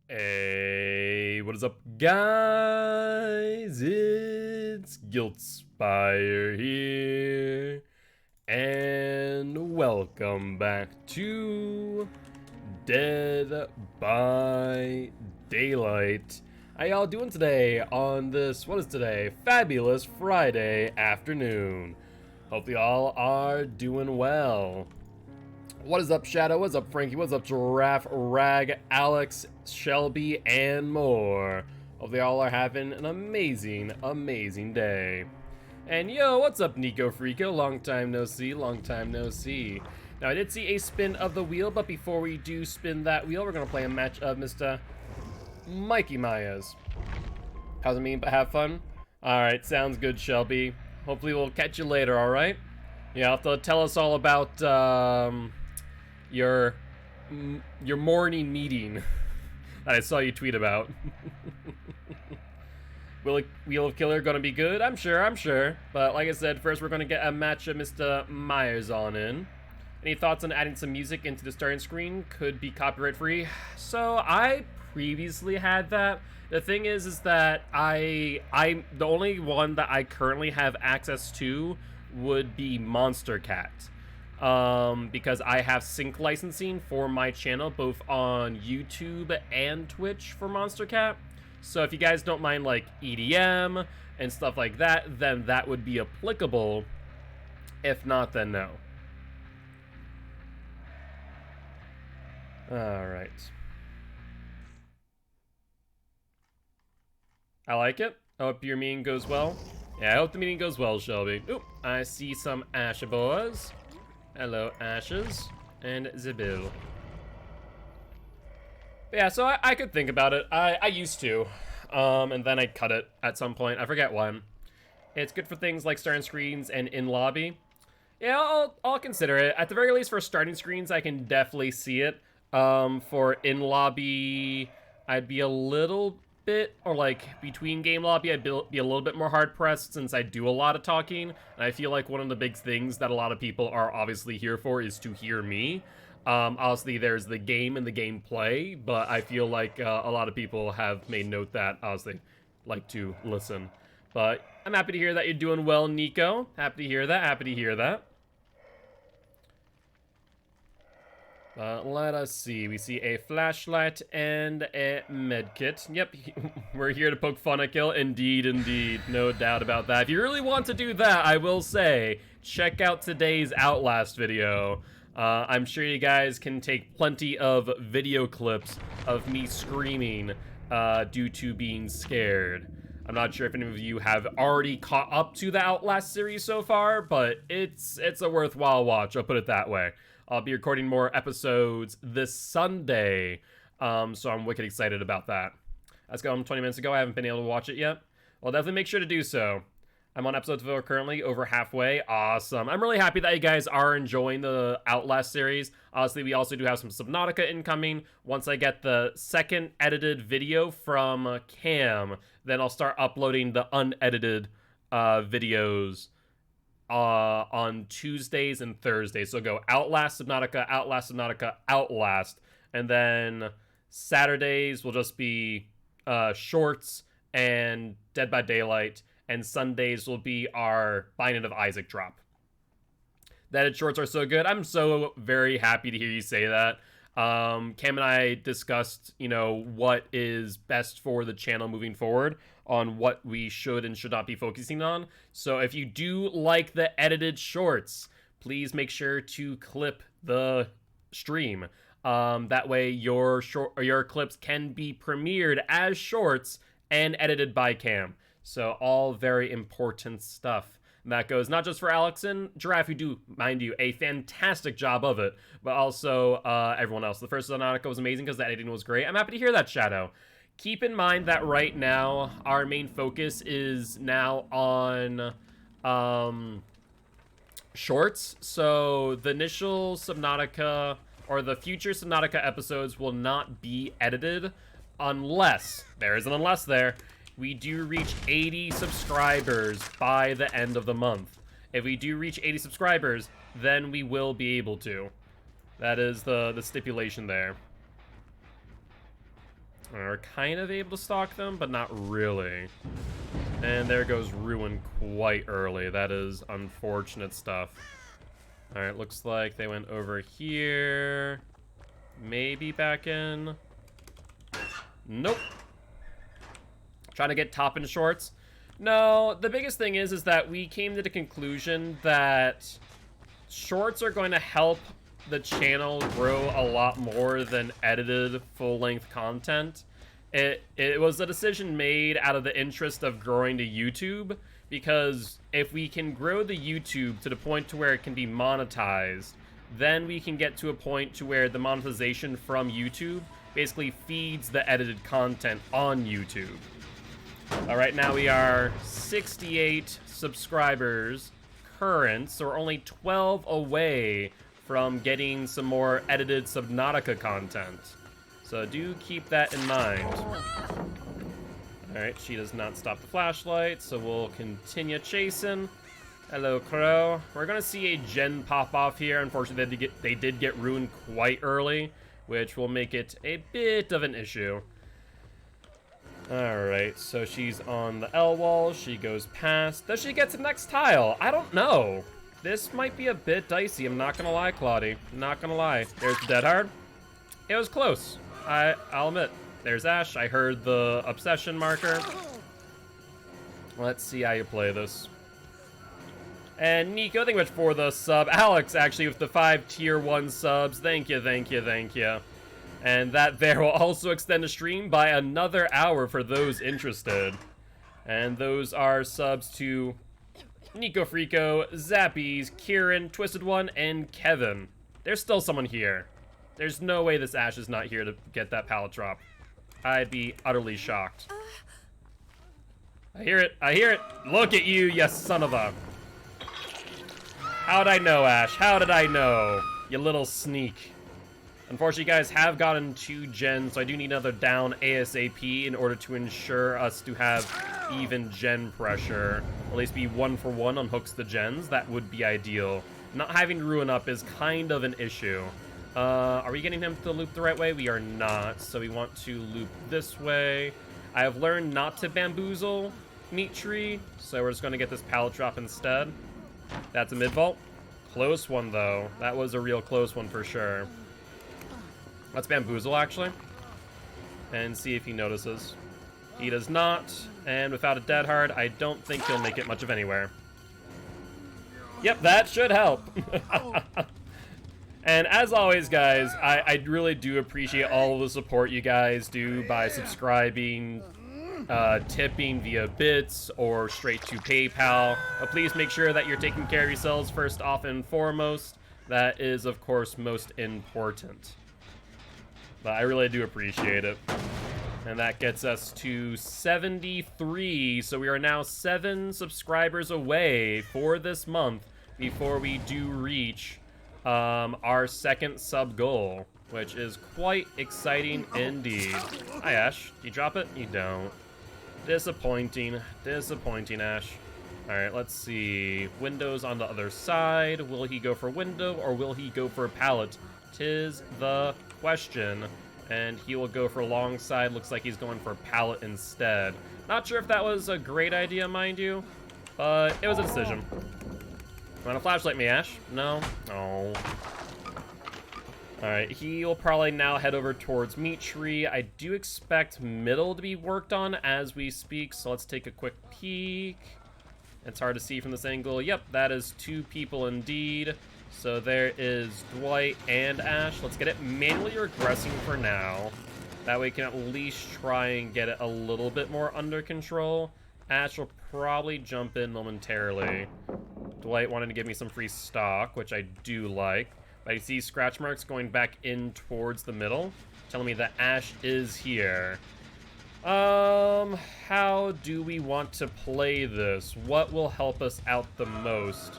Hey, what is up, guys? It's Giltspire here, and welcome back to Dead by Daylight. How y'all doing today on this, what is today? Fabulous Friday afternoon. Hope y'all are doing well. What is up, Shadow? What's up, Frankie? What's up, Giraffe, Rag, Alex, Shelby, and more? Hope they all are having an amazing, amazing day. And yo, what's up, Nico Freako? Long time no see, long time no see. Now, I did see a spin of the wheel, but before we do spin that wheel, we're gonna play a match of Mr. Mikey Myers. How's it mean, but have fun? Alright, sounds good, Shelby. Hopefully we'll catch you later, alright? You have to tell us all about, your morning meeting that I saw you tweet about. Wheel of Killer gonna be good? I'm sure. But like I said, first we're gonna get a match of Mr. Myers on in. Any thoughts on adding some music into the starting screen? Could be copyright free. So I previously had that. The thing is that the only one that I currently have access to would be Monster Cat. Because I have sync licensing for my channel both on YouTube and Twitch for Monster Cat. So if you guys don't mind like EDM and stuff like that, then that would be applicable. If not, then no. Alright. I like it. I hope your meeting goes well. Yeah, I hope the meeting goes well, Shelby. Oop, I see some Asher boys. Hello, Ashes and Zabil. Yeah, so I could think about it. I used to, and then I cut it at some point. I forget when. It's good for things like starting screens and in lobby. Yeah, I'll consider it. At the very least, for starting screens, I can definitely see it. For in lobby, I'd be a little bit, or like between game lobby, I'd be a little bit more hard pressed since I do a lot of talking, and I feel like one of the big things that a lot of people are obviously here for is to hear me. Obviously there's the game and the gameplay, but I feel like a lot of people have made note that obviously like to listen. But I'm happy to hear that you're doing well, Nico. Happy to hear that. Let us see. We see a flashlight and a medkit. Yep, we're here to poke fun at Kill. Indeed. No doubt about that. If you really want to do that, I will say, check out today's Outlast video. I'm sure you guys can take plenty of video clips of me screaming due to being scared. I'm not sure if any of you have already caught up to the Outlast series so far, but it's a worthwhile watch, I'll put it that way. I'll be recording more episodes this Sunday, so I'm wicked excited about that. That's gone 20 minutes ago. I haven't been able to watch it yet. Well, definitely make sure to do so. I'm on episode 4 currently, over halfway. Awesome. I'm really happy that you guys are enjoying the Outlast series. Honestly, we also do have some Subnautica incoming. Once I get the second edited video from Cam, then I'll start uploading the unedited videos on Tuesdays and Thursdays. So go Outlast, Subnautica, Outlast, and then Saturdays will just be shorts and Dead by Daylight, and Sundays will be our Binding of Isaac drop. The edited shorts are so good. I'm so very happy to hear you say that. Cam and I discussed, what is best for the channel moving forward on what we should and should not be focusing on. So if you do like the edited shorts, please make sure to clip the stream. That way your clips can be premiered as shorts and edited by Cam. So all very important stuff. And that goes not just for Alex and Giraffe, who do, mind you, a fantastic job of it, but also everyone else. The first Subnautica was amazing because the editing was great. I'm happy to hear that, Shadow. Keep in mind that right now, our main focus is now on shorts. So the initial Subnautica, or the future Subnautica episodes will not be edited unless, there is an unless there, we do reach 80 subscribers by the end of the month. If we do reach 80 subscribers, then we will be able to. That is the stipulation there. We're kind of able to stalk them, but not really. And there goes Ruin quite early. That is unfortunate stuff. Alright, looks like they went over here. Maybe back in. Nope. Trying to get top and shorts. No, the biggest thing is that we came to the conclusion that shorts are going to help the channel grow a lot more than edited full-length content. It was a decision made out of the interest of growing to YouTube, because if we can grow the YouTube to the point to where it can be monetized, then we can get to a point to where the monetization from YouTube basically feeds the edited content on YouTube. All right, now we are 68 subscribers current, so we're only 12 away from getting some more edited Subnautica content. So do keep that in mind. Alright, she does not stop the flashlight, so we'll continue chasing. Hello, Crow. We're gonna see a gen pop off here. Unfortunately, they did get ruined quite early, which will make it a bit of an issue. Alright, so she's on the L wall. She goes past. Does she get to the next tile? I don't know. This might be a bit dicey. I'm not gonna lie, Claudie. Not gonna lie. There's the Dead Hard. It was close. I'll admit. There's Ash. I heard the obsession marker. Let's see how you play this. And Nico, thank you much for the sub. Alex, actually, with the 5 tier 1 subs. Thank you, thank you, thank you. And that there will also extend the stream by another hour for those interested. And those are subs to Nico Frico, Zappies, Kieran, Twisted One, and Kevin. There's still someone here. There's no way this Ash is not here to get that pallet drop. I'd be utterly shocked. I hear it. I hear it. Look at you, you son of a... How'd I know, Ash? How did I know? You little sneak. Unfortunately, you guys have gotten 2 gens, so I do need another down ASAP in order to ensure us to have even gen pressure. At least be 1 for 1 on hooks to gens. That would be ideal. Not having Ruin up is kind of an issue. Are we getting him to loop the right way? We are not, so we want to loop this way. I have learned not to bamboozle Meat Tree, so we're just going to get this pallet drop instead. That's a mid-vault. Close one, though. That was a real close one for sure. Let's bamboozle, actually, and see if he notices. He does not, and without a Dead Hard, I don't think he'll make it much of anywhere. Yep, that should help. And as always, guys, I really do appreciate all the support you guys do by subscribing, tipping via bits or straight to PayPal. But please make sure that you're taking care of yourselves first off and foremost. That is, of course, most important. But I really do appreciate it. And that gets us to 73. So we are now 7 subscribers away for this month before we do reach our 2nd sub goal, which is quite exciting indeed. Hi, Ash. Do you drop it? You don't. Disappointing. Disappointing, Ash. Alright, let's see. Windows on the other side. Will he go for window or will he go for pallet? 'Tis the question. And he will go for long side. Looks like he's going for pallet instead. Not sure if that was a great idea, mind you, but it was a decision. Want to flashlight me, Ash? No? Oh. Alright, he'll probably now head over towards Meat Tree. I do expect middle to be worked on as we speak, so let's take a quick peek. It's hard to see from this angle. Yep, that is 2 people indeed. So there is Dwight and Ash. Let's get it manually regressing for now. That way we can at least try and get it a little bit more under control. Ash will probably jump in momentarily. Dwight wanted to give me some free stock, which I do like. But I see scratch marks going back in towards the middle, telling me that Ash is here. How do we want to play this? What will help us out the most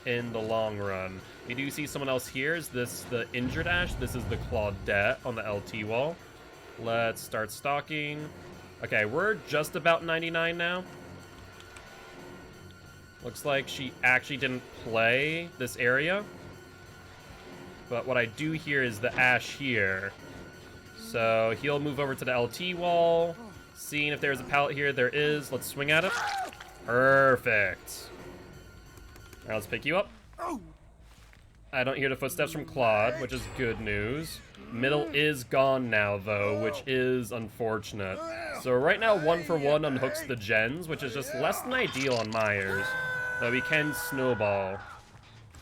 in the long run? We do see someone else here. Is this the injured Ash? This is the Claudette on the LT wall. Let's start stalking. Okay, we're just about 99 now. Looks like she actually didn't play this area. But what I do hear is the Ash here. So he'll move over to the LT wall, seeing if there's a pallet here. There is. Let's swing at it. Perfect. All right, let's pick you up. I don't hear the footsteps from Claude, which is good news. Middle is gone now, though, which is unfortunate. So right now, 1-for-1 unhooks the gens, which is just less than ideal on Myers. Though we can snowball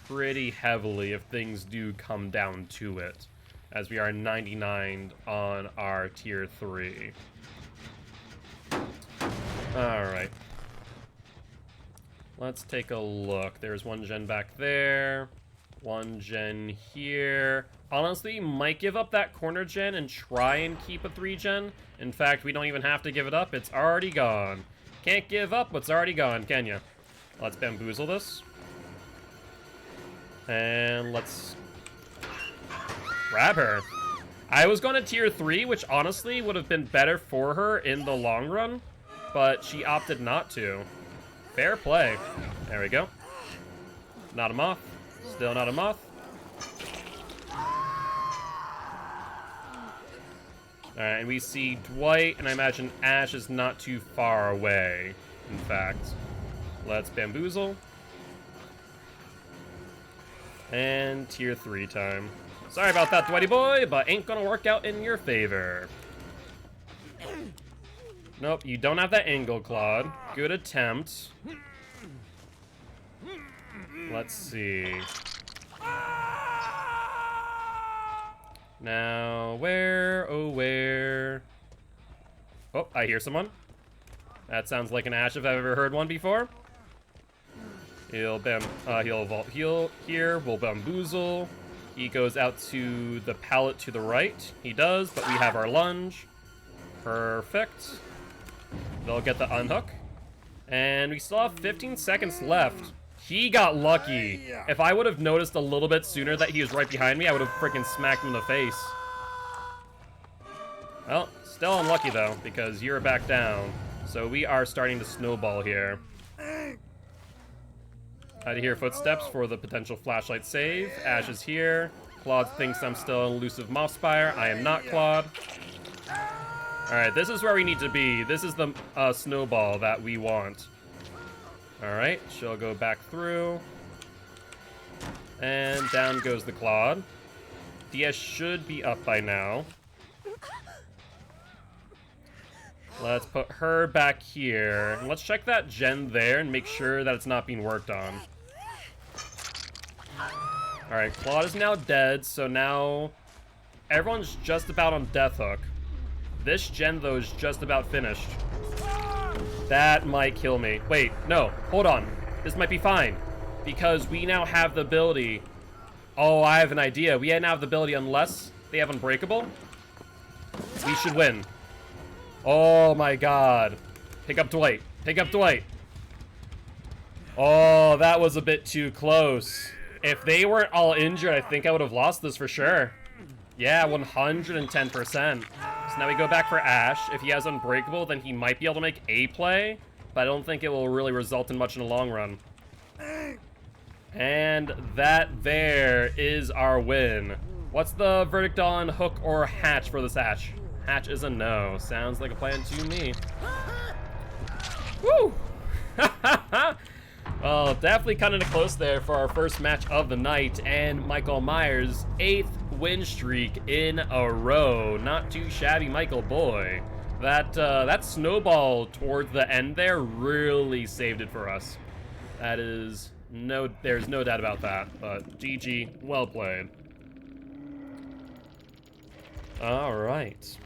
pretty heavily if things do come down to it, as we are 99 on our tier 3. Alright. Let's take a look. There's one gen back there. One gen here. Honestly, might give up that corner gen and try and keep a 3 gen. In fact, we don't even have to give it up. It's already gone. Can't give up what's already gone, can ya? Let's bamboozle this. And let's grab her. I was going to tier 3, which honestly would have been better for her in the long run, but she opted not to. Fair play. There we go. Not a moth. Still not a moth. Alright, and we see Dwight, and I imagine Ash is not too far away, in fact. Let's bamboozle. And tier 3 time. Sorry about that, Dwighty boy, but ain't gonna work out in your favor. Nope, you don't have that angle, Claude. Good attempt. Let's see. Now, where, oh where? Oh, I hear someone. That sounds like an Ash if I've ever heard one before. He'll vault heal here, we'll bamboozle. He goes out to the pallet to the right. He does, but we have our lunge. Perfect. They'll get the unhook. And we still have 15 seconds left. He got lucky. If I would have noticed a little bit sooner that he was right behind me, I would have freaking smacked him in the face. Well, still unlucky though, because you're back down. So we are starting to snowball here. I hear footsteps for the potential flashlight save. Ash is here. Claude thinks I'm still an elusive Mothspire. I am not Claude. Alright, this is where we need to be. This is the snowball that we want. Alright, she'll go back through. And down goes the Claude. DS should be up by now. Let's put her back here. And let's check that gen there and make sure that it's not being worked on. Alright, Claude is now dead, so now everyone's just about on Death Hook. This gen, though, is just about finished. That might kill me. Wait, no, hold on. This might be fine, because we now have the ability. Oh, I have an idea. We now have the ability, unless they have Unbreakable, we should win. Oh my god. Pick up Dwight. Pick up Dwight. Oh, that was a bit too close. If they weren't all injured, I think I would have lost this for sure. Yeah, 110%. So now we go back for Ash. If he has Unbreakable, then he might be able to make a play, but I don't think it will really result in much in the long run. And that there is our win. What's the verdict on Hook or Hatch for this Hatch? Hatch is a no. Sounds like a plan to me. Woo! Well, definitely kind of close there for our first match of the night, and Michael Myers' 8th win streak in a row. Not too shabby, Michael boy. That snowball towards the end there really saved it for us. There's no doubt about that, but GG, well played. All right.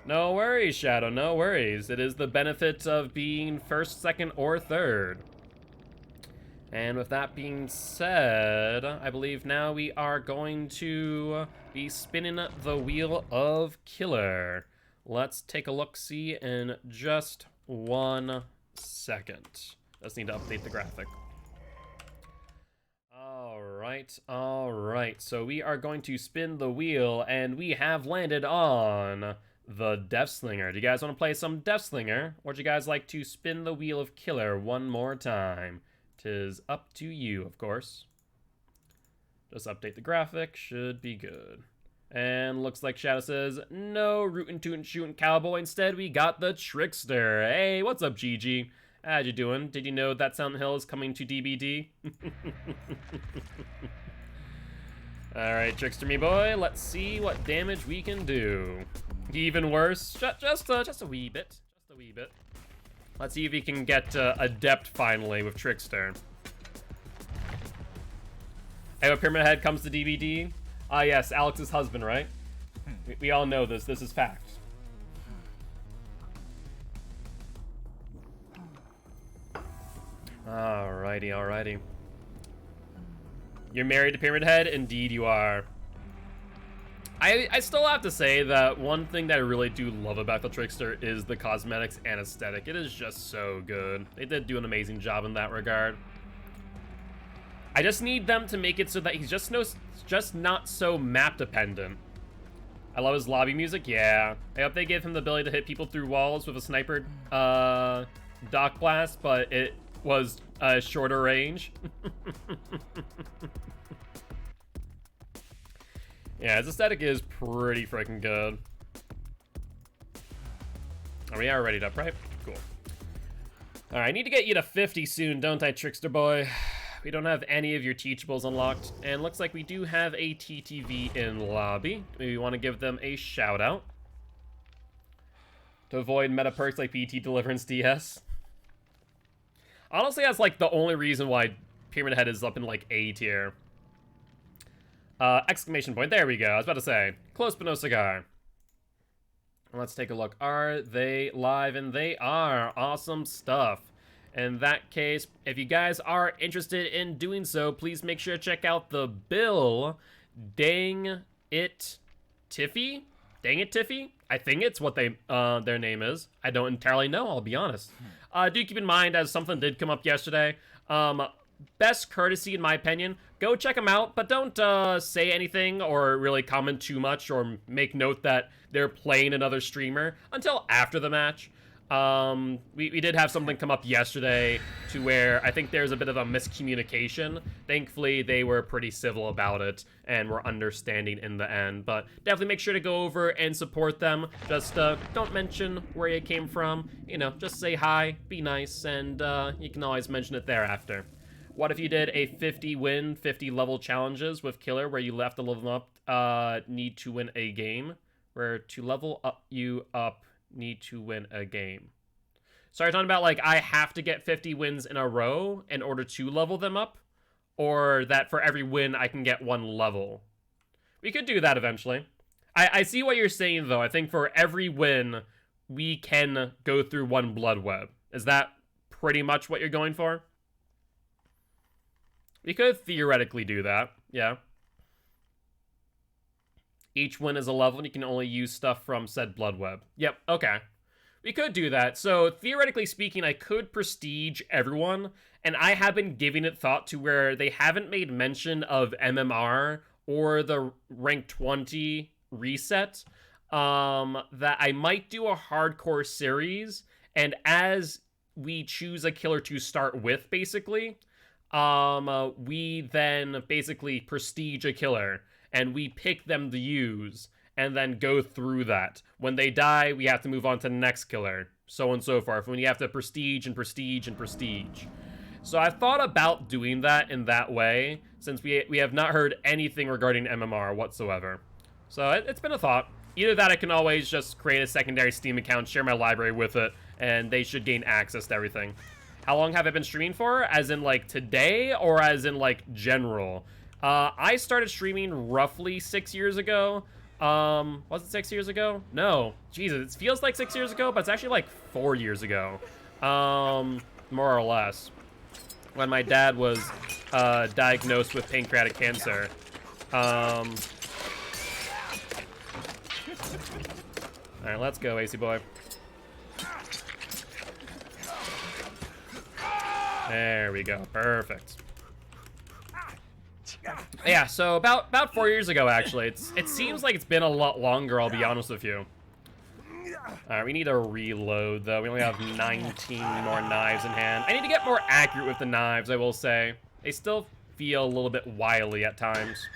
No worries, Shadow, no worries. It is the benefit of being first, second, or third. And with that being said, I believe now we are going to be spinning the wheel of Killer. Let's take a look-see in just 1 second. Just need to update the graphic. All right. So we are going to spin the wheel, and we have landed on the Deathslinger. Do you guys want to play some Deathslinger, or do you guys like to spin the wheel of Killer one more time? 'Tis up to you, of course. Just update the graphic, should be good. And looks like Shadow says, no rootin' tootin' shootin' cowboy. Instead, we got the Trickster. Hey, what's up, Gigi? How you doing? Did you know that Silent Hill is coming to DBD? Alright, Trickster me boy, let's see what damage we can do. Even worse, just a wee bit. Just a wee bit. Let's see if we can get Adept finally with Trickster. Hey, when Pyramid Head comes to DBD, yes, Alex's husband, right? We all know this. This is fact. Alrighty, alrighty. You're married to Pyramid Head? Indeed you are. I still have to say that one thing that I really do love about the Trickster is the cosmetics and aesthetic. It is just so good. They did do an amazing job in that regard. I just need them to make it so that he's just not so map dependent. I love his lobby music, yeah. I hope they give him the ability to hit people through walls with a sniper dock blast, but it was a shorter range. Yeah, his aesthetic is pretty freaking good. Oh, we are readied up, right? Cool. Alright, I need to get you to 50 soon, don't I, Trickster boy? We don't have any of your teachables unlocked, and looks like we do have a TTV in lobby. We want to give them a shout out to avoid meta perks like PT Deliverance DS. Honestly, that's like the only reason why Pyramid Head is up in like A tier. Exclamation point, there we go. I was about to say, close but no cigar. Let's take a look. Are they live? And they are. Awesome stuff. In that case, if you guys are interested in doing so, please make sure to check out the bill. Dang it Tiffy? Dang it Tiffy? I think it's what they their name is. I don't entirely know, I'll be honest. Do keep in mind, as something did come up yesterday, best courtesy in my opinion, go check them out, but don't say anything or really comment too much or make note that they're playing another streamer until after the match. We did have something come up yesterday to where I think there's a bit of a miscommunication. Thankfully, they were pretty civil about it and were understanding in the end. But definitely make sure to go over and support them. Just don't mention where you came from. You know, just say hi, be nice, and you can always mention it thereafter. What if you did a 50 win, 50 level challenges with Killer where you left to level up, need to win a game? Where to level up you up, need to win a game. So are you talking about like I have to get 50 wins in a row in order to level them up? Or that for every win I can get one level? We could do that eventually. I see what you're saying though. I think for every win we can go through one blood web. Is that pretty much what you're going for? We could theoretically do that, yeah. Each win is a level and you can only use stuff from said blood web. Yep, okay. We could do that. So theoretically speaking, I could prestige everyone, and I have been giving it thought to where they haven't made mention of MMR or the rank 20 reset, that I might do a hardcore series, and as we choose a killer to start with, basically, we then basically prestige a killer, and we pick them to use, and then go through that. When they die, we have to move on to the next killer, so on and so forth. When you have to prestige and prestige and prestige. So I've thought about doing that in that way, since we have not heard anything regarding MMR whatsoever. So it's been a thought. Either that, I can always just create a secondary Steam account, share my library with it, and they should gain access to everything. How long have I been streaming for? As in, like, today, or as in, like, general? I started streaming roughly 6 years ago. Was it 6 years ago? No. Jesus, it feels like 6 years ago, but it's actually, like, 4 years ago. More or less. When my dad was, diagnosed with pancreatic cancer. Alright, let's go, AC boy. There we go. Perfect. Yeah, so about 4 years ago, actually. It seems like it's been a lot longer, I'll be honest with you. Alright, we need to reload, though. We only have 19 more knives in hand. I need to get more accurate with the knives, I will say. They still feel a little bit wily at times.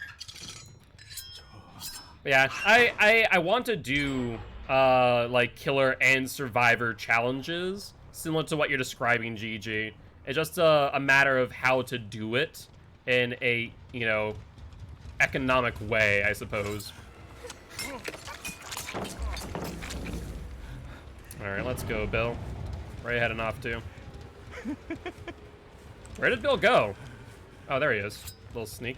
Yeah, I want to do like killer and survivor challenges similar to what you're describing, GG. It's just a matter of how to do it in a, you know, economic way, I suppose. All right, let's go, Bill. Where are you heading off to? Where did Bill go? Oh, there he is. Little sneak.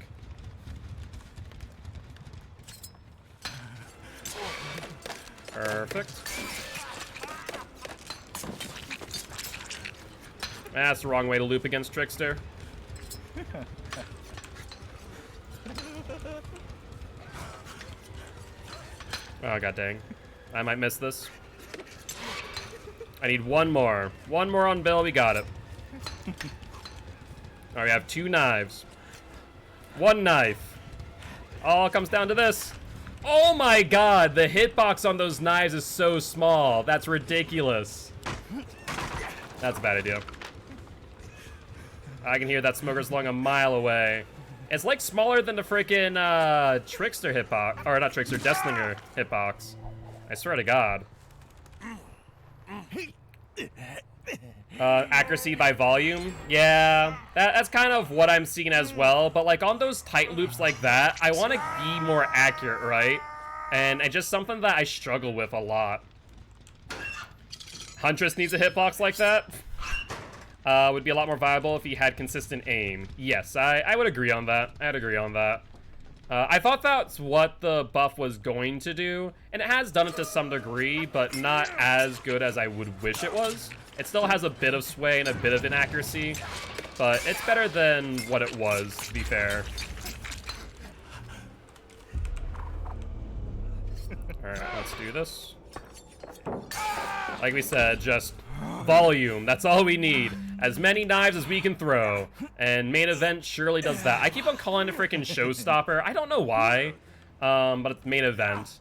Perfect. That's the wrong way to loop against Trickster. Oh, god dang. I might miss this. I need one more. One more on Bill, we got it. Alright, we have 2 knives. 1 knife. All comes down to this. Oh my god, the hitbox on those knives is so small. That's ridiculous. That's a bad idea. I can hear that smoker's lung a mile away. It's like smaller than the freaking Trickster hitbox. Or not Trickster, Deathslinger hitbox. I swear to god. Accuracy by volume. Yeah, that's kind of what I'm seeing as well. But like on those tight loops like that, I want to be more accurate, right? And it's just something that I struggle with a lot. Huntress needs a hitbox like that. Would be a lot more viable if he had consistent aim. Yes, I would agree on that. I'd agree on that. I thought that's what the buff was going to do, and it has done it to some degree, but not as good as I would wish it was. It still has a bit of sway and a bit of inaccuracy, but it's better than what it was, to be fair. Alright, let's do this. Like we said, just volume. That's all we need. As many knives as we can throw. And main event surely does that. I keep on calling it freaking showstopper. I don't know why. But it's main event.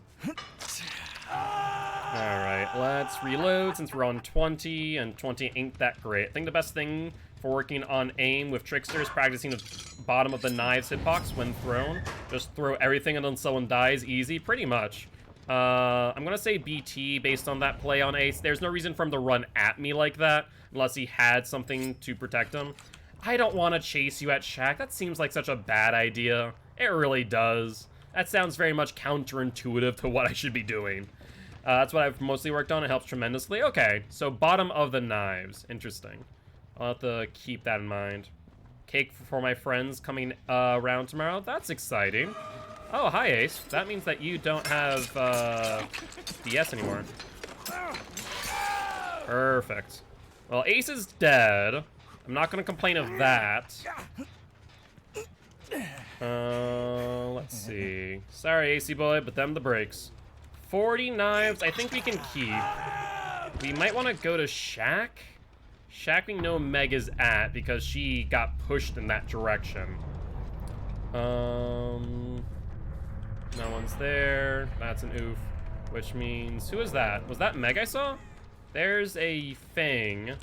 Alright, let's reload since we're on 20, and 20 ain't that great. I think the best thing for working on aim with Trickster is practicing the bottom of the knives hitbox when thrown. Just throw everything until someone dies easy, pretty much. I'm gonna say BT based on that play on Ace. There's no reason for him to run at me like that unless he had something to protect him. I don't want to chase you at Shack. That seems like such a bad idea. It really does. That sounds very much counterintuitive to what I should be doing. That's what I've mostly worked on. It helps tremendously. Okay, so bottom of the knives. Interesting. I'll have to keep that in mind. Cake for my friends coming around tomorrow. That's exciting. Oh, hi, Ace. That means that you don't have DS anymore. Perfect. Well, Ace is dead. I'm not going to complain of that. Let's see. Sorry, AC boy, but them the breaks. 40 knives, I think we can keep. We might want to go to Shack. Shack we know Meg is at because she got pushed in that direction. No one's there. That's an oof. Which means, who is that? Was that Meg I saw? There's a thing.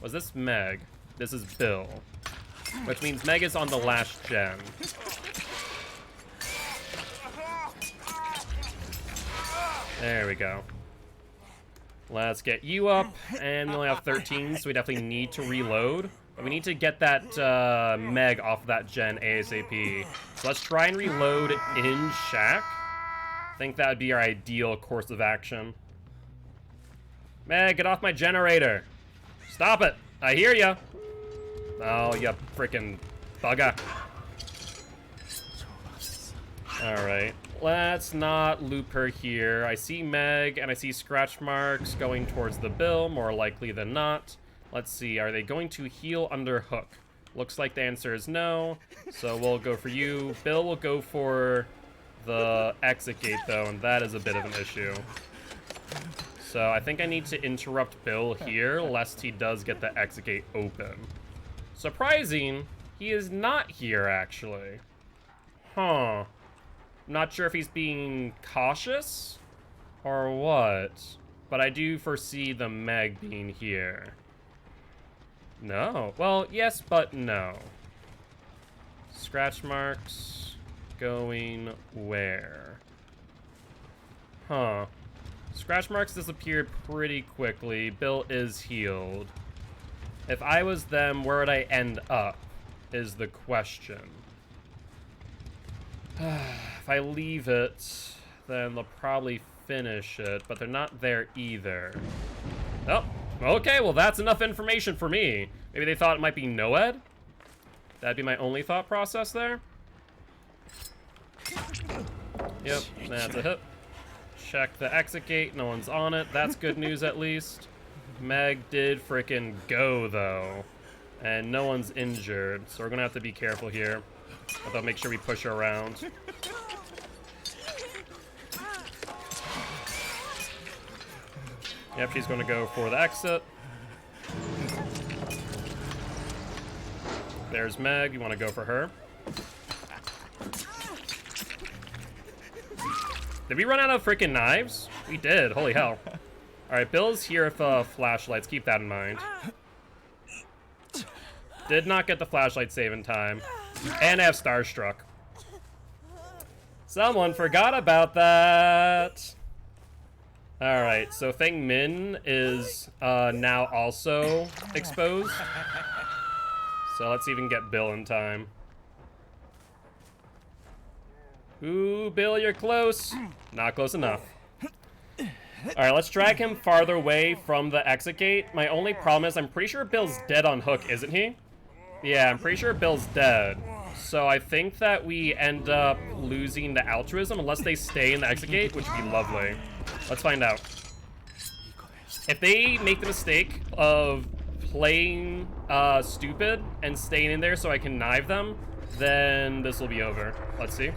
Was this Meg? This is Bill. Which means Meg is on the last gen. There we go. Let's get you up, and we only have 13, so we definitely need to reload. But we need to get that Meg off of that gen ASAP. So let's try and reload in Shack. I think that would be our ideal course of action. Meg, get off my generator. Stop it. I hear ya. Oh, you freaking bugger. Alright. Let's not loop her here. I see Meg, and I see scratch marks going towards the Bill, more likely than not. Let's see, are they going to heal under hook? Looks like the answer is no, so we'll go for you. Bill will go for the exit gate, though, and that is a bit of an issue. So I think I need to interrupt Bill here, lest he does get the exit gate open. Surprising, he is not here, actually. Huh. Not sure if he's being cautious or what, but I do foresee the Meg being here. No. Well, yes, but no. Scratch marks going where? Huh. Scratch marks disappeared pretty quickly. Bill is healed. If I was them, where would I end up, is the question. If I leave it, then they'll probably finish it, but they're not there either. Oh, okay, well that's enough information for me. Maybe they thought it might be Noed? That'd be my only thought process there. Yep, that's a hit. Check the exit gate, no one's on it. That's good news at least. Meg did frickin' go though. And no one's injured, so we're gonna have to be careful here. Although make sure we push her around. Yep, she's gonna go for the exit. There's Meg, you wanna go for her. Did we run out of freaking knives? We did, holy hell. Alright, Bill's here with flashlights, keep that in mind. Did not get the flashlight save in time. And I have Starstruck. Someone forgot about that. Alright, so Feng Min is now also exposed. So let's even get Bill in time. Ooh, Bill, you're close. Not close enough. Alright, let's drag him farther away from the exit gate. My only problem is I'm pretty sure Bill's dead on hook, isn't he? Yeah, I'm pretty sure Bill's dead. So I think that we end up losing the altruism unless they stay in the exit gate, which would be lovely. Let's find out. If they make the mistake of playing stupid and staying in there so I can knife them, then this will be over. Let's see.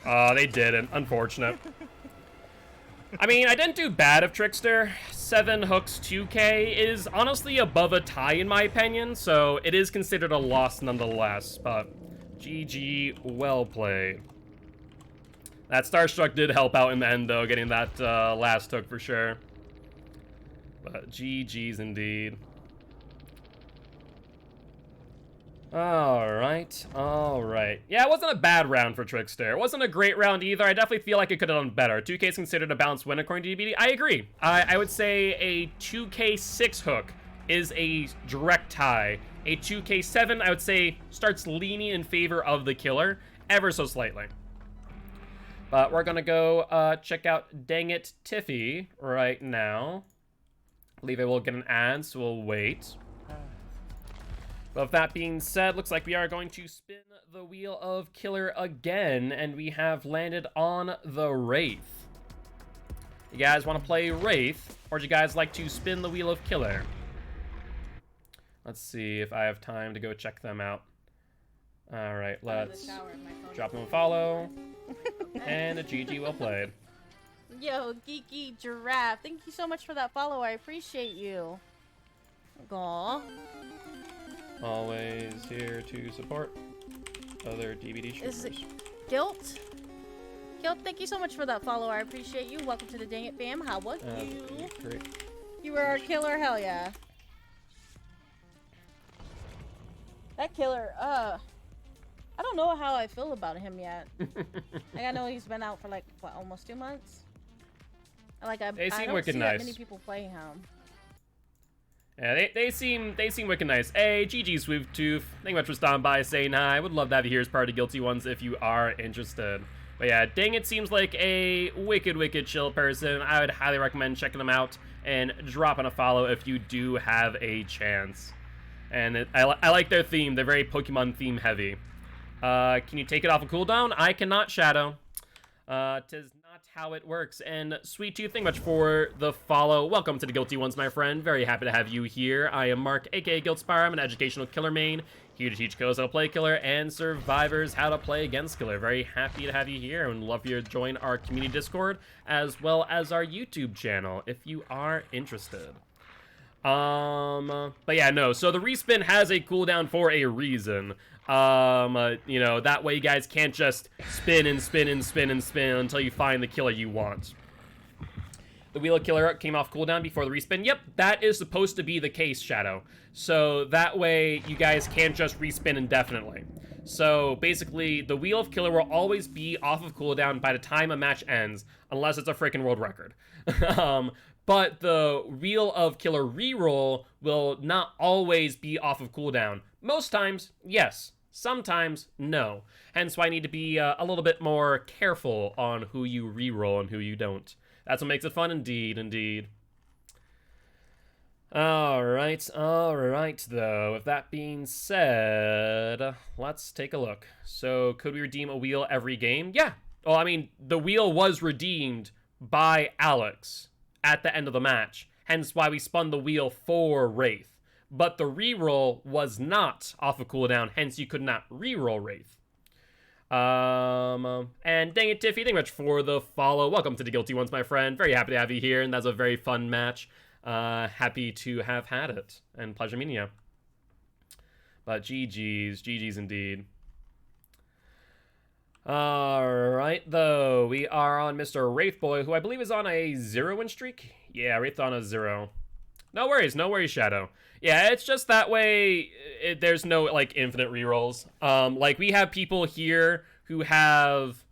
They didn't. Unfortunate. I mean, I didn't do bad of Trickster. 7 hooks 2k is honestly above a tie in my opinion, so it is considered a loss nonetheless, but GG, well played. That Starstruck did help out in the end though, getting that last hook for sure. But GG's indeed. Alright, alright. Yeah, it wasn't a bad round for Trickster. It wasn't a great round either. I definitely feel like it could have done better. 2k is considered a balanced win according to DBD. I agree. I would say a 2k 6 hook is a direct tie. A 2k 7, I would say, starts leaning in favor of the killer, ever so slightly. But we're gonna go check out Dang It Tiffy right now. I believe I will get an ad, so we'll wait. But with that being said, looks like we are going to spin the wheel of killer again, and we have landed on the Wraith. You guys want to play Wraith, or do you guys like to spin the wheel of killer? Let's see if I have time to go check them out. All right, let's drop them a follow, and a GG well played. Yo, Geeky Giraffe, thank you so much for that follow. I appreciate you. Aww. Always here to support other DVD streamers. Is it Gilt? Gilt, thank you so much for that follow. I appreciate you. Welcome to the Dang It fam. How was you? Great. You were a killer, hell yeah. That killer, I don't know how I feel about him yet. Like, I know he's been out for like, what, almost 2 months? Like, I don't see that many people play him. Yeah, they seem wicked nice. Hey, GG Swift Tooth. Thank you much for stopping by, saying hi. I would love to have you here as part of Guilty Ones if you are interested. But yeah, Dang It seems like a wicked chill person. I would highly recommend checking them out and dropping a follow if you do have a chance. And I like their theme. They're very Pokemon theme heavy. Can you take it off a cooldown? I cannot, Shadow. 'Tis not how it works. And Sweet Tooth, thank you much for the follow. Welcome to the Guilty Ones, my friend. Very happy to have you here. I am Mark, aka Guiltspire. I'm an educational killer main, here to teach Kozo how to play killer and survivors how to play against killer. Very happy to have you here and love you to join our community Discord as well as our YouTube channel if you are interested. But yeah, no, so the respin has a cooldown for a reason. You know, that way you guys can't just spin and spin and spin and spin until you find the killer you want. the Wheel of Killer came off cooldown before the respin. Yep, that is supposed to be the case, Shadow. So that way you guys can't just respin indefinitely. So basically, the Wheel of Killer will always be off of cooldown by the time a match ends, unless it's a freaking world record. But the Wheel of Killer reroll will not always be off of cooldown. Most times, yes. Sometimes, no. Hence why I need to be a little bit more careful on who you reroll and who you don't. That's what makes it fun, indeed, indeed. Alright, though. With that being said, let's take a look. So, could we redeem a wheel every game? Yeah. Well, I mean, the wheel was redeemed by Alex at the end of the match. Hence why we spun the wheel for Wraith. But the reroll was not off of cooldown, hence you could not reroll Wraith. And dang it, Tiffy, thank you much for the follow. Welcome to the Guilty Ones, my friend. Very happy to have you here, and that's a very fun match. Happy to have had it, and pleasure meeting you. But GG's indeed. Alright, though, we are on Mr. Wraithboy, who I believe is on a 0-win streak. Yeah, Wraith on a 0. No worries, Shadow. Yeah, it's just that way, there's no, like, infinite rerolls. Like, we have people here who have,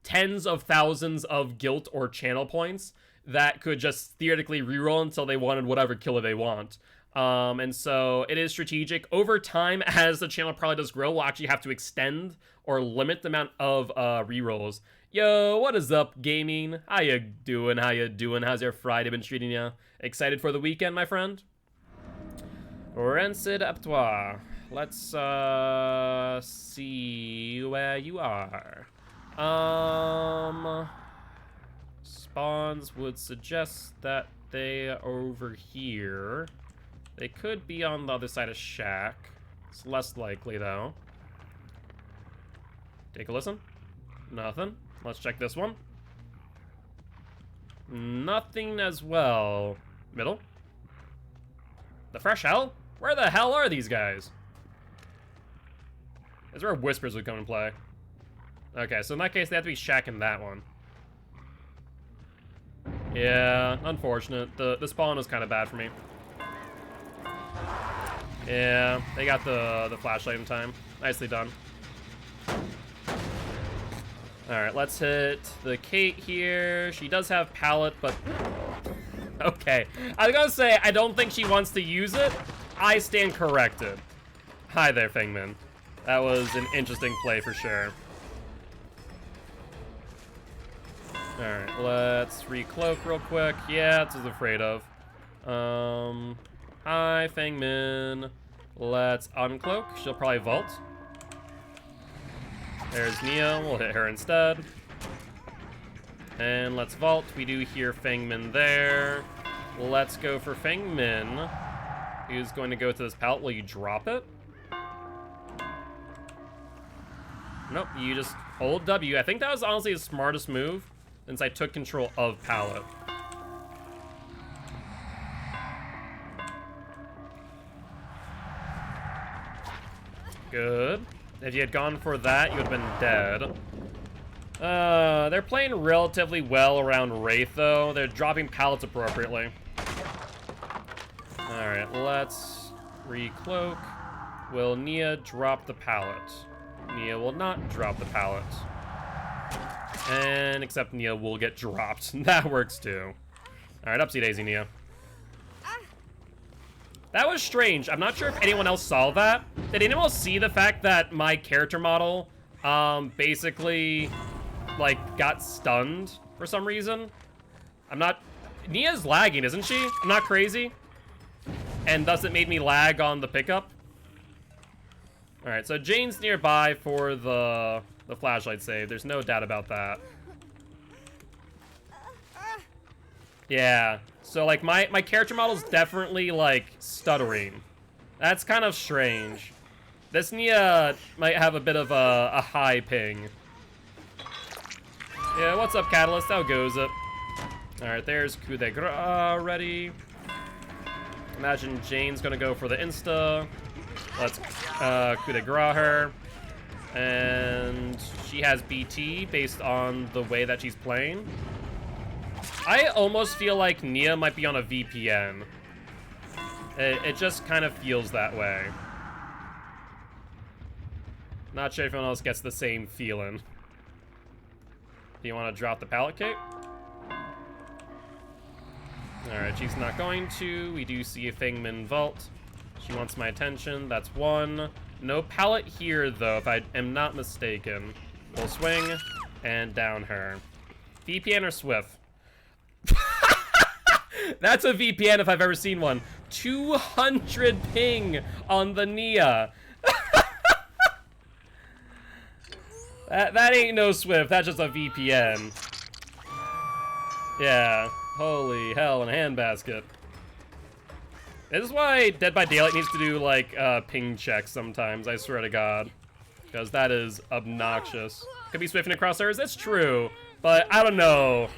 tens of thousands of guilt or channel points that could just theoretically reroll until they wanted whatever killer they want. And so it is strategic. Over time, as the channel probably does grow, we'll actually have to extend or limit the amount of rerolls. Yo, what is up, gaming? How you doing? How's your Friday been treating you? Excited for the weekend, my friend? Rancid Aptois. Let's see where you are. Spawns would suggest that they are over here. They could be on the other side of Shack. It's less likely, though. Take a listen. Nothing. Let's check this one. Nothing as well. Middle. The Fresh Hell? Where the hell are these guys? Is where Whispers would come and play. Okay, so in that case, they have to be shacking that one. Yeah, unfortunate. The spawn was kind of bad for me. Yeah, they got the flashlight in time. Nicely done. Alright, let's hit the Kate here. She does have pallet, but... Okay. I was gonna say, I don't think she wants to use it. I stand corrected. Hi there, Fengman. That was an interesting play for sure. Alright, let's recloak real quick. Yeah, that's what I was afraid of. Hi, Fengman. Let's uncloak. She'll probably vault. There's Nia. We'll hit her instead. And let's vault. We do hear Fengman there. Let's go for Fengman. Who's going to go to this pallet? Will you drop it? Nope, you just hold W. I think that was honestly the smartest move since I took control of pallet. Good. If you had gone for that, you would have been dead. They're playing relatively well around Wraith, though. They're dropping pallets appropriately. Alright, let's recloak. Will Nia drop the pallet? Nia will not drop the pallet. And except Nia will get dropped. That works, too. Alright, upsy daisy, Nia. That was strange. I'm not sure if anyone else saw that. Did anyone else see the fact that my character model, basically, like, got stunned for some reason? Nia's lagging, isn't she? I'm not crazy. And thus it made me lag on the pickup. Alright, so Jane's nearby for the flashlight save. There's no doubt about that. Yeah, so like my character model's definitely like stuttering. That's kind of strange. This Nia might have a bit of a high ping. Yeah, what's up, Catalyst? How goes it? Alright, there's coup de grace ready. Imagine Jane's gonna go for the insta. Let's coup de grace her. And she has BT based on the way that she's playing. I almost feel like Nia might be on a VPN. It just kind of feels that way. Not sure if anyone else gets the same feeling. Do you want to drop the pallet cape? Alright, she's not going to. We do see a Fangman vault. She wants my attention. That's one. No pallet here, though, if I am not mistaken. Full swing, and down her. VPN or Swift? That's a VPN if I've ever seen one. 200 ping on the Nia. That ain't no Swift, that's just a VPN. Yeah, holy hell in a handbasket. This is why Dead by Daylight needs to do, like, ping checks sometimes, I swear to God. Because that is obnoxious. Could be Swifting across servers, that's true. But, I don't know.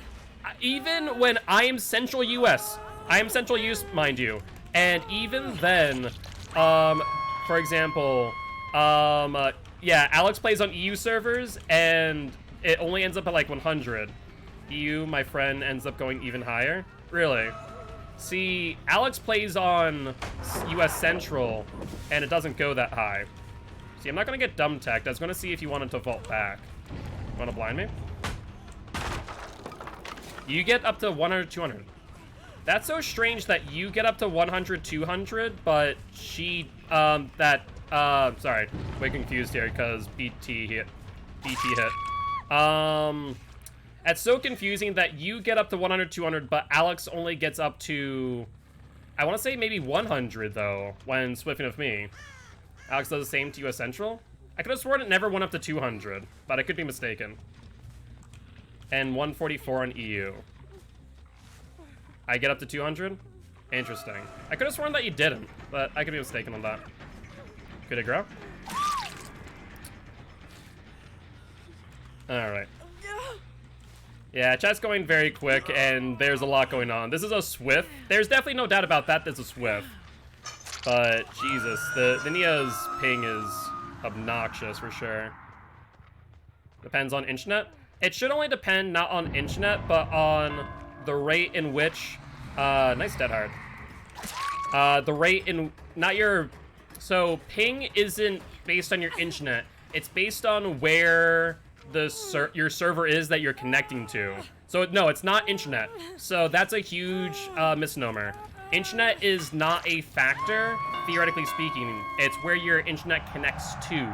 Even when I am Central US, I am Central US, mind you. And even then, for example, yeah, Alex plays on EU servers, and it only ends up at, like, 100. EU, my friend, ends up going even higher. Really? See, Alex plays on US Central, and it doesn't go that high. See, I'm not gonna get dumb teched. I was gonna see if you wanted to vault back. You wanna blind me? You get up to 100, 200. That's so strange that you get up to 100, 200, but she, sorry, way confused here because BT hit. It's so confusing that you get up to 100, 200, but Alex only gets up to, I want to say maybe 100, though, when Swifting with me. Alex does the same to US Central? I could have sworn it never went up to 200, but I could be mistaken. And 144 on EU. I get up to 200? Interesting. I could have sworn that you didn't, but I could be mistaken on that. Could it grow? Alright. Yeah, chat's going very quick, and there's a lot going on. This is a Swift. There's definitely no doubt about that, there's a Swift. But, Jesus, the Nia's ping is obnoxious for sure. Depends on internet. It should only depend not on internet, but on the rate in which, nice dead hard. The rate in, not your, so ping isn't based on your internet. It's based on where your server is that you're connecting to. So no, it's not internet. So that's a huge misnomer. Internet is not a factor, theoretically speaking. It's where your internet connects to.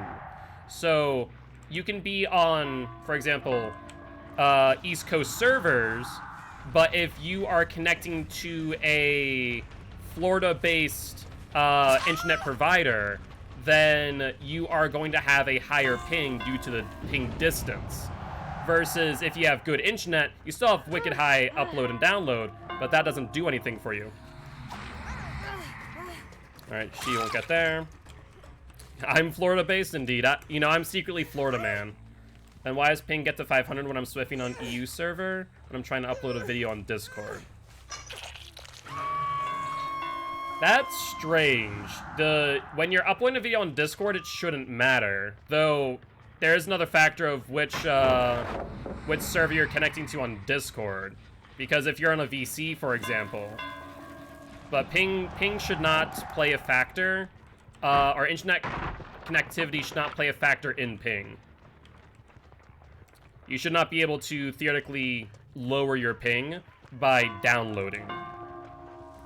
So you can be on, for example, East Coast servers, but if you are connecting to a Florida-based internet provider, then you are going to have a higher ping due to the ping distance. Versus if you have good internet, you still have wicked high upload and download, but that doesn't do anything for you. Alright, she won't get there. I'm Florida-based indeed. I'm secretly Florida man. Then why does ping get to 500 when I'm swifting on EU server when I'm trying to upload a video on Discord? That's strange. When you're uploading a video on Discord, it shouldn't matter. Though, there is another factor of which server you're connecting to on Discord. Because if you're on a VC, for example. But ping should not play a factor. Or internet connectivity should not play a factor in ping. You should not be able to theoretically lower your ping by downloading.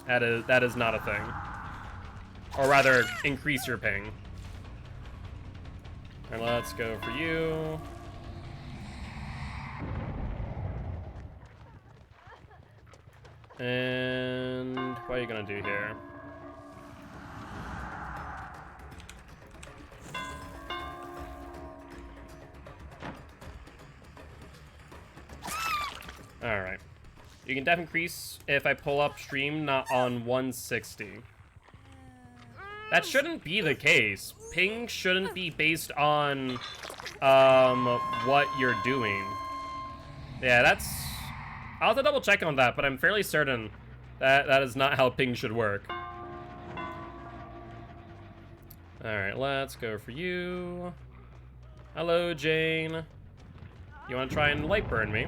That is not a thing. Or rather, increase your ping. And let's go for you. And what are you gonna do here? Alright. You can definitely increase if I pull up stream not on 160. That shouldn't be the case. Ping shouldn't be based on what you're doing. Yeah, that's... I'll have to double check on that, but I'm fairly certain that that is not how ping should work. Alright, let's go for you. Hello, Jane. You want to try and light burn me?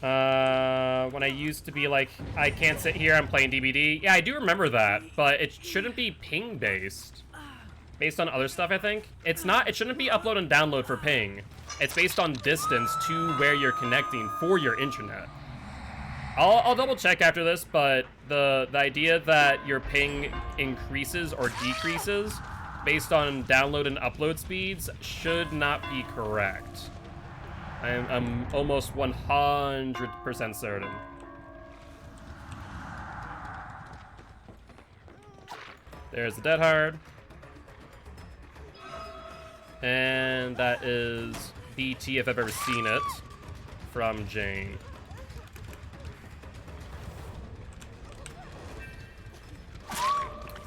When I used to be like, I can't sit here, I'm playing DBD. Yeah, I do remember that, but it shouldn't be ping-based. Based on other stuff, I think. It's not, it shouldn't be upload and download for ping. It's based on distance to where you're connecting for your internet. I'll double check after this, but the idea that your ping increases or decreases based on download and upload speeds should not be correct. I'm almost 100% certain. There's the Dead Hard. And that is BT if I've ever seen it from Jane.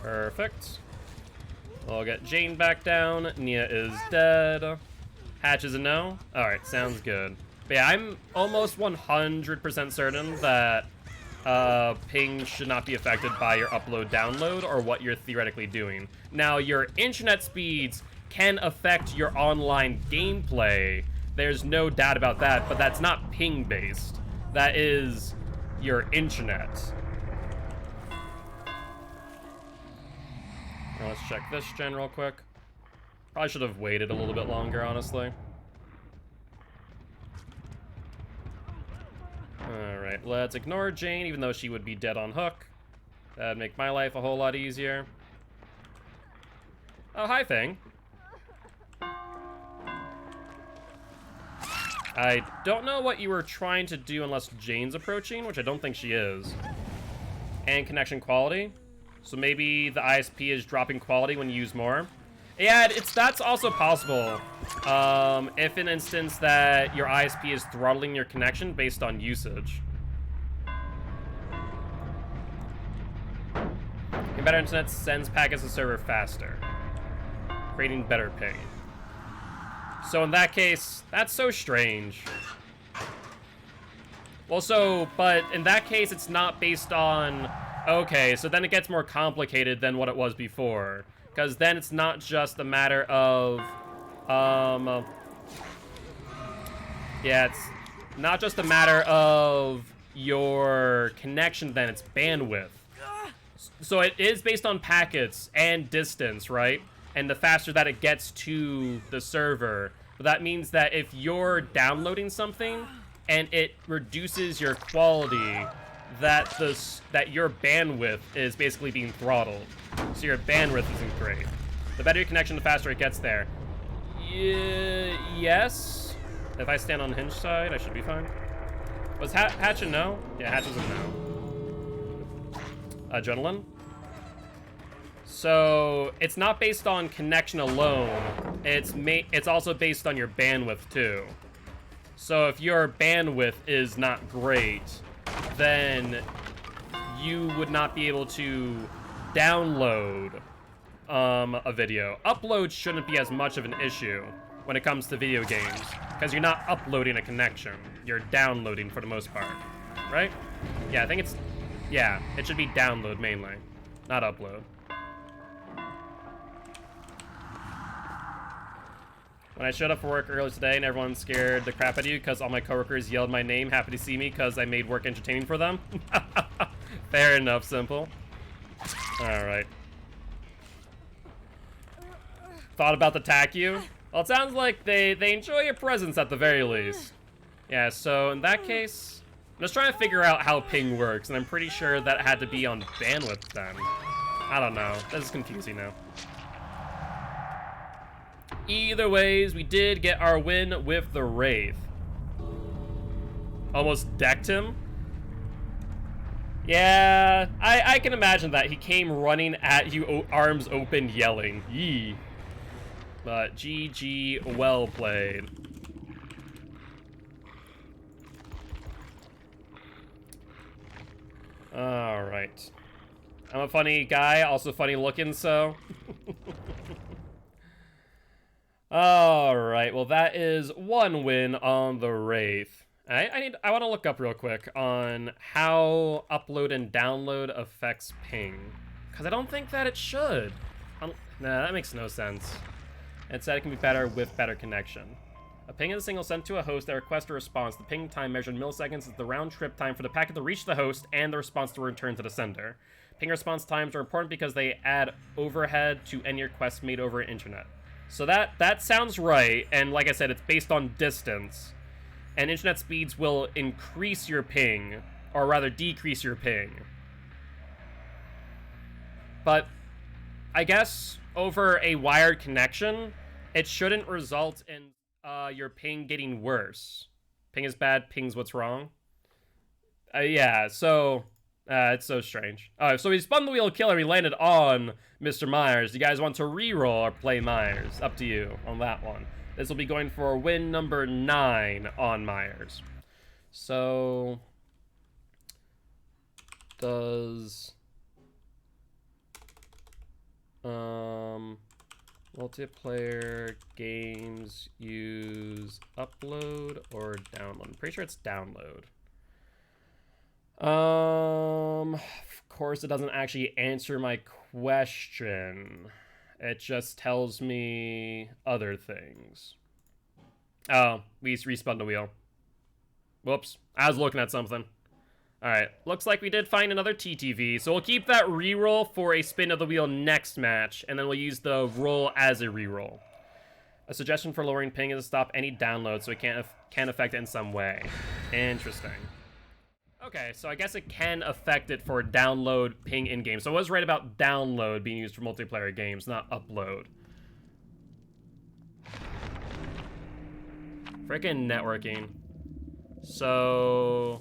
Perfect. We'll get Jane back down. Nia is dead. Hatch is a no? Alright, sounds good. But yeah, I'm almost 100% certain that ping should not be affected by your upload-download or what you're theoretically doing. Now, your internet speeds can affect your online gameplay. There's no doubt about that, but that's not ping-based. That is your internet. Now let's check this gen real quick. Probably should have waited a little bit longer, honestly. Alright, let's ignore Jane, even though she would be dead on hook. That'd make my life a whole lot easier. Oh, hi, Fang. I don't know what you were trying to do unless Jane's approaching, which I don't think she is. And connection quality. So maybe the ISP is dropping quality when you use more. Yeah, that's also possible. If an instance that your ISP is throttling your connection based on usage. A better internet sends packets to server faster, creating better ping. So in that case, that's so strange. Well, but in that case, it's not based on... Okay, so then it gets more complicated than what it was before. Because then it's not just a matter of... yeah, it's not just a matter of your connection, then it's bandwidth. So it is based on packets and distance, right? And the faster that it gets to the server. But that means that if you're downloading something and it reduces your quality, that your bandwidth is basically being throttled. So your bandwidth isn't great. The better your connection, the faster it gets there. Yes. If I stand on hinge side, I should be fine. Was Hatch a no? Yeah, Hatch is a no. Adrenaline. So it's not based on connection alone. It's also based on your bandwidth too. So if your bandwidth is not great, then you would not be able to download a video. Upload shouldn't be as much of an issue when it comes to video games, because you're not uploading a connection. You're downloading for the most part, right? Yeah, I think it's... Yeah, it should be download mainly, not upload. When I showed up for work earlier today and everyone scared the crap out of you because all my coworkers yelled my name, happy to see me because I made work entertaining for them. Fair enough, Simple. Alright. Thought about to attack you? Well, it sounds like they enjoy your presence at the very least. Yeah, so in that case, I'm just trying to figure out how ping works, and I'm pretty sure that had to be on bandwidth then. I don't know. This is confusing now. Either ways, we did get our win with the Wraith. Almost decked him. Yeah, I can imagine that. He came running at you, arms open, yelling. Yee. But GG, well played. Alright. I'm a funny guy, also funny looking, so... Alright, well that is one win on the Wraith. I want to look up real quick on how upload and download affects ping. Because I don't think that it should. Nah, that makes no sense. It said it can be better with better connection. A ping is a signal sent to a host that requests a response. The ping time measured in milliseconds is the round-trip time for the packet to reach the host and the response to return to the sender. Ping response times are important because they add overhead to any requests made over internet. So that sounds right, and like I said, it's based on distance. And internet speeds will increase your ping, or rather decrease your ping. But I guess over a wired connection, it shouldn't result in your ping getting worse. Ping is bad, ping's what's wrong. Yeah, so it's so strange. So we spun the wheel killer, we landed on Mr. Myers. You guys want to re-roll or play Myers? Up to you on that one. This will be going for win number 9 on Myers. So does multiplayer games use upload or download? I'm pretty sure it's download. Of course it doesn't actually answer my question. It just tells me other things. Oh, we respun the wheel. Whoops, I was looking at something. Alright, looks like we did find another TTV, so we'll keep that reroll for a spin of the wheel next match, and then we'll use the roll as a reroll. A suggestion for lowering ping is to stop any download so it can't affect it in some way. Interesting. Okay, so I guess it can affect it for download ping in-game. So I was right about download being used for multiplayer games, not upload. Frickin' networking. So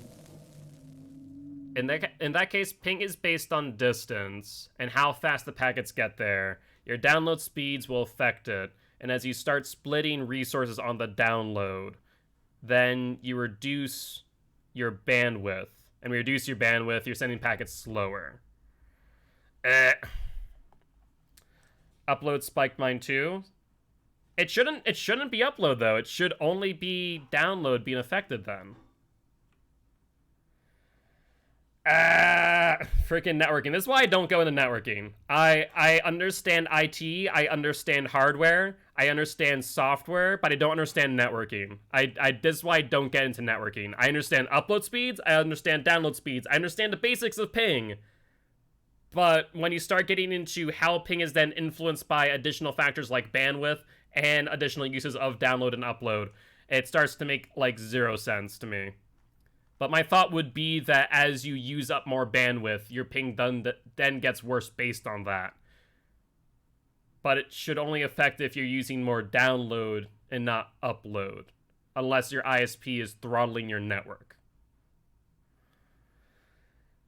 in that case, ping is based on distance and how fast the packets get there. Your download speeds will affect it. And as you start splitting resources on the download, then you reduce your bandwidth. And when you reduce your bandwidth, you're sending packets slower. Upload spiked mine too. It shouldn't be upload though. It should only be download being affected then. Freaking networking. This is why I don't go into networking. I understand IT, I understand hardware, I understand software, but I don't understand networking. This is why I don't get into networking. I understand upload speeds, I understand download speeds, I understand the basics of ping. But when you start getting into how ping is then influenced by additional factors like bandwidth and additional uses of download and upload, it starts to make like 0 sense to me. But my thought would be that as you use up more bandwidth, your ping then gets worse based on that. But it should only affect if you're using more download and not upload, unless your ISP is throttling your network.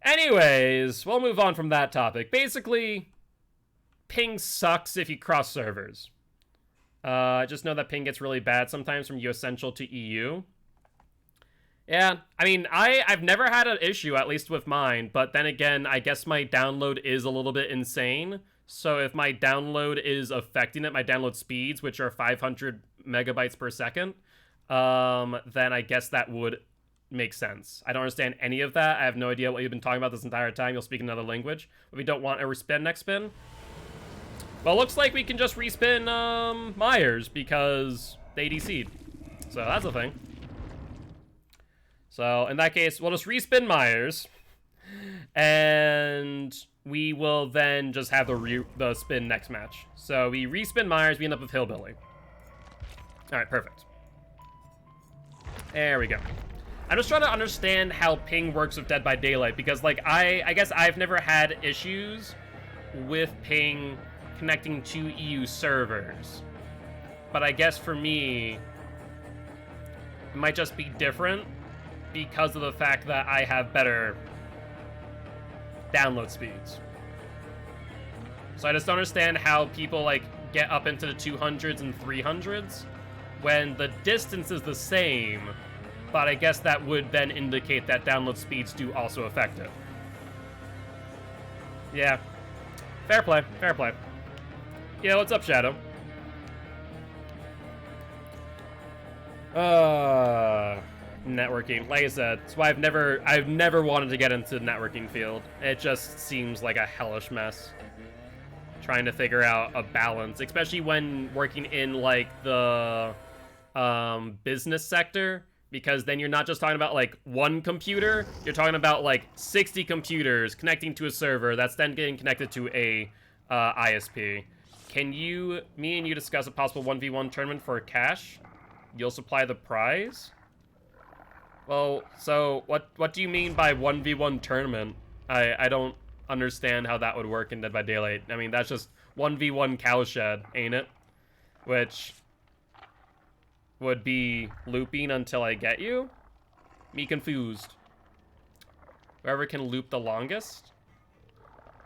Anyways, we'll move on from that topic. Basically, ping sucks if you cross servers. Just know that ping gets really bad sometimes from US Central to EU. Yeah, I mean, I've never had an issue, at least with mine, but then again, I guess my download is a little bit insane. So if my download is affecting it, my download speeds, which are 500 megabytes per second, then I guess that would make sense. I don't understand any of that. I have no idea what you've been talking about this entire time. You'll speak another language. If we don't want a respin next spin, well, looks like we can just respin Myers because they DC'd. So that's a thing. So in that case, we'll just respin Myers, and we will then just have the spin next match. So we respin Myers, we end up with Hillbilly. All right, perfect. There we go. I'm just trying to understand how ping works with Dead by Daylight, because like I guess I've never had issues with ping connecting to EU servers, but I guess for me it might just be different because of the fact that I have better download speeds. So I just don't understand how people like get up into the 200s and 300s when the distance is the same, but I guess that would then indicate that download speeds do also affect it. Yeah. Fair play, fair play. Yeah, what's up, Shadow? Networking. Like I said, that's why I've never wanted to get into the networking field. It just seems like a hellish mess. Trying to figure out a balance, especially when working in like the business sector, because then you're not just talking about like one computer, you're talking about like 60 computers connecting to a server that's then getting connected to a ISP. Can me and you discuss a possible 1v1 tournament for cash? You'll supply the prize? Well, so what do you mean by 1v1 tournament? I don't understand how that would work in Dead by Daylight. I mean, that's just 1v1 cowshed, ain't it? Which would be looping until I get you? Me confused. Whoever can loop the longest?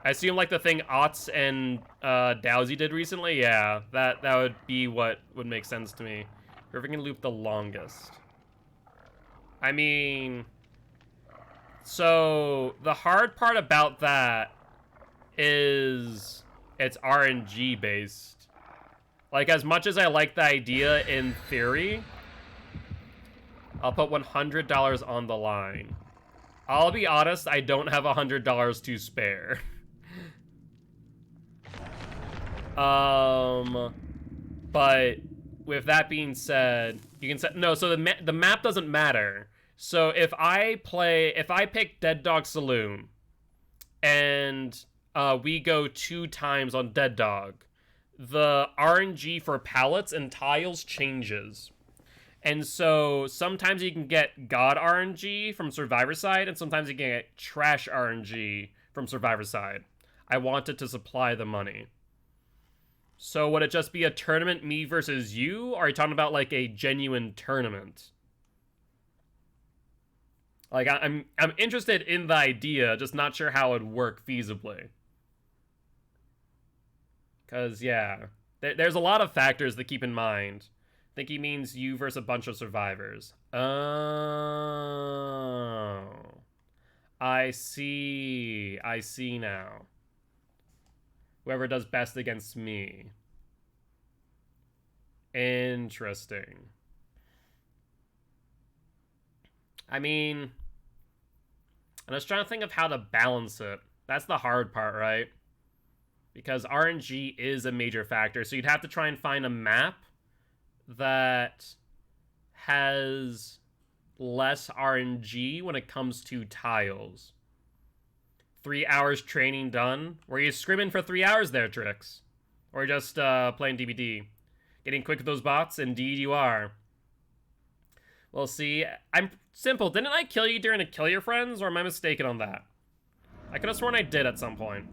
I assume like the thing Otz and Dowsy did recently? Yeah, that would be what would make sense to me. Whoever can loop the longest. I mean, so the hard part about that is it's RNG based. Like, as much as I like the idea in theory, I'll put $100 on the line. I'll be honest, I don't have $100 to spare. But with that being said, you can set, no, so the map doesn't matter. So if I pick Dead Dog Saloon and we go 2 times on Dead Dog, the RNG for pallets and tiles changes. And so sometimes you can get God RNG from Survivor side, and sometimes you can get trash RNG from Survivor side. I wanted to supply the money. So would it just be a tournament, me versus you? Or are you talking about like a genuine tournament? Like, I'm interested in the idea, just not sure how it would work feasibly. Because, yeah, there's a lot of factors to keep in mind. I think he means you versus a bunch of survivors. Oh. I see. I see now. Whoever does best against me. Interesting. I mean, I'm just trying to think of how to balance it. That's the hard part, right? Because RNG is a major factor, so you'd have to try and find a map that has less RNG when it comes to tiles. 3 hours training done? Were you scrimming for 3 hours there, Trix? Or just playing DBD? Getting quick with those bots? Indeed you are. Well, see, I'm simple. Didn't I kill you during a Kill Your Friends, or am I mistaken on that? I could have sworn I did at some point.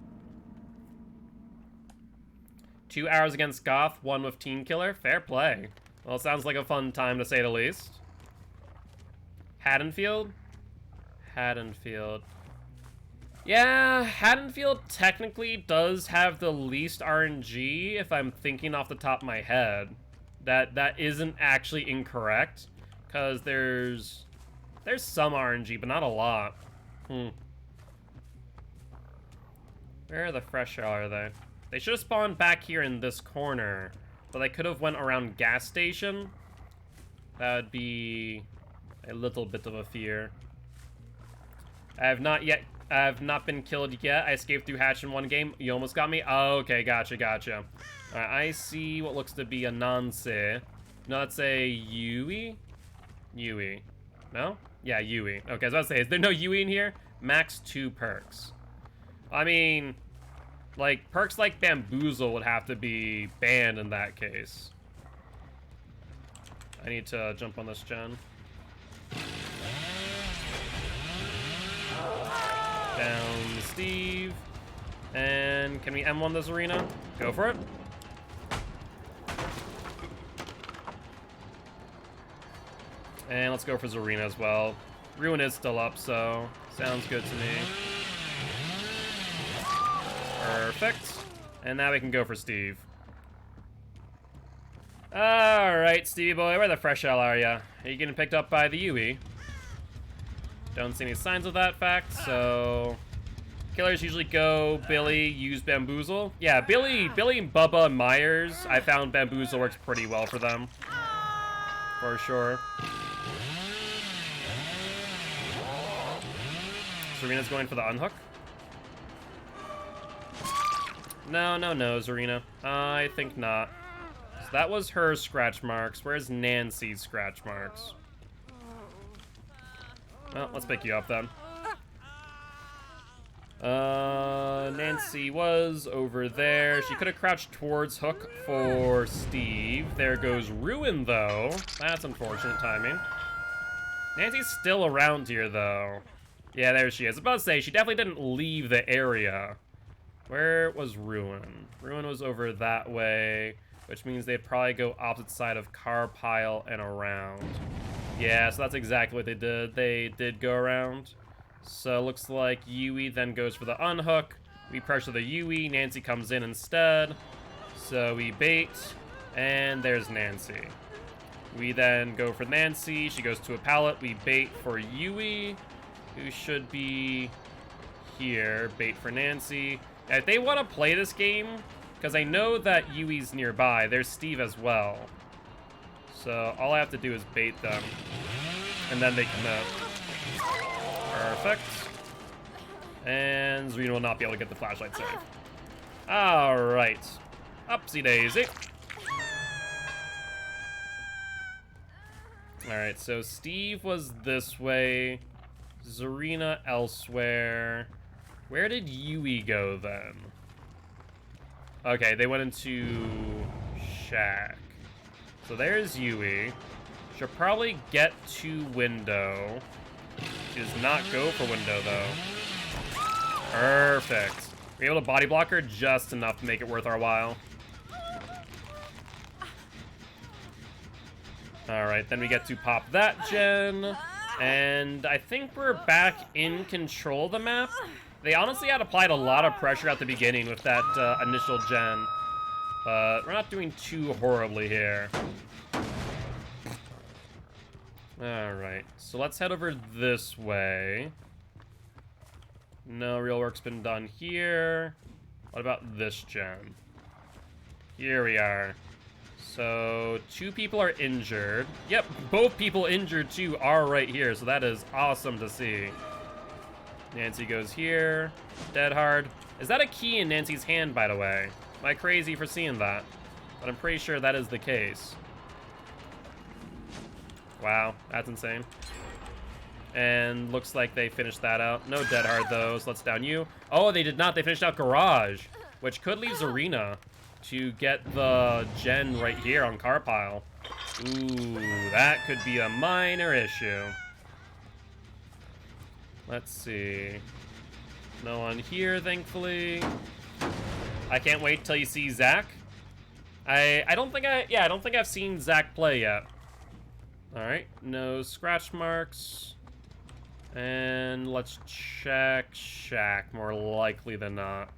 2 hours against Goth, 1 with Team Killer. Fair play. Well, it sounds like a fun time, to say the least. Haddonfield? Haddonfield. Yeah, Haddonfield technically does have the least RNG, if I'm thinking off the top of my head. That isn't actually incorrect, because there's some RNG, but not a lot. Where the fresh are they? They should have spawned back here in this corner, but they could have went around gas station. That would be a little bit of a fear. I have not been killed yet. I escaped through hatch in 1 game. You almost got me? Oh, okay, gotcha. Alright, I see what looks to be a Nanse. No, that's a Yui? Yui. No? Yeah, Yui. Okay, I was about to say, is there no Yui in here? Max 2 perks. I mean, like, perks like Bamboozle would have to be banned in that case. I need to jump on this gen. Down Steve. And can we M1 this arena? Go for it. And let's go for Zarina as well. Ruin is still up, so sounds good to me. Perfect. And now we can go for Steve. Alright, Stevie boy, where the fresh hell are ya? Are you getting picked up by the Yui? Don't see any signs of that fact, so... Killers usually go Billy, use Bamboozle. Yeah, Billy, and Bubba, and Myers, I found Bamboozle works pretty well for them. For sure. Serena's going for the unhook. No, Zarina. I think not. that was her scratch marks. Where's Nancy's scratch marks? Well, let's pick you up then. Nancy was over there. She could have crouched towards Hook for Steve. There goes Ruin, though. That's unfortunate timing. Nancy's still around here, though. Yeah, there she is. I was about to say, she definitely didn't leave the area. Where was Ruin? Ruin was over that way, which means they'd probably go opposite side of car pile and around. Yeah, so that's exactly what they did. They did go around. So looks like Yui then goes for the unhook. We pressure the Yui. Nancy comes in instead. So we bait, and there's Nancy. We then go for Nancy. She goes to a pallet. We bait for Yui, who should be here. Bait for Nancy. Now, if they want to play this game, because I know that Yui's nearby, there's Steve as well. So all I have to do is bait them, and then they commit. Perfect. And Zarina will not be able to get the flashlight save. Alright. Upsy daisy. Alright, so Steve was this way. Zarina elsewhere. Where did Yui go then? Okay, they went into shack. So there's Yui. She'll probably get to window. She does not go for window, though. Perfect. We're able to body block her just enough to make it worth our while. Alright, then we get to pop that gen. And I think we're back in control of the map. They honestly had applied a lot of pressure at the beginning with that initial gen. But we're not doing too horribly here. Alright, so let's head over this way. No real work's been done here. What about this gen? Here we are. So, 2 people are injured. Yep, both people injured too are right here, so that is awesome to see. Nancy goes here. Dead hard. Is that a key in Nancy's hand, by the way? Am I crazy for seeing that? But I'm pretty sure that is the case. Wow, that's insane. And looks like they finished that out. No dead hard, though, so let's down you. Oh, they did not. They finished out Garage, which could leave Zarina to get the gen right here on car pile. Ooh, that could be a minor issue. Let's see. No one here, thankfully. I can't wait till you see Zach. I don't think I've seen Zach play yet. Alright, no scratch marks. And let's check shack, more likely than not.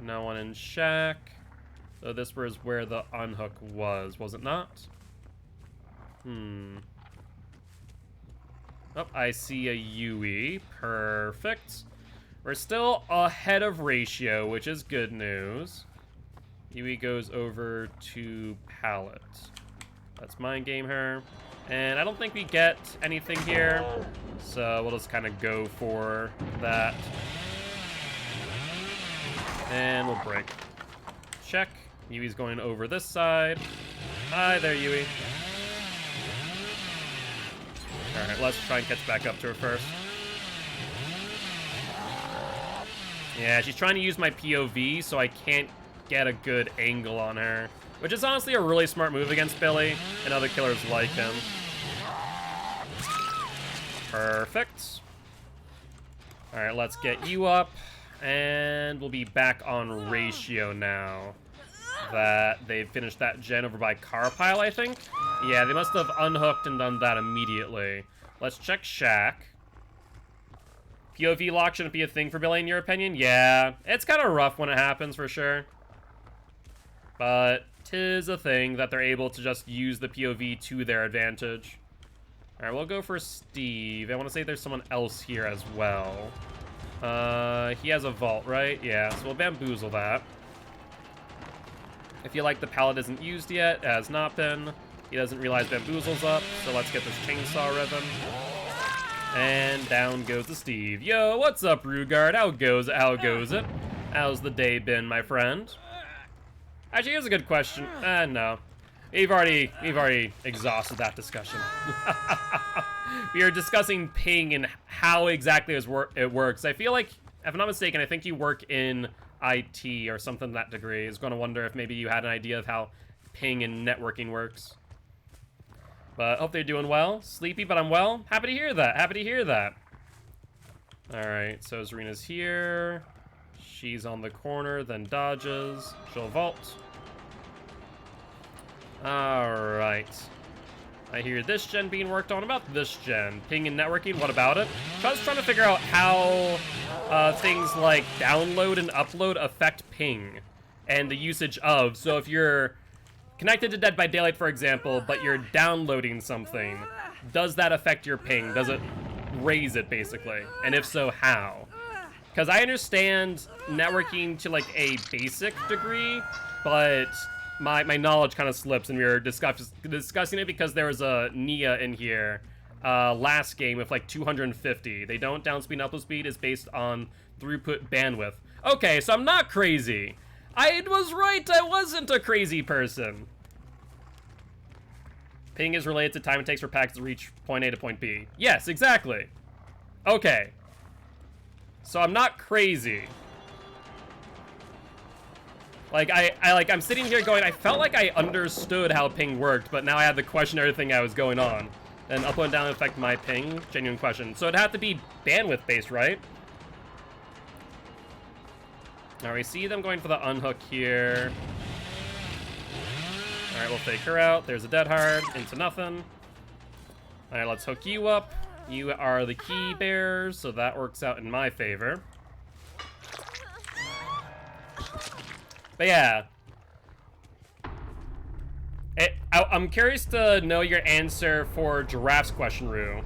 No one in shack. So this was where the unhook was it not? Oh, I see a Yui. Perfect. We're still ahead of ratio, which is good news. Yui goes over to pallet. Let's mind game her. And I don't think we get anything here, so we'll just kind of go for that. And we'll break. Check. Yui's going over this side. Hi there, Yui. Alright, let's try and catch back up to her first. Yeah, she's trying to use my POV, so I can't get a good angle on her. Which is honestly a really smart move against Billy and other killers like him. Perfect. Alright, let's get you up. And we'll be back on ratio now. That they've finished that gen over by car pile, I think. Yeah, they must have unhooked and done that immediately. Let's check shack. POV lock shouldn't be a thing for Billy, in your opinion? Yeah, it's kind of rough when it happens, for sure. But 'tis a thing that they're able to just use the POV to their advantage. Alright, we'll go for Steve. I want to say there's someone else here as well. He has a vault, right? Yeah, so we'll bamboozle that. I feel like the pallet isn't used yet. It has not been. He doesn't realize bamboozle's up, so let's get this chainsaw rhythm. And down goes the Steve. Yo, what's up, Rugard? How goes it? How's the day been, my friend? Actually, here's a good question. No. We've already exhausted that discussion. We are discussing ping and how exactly it works. I feel like, if I'm not mistaken, I think you work in IT or something to that degree. I was going to wonder if maybe you had an idea of how ping and networking works. But hope they're doing well. Sleepy, but I'm well. Happy to hear that. Happy to hear that. Alright, so Zarina's here. She's on the corner, then dodges. She'll vault. Alright. I hear this gen being worked on. About this gen. Ping and networking, what about it? I was trying to figure out how things like download and upload affect ping and the usage of. So if you're connected to Dead by Daylight, for example, but you're downloading something, does that affect your ping? Does it raise it, basically? And if so, how? Because I understand networking to, like, a basic degree, but my knowledge kind of slips, and we were discussing it because there was a Nia in here last game with, like, 250. They don't downspeed and upload speed is based on throughput bandwidth. Okay, so I'm not crazy. I was right, I wasn't a crazy person. Ping is related to time it takes for packets to reach point A to point B. Yes, exactly. Okay. So I'm not crazy. Like, I'm sitting here going, I felt like I understood how ping worked, but now I had to question everything that was going on. And up and down affect my ping? Genuine question. So it'd have to be bandwidth-based, right? Alright, we see them going for the unhook here. Alright, we'll fake her out. There's a dead hard. Into nothing. Alright, let's hook you up. You are the key bearers, so that works out in my favor. But yeah. I'm curious to know your answer for Giraffe's question, Rue.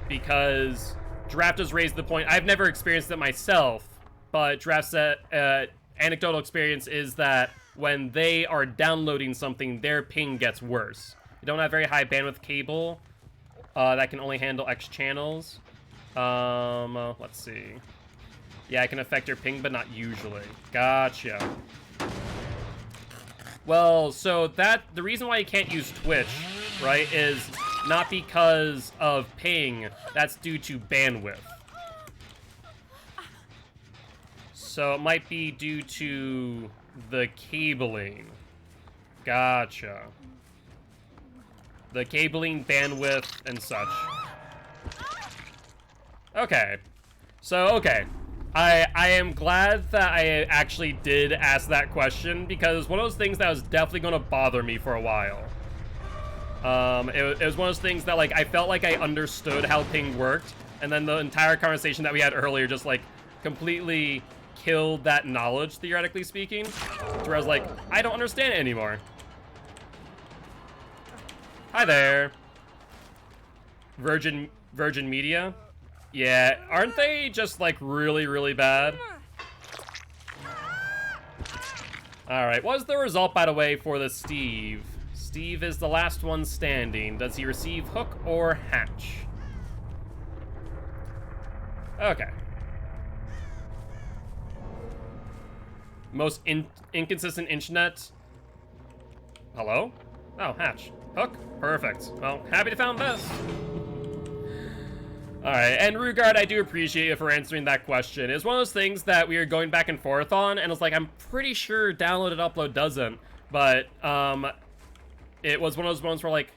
Because Giraffe does raise the point. I've never experienced it myself, but Giraffe's anecdotal experience is that when they are downloading something, their ping gets worse. You don't have very high bandwidth cable that can only handle X channels. Let's see. Yeah, it can affect your ping, but not usually. Gotcha. Well, so the reason why you can't use Twitch, right, is not because of ping. That's due to bandwidth. So it might be due to the cabling. Gotcha. The cabling, bandwidth, and such. Okay. So, okay. I am glad that I actually did ask that question, because it was one of those things that was definitely going to bother me for a while. It was one of those things that, like, I felt like I understood how ping worked, and then the entire conversation that we had earlier just, like, completely killed that knowledge, theoretically speaking, where I was like, I don't understand it anymore. Hi there. Virgin Media? Yeah, aren't they just, like, really, really bad? Alright, what was the result, by the way, for the Steve? Steve is the last one standing. Does he receive hook or hatch? Okay. Most inconsistent internet. Hello? Oh, hatch. Hook? Perfect. Well, happy to found this. Alright, and Rugard, I do appreciate you for answering that question. It's one of those things that we were going back and forth on, and it's like, I'm pretty sure download and upload doesn't, but, it was one of those moments where, like,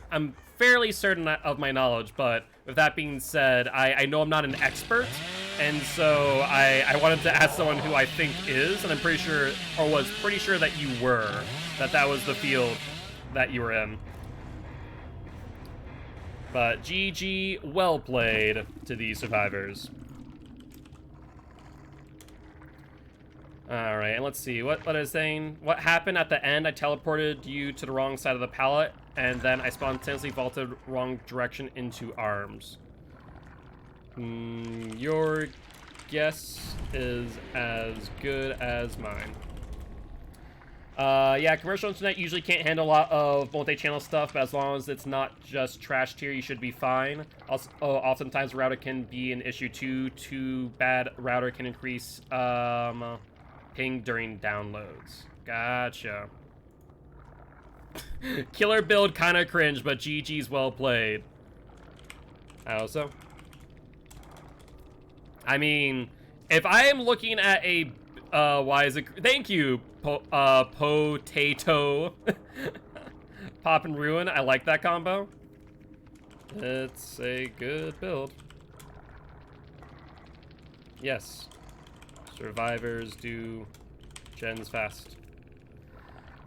I'm fairly certain of my knowledge, but with that being said, I know I'm not an expert, and so I wanted to ask someone who I think is, and I'm pretty sure, or was pretty sure that you were, that was the field that you were in. But GG, well played to the survivors. Alright, and let's see, what I was saying? What happened at the end? I teleported you to the wrong side of the pallet, and then I spontaneously vaulted wrong direction into arms. Your guess is as good as mine. Yeah, commercial internet usually can't handle a lot of multi-channel stuff, but as long as it's not just trash tier, you should be fine. Also, oftentimes router can be an issue too. Too bad router can increase, ping during downloads. Gotcha. Killer build kind of cringe, but GG's well played. Also, I mean, if I am looking at a why is it? Thank you, potato. Pop and ruin. I like that combo. It's a good build. Yes. Survivors do gens fast.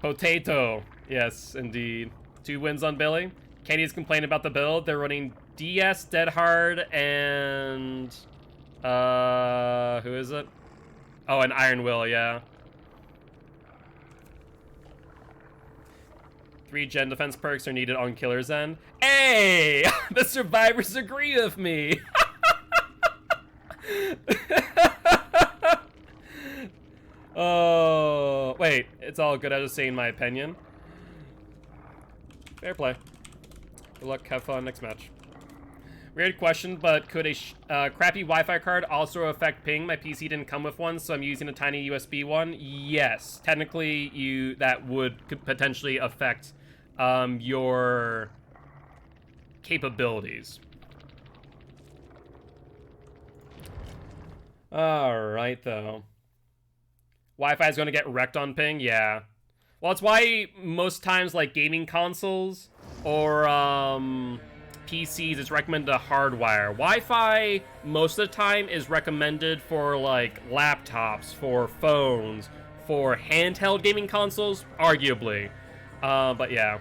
Potato. Yes, indeed. 2 wins on Billy. Kenny's complaining about the build. They're running DS, Dead Hard, and who is it? Oh, and Iron Will, yeah. 3 gen defense perks are needed on Killer's end. Hey! The survivors agree with me! Oh, wait. It's all good. I was just saying my opinion. Fair play. Good luck. Have fun. Next match. Weird question, but could a crappy Wi-Fi card also affect ping? My PC didn't come with one, so I'm using a tiny USB one. Yes. Technically, that could potentially affect your capabilities. Alright, though. Wi-Fi is going to get wrecked on ping? Yeah. Well, it's why most times, like, gaming consoles or PCs, it's recommended to hardwire. Wi-Fi, most of the time, is recommended for, like, laptops, for phones, for handheld gaming consoles, arguably. But yeah.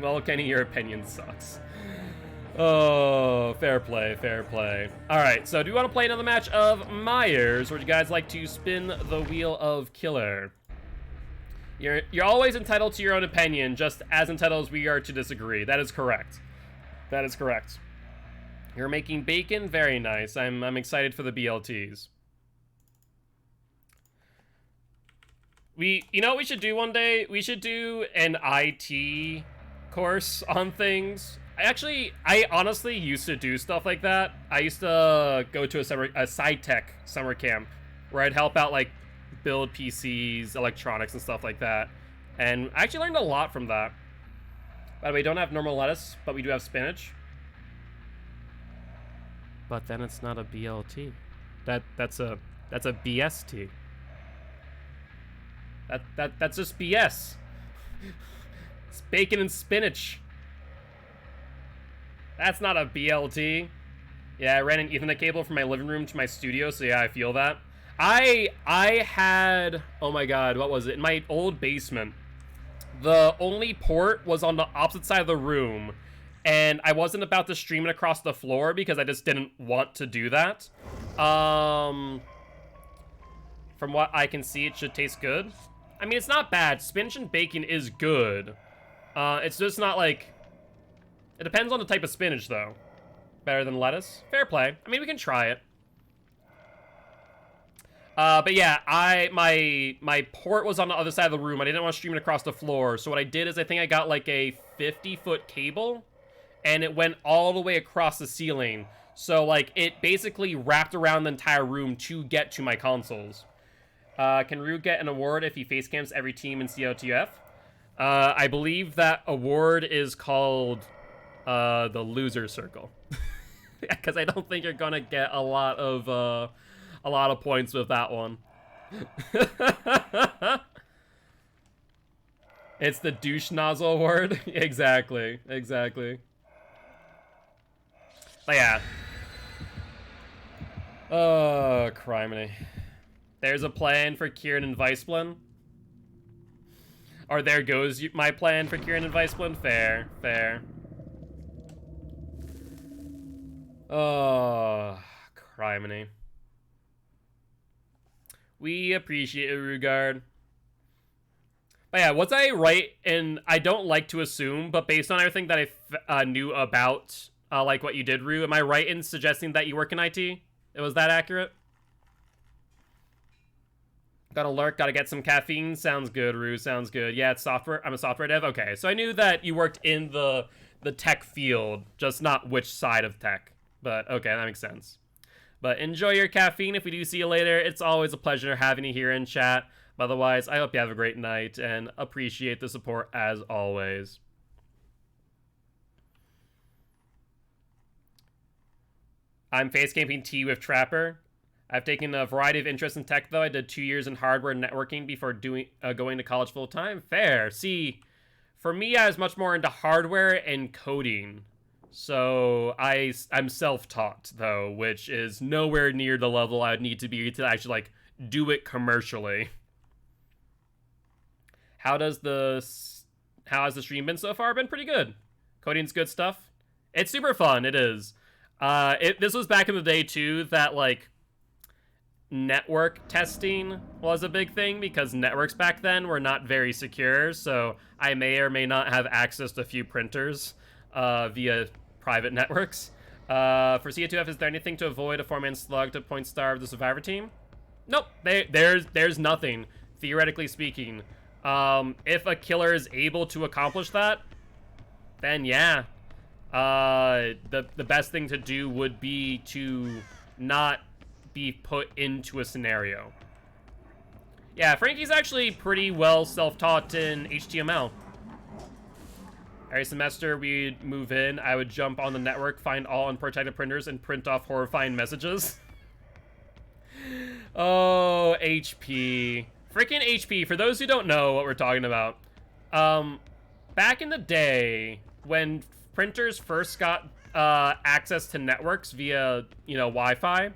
Well, Kenny, your opinion sucks. Oh, fair play, fair play. All right, so do you want to play another match of Myers, or would you guys like to spin the wheel of Killer? You're always entitled to your own opinion, just as entitled as we are to disagree. That is correct. That is correct. You're making bacon? Very nice. I'm excited for the BLTs. You know what we should do one day? We should do an IT course on things. I honestly used to do stuff like that. I used to go to a SciTech summer camp where I'd help out, like, build PCs, electronics, and stuff like that. And I actually learned a lot from that. By the way, we don't have normal lettuce, but we do have spinach. But then it's not a BLT. That's a BST. That's just BS. It's bacon and spinach. That's not a BLT. Yeah, I ran an Ethernet cable from my living room to my studio, so yeah, I feel that. I had, oh my god, what was it? In my old basement, the only port was on the opposite side of the room, and I wasn't about to stream it across the floor because I just didn't want to do that. From what I can see, it should taste good. I mean, it's not bad. Spinach and bacon is good. It's just not like... It depends on the type of spinach, though. Better than lettuce? Fair play. I mean, we can try it. But yeah, my port was on the other side of the room. I didn't want to stream it across the floor. So what I did is I think I got like a 50-foot cable, and it went all the way across the ceiling. So like it basically wrapped around the entire room to get to my consoles. Can Rue get an award if he face camps every team in COTF? I believe that award is called the loser circle. Because I don't think you're gonna get a lot of points with that one. It's the douche nozzle award. Exactly. But yeah. Oh, criminy. There's a plan for Kieran and Viceblin. Or there goes my plan for Kieran and Viceblin. Fair. Oh, criminy. We appreciate it, Rugard. But yeah, was I right? And I don't like to assume, but based on everything that I knew about, like what you did, Rue, am I right in suggesting that you work in IT? Was that accurate? Gotta lurk, gotta get some caffeine. Sounds good, Rue, sounds good. Yeah, it's software. I'm a software dev. Okay, so I knew that you worked in the tech field, just not which side of tech. But okay, that makes sense. But enjoy your caffeine. If we do see you later, it's always a pleasure having you here in chat. Otherwise, I hope you have a great night and appreciate the support as always. I'm face camping T with Trapper. I've taken a variety of interests in tech, though. I did 2 years in hardware networking before going to college full time. Fair. See, for me, I was much more into hardware and coding. So I'm self-taught, though, which is nowhere near the level I would need to be to actually, like, do it commercially. How has the stream been so far? Been pretty good. Coding's good stuff. It's super fun. It is. This was back in the day, too, that, like, network testing was a big thing because networks back then were not very secure, so I may or may not have access to a few printers via private networks. For CA2F, is there anything to avoid a 4-man slug to point starve the survivor team? Nope, there's nothing, theoretically speaking. If a killer is able to accomplish that, then yeah. The best thing to do would be to not be put into a scenario. Yeah, Frankie's actually pretty well self-taught in HTML. Every semester we'd move in, I would jump on the network, find all unprotected printers, and print off horrifying messages. Oh, HP. Freaking HP, for those who don't know what we're talking about, back in the day, when printers first got access to networks via, Wi-Fi,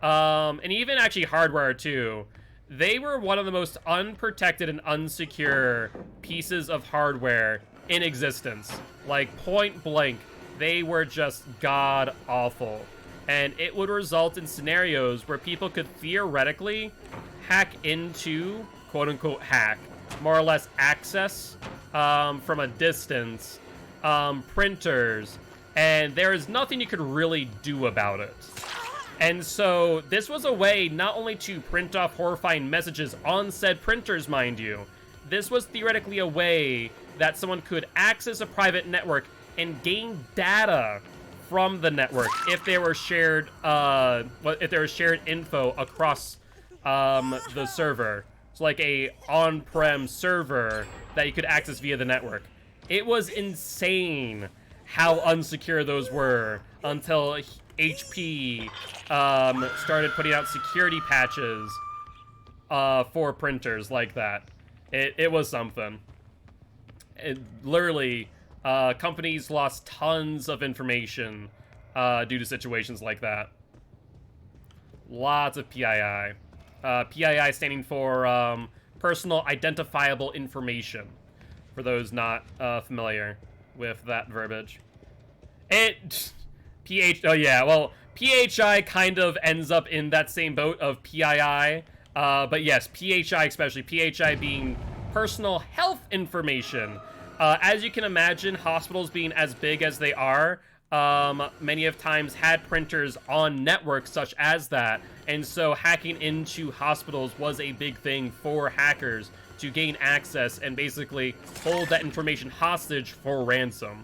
and even actually hardware too, they were one of the most unprotected and unsecure pieces of hardware in existence. Like, point blank, they were just god-awful. And it would result in scenarios where people could theoretically hack into, quote-unquote hack, more or less access from a distance, printers, and there is nothing you could really do about it. And so this was a way not only to print off horrifying messages on said printers, mind you, this was theoretically a way that someone could access a private network and gain data from the network if there were shared info across the server. So like a on-prem server that you could access via the network. It was insane how unsecure those were until HP started putting out security patches for printers like that. It was something. Literally, companies lost tons of information due to situations like that. Lots of PII. PII standing for personal identifiable information, for those not familiar with that verbiage. PHI kind of ends up in that same boat of PII, but yes, PHI especially, PHI being personal health information. As you can imagine, hospitals being as big as they are, many of times had printers on networks such as that, and so hacking into hospitals was a big thing for hackers to gain access and basically hold that information hostage for ransom.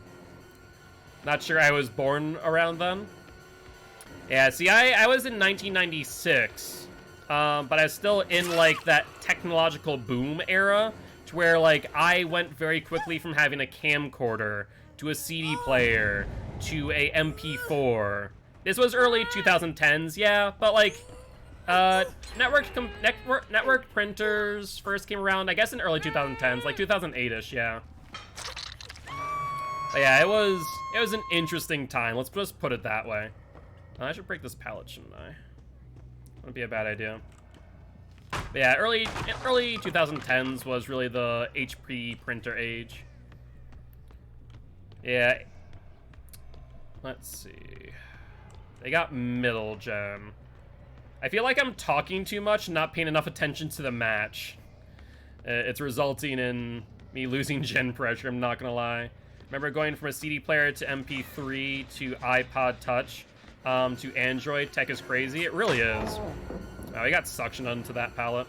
Not sure I was born around then. Yeah, see, I was in 1996, but I was still in, like, that technological boom era, to where, like, I went very quickly from having a camcorder to a CD player to a MP4. This was early 2010s, yeah, but, like, network printers first came around, I guess, in early 2010s, like 2008-ish, yeah. But yeah, it was an interesting time. Let's just put it that way. I should break this pallet, shouldn't I? Wouldn't be a bad idea. But yeah, early 2010s was really the HP printer age. Yeah. Let's see. They got middle gen. I feel like I'm talking too much and not paying enough attention to the match. It's resulting in me losing gen pressure, I'm not gonna lie. Remember going from a CD player to MP3 to iPod Touch to Android? Tech is crazy. It really is. Oh, we got suction onto that pallet.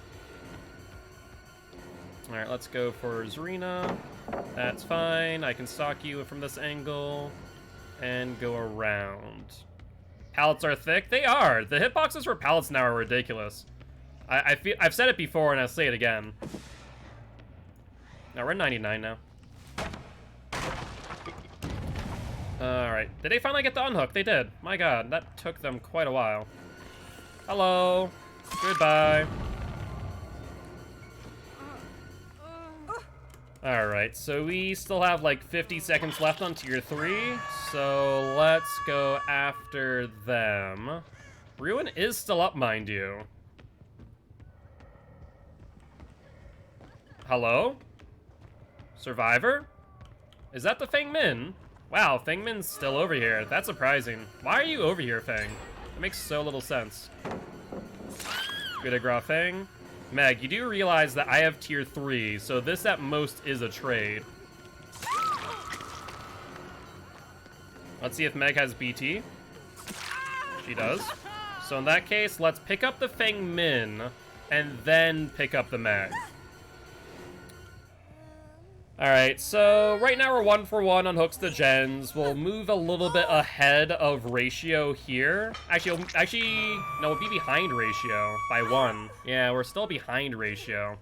Alright, let's go for Zarina. That's fine. I can stalk you from this angle and go around. Pallets are thick. They are. The hitboxes for pallets now are ridiculous. I've said it before and I'll say it again. No, we're 99 now. Alright. Did they finally get the unhook? They did. My god, that took them quite a while. Hello. Goodbye. Alright, so we still have like 50 seconds left on tier 3. So let's go after them. Ruin is still up, mind you. Hello? Survivor? Is that the Feng Min? Wow, Feng Min's still over here. That's surprising. Why are you over here, Feng? It makes so little sense. Good to Gra Feng. Meg, you do realize that I have tier 3, so this at most is a trade. Let's see if Meg has BT. She does. So in that case, let's pick up the Feng Min and then pick up the Meg. Alright, so right now we're 1 for 1 on hooks to gens. We'll move a little bit ahead of ratio here. Actually, no, we'll be behind ratio by 1. Yeah, we're still behind ratio.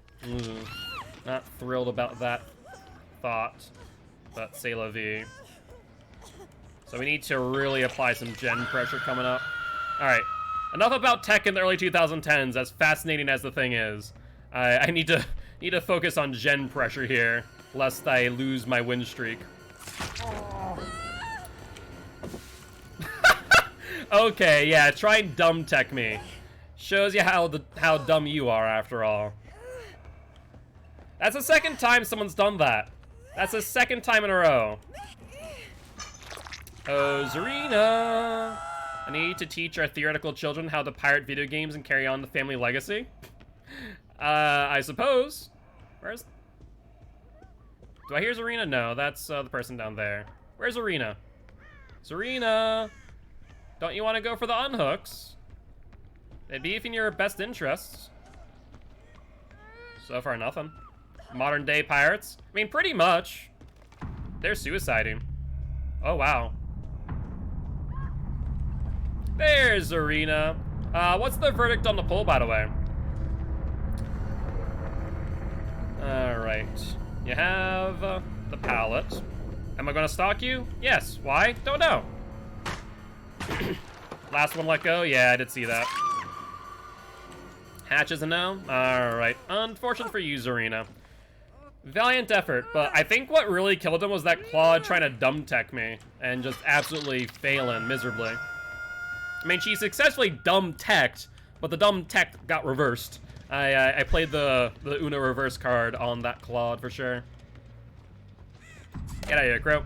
Not thrilled about that thought, but c'est la vie. So we need to really apply some gen pressure coming up. Alright, enough about tech in the early 2010s, as fascinating as the thing is. I need to focus on gen pressure here, lest I lose my win streak. Okay, yeah, try and dumb tech me. Shows you how dumb you are, after all. That's the second time someone's done that. That's the second time in a row. Oh, Zarina! I need to teach our theoretical children how to pirate video games and carry on the family legacy. I suppose. Where's... Do I hear Zarina? No, that's the person down there. Where's Zarina? Zarina! Don't you want to go for the unhooks? It'd be in your best interests. So far, nothing. Modern day pirates? I mean, pretty much. They're suiciding. Oh, wow. There's Zarina. What's the verdict on the poll, by the way? Alright. You have the pallet. Am I gonna stalk you? Yes. Why? Don't know. Last one let go? Yeah, I did see that. Hatch is a no? Alright. Unfortunate for you, Zarina. Valiant effort, but I think what really killed him was that Claude trying to dumb tech me and just absolutely failing miserably. I mean, she successfully dumb teched, but the dumb tech got reversed. I played the Uno reverse card on that Claude for sure. Get out of here, Crow.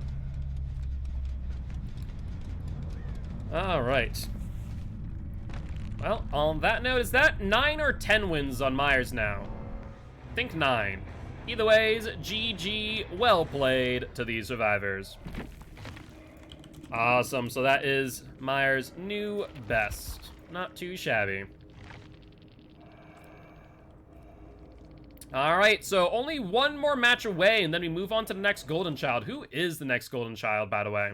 Alright. Well, on that note, is that 9 or 10 wins on Myers now? I think 9. Either ways, GG, well played to these survivors. Awesome, so that is Myers' new best. Not too shabby. Alright, so only one more match away, and then we move on to the next Golden Child. Who is the next Golden Child, by the way?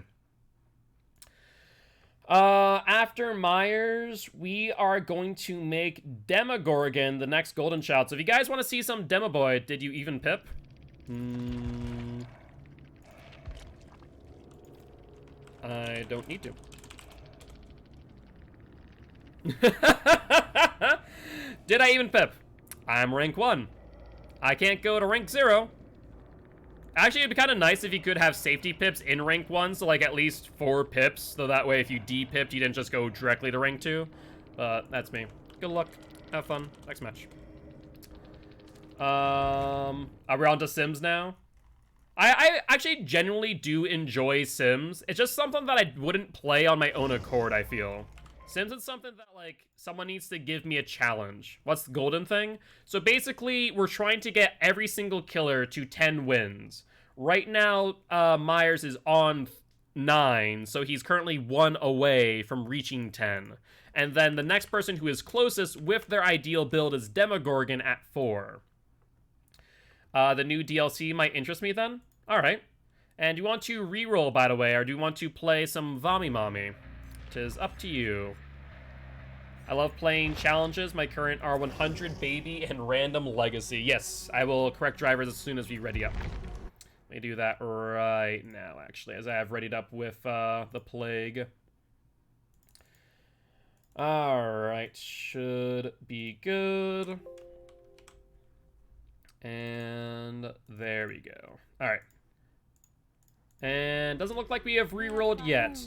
After Myers, we are going to make Demogorgon the next Golden Child. So if you guys want to see some Demoboy, did you even pip? I don't need to. Did I even pip? I'm rank 1. I can't go to rank 0. Actually, it'd be kind of nice if you could have safety pips in rank 1, so like at least 4 pips, so that way if you de-pipped, you didn't just go directly to rank 2. But that's me. Good luck. Have fun. Next match. Are we on to Sims now? I actually genuinely do enjoy Sims. It's just something that I wouldn't play on my own accord, I feel. Sims is something that, like, someone needs to give me a challenge. What's the golden thing? So basically, we're trying to get every single killer to 10 wins. Right now, Myers is on 9, so he's currently 1 away from reaching 10. And then the next person who is closest with their ideal build is Demogorgon at 4. The new DLC might interest me then? Alright. And do you want to reroll, by the way, or do you want to play some Vami Mami? 'Tis up to you. I love playing challenges. My current are 100 baby and random legacy. Yes, I will correct drivers as soon as we ready up. Let me do that right now, actually, as I have readied up with the plague. Alright, should be good. And there we go. Alright. And doesn't look like we have re-rolled yet.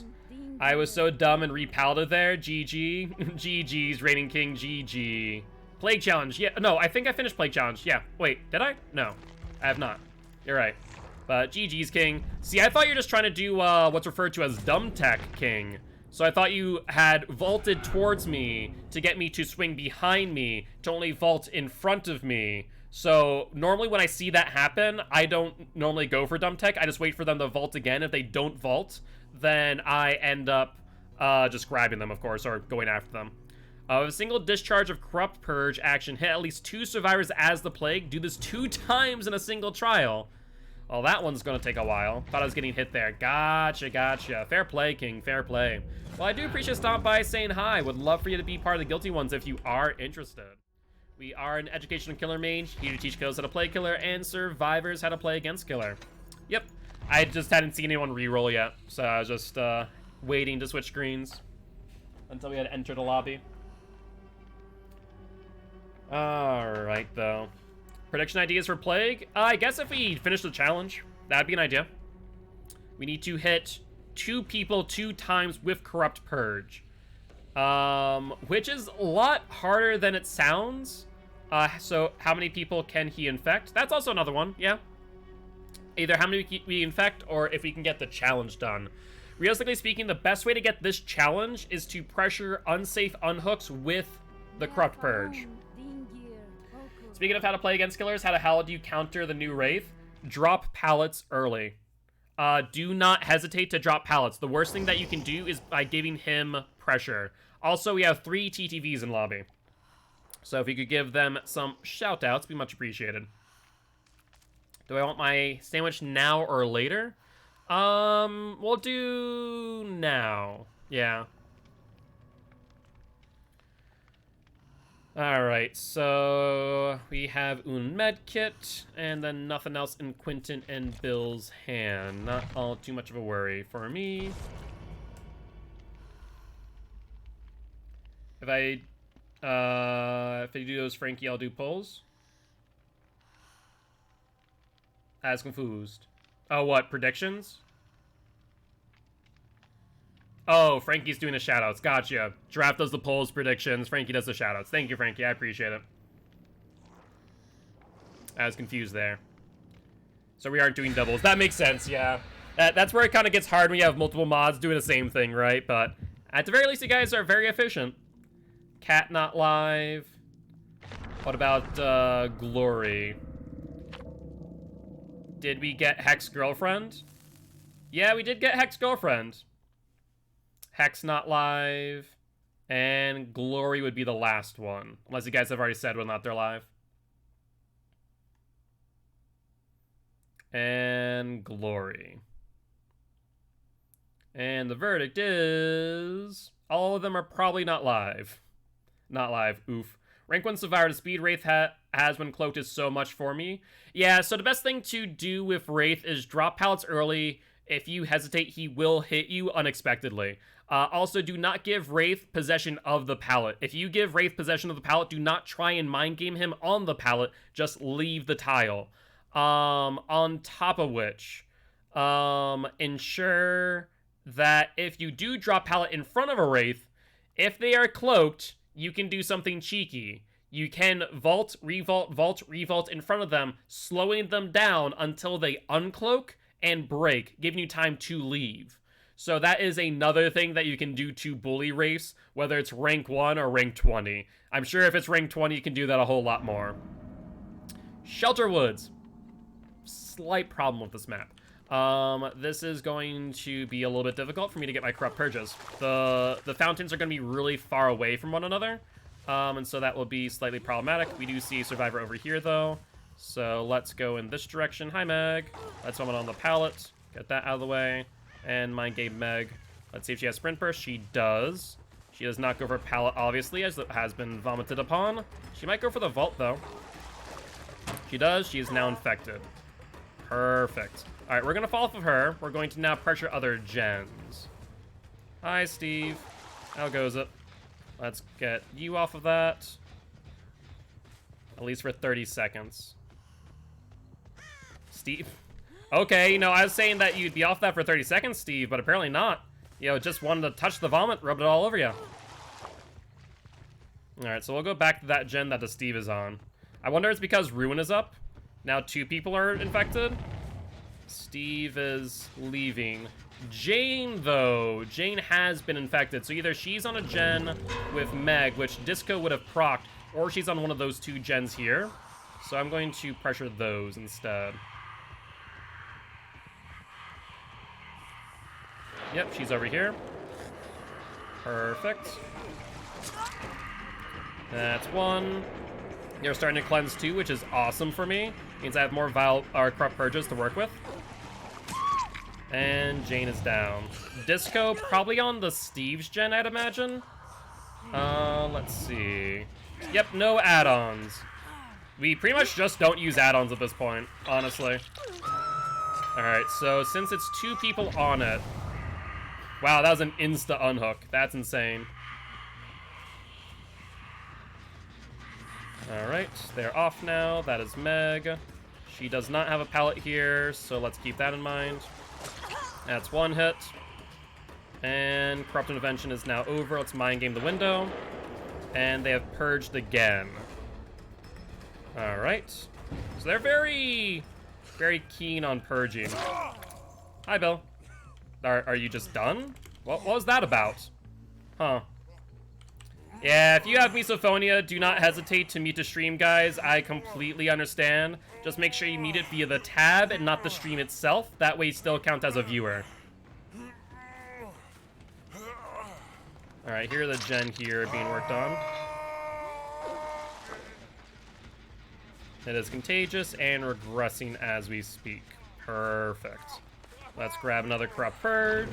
I was so dumb and repalled there. GG. GG's, Reigning King, GG. Plague Challenge, yeah. No, I think I finished Plague Challenge. Yeah, wait, did I? No, I have not. You're right. But GG's, King. See, I thought you were just trying to do what's referred to as Dumb Tech, King. So I thought you had vaulted towards me to get me to swing behind me to only vault in front of me. So normally when I see that happen, I don't normally go for Dumb Tech. I just wait for them to vault again. If they don't vault, then I end up just grabbing them, of course, or going after them. A single discharge of Corrupt Purge action hit at least 2 survivors as the plague. Do this 2 times in a single trial. Well, that one's gonna take a while. Thought I was getting hit there. Gotcha, gotcha. Fair play, King, fair play. Well, I do appreciate stopping by, saying hi. Would love for you to be part of the Guilty ones if you are interested. We are an educational killer mage, here to teach killers how to play killer and survivors how to play against killer. Yep, I just hadn't seen anyone reroll yet, so I was just waiting to switch screens until we had entered the lobby. Alright, though. Prediction ideas for Plague? I guess if we finish the challenge, that'd be an idea. We need to hit 2 people 2 times with Corrupt Purge. Which is a lot harder than it sounds. So how many people can he infect? That's also another one, yeah. Either how many we infect or if we can get the challenge done. Realistically speaking, the best way to get this challenge is to pressure unsafe unhooks with the Corrupt Purge. Speaking of how to play against killers, how the hell do you counter the new Wraith? Drop pallets early. Do not hesitate to drop pallets. The worst thing that you can do is by giving him pressure. Also, we have 3 TTVs in lobby. So if you could give them some shout-outs, be much appreciated. Do I want my sandwich now or later? We'll do now. Yeah. Alright, so we have un med kit, and then nothing else in Quentin and Bill's hand. Not all too much of a worry for me. If I do those Frankie, I'll do pulls. As confused. Oh, what, predictions? Oh, Frankie's doing the shoutouts. Gotcha. Draft does the polls, predictions. Frankie does the shoutouts. Thank you, Frankie. I appreciate it. I was confused there. So we aren't doing doubles. That makes sense, yeah. That's where it kind of gets hard when you have multiple mods doing the same thing, right? But at the very least, you guys are very efficient. Cat not live. What about Glory? Did we get Hex Girlfriend? Yeah, we did get Hex Girlfriend. Hex not live, and Glory would be the last one. Unless you guys have already said whether or not they're live. And Glory. And the verdict is... all of them are probably not live. Not live, oof. Rank 1 Survivor, the speed Wraith has when cloaked is so much for me. Yeah, so the best thing to do with Wraith is drop pallets early. If you hesitate, he will hit you unexpectedly. Also, do not give Wraith possession of the pallet. If you give Wraith possession of the pallet, do not try and mind game him on the pallet. Just leave the tile. On top of which, ensure that if you do drop pallet in front of a Wraith, if they are cloaked, you can do something cheeky. You can vault, revault in front of them, slowing them down until they uncloak and break, giving you time to leave. So that is another thing that you can do to bully Wraiths, whether it's rank 1 or rank 20. I'm sure if it's rank 20, you can do that a whole lot more. Shelter Woods. Slight problem with this map. This is going to be a little bit difficult for me to get my Corrupt Purges. The fountains are going to be really far away from one another, and so that will be slightly problematic. We do see Survivor over here, though, so let's go in this direction. Hi, Meg. That's someone on the pallet. Get that out of the way. And Mind Game Meg. Let's see if she has sprint burst. She does. She does not go for pallet, obviously, as it has been vomited upon. She might go for the vault, though. She does. She is now infected. Perfect. All right, we're going to fall off of her. We're going to now pressure other gens. Hi, Steve. How goes it? Let's get you off of that. At least for 30 seconds. Steve? Okay, you know, I was saying that you'd be off that for 30 seconds, Steve, but apparently not. You know, just wanted to touch the vomit, rub it all over you. Alright, so we'll go back to that gen that the Steve is on. I wonder if it's because Ruin is up. Now 2 people are infected. Steve is leaving. Jane, though. Jane has been infected, so either she's on a gen with Meg, which Disco would have procced, or she's on one of those 2 gens here. So I'm going to pressure those instead. Yep, she's over here. Perfect. That's 1. They're starting to cleanse 2, which is awesome for me. Means I have more corrupt purges to work with. And Jane is down. Disco, probably on the Steve's gen, I'd imagine. Let's see. Yep, no add-ons. We pretty much just don't use add-ons at this point, honestly. Alright, so since it's 2 people on it... Wow, that was an insta unhook. That's insane. Alright, they're off now. That is Meg. She does not have a pallet here, so let's keep that in mind. That's 1 hit. And Corrupt Intervention is now over. Let's mind game the window. And they have purged again. Alright. So they're very, very keen on purging. Hi, Bill. Are you just done? What was that about? Huh. Yeah, if you have misophonia, do not hesitate to mute the stream, guys. I completely understand. Just make sure you mute it via the tab and not the stream itself. That way you still count as a viewer. Alright, here are the gen here being worked on. It is contagious and regressing as we speak. Perfect. Let's grab another corrupt purge.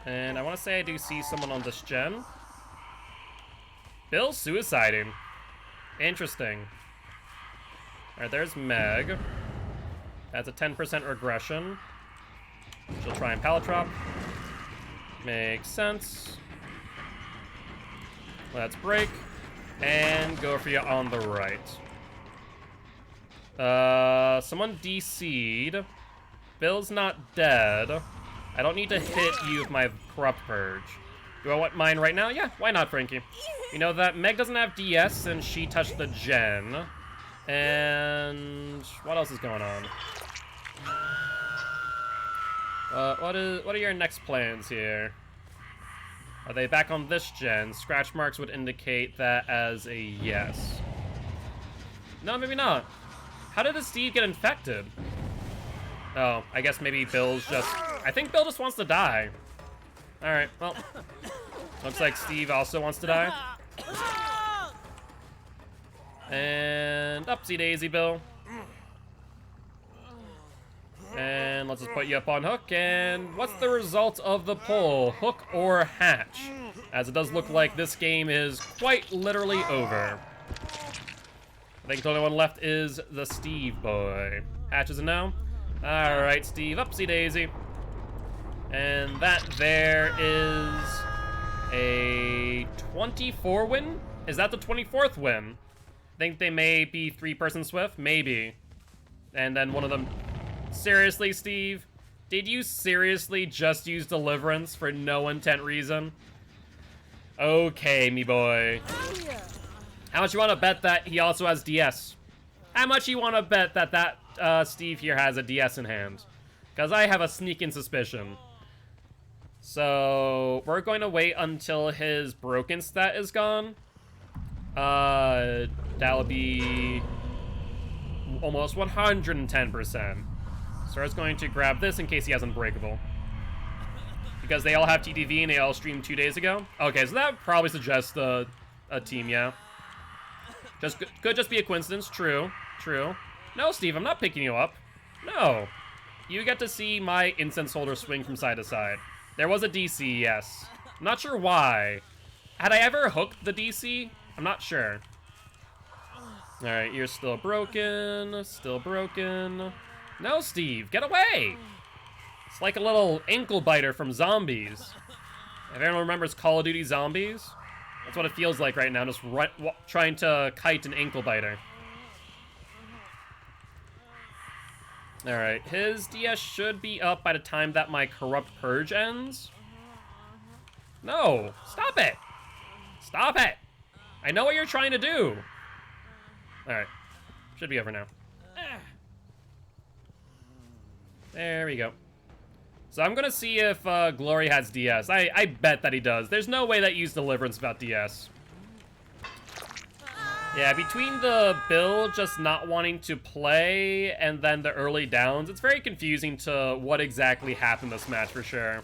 And I want to say I do see someone on this gen. Bill's suiciding. Interesting. Alright, there's Meg. That's a 10% regression. She'll try and pallet drop. Makes sense. Let's break. And go for you on the right. Someone DC'd. Bill's not dead. I don't need to hit you with my corrupt purge. Do I want mine right now? Yeah, why not, Frankie? You know that Meg doesn't have DS and she touched the gen. And what else is going on? What are your next plans here? Are they back on this gen? Scratch marks would indicate that as a yes. No, maybe not. How did the Steve get infected? Oh, I guess maybe Bill's just... I think Bill just wants to die. Alright, well. Looks like Steve also wants to die. And upsy daisy, Bill. And let's just put you up on hook. And what's the result of the poll? Hook or hatch? As it does look like this game is quite literally over. I think the only one left is the Steve boy. Hatch is a no? Alright, Steve, upsy daisy. And that there is a 24 win? Is that the 24th win? Think they may be 3-person Swift? Maybe. And then one of them... Seriously, Steve? Did you seriously just use Deliverance for no intent reason? Okay, me boy. How much you want to bet that he also has DS? How much you want to bet that Steve here has a DS in hand? Because I have a sneaking suspicion. So, we're going to wait until his broken stat is gone. That'll be almost 110%. So I was going to grab this in case he has Unbreakable. Because they all have TTV and they all streamed 2 days ago. Okay, so that probably suggests a team, yeah. Could just be a coincidence. True. True. No, Steve, I'm not picking you up. No. you get to see my incense holder swing from side to side. There was a DC, yes. I'm not sure why. Had I ever hooked the DC? I'm not sure. Alright, you're still broken. Still broken. No, Steve, get away! It's like a little ankle biter from Zombies. If anyone remembers Call of Duty Zombies, that's what it feels like right now, just trying to kite an ankle biter. Alright, his DS should be up by the time that my Corrupt Purge ends. No, stop it! Stop it! I know what you're trying to do! Alright, should be over now. There we go. So I'm gonna see if Glory has DS. I bet that he does. There's no way that you use Deliverance without DS. Yeah, between the Bill just not wanting to play and then the early downs, it's very confusing to what exactly happened this match for sure.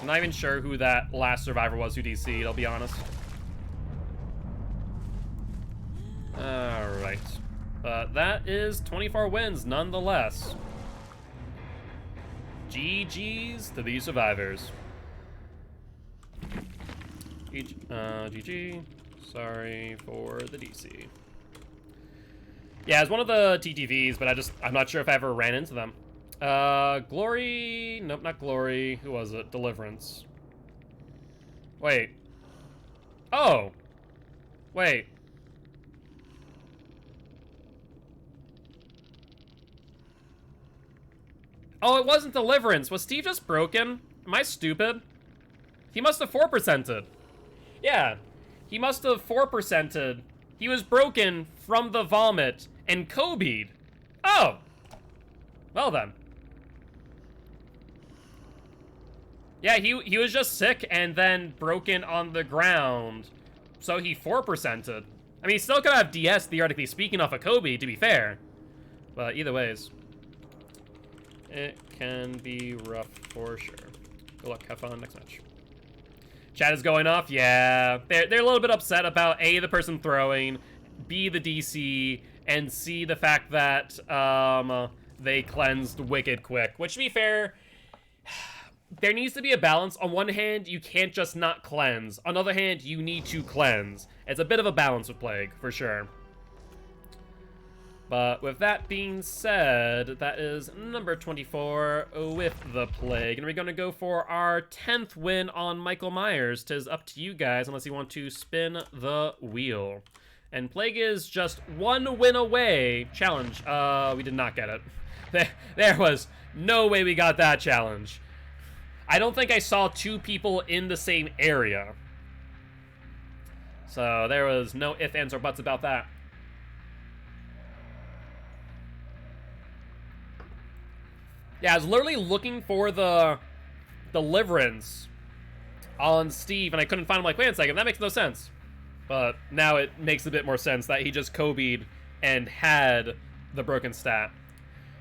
I'm not even sure who that last survivor was who DC'd, I'll be honest. Alright. But that is 24 wins nonetheless. GG's to these survivors. GG. Sorry for the DC. Yeah, it's one of the TTVs, but I'm not sure if I ever ran into them. Glory... Nope, not Glory. Who was it? Deliverance. Wait. Oh! Wait. Oh, it wasn't Deliverance. Was Steve just broken? Am I stupid? He must have 4%ed. Yeah. He must have 4%ed. He was broken from the vomit and Kobe'd. Oh! Well then. Yeah, he was just sick and then broken on the ground. So he 4%ed. I mean, he still could have DS, theoretically speaking, off of Kobe, to be fair. But either ways. It can be rough for sure. Good luck, have fun, next match. Chat is going off, yeah. They're a little bit upset about A, the person throwing, B, the DC, and C, the fact that they cleansed wicked quick. Which, to be fair, there needs to be a balance. On one hand, you can't just not cleanse. On the other hand, you need to cleanse. It's a bit of a balance with Plague, for sure. But with that being said, that is number 24 with the Plague. And we're going to go for our 10th win on Michael Myers. 'Tis up to you guys, unless you want to spin the wheel. And Plague is just one win away. Challenge. We did not get it. There was no way we got that challenge. I don't think I saw two people in the same area. So there was no ifs, ands, or buts about that. Yeah, I was literally looking for the Deliverance on Steve, and I couldn't find him. Like, wait a second, that makes no sense. But now it makes a bit more sense that he just Kobe'd and had the broken stat.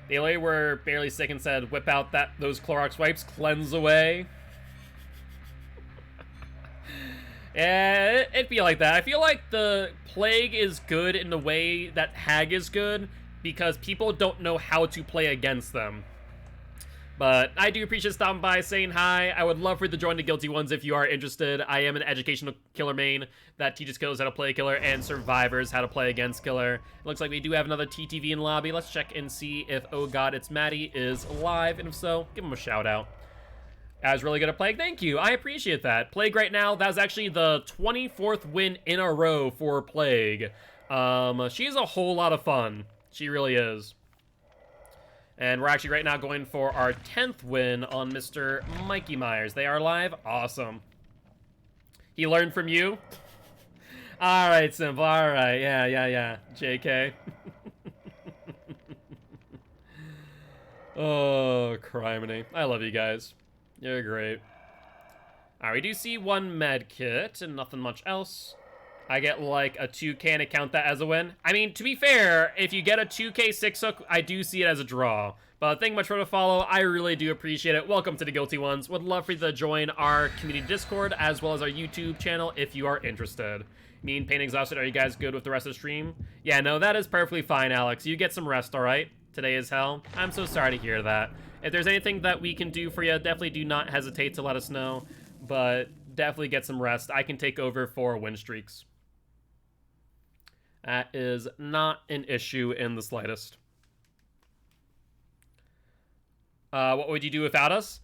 The LA were barely sick and said, whip out those Clorox wipes, cleanse away. Yeah, it'd be like that. I feel like the Plague is good in the way that Hag is good, because people don't know how to play against them. But I do appreciate stopping by, saying hi. I would love for you to join the Guilty Ones if you are interested. I am an educational killer main that teaches killers how to play killer and survivors how to play against killer. It looks like we do have another TTV in lobby. Let's check and see if Oh God, It's Maddie is live. And if so, give him a shout out. I was really good at Plague. Thank you. I appreciate that. Plague right now, that was actually the 24th win in a row for Plague. She's a whole lot of fun. She really is. And we're actually right now going for our 10th win on Mr. Mikey Myers. They are live? Awesome. He learned from you? Alright, Simple. Alright. Yeah. JK. Oh, criminy. I love you guys. You're great. Alright, we do see one med kit and nothing much else. I get like a 2K and I count that as a win. I mean, to be fair, if you get a 2K 6-hook, I do see it as a draw. But thank you much for the follow. I really do appreciate it. Welcome to the Guilty Ones. Would love for you to join our community Discord as well as our YouTube channel if you are interested. Mean Pain Exhausted, are you guys good with the rest of the stream? Yeah, no, that is perfectly fine, Alex. You get some rest, all right? today is hell. I'm so sorry to hear that. If there's anything that we can do for you, definitely do not hesitate to let us know. But definitely get some rest. I can take over for win streaks. That is not an issue in the slightest. What would you do without us?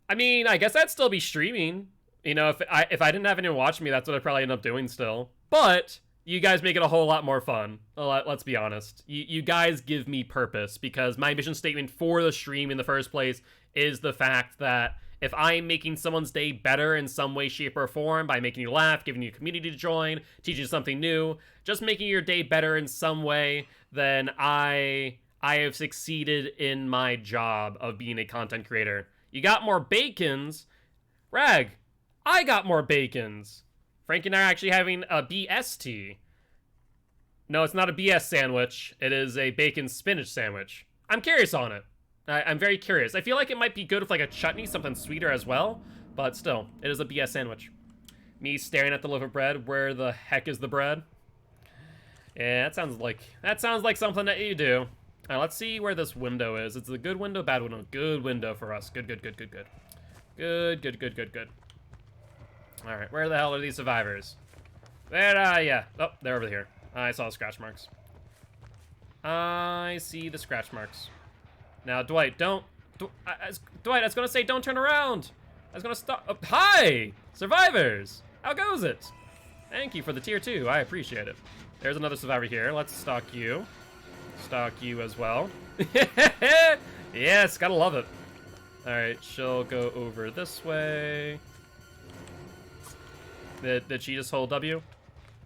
I mean, I guess I'd still be streaming. You know, if I didn't have anyone watching me, that's what I'd probably end up doing still. But you guys make it a whole lot more fun. Let's be honest. You guys give me purpose, because my mission statement for the stream in the first place is the fact that if I'm making someone's day better in some way, shape, or form by making you laugh, giving you a community to join, teaching you something new, just making your day better in some way, then I have succeeded in my job of being a content creator. You got more bacons. Rag, I got more bacons. Frankie and I are actually having a BST. No, it's not a BS sandwich. It is a bacon spinach sandwich. I'm curious on it. I'm very curious. I feel like it might be good with like a chutney, something sweeter as well. But still, it is a BS sandwich. Me staring at the loaf of bread. Where the heck is the bread? Yeah, that sounds like something that you do. All right, let's see where this window is. It's a good window, bad window. Good window for us. Good. Good. All right, where the hell are these survivors? Where are ya? Oh, they're over here. I saw scratch marks. I see the scratch marks. Now, Dwight, don't... Dwight, I was gonna say don't turn around. I was gonna stop... Oh, hi! Survivors! How goes it? Thank you for the tier 2. I appreciate it. There's another survivor here. Let's stalk you. Stalk you as well. Yes, gotta love it. Alright, she'll go over this way. Did she just hold W?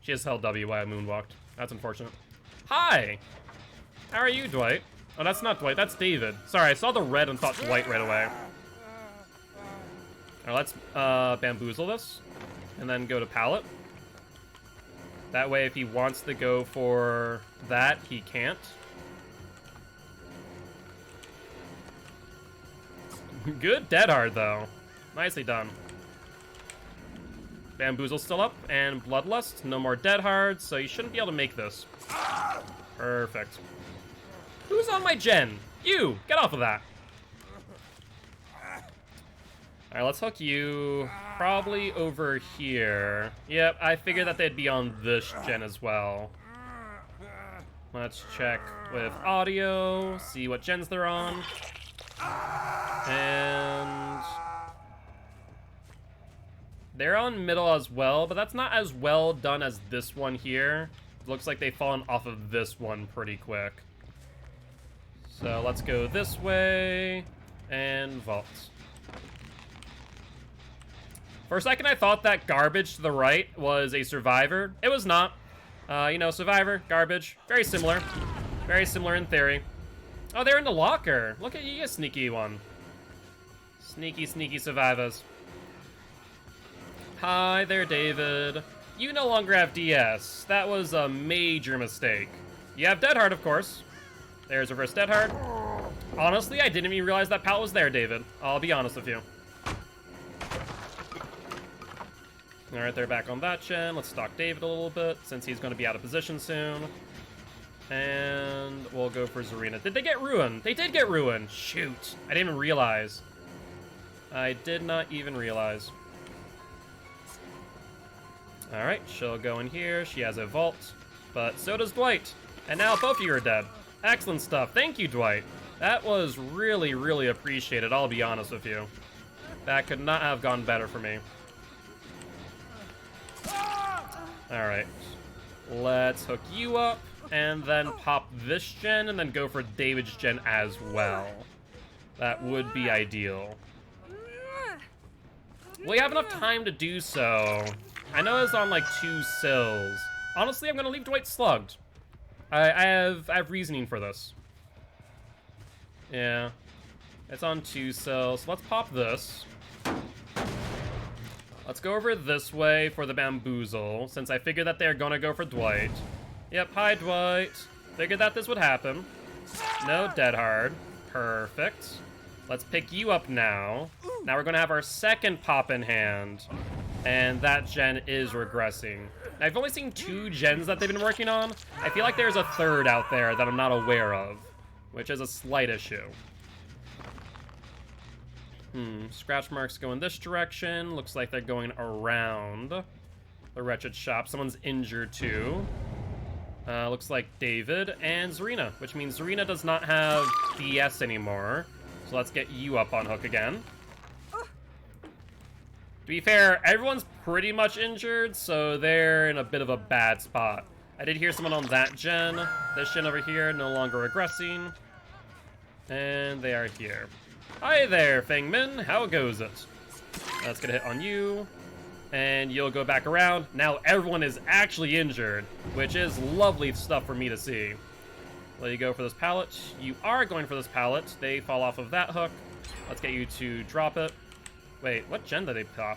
She just held W while I moonwalked. That's unfortunate. Hi! How are you, Dwight? Oh, that's not Dwight, that's David. Sorry, I saw the red and thought Dwight right away. Alright, let's bamboozle this. And then go to pallet. That way, if he wants to go for that, he can't. Good dead hard, though. Nicely done. Bamboozle's still up, and Bloodlust. No more dead hard, so you shouldn't be able to make this. Perfect. Who's on my gen? You! Get off of that. Alright, let's hook you probably over here. Yep, I figured that they'd be on this gen as well. Let's check with audio, see what gens they're on. And they're on middle as well, but that's not as well done as this one here. Looks like they've fallen off of this one pretty quick. So let's go this way and vault. For a second, I thought that garbage to the right was a survivor. It was not. You know, survivor, garbage, very similar. Very similar in theory. Oh, they're in the locker. Look at you, you sneaky one. Sneaky survivors. Hi there, David. You no longer have DS. That was a major mistake. You have Dead Hard, of course. There's reverse Dead Hard. Honestly, I didn't even realize that pallet was there, David. I'll be honest with you. Alright, they're back on that gen. Let's stalk David a little bit, since he's going to be out of position soon. And we'll go for Zarina. Did they get ruined? They did get ruined. Shoot. I didn't even realize. I did not even realize. Alright, she'll go in here. She has a vault. But so does Dwight. And now both of you are dead. Excellent stuff. Thank you, Dwight. That was really, really appreciated, I'll be honest with you. That could not have gone better for me. Alright. Let's hook you up. And then pop this gen, and then go for David's gen as well. That would be ideal. We have enough time to do so. I know it's on like 2 sills. Honestly, I'm gonna leave Dwight slugged. I have reasoning for this. Yeah. It's on 2 sills. So let's pop this. Let's go over this way for the bamboozle, since I figured that they're gonna go for Dwight. Yep, hi Dwight. Figured that this would happen. No dead hard. Perfect. Let's pick you up now. Now we're gonna have our second pop in hand. and that gen is regressing. Now, I've only seen 2 gens that they've been working on. I feel like there's a 3rd out there that I'm not aware of, which is a slight issue. Scratch marks go in this direction. Looks like they're going around the wretched shop. Someone's injured too. Looks like David and Zarina, which means Zarina does not have DS anymore. So let's get you up on hook again. To be fair, everyone's pretty much injured, so they're in a bit of a bad spot. I did hear someone on that gen. This gen over here, no longer regressing. And they are here. Hi there, Fengmin. How goes it? Let's get a hit on you. And you'll go back around. Now everyone is actually injured, which is lovely stuff for me to see. Let you go for this pallet. You are going for this pallet. They fall off of that hook. Let's get you to drop it. Wait, what gen did they pop?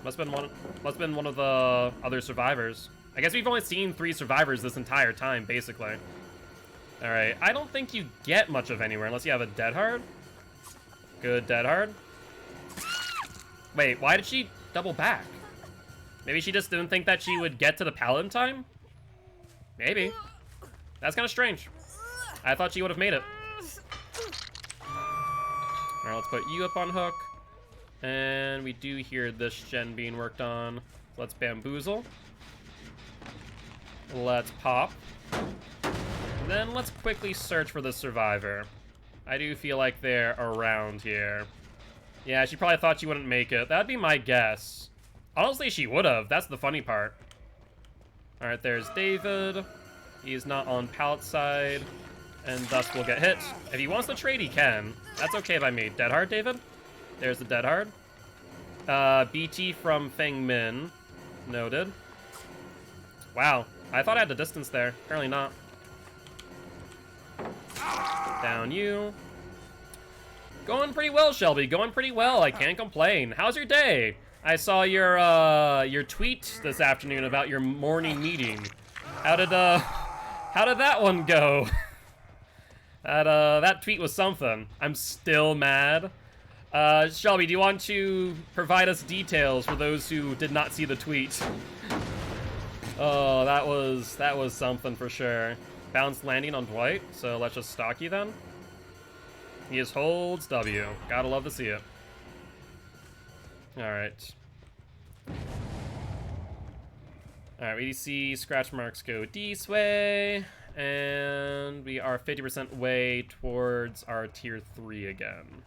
Must have been one of the other survivors. I guess we've only seen 3 survivors this entire time, basically. All right, I don't think you get much of anywhere unless you have a dead hard. Good dead hard. Wait, why did she double back? Maybe she just didn't think that she would get to the pallet in time? Maybe. That's kind of strange. I thought she would have made it. Alright, let's put you up on hook. And we do hear this gen being worked on. Let's bamboozle. Let's pop. And then let's quickly search for the survivor. I do feel like they're around here. Yeah, she probably thought she wouldn't make it. That'd be my guess. Honestly, she would have. That's the funny part. Alright, there's David. He's not on pallet side, and thus will get hit. If he wants to trade, he can. That's okay by me. Dead hard, David? There's the dead hard. BT from Feng Min. Noted. Wow. I thought I had the distance there. Apparently not. Down you. Going pretty well, Shelby. Going pretty well. I can't complain. How's your day? I saw your tweet this afternoon about your morning meeting. How did that one go? That tweet was something. I'm still mad. Shelby, do you want to provide us details for those who did not see the tweet? Oh, that was something for sure. Bounced landing on Dwight, so let's just stalk you then. He just holds W. Gotta love to see it. Alright. Alright, we see scratch marks go this way. And we are 50% way towards our tier 3 again.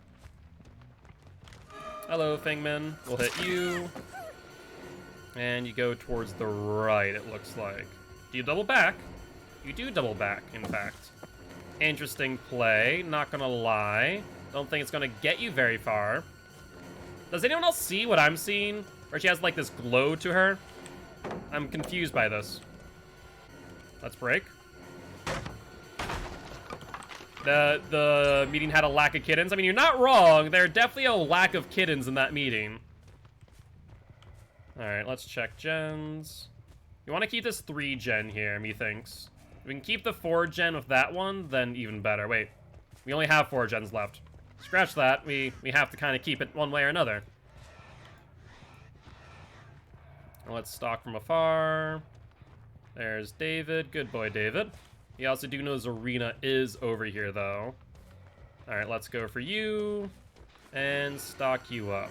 Hello, Fengmin. We'll hit you. And you go towards the right, it looks like. Do you double back? You do double back, in fact. Interesting play, not gonna lie. Don't think it's gonna get you very far. Does anyone else see what I'm seeing? Where she has like this glow to her? I'm confused by this. Let's break. The meeting had a lack of kittens. I mean, you're not wrong. There are definitely a lack of kittens in that meeting. Alright, let's check gens. You want to keep this 3 gen here, methinks. If we can keep the 4 gen with that one, then even better. Wait, we only have 4 gens left. Scratch that. We have to kind of keep it one way or another. Let's stalk from afar. There's David. Good boy, David. You also do know Zarina is over here, though. Alright, let's go for you. And stalk you up.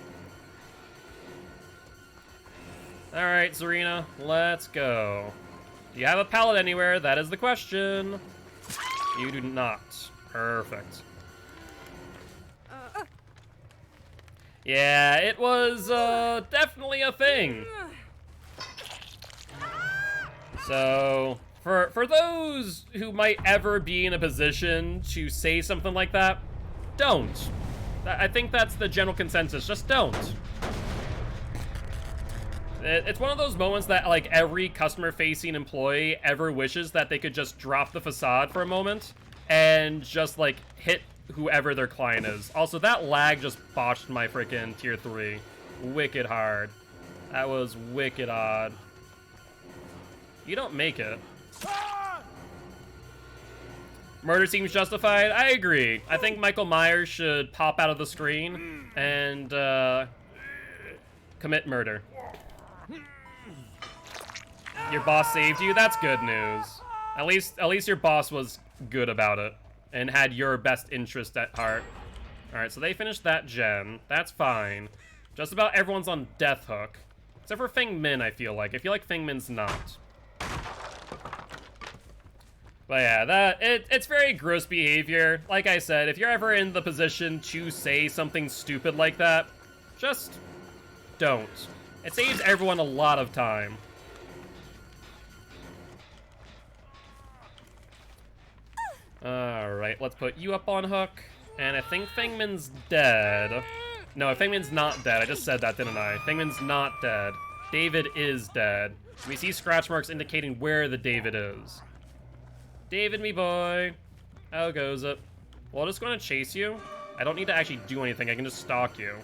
Alright, Zarina, let's go. Do you have a pallet anywhere? That is the question. You do not. Perfect. Yeah, it was definitely a thing. So, for those who might ever be in a position to say something like that, don't. I think that's the general consensus. Just don't. It's one of those moments that, like, every customer-facing employee ever wishes that they could just drop the facade for a moment and just, like, hit whoever their client is. Also, that lag just botched my freaking tier 3. Wicked hard. That was wicked odd. You don't make it. Murder seems justified. I agree. I think Michael Myers should pop out of the screen and, commit murder. Your boss saved you? That's good news. At least your boss was good about it and had your best interest at heart. Alright, so they finished that gen. That's fine. Just about everyone's on death hook. Except for Feng Min, I feel like. Feng Min's not. But yeah, it's very gross behavior. Like I said, if you're ever in the position to say something stupid like that, just don't. It saves everyone a lot of time. Alright, let's put you up on hook. And I think Feng Min's dead. No, Feng Min's not dead. I just said that, didn't I? Feng Min's not dead. David is dead. We see scratch marks indicating where the David is. David, me boy. How goes it? Well, I'm just gonna chase you. I don't need to actually do anything. I can just stalk you.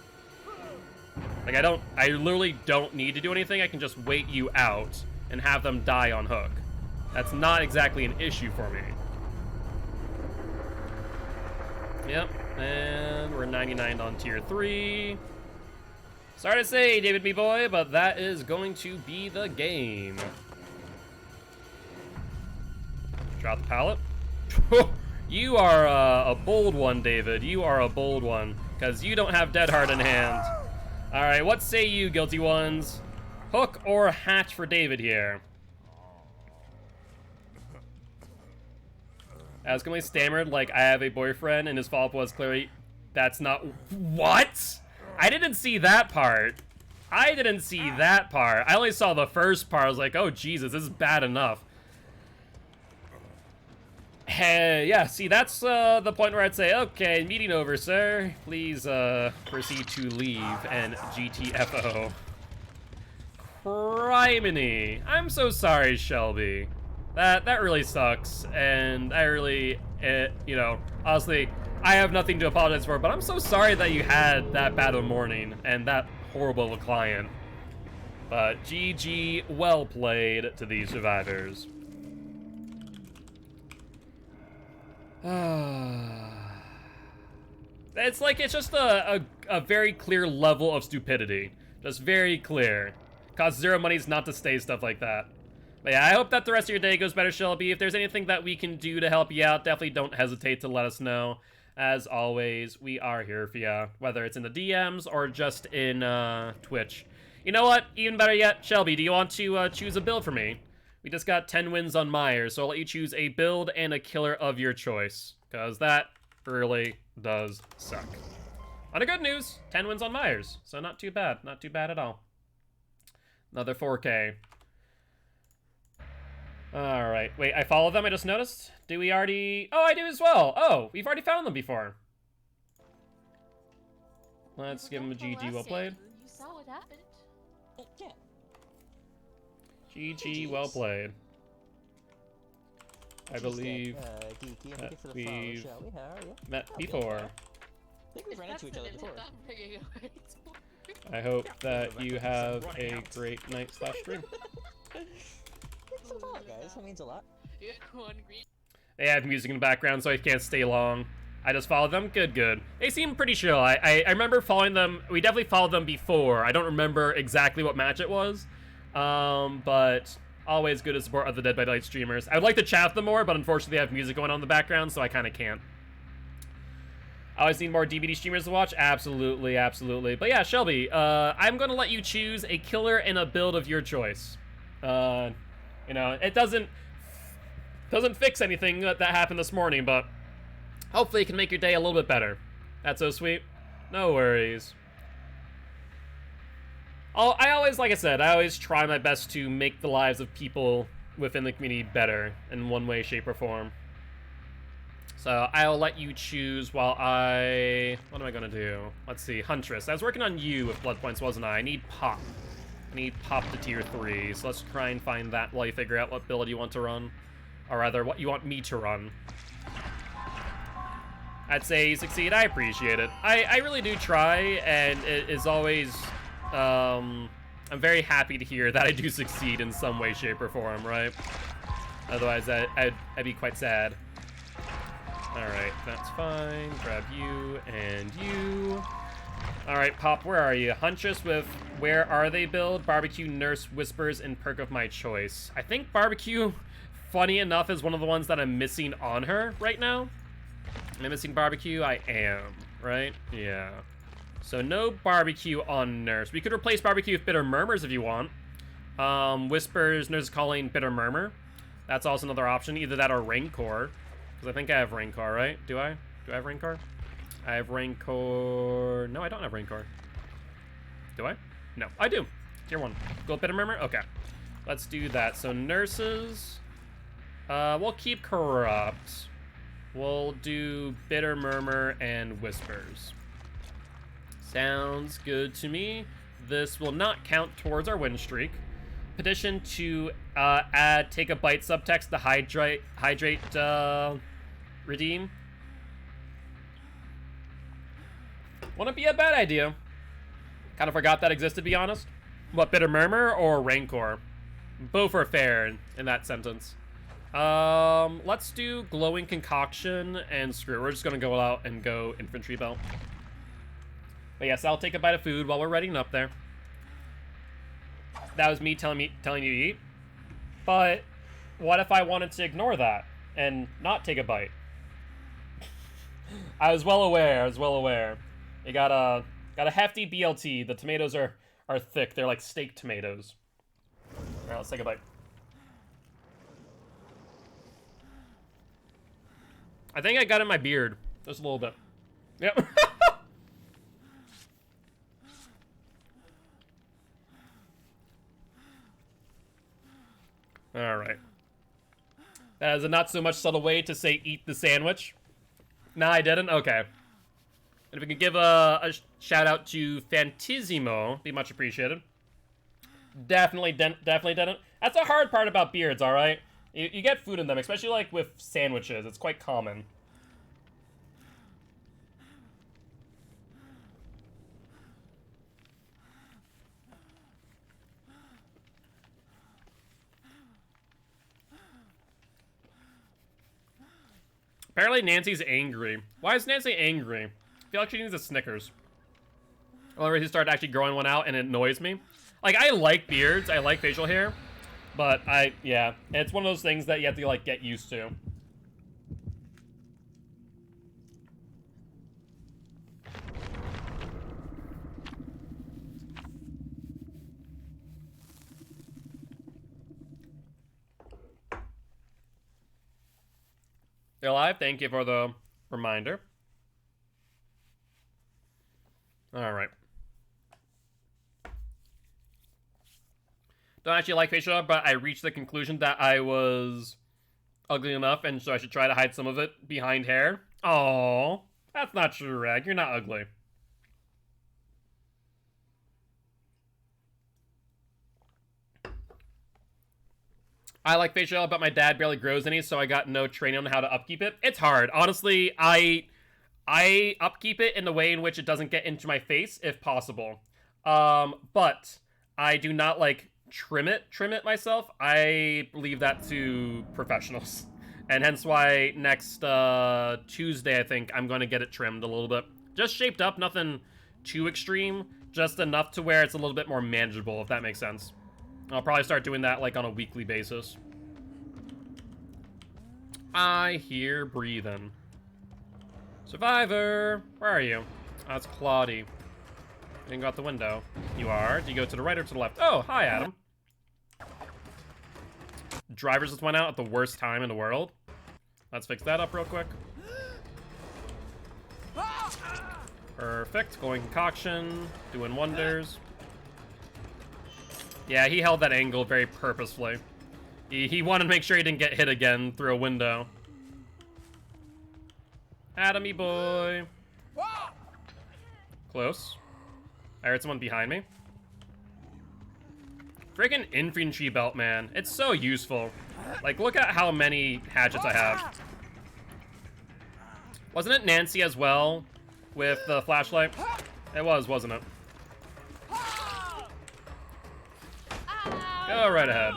Like, I literally don't need to do anything. I can just wait you out and have them die on hook. That's not exactly an issue for me. Yep, and we're 99 on tier 3. Sorry to say, David, me boy, but that is going to be the game. Drop the pallet. You are a bold one, David. You are a bold one, because you don't have Dead Heart in hand. Alright, what say you, guilty ones? Hook or hatch for David here? I was completely stammered, like, I have a boyfriend, and his follow-up was clearly, that's not... What? I didn't see that part. I didn't see that part. I only saw the first part. I was like, oh, Jesus, this is bad enough. Hey, yeah, see, that's the point where I'd say, okay, meeting over, sir. Please proceed to leave and GTFO. Criminy. I'm so sorry, Shelby. That really sucks, and I really, you know, honestly, I have nothing to apologize for, but I'm so sorry that you had that bad of a morning and that horrible of a client. But GG, well played to these survivors. It's like, it's just a very clear level of stupidity. Just very clear. Costs zero money not to stay, stuff like that. But yeah, I hope that the rest of your day goes better, Shelby. If there's anything that we can do to help you out, definitely don't hesitate to let us know. As always, we are here for you, whether it's in the DMs or just in Twitch. You know what? Even better yet, Shelby, do you want to choose a build for me? We just got 10 wins on Myers, so I'll let you choose a build and a killer of your choice, because that really does suck. On a good news, 10 wins on Myers, so not too bad. Not too bad at all. Another 4K. Alright, wait, I follow them, I just noticed? Do we already... Oh, I do as well! Oh, we've already found them before. Let's give them a GG, well played. You saw what happened. Yeah. GG, well played. I believe that we've met before. I think we've run into each other before. I hope that you have a great night / stream. Thanks a lot, guys. That means a lot. They have music in the background, so I can't stay long. I just followed them. Good, good. They seem pretty chill. I remember following them. We definitely followed them before. I don't remember exactly what match it was. But always good to support other Dead by Daylight streamers. I would like to chat with them more, but unfortunately they have music going on in the background, so I kind of can't. I always need more DVD streamers to watch. Absolutely, absolutely. But yeah, Shelby, I'm going to let you choose a killer and a build of your choice. You know, it doesn't fix anything that happened this morning, but hopefully it can make your day a little bit better. That's so sweet. No worries. I always, like I said, I always try my best to make the lives of people within the community better in one way, shape, or form. So I'll let you choose while I... What am I going to do? Let's see. Huntress. I was working on you with blood points, wasn't I? I need Pop. I need Pop to tier 3. So let's try and find that while you figure out what build you want to run. Or rather, what you want me to run. I'd say you succeed. I appreciate it. I really do try, and it is always... I'm very happy to hear that I do succeed in some way, shape, or form, right? Otherwise, I'd be quite sad. Alright, that's fine. Grab you and you. Alright, Pop, where are you? Huntress with Where are they build? Barbecue, Nurse, Whispers, and Perk of my choice. I think Barbecue, funny enough, is one of the ones that I'm missing on her right now. Am I missing Barbecue? I am, right? Yeah. So no Barbecue on Nurse. We could replace Barbecue with Bitter Murmurs if you want. Whispers, Nurse Calling, Bitter Murmur. That's also another option. Either that or Rancor. Because I think I have Rancor, right? Do I? Do I have Rancor? I have Rancor... No, I don't have Rancor. Do I? No, I do. Tier 1. Go Bitter Murmur? Okay. Let's do that. So Nurses... we'll keep Corrupt. We'll do Bitter Murmur and Whispers. Sounds good to me. This will not count towards our win streak. Petition to add Take a Bite subtext to hydrate redeem. Wouldn't be a bad idea. Kind of forgot that existed, to be honest. What, Bitter Murmur or Rancor? Both are fair in that sentence. Let's do Glowing Concoction and screw it. We're just gonna go out and go Infantry Belt. But yes, I'll take a bite of food while we're readying up there. That was me telling you to eat. But what if I wanted to ignore that and not take a bite? I was well aware. You got a hefty BLT. The tomatoes are thick. They're like steak tomatoes. All right, let's take a bite. I think I got in my beard just a little bit. Yep. All right. That is a not so much subtle way to say eat the sandwich. No, I didn't? Okay. And if we could give a shout out to Fantissimo, be much appreciated. Definitely didn't. That's the hard part about beards, all right? You get food in them, especially like with sandwiches. It's quite common. Apparently Nancy's angry. Why is Nancy angry? I feel like she needs a Snickers. Or he started actually growing one out and it annoys me. Like, I like beards, I like facial hair, but yeah, it's one of those things that you have to, like, get used to. You're alive? Thank you for the reminder. Alright. Don't actually like facial hair, but I reached the conclusion that I was ugly enough, and so I should try to hide some of it behind hair. Aww. That's not true, Rag. You're not ugly. I like facial hair, but my dad barely grows any, so I got no training on how to upkeep it. It's hard. Honestly, I upkeep it in the way in which it doesn't get into my face, if possible. But I do not, like, trim it myself. I leave that to professionals. And hence why next Tuesday, I think, I'm going to get it trimmed a little bit. Just shaped up, nothing too extreme. Just enough to where it's a little bit more manageable, if that makes sense. I'll probably start doing that, like, on a weekly basis. I hear breathing. Survivor! Where are you? Oh, it's Claudie. You didn't go out the window. You are? Do you go to the right or to the left? Oh, hi, Adam. Drivers just went out at the worst time in the world. Let's fix that up real quick. Perfect. Going concoction. Doing wonders. Yeah, he held that angle very purposefully. He wanted to make sure he didn't get hit again through a window. Adamy boy. Close. I heard someone behind me. Freaking infantry belt, man. It's so useful. Like, look at how many hatchets I have. Wasn't it Nancy as well with the flashlight? It was, wasn't it? Go right ahead.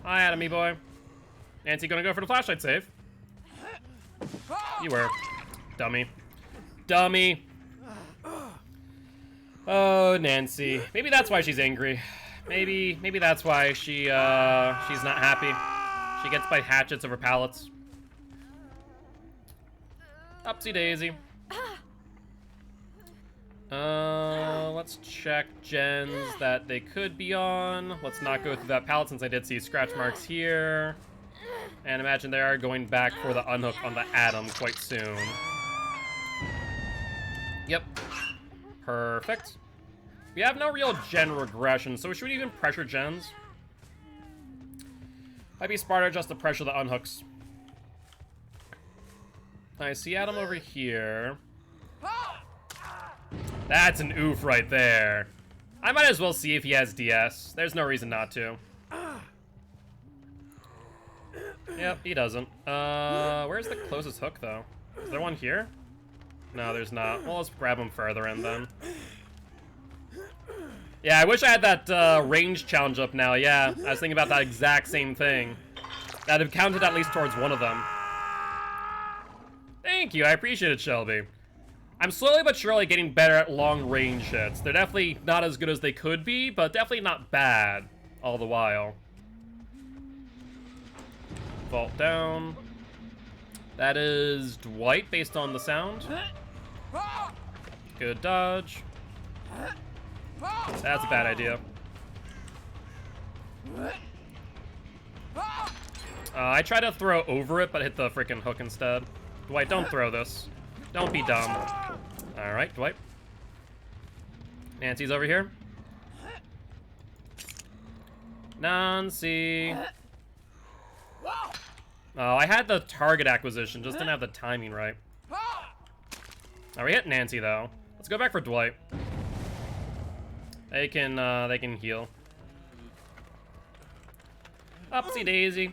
Hi, Adamy boy. Nancy gonna go for the flashlight save? You were. Dummy. dummy. Oh, Nancy. Maybe that's why she's angry. Maybe that's why she's not happy. She gets by hatchets over pallets. Upsy daisy. Let's check gens that they could be on. Let's not go through that pallet since I did see scratch marks here. And imagine they are going back for the unhook on the Atom quite soon. Yep. Perfect. We have no real gen regression, so should we even pressure gens? Might be smarter just to pressure the unhooks. I see Atom over here. That's an oof right there. I might as well see if he has DS. There's no reason not to. Yep, he doesn't. Where's the closest hook, though? Is there one here? No, there's not. Well, let's grab him further in, then. Yeah, I wish I had that range challenge up now. Yeah, I was thinking about that exact same thing. That'd have counted at least towards one of them. Thank you, I appreciate it, Shelby. I'm slowly but surely getting better at long-range hits. They're definitely not as good as they could be, but definitely not bad all the while. Vault down. That is Dwight, based on the sound. Good dodge. That's a bad idea. I tried to throw over it, but hit the freaking hook instead. Dwight, don't throw this. Don't be dumb. Alright, Dwight. Nancy's over here. Nancy. Oh, I had the target acquisition, just didn't have the timing right. Oh, we hit Nancy, though. Let's go back for Dwight. They can heal. Upsy daisy.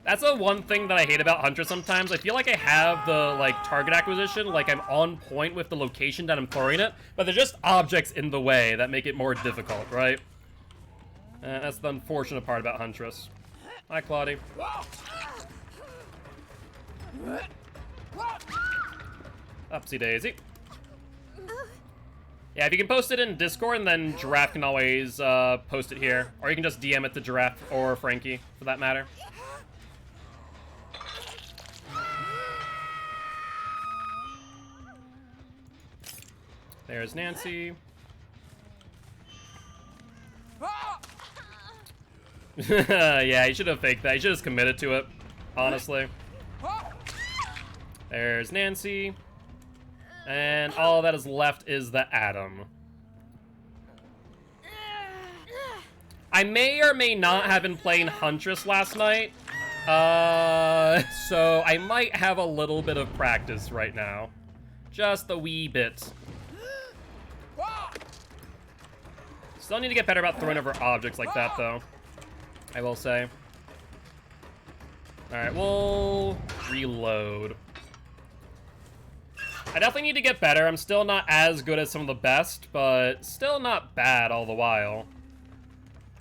That's the one thing that I hate about Huntress sometimes. I feel like I have the, target acquisition, like I'm on point with the location that I'm throwing it, but there's just objects in the way that make it more difficult, right? That's the unfortunate part about Huntress. Hi, Claudie. Upsy daisy. Yeah, if you can post it in Discord, and then Giraffe can always post it here. Or you can just DM it to Giraffe or Frankie, for that matter. There's Nancy. Yeah, he should have faked that. He should have committed to it, honestly. There's Nancy. And all that is left is the Atom. I may or may not have been playing Huntress last night. So I might have a little bit of practice right now. Just a wee bit. Still need to get better about throwing over objects like that, though. I will say. Alright, we'll reload. I definitely need to get better. I'm still not as good as some of the best, but still not bad all the while.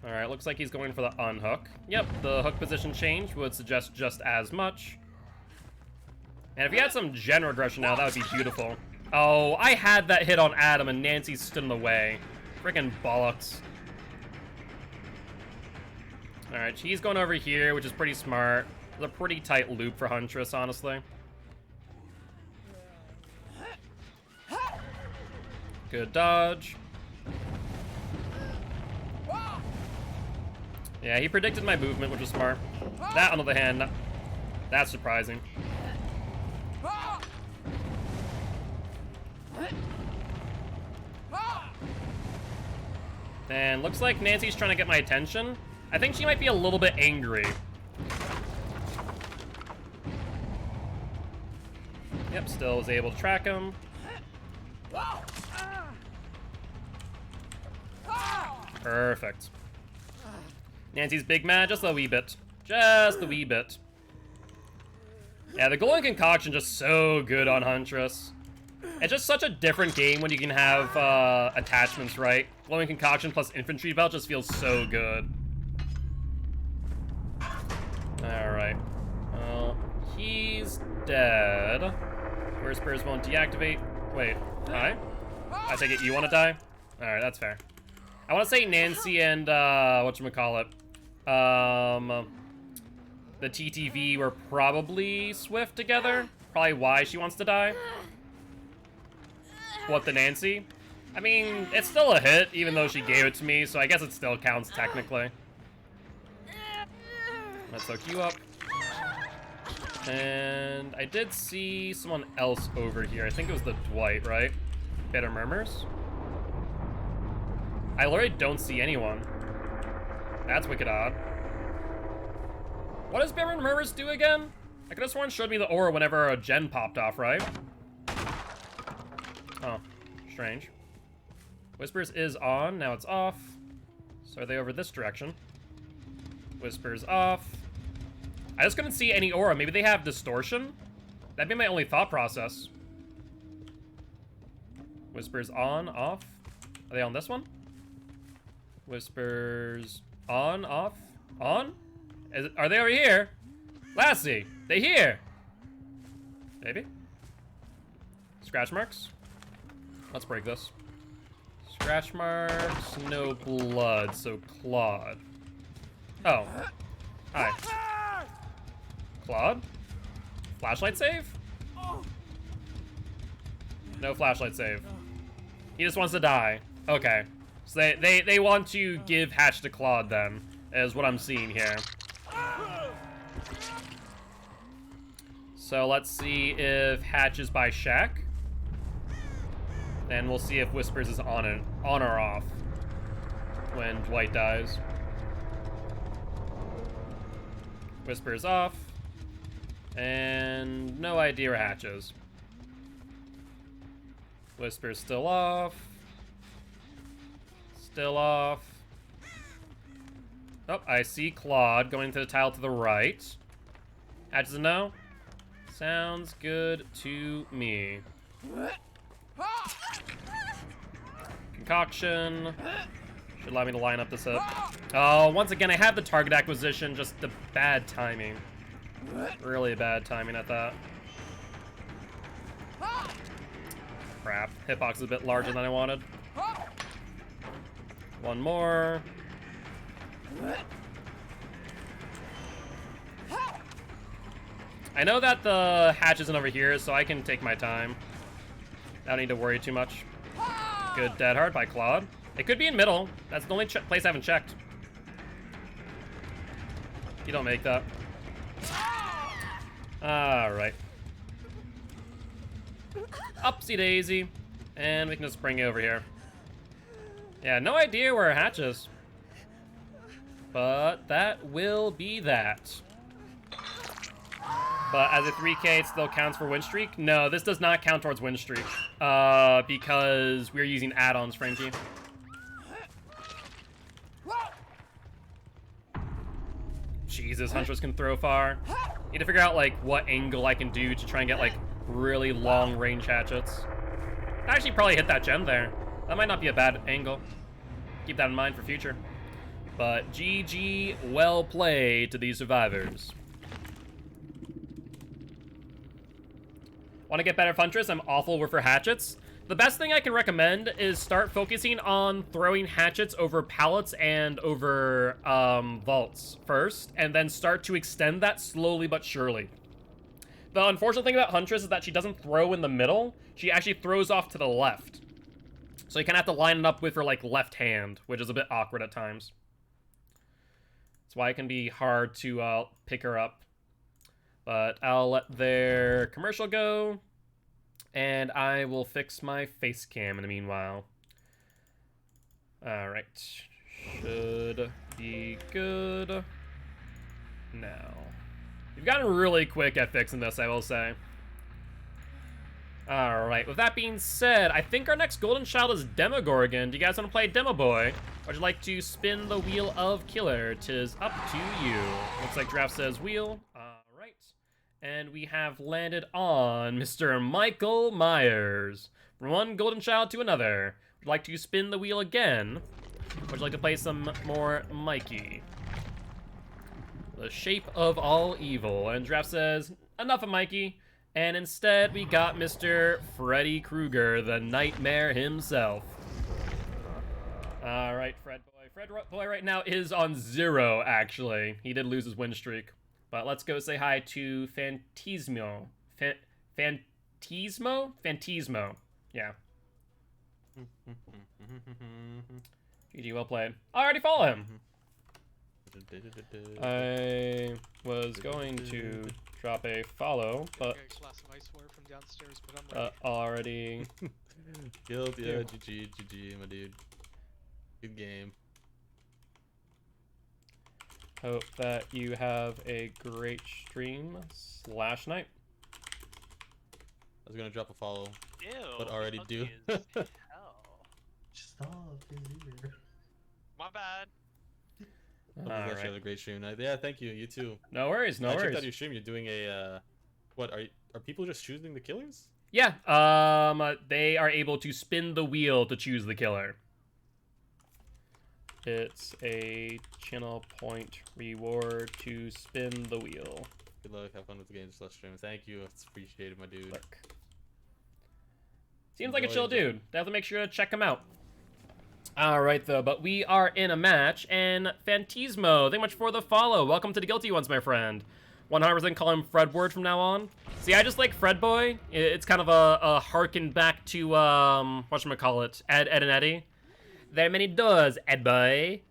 Alright, looks like he's going for the unhook. Yep, the hook position change would suggest just as much. And if he had some gen regression now, that would be beautiful. Oh, I had that hit on Adam and Nancy stood in the way. Frickin' bollocks. Alright, she's going over here, which is pretty smart. It's a pretty tight loop for Huntress, honestly. Good dodge. Yeah, he predicted my movement, which was smart. That, on the other hand, that's surprising. And looks like Nancy's trying to get my attention. I think she might be a little bit angry. Yep, still was able to track him. Perfect. Nancy's big mad, just a wee bit. Just a wee bit. Yeah, the Glowing Concoction just so good on Huntress. It's just such a different game when you can have attachments, right? Glowing Concoction plus Infantry Belt just feels so good. Alright. Well, he's dead. Whispers won't deactivate. Wait, hi? I take it you want to die? Alright, that's fair. I want to say Nancy and, whatchamacallit? The TTV were probably swift together. Probably why she wants to die. What, the Nancy? I mean, it's still a hit, even though she gave it to me, so I guess it still counts technically. Let's hook you up. And I did see someone else over here. I think it was the Dwight, right? Bitter Murmurs? I literally don't see anyone. That's wicked odd. What does Bitter Murmurs do again? I could have sworn it showed me the aura whenever a gen popped off, right? Oh, strange. Whispers is on, now it's off. So are they over this direction? Whispers off. I just couldn't see any aura. Maybe they have distortion? That'd be my only thought process. Whispers on, off. Are they on this one? Whispers on, off, on? Are they over here? Lassie, they here? Maybe? Scratch marks? Let's break this. Scratch marks, no blood, so Claude. Oh. Hi. Claude? Flashlight save? No flashlight save. He just wants to die. Okay. So they want to give Hatch to Claude then, is what I'm seeing here. So let's see if Hatch is by Shack. And we'll see if Whispers is on or off when Dwight dies. Whispers off. And no idea where Hatch is. Whispers still off. Still off. Oh, I see Claude going to the tile to the right. Hatch is a no. Sounds good to me. Concoction. Should allow me to line up this up. Oh, once again, I have the target acquisition, just the bad timing. Really bad timing at that. Crap. Hitbox is a bit larger than I wanted. One more. I know that the hatch isn't over here, so I can take my time. I don't need to worry too much. Good dead hard by Claude. It could be in middle. That's the only place I haven't checked. You don't make that. Alright. Upsy daisy. And we can just bring it over here. Yeah, no idea where Hatch is. But that will be that. But as a 3K, it still counts for win streak? No, this does not count towards win streak. Because we're using add-ons, Frankie. Jesus, Huntress can throw far. Need to figure out, like, what angle I can do to try and get, like, really long range hatchets. I actually probably hit that gem there. That might not be a bad angle. Keep that in mind for future. But GG, well played to these survivors. Want to get better Huntress? I'm awful with for hatchets. The best thing I can recommend is start focusing on throwing hatchets over pallets and over vaults first, and then start to extend that slowly but surely. The unfortunate thing about Huntress is that she doesn't throw in the middle. She actually throws off to the left. So you kind of have to line it up with her, like, left hand, which is a bit awkward at times. That's why it can be hard to pick her up. But I'll let their commercial go, and I will fix my face cam in the meanwhile. Alright. Should be good now. You've gotten really quick at fixing this, I will say. Alright, with that being said, I think our next golden child is Demogorgon. Do you guys want to play Demo Boy? Or would you like to spin the wheel of Killer? 'Tis up to you. Looks like draft says wheel. Alright. And we have landed on Mr. Michael Myers. From one golden child to another. Would you like to spin the wheel again? Or would you like to play some more Mikey? The shape of all evil. And draft says, enough of Mikey. And instead, we got Mr. Freddy Krueger, the Nightmare himself. All right, Fred Boy. Fred Boy right now is on 0, actually. He did lose his win streak. But let's go say hi to Fantismo. Fantismo? Yeah. GG, well played. I already follow him. I was going to drop a follow, but already. Guilty, yeah, GG, my dude. Good game. Hope that you have a great stream / night. I was gonna drop a follow, Ew, but already do. Stop, My bad. Have a great stream. Yeah, thank you. You too. No worries, no I worries. checked out your stream. You're doing a what are people just choosing the killers? Yeah, they are able to spin the wheel to choose the killer. It's a channel point reward to spin the wheel. Good luck. Have fun with the game. Just stream. Thank you. It's appreciated, my dude. Look. Seems like a chill dude. Definitely make sure to check him out. Alright, though, but we are in a match, and Fantismo, thank you much for the follow. Welcome to the Guilty Ones, my friend. 100% call him Fredward from now on. See, I just like Fred Boy. It's kind of a harken back to, whatchamacallit, Ed, and Eddie. There are many doors, Ed Boy.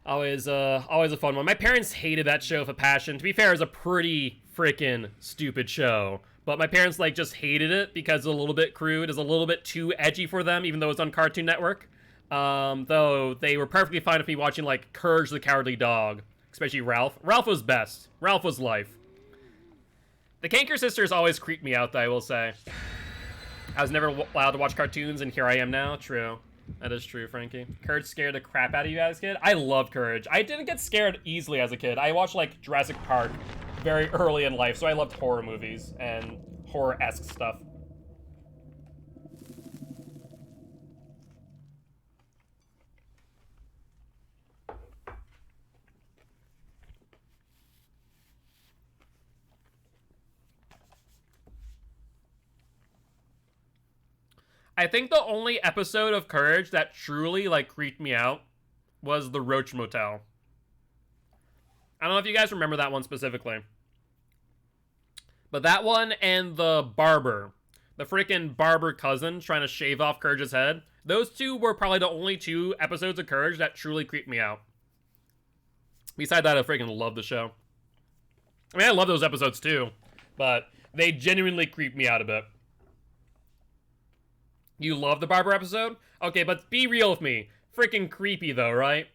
Always a fun one. My parents hated that show with a passion. To be fair, it was a pretty freaking stupid show. But my parents, like, just hated it because it's a little bit crude. It's a little bit too edgy for them, even though it's on Cartoon Network. Though they were perfectly fine with me watching, like, Courage the Cowardly Dog. Especially Ralph. Ralph was best. Ralph was life. The Canker Sisters always creeped me out, though, I will say. I was never allowed to watch cartoons, and here I am now. True. That is true, Frankie. Courage scared the crap out of you as a kid? I loved Courage. I didn't get scared easily as a kid. I watched, like, Jurassic Park very early in life, so I loved horror movies and horror-esque stuff. I think the only episode of Courage that truly, like, creeped me out was the Roach Motel. I don't know if you guys remember that one specifically. But that one and the barber. The freaking barber cousin trying to shave off Courage's head. Those two were probably the only 2 episodes of Courage that truly creeped me out. Besides that, I freaking love the show. I mean, I love those episodes too. But they genuinely creeped me out a bit. You love the barber episode? Okay, but be real with me. Freaking creepy though, right?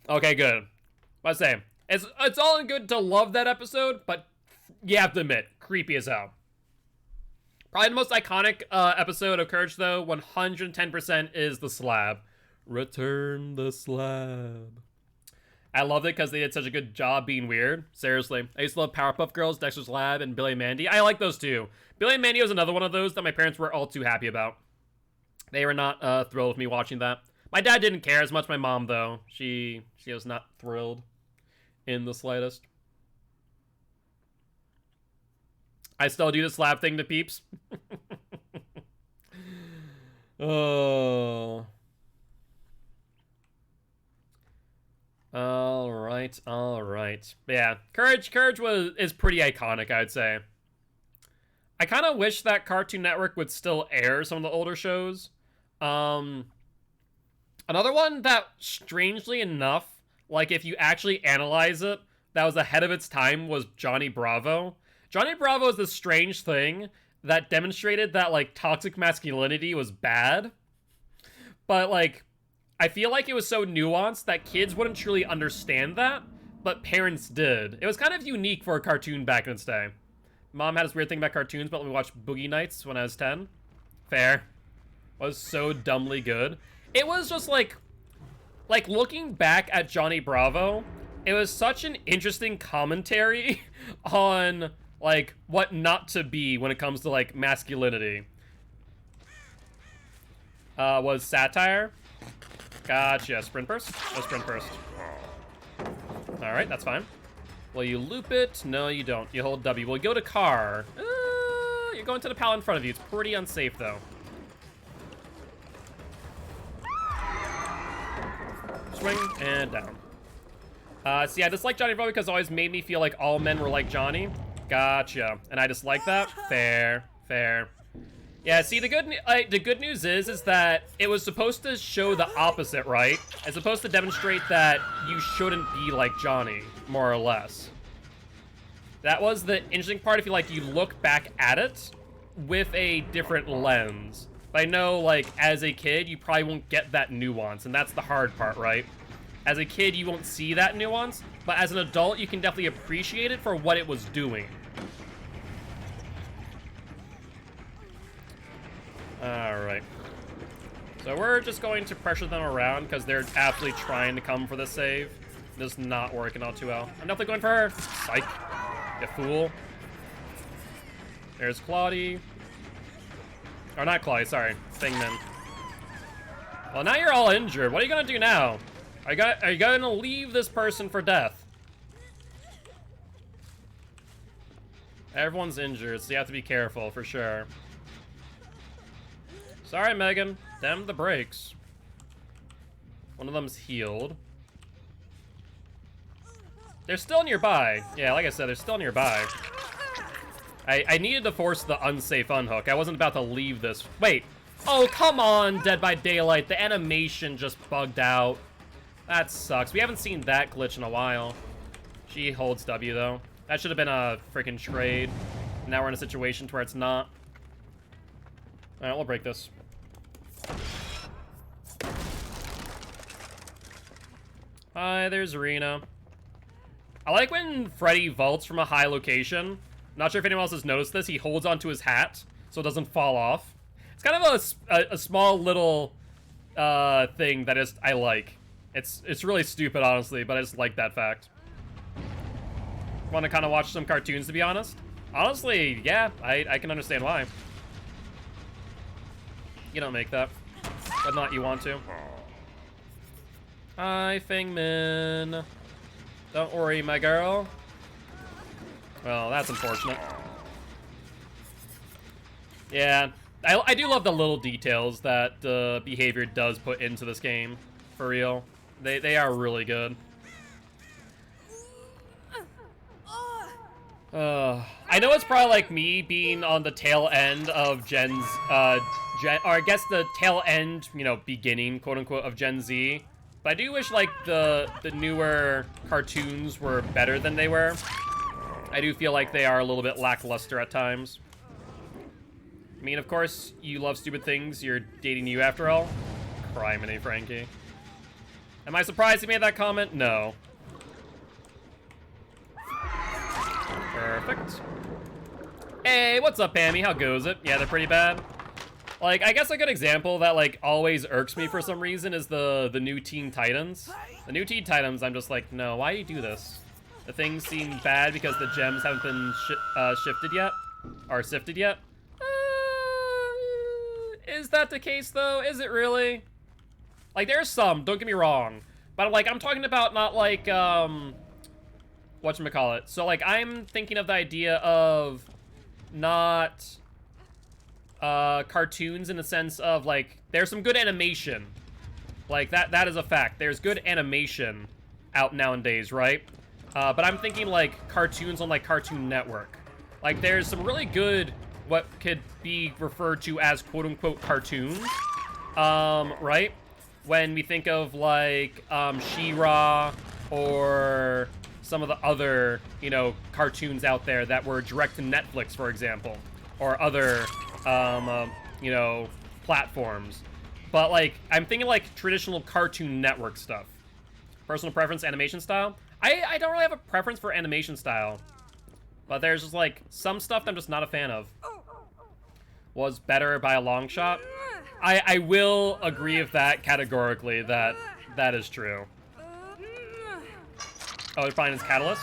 Okay, good. Let's say it's all good to love that episode, but you have to admit, creepy as hell. Probably the most iconic episode of Courage, though, 110% is the slab. Return the slab. I loved it because they did such a good job being weird. Seriously. I used to love Powerpuff Girls, Dexter's Lab, and Billy and Mandy. I like those too. Billy and Mandy was another one of those that my parents were all too happy about. They were not thrilled with me watching that. My dad didn't care as much. My mom, though, she was not thrilled in the slightest. I still do the slab thing to peeps. Oh. All right. Yeah, Courage is pretty iconic, I'd say. I kind of wish that Cartoon Network would still air some of the older shows. Another one that, strangely enough, like if you actually analyze it, that was ahead of its time was Johnny Bravo. Johnny Bravo is this strange thing that demonstrated that, like, toxic masculinity was bad. But, like, I feel like it was so nuanced that kids wouldn't truly understand that, but parents did. It was kind of unique for a cartoon back in its day. Mom had this weird thing about cartoons, but let me watch Boogie Nights when I was 10. Fair. Was so dumbly good. It was just like looking back at Johnny Bravo, it was such an interesting commentary on, like, what not to be when it comes to, like, masculinity. Was satire. Gotcha. Sprint burst? Oh, sprint burst. Alright, that's fine. Will you loop it? No, you don't. You hold W. We'll go to car. You're going to the pallet in front of you. It's pretty unsafe, though. Swing and down. See, I dislike Johnny Bravo because it always made me feel like all men were like Johnny. Gotcha. And I dislike that? Fair. Fair. Yeah, see, the good news is that it was supposed to show the opposite, right? It's supposed to demonstrate that you shouldn't be like Johnny, more or less. That was the interesting part if you look back at it with a different lens. But I know, like, as a kid, you probably won't get that nuance, and that's the hard part, right? As a kid, you won't see that nuance, but as an adult, you can definitely appreciate it for what it was doing. Alright. So we're just going to pressure them around because they're absolutely trying to come for the save. Just not working out too well. I'm definitely going for her. Psych. You fool. There's Claudie. Or not Claudie, sorry. Thingman. Well, now you're all injured. What are you gonna do now? Are you gonna leave this person for death? Everyone's injured, so you have to be careful for sure. Sorry, Megan. Them the brakes. One of them's healed. They're still nearby. Yeah, like I said, they're still nearby. I needed to force the unsafe unhook. I wasn't about to leave this. Wait. Oh, come on, Dead by Daylight. The animation just bugged out. That sucks. We haven't seen that glitch in a while. She holds W, though. That should have been a freaking trade. Now we're in a situation where it's not. All right, we'll break this. Hi, there's Rena. I like when Freddy vaults from a high location. Not sure if anyone else has noticed this. He holds onto his hat so it doesn't fall off. It's kind of a small little thing that I like. It's really stupid, honestly, but I just like that fact. Want to kind of watch some cartoons, to be honest? Honestly, yeah, I can understand why. You don't make that, but not you want to. Hi, Fingman. Don't worry, my girl. Well, that's unfortunate. Yeah, I do love the little details that behavior does put into this game, for real. They are really good. I know it's probably like me being on the tail end of or I guess the tail end, you know, beginning, quote unquote, of Gen Z. But I do wish, like, the newer cartoons were better than they were. I do feel like they are a little bit lackluster at times. I mean, of course, you love stupid things. You're dating you after all. Criminy, Frankie. Am I surprised he made that comment? No. Perfect. Hey, what's up, Pammy? How goes it? Yeah, they're pretty bad. Like, I guess a good example that, like, always irks me for some reason is the new Teen Titans. The new Teen Titans, I'm just like, no, why do you do this? The things seem bad because the gems haven't been shifted yet? Or sifted yet? Is that the case, though? Is it really? Like, there's some, don't get me wrong. But, like, I'm talking about not, like, whatchamacallit. So, like, I'm thinking of the idea of not cartoons in the sense of, like, there's some good animation. Like, that is a fact. There's good animation out nowadays, right? But I'm thinking, like, cartoons on, like, Cartoon Network. Like, there's some really good, what could be referred to as quote-unquote cartoons, right? When we think of, like, She-Ra or some of the other, you know, cartoons out there that were direct to Netflix, for example, or other, you know, platforms. But, like, I'm thinking, like, traditional Cartoon Network stuff. Personal preference, animation style. I don't really have a preference for animation style. But there's just, like, some stuff that I'm just not a fan of. Was better by a long shot. I will agree with that categorically, that is true. Oh, they're finding his Catalyst.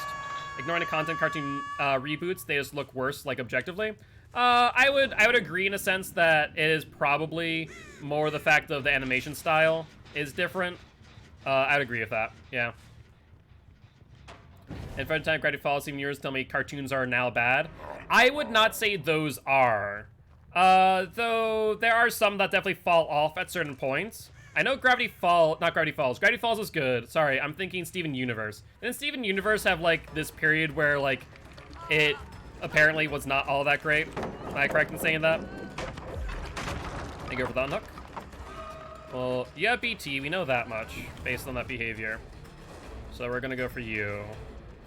Ignoring the content cartoon reboots, they just look worse, like, objectively. I would agree in a sense that it is probably more the fact of the animation style is different. I'd agree with that, yeah. And from time Gravity Falls, even yours tell me cartoons are now bad. I would not say those are. Though there are some that definitely fall off at certain points. I know Gravity Falls is good. Sorry, I'm thinking Steven Universe. Didn't Steven Universe have, like, this period where, like, it apparently was not all that great? Am I correct in saying that? Thank you for that, Nook. Well, yeah, BT, we know that much, based on that behavior. So we're gonna go for you.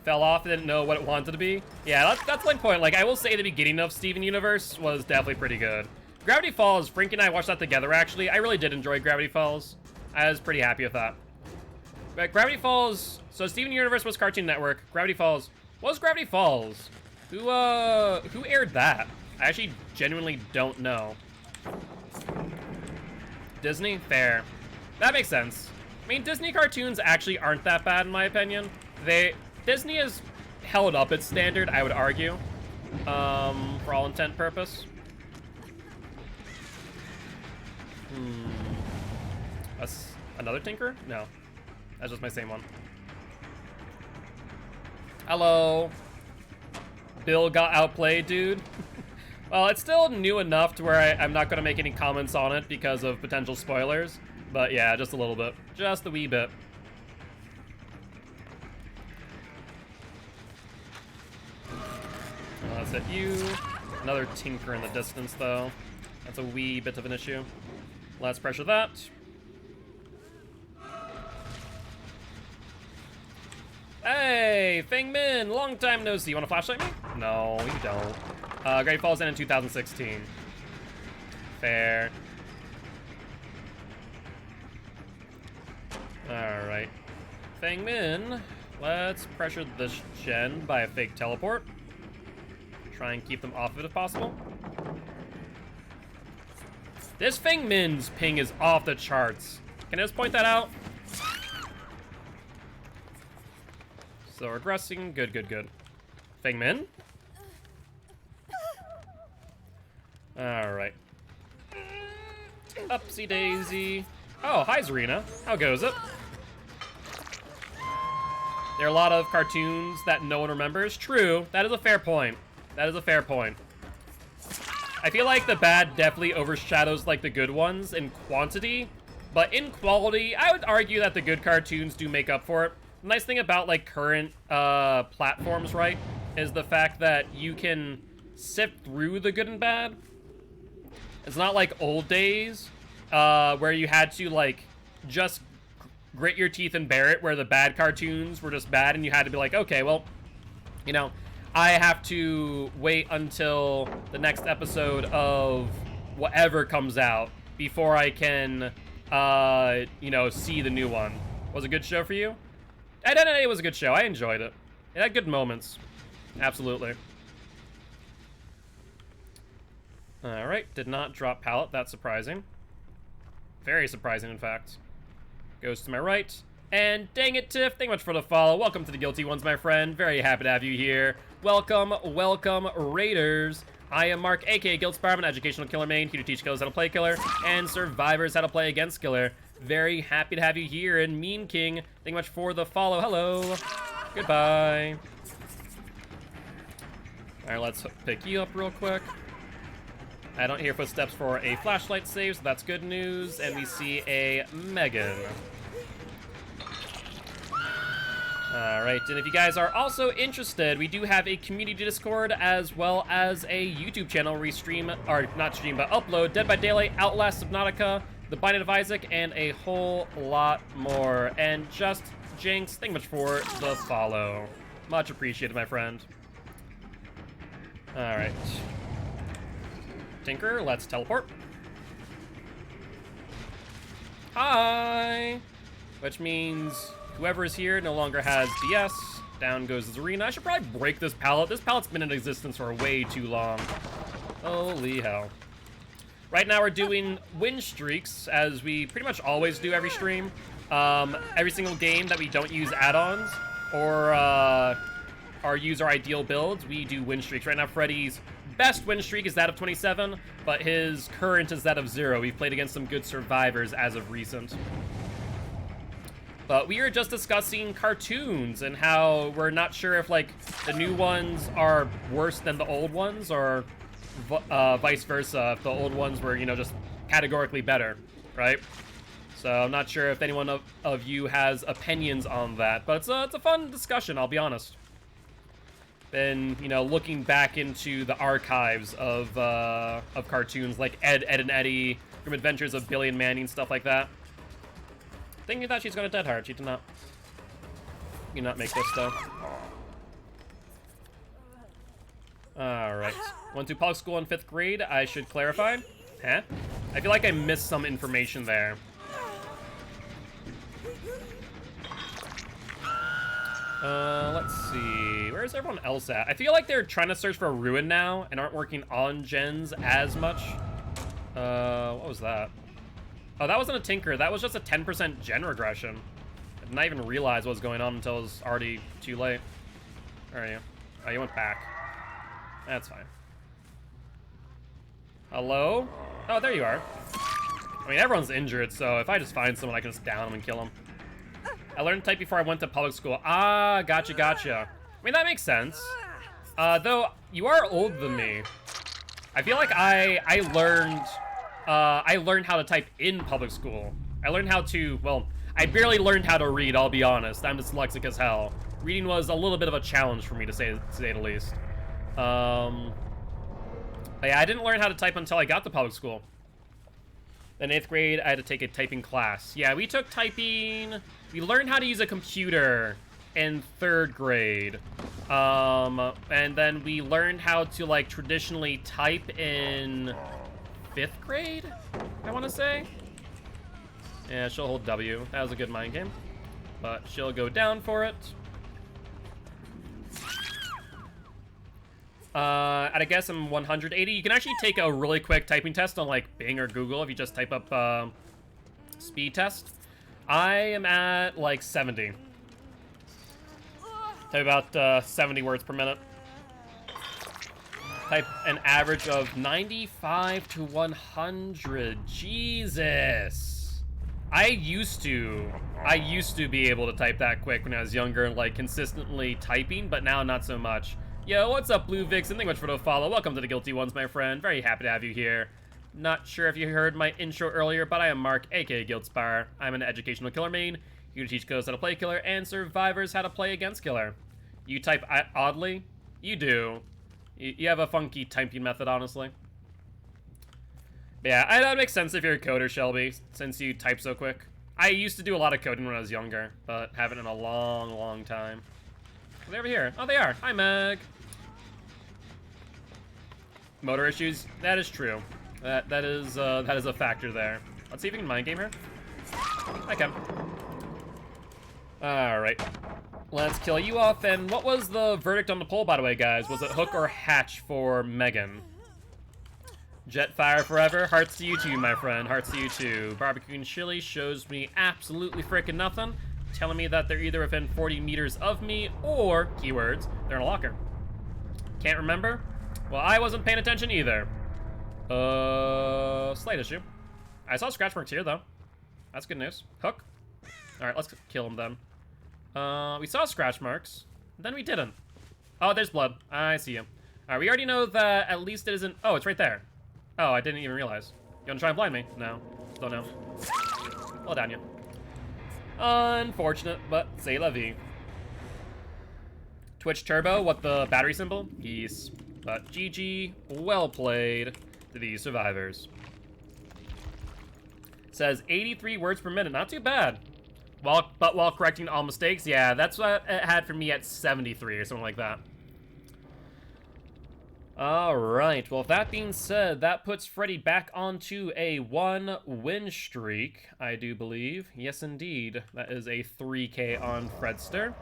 Fell off, didn't know what it wanted to be. Yeah, that's my point. Like, I will say the beginning of Steven Universe was definitely pretty good. Gravity Falls, Frankie and I watched that together, actually. I really did enjoy Gravity Falls. I was pretty happy with that. But Gravity Falls, so Steven Universe was Cartoon Network. Gravity Falls, what was Gravity Falls? Who aired that? I actually genuinely don't know. Disney? Fair. That makes sense. I mean, Disney cartoons actually aren't that bad, in my opinion. Disney has held up its standard, I would argue, for all intent and purpose. Another Tinker? No. That's just my same one. Hello. Bill got outplayed, dude. Well, it's still new enough to where I'm not going to make any comments on it because of potential spoilers. But yeah, just a little bit. Just a wee bit. Let's hit you. Another Tinker in the distance, though. That's a wee bit of an issue. Let's pressure that. Hey, Feng Min, long time no see. You want to flashlight me? No, you don't. Great Falls in 2016. Fair. Alright. Feng Min, let's pressure this gen by a fake teleport. Try and keep them off of it if possible. This Feng Min's ping is off the charts. Can I just point that out? So regressing, good, good, good. Feng Min? Alright. Upsy daisy. Oh, hi Zarina. How goes it? There are a lot of cartoons that no one remembers. True, that is a fair point. That is a fair point. I feel like the bad definitely overshadows like the good ones in quantity, but in quality, I would argue that the good cartoons do make up for it. The nice thing about like current platforms, right, is the fact that you can sift through the good and bad. It's not like old days where you had to like just grit your teeth and bear it, where the bad cartoons were just bad and you had to be like, okay, well, you know, I have to wait until the next episode of whatever comes out before I can, you know, see the new one. Was it a good show for you? It was a good show. I enjoyed it. It had good moments. Absolutely. Alright, did not drop pallet. That's surprising. Very surprising, in fact. Goes to my right. And dang it, Tiff, thank you much for the follow. Welcome to the Guilty Ones, my friend. Very happy to have you here. Welcome, welcome, Raiders. I am Mark, aka Guild Sparman, educational killer main, here to teach killers how to play killer, and survivors how to play against killer. Very happy to have you here. And Mean King, thank you much for the follow. Hello. Goodbye. Alright, let's pick you up real quick. I don't hear footsteps for a flashlight save, so that's good news. And we see a Megan. Alright, and if you guys are also interested, we do have a community Discord as well as a YouTube channel where we stream, or not stream, but upload Dead by Daylight, Outlast Subnautica, The Binding of Isaac, and a whole lot more. And just Jinx, thank you much for the follow. Much appreciated, my friend. Alright. Tinker, let's teleport. Hi! Which means whoever is here no longer has DS. Down goes Zarina. I should probably break this pallet. This pallet's been in existence for way too long. Holy hell. Right now we're doing win streaks, as we pretty much always do every stream. Every single game that we don't use add-ons or use our ideal builds, we do win streaks. Right now Freddy's best win streak is that of 27, but his current is that of 0. We've played against some good survivors as of recent. But we were just discussing cartoons and how we're not sure if, like, the new ones are worse than the old ones or vice versa, if the old ones were, you know, just categorically better, right? So I'm not sure if anyone of you has opinions on that, but it's a fun discussion, I'll be honest. Been, you know, looking back into the archives of cartoons like Ed, Edd and Eddy, Grim Adventures of Billy and Mandy, and stuff like that. Thinking that she's gonna dead hard. She did not make this though. Alright. Went to public school in 5th grade, I should clarify. Huh? I feel like I missed some information there. Let's see. Where's everyone else at? I feel like they're trying to search for a ruin now and aren't working on gens as much. What was that? Oh, that wasn't a tinker. That was just a 10% gen regression. I did not even realize what was going on until it was already too late. Where are you? Oh, you went back. That's fine. Hello? Oh, there you are. I mean, everyone's injured, so if I just find someone, I can just down them and kill them. I learned to type before I went to public school. Ah, gotcha, gotcha. I mean, that makes sense. Though, you are older than me. I feel like I learned how to type in public school. I learned how to, well, I barely learned how to read, I'll be honest. I'm dyslexic as hell. Reading was a little bit of a challenge for me, to say the least. Yeah, I didn't learn how to type until I got to public school. In 8th grade, I had to take a typing class. Yeah, we took typing. We learned how to use a computer in 3rd grade. And then we learned how to, like, traditionally type in 5th grade, I want to say. Yeah, she'll hold W. That was a good mind game. But she'll go down for it. At a guess, I'm 180. You can actually take a really quick typing test on, like, Bing or Google if you just type up, speed test. I am at, like, 70. Type about, 70 words per minute. Type an average of 95 to 100. Jesus. I used to be able to type that quick when I was younger and, like, consistently typing, but now not so much. Yo, what's up, Blue Vixen? Thank you much for the follow. Welcome to the Guilty Ones, my friend. Very happy to have you here. Not sure if you heard my intro earlier, but I am Mark, aka Guildspire. I'm an educational killer main, here to teach codes how to play killer and survivors how to play against killer. You type oddly? You do. You have a funky typing method, honestly. But yeah, that makes sense if you're a coder, Shelby, since you type so quick. I used to do a lot of coding when I was younger, but haven't in a long, long time. Are they over here? Oh, they are. Hi, Meg. Motor issues? That is true. That is a factor there. Let's see if we can mind game her. I can. Alright. Let's kill you off. And what was the verdict on the poll, by the way, guys? Was it hook or hatch for Megan? Jetfire forever. Hearts to you too, my friend. Hearts to you too. Barbecue and chili shows me absolutely freaking nothing. Telling me that they're either within 40 meters of me or, keywords, they're in a locker. Can't remember? Well, I wasn't paying attention either. Slight issue. I saw scratch marks here, though. That's good news. Hook. Alright, let's kill him then. We saw scratch marks. Then we didn't. Oh, there's blood. I see him. Alright, we already know that at least it isn't... Oh, it's right there. Oh, I didn't even realize. You wanna try and blind me? No. Still no. Well down, you. Unfortunate, but c'est la vie. Twitch Turbo, what the battery symbol? Yes. But GG, well played to these survivors. Says 83 words per minute, not too bad. But while correcting all mistakes, yeah, that's what it had for me at 73 or something like that. Alright, well, with that being said, that puts Freddy back onto a 1-win streak, I do believe. Yes, indeed. That is a 3K on Fredster.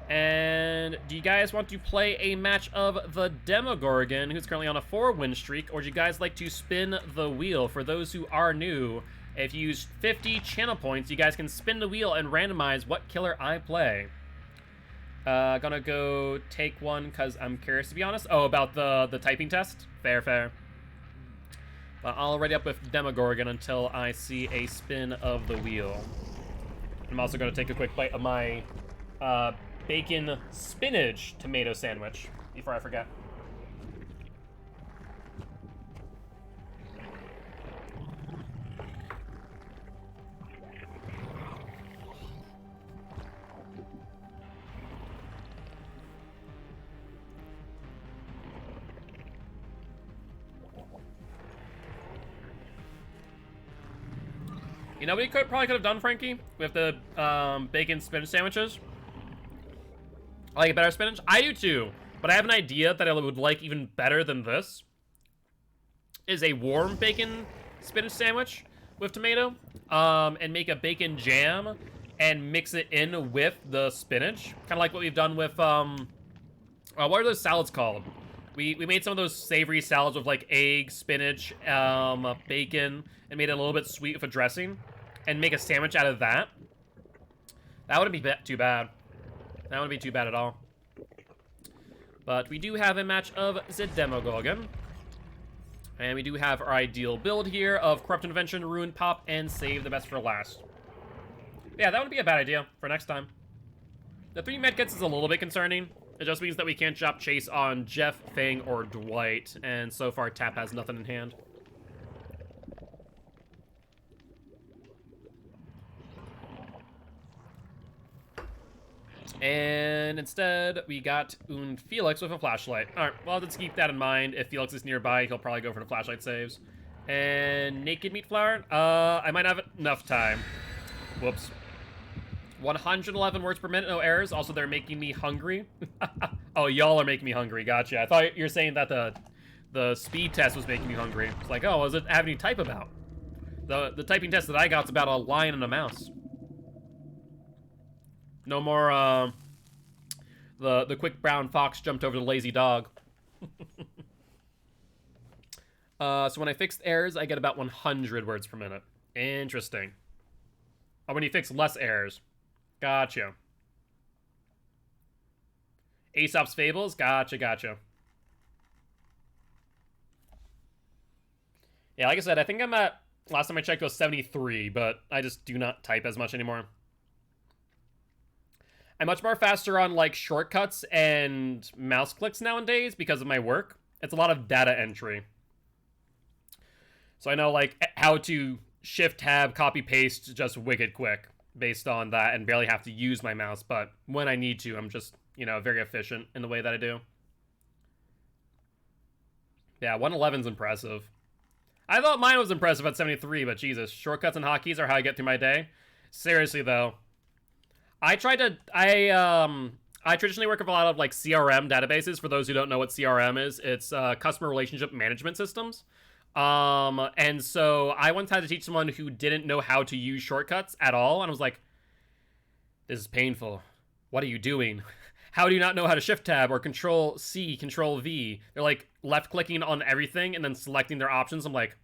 And do you guys want to play a match of the Demogorgon, who's currently on a 4-win streak, or do you guys like to spin the wheel? For those who are new, if you use 50 channel points, you guys can spin the wheel and randomize what killer I play. Gonna go take one because I'm curious, to be honest. Oh, about the typing test? Fair, fair. But I'll ready up with Demogorgon until I see a spin of the wheel. I'm also going to take a quick bite of my bacon spinach tomato sandwich before I forget. You know what you probably could have done, Frankie, with the bacon spinach sandwiches? I like a better spinach. I do too, but I have an idea that I would like even better than this. Is a warm bacon spinach sandwich with tomato, and make a bacon jam and mix it in with the spinach, kind of like what we've done with what are those salads called? We made some of those savory salads with like egg, spinach, bacon, and made it a little bit sweet with a dressing, and make a sandwich out of that. That wouldn't be too bad. That wouldn't be too bad at all. But we do have a match of the Demogorgon. And we do have our ideal build here of Corrupt Intervention, Ruin Pop, and Save the Best for last. Yeah, that wouldn't be a bad idea for next time. The 3 medkits is a little bit concerning. It just means that we can't drop Chase on Jeff, Fang, or Dwight. And so far, Tap has nothing in hand. And instead, we got Felix with a flashlight. Alright, well, let's keep that in mind. If Felix is nearby, he'll probably go for the flashlight saves. And Naked Meat Flour? I might have enough time. Whoops. 111 words per minute, no errors. Also, they're making me hungry. Oh, y'all are making me hungry. Gotcha. I thought you were saying that the speed test was making me hungry. It's like, oh, what does it have any type about? The typing test that I got is about a lion and a mouse. No more, the quick brown fox jumped over the lazy dog. So when I fixed errors, I get about 100 words per minute. Interesting. Oh, when you fix less errors. Gotcha. Aesop's Fables? Gotcha, gotcha. Yeah, like I said, I think I'm at, last time I checked it was 73, but I just do not type as much anymore. I'm much more faster on, like, shortcuts and mouse clicks nowadays because of my work. It's a lot of data entry. So I know, like, how to shift-tab, copy-paste just wicked quick based on that and barely have to use my mouse. But when I need to, I'm just, you know, very efficient in the way that I do. Yeah, 111's impressive. I thought mine was impressive at 73, but Jesus, shortcuts and hotkeys are how I get through my day. Seriously, though. I traditionally work with a lot of, like, CRM databases. For those who don't know what CRM is, it's customer relationship management systems. And so I once had to teach someone who didn't know how to use shortcuts at all, and I was like, this is painful. What are you doing? How do you not know how to shift tab or control C, control V? They're like left clicking on everything and then selecting their options. I'm like,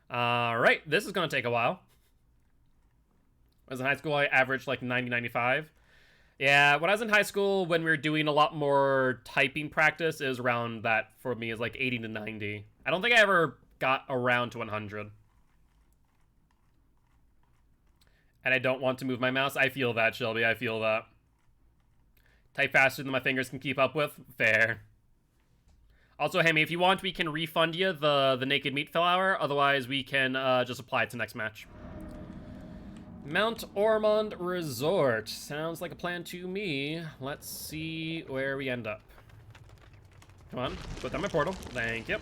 all right, this is going to take a while. When I was in high school, I averaged like 90, 95. Yeah, when I was in high school, when we were doing a lot more typing practice, it was around that for me is like 80 to 90. I don't think I ever got around to 100. And I don't want to move my mouse. I feel that, Shelby. I feel that. Type faster than my fingers can keep up with? Fair. Also, Hammy, if you want, we can refund you the Naked Meat Flour. Otherwise, we can just apply it to next match. Mount Ormond Resort. Sounds like a plan to me. Let's see where we end up. Come on, put down my portal. Thank you.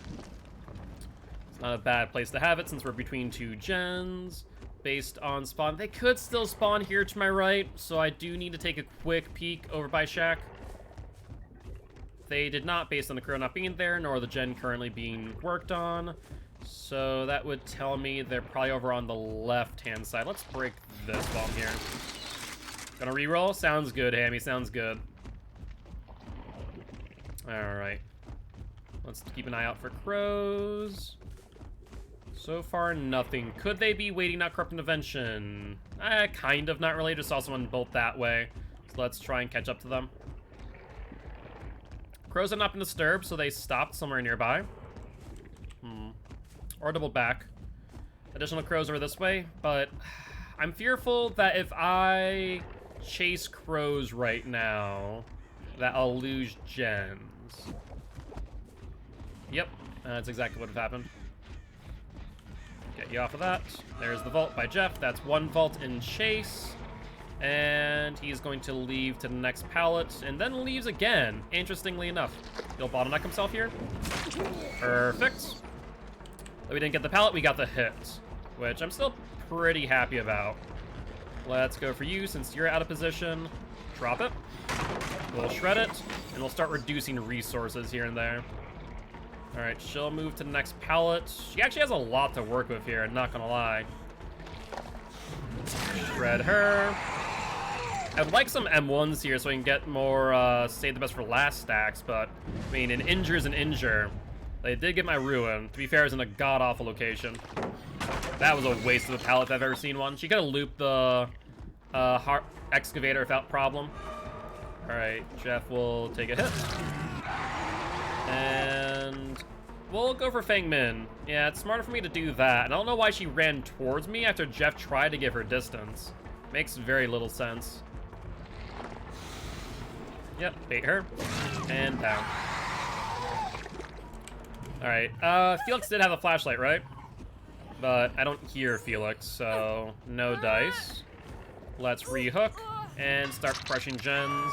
It's not a bad place to have it since we're between 2 gens. Based on spawn. They could still spawn here to my right, so I do need to take a quick peek over by Shack. They did not, based on the crew not being there, nor the gen currently being worked on. So that would tell me they're probably over on the left-hand side. Let's break this while I'm here. Gonna reroll? Sounds good, Hammy. Sounds good. Alright. Let's keep an eye out for crows. So far, nothing. Could they be waiting out Corrupt Intervention? Kind of, not really. Just saw someone bolt that way. So let's try and catch up to them. Crows have not been disturbed, so they stopped somewhere nearby. Or double back. Additional crows over this way, but I'm fearful that if I chase crows right now, that I'll lose gens. Yep, that's exactly what had happened. Get you off of that. There's the vault by Jeff. That's one vault in chase. And he's going to leave to the next pallet, and then leaves again, interestingly enough. He'll bottleneck himself here. Perfect. We didn't get the pallet, we got the hit, which I'm still pretty happy about. Let's go for you, since you're out of position. Drop it. We'll shred it, and we'll start reducing resources here and there. Alright, she'll move to the next pallet. She actually has a lot to work with here, not gonna lie. Shred her. I'd like some M1s here so I can get more save the best for last stacks, but I mean, an injure is an injure. They did get my ruin. To be fair, it was in a god-awful location. That was a waste of a pallet if I've ever seen one. She could have looped the excavator without problem. Alright, Jeff will take a hit. And we'll go for Feng Min. Yeah, it's smarter for me to do that. And I don't know why she ran towards me after Jeff tried to give her distance. Makes very little sense. Yep, bait her. And down. Alright, Felix did have a flashlight, right? But I don't hear Felix, so no dice. Let's rehook and start crushing gens.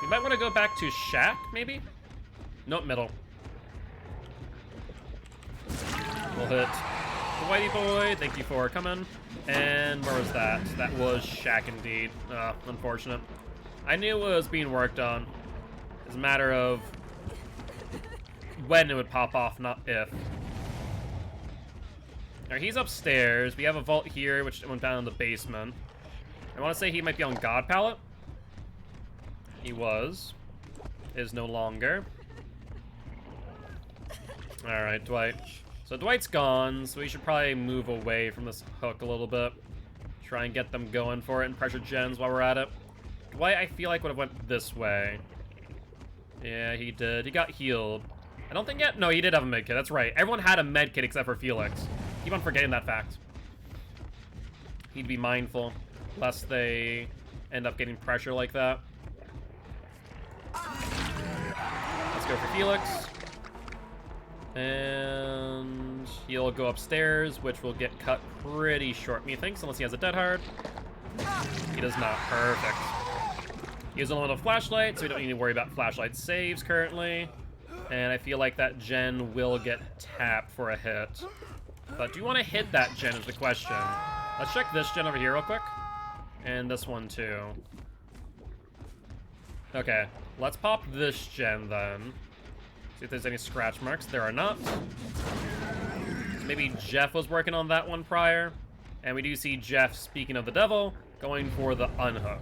We might want to go back to Shack, maybe? Nope, middle. We'll hit the Whitey boy. Thank you for coming. And where was that? That was Shack indeed. Unfortunate. I knew it was being worked on. It's a matter of when it would pop off, not if. Alright, he's upstairs. We have a vault here, which went down in the basement. I want to say he might be on God Pallet. He was. Is no longer. Alright, Dwight. So Dwight's gone, so we should probably move away from this hook a little bit. Try and get them going for it and pressure gens while we're at it. Dwight, I feel like, would have went this way. Yeah, he did. He got healed. I don't think yet. No, he did have a medkit. That's right. Everyone had a medkit except for Felix. Keep on forgetting that fact. He'd be mindful, lest they end up getting pressure like that. Let's go for Felix. And he'll go upstairs, which will get cut pretty short, methinks, unless he has a dead hard. He does not. Perfect. He has only one flashlight, so we don't need to worry about flashlight saves currently. And I feel like that gen will get tapped for a hit. But do you want to hit that gen is the question. Let's check this gen over here real quick. And this one too. Okay, let's pop this gen then. See if there's any scratch marks. There are not. So maybe Jeff was working on that one prior. And we do see Jeff, speaking of the devil, going for the unhook.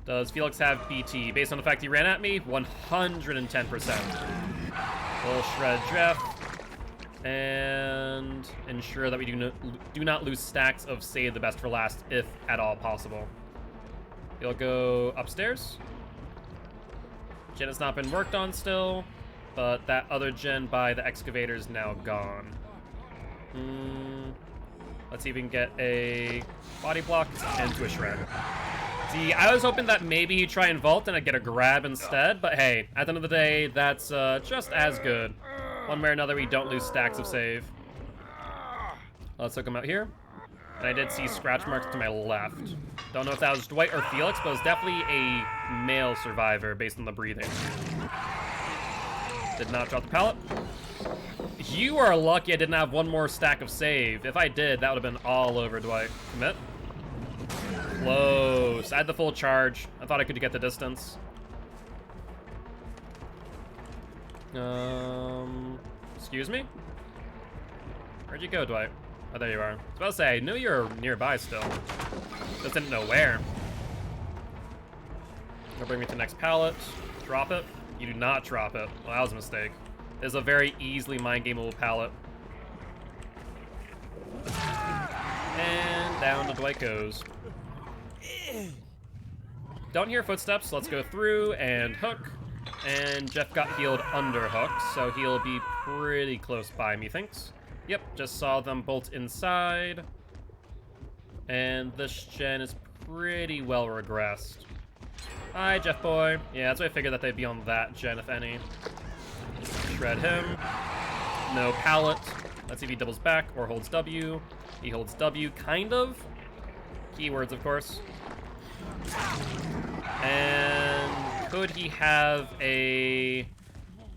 Does Felix have BT? Based on the fact he ran at me, 110%. We'll shred Jeff. And ensure that we do not lose stacks of save the best for last, if at all possible. He'll go upstairs. Gen has not been worked on still, but that other gen by the excavator is now gone. Let's see if we can get a body block and to a shred. See, I was hoping that maybe he'd try and vault and I'd get a grab instead, but hey, at the end of the day, that's just as good. One way or another, we don't lose stacks of save. Let's hook him out here. And I did see scratch marks to my left. Don't know if that was Dwight or Felix, but it was definitely a male survivor based on the breathing. Did not drop the pallet. You are lucky I didn't have one more stack of save. If I did, that would have been all over Dwight. Commit. Close. I had the full charge. I thought I could get the distance. Excuse me? Where'd you go, Dwight? Oh, there you are. I was about to say, I knew you were nearby still. Just didn't know where. Gonna bring me to the next pallet. Drop it. You do not drop it. Well, that was a mistake. It's a very easily mind-gameable pallet. And down the Dwight goes. Don't hear footsteps. Let's go through and hook. And Jeff got healed under hook, so he'll be pretty close by, methinks. Yep, just saw them bolt inside. And this gen is pretty well regressed. Hi, Jeff boy. Yeah, that's why I figured that they'd be on that gen, if any. Shred him. No pallet. Let's see if he doubles back or holds W. He holds W, kind of. Keywords, of course. And could he have a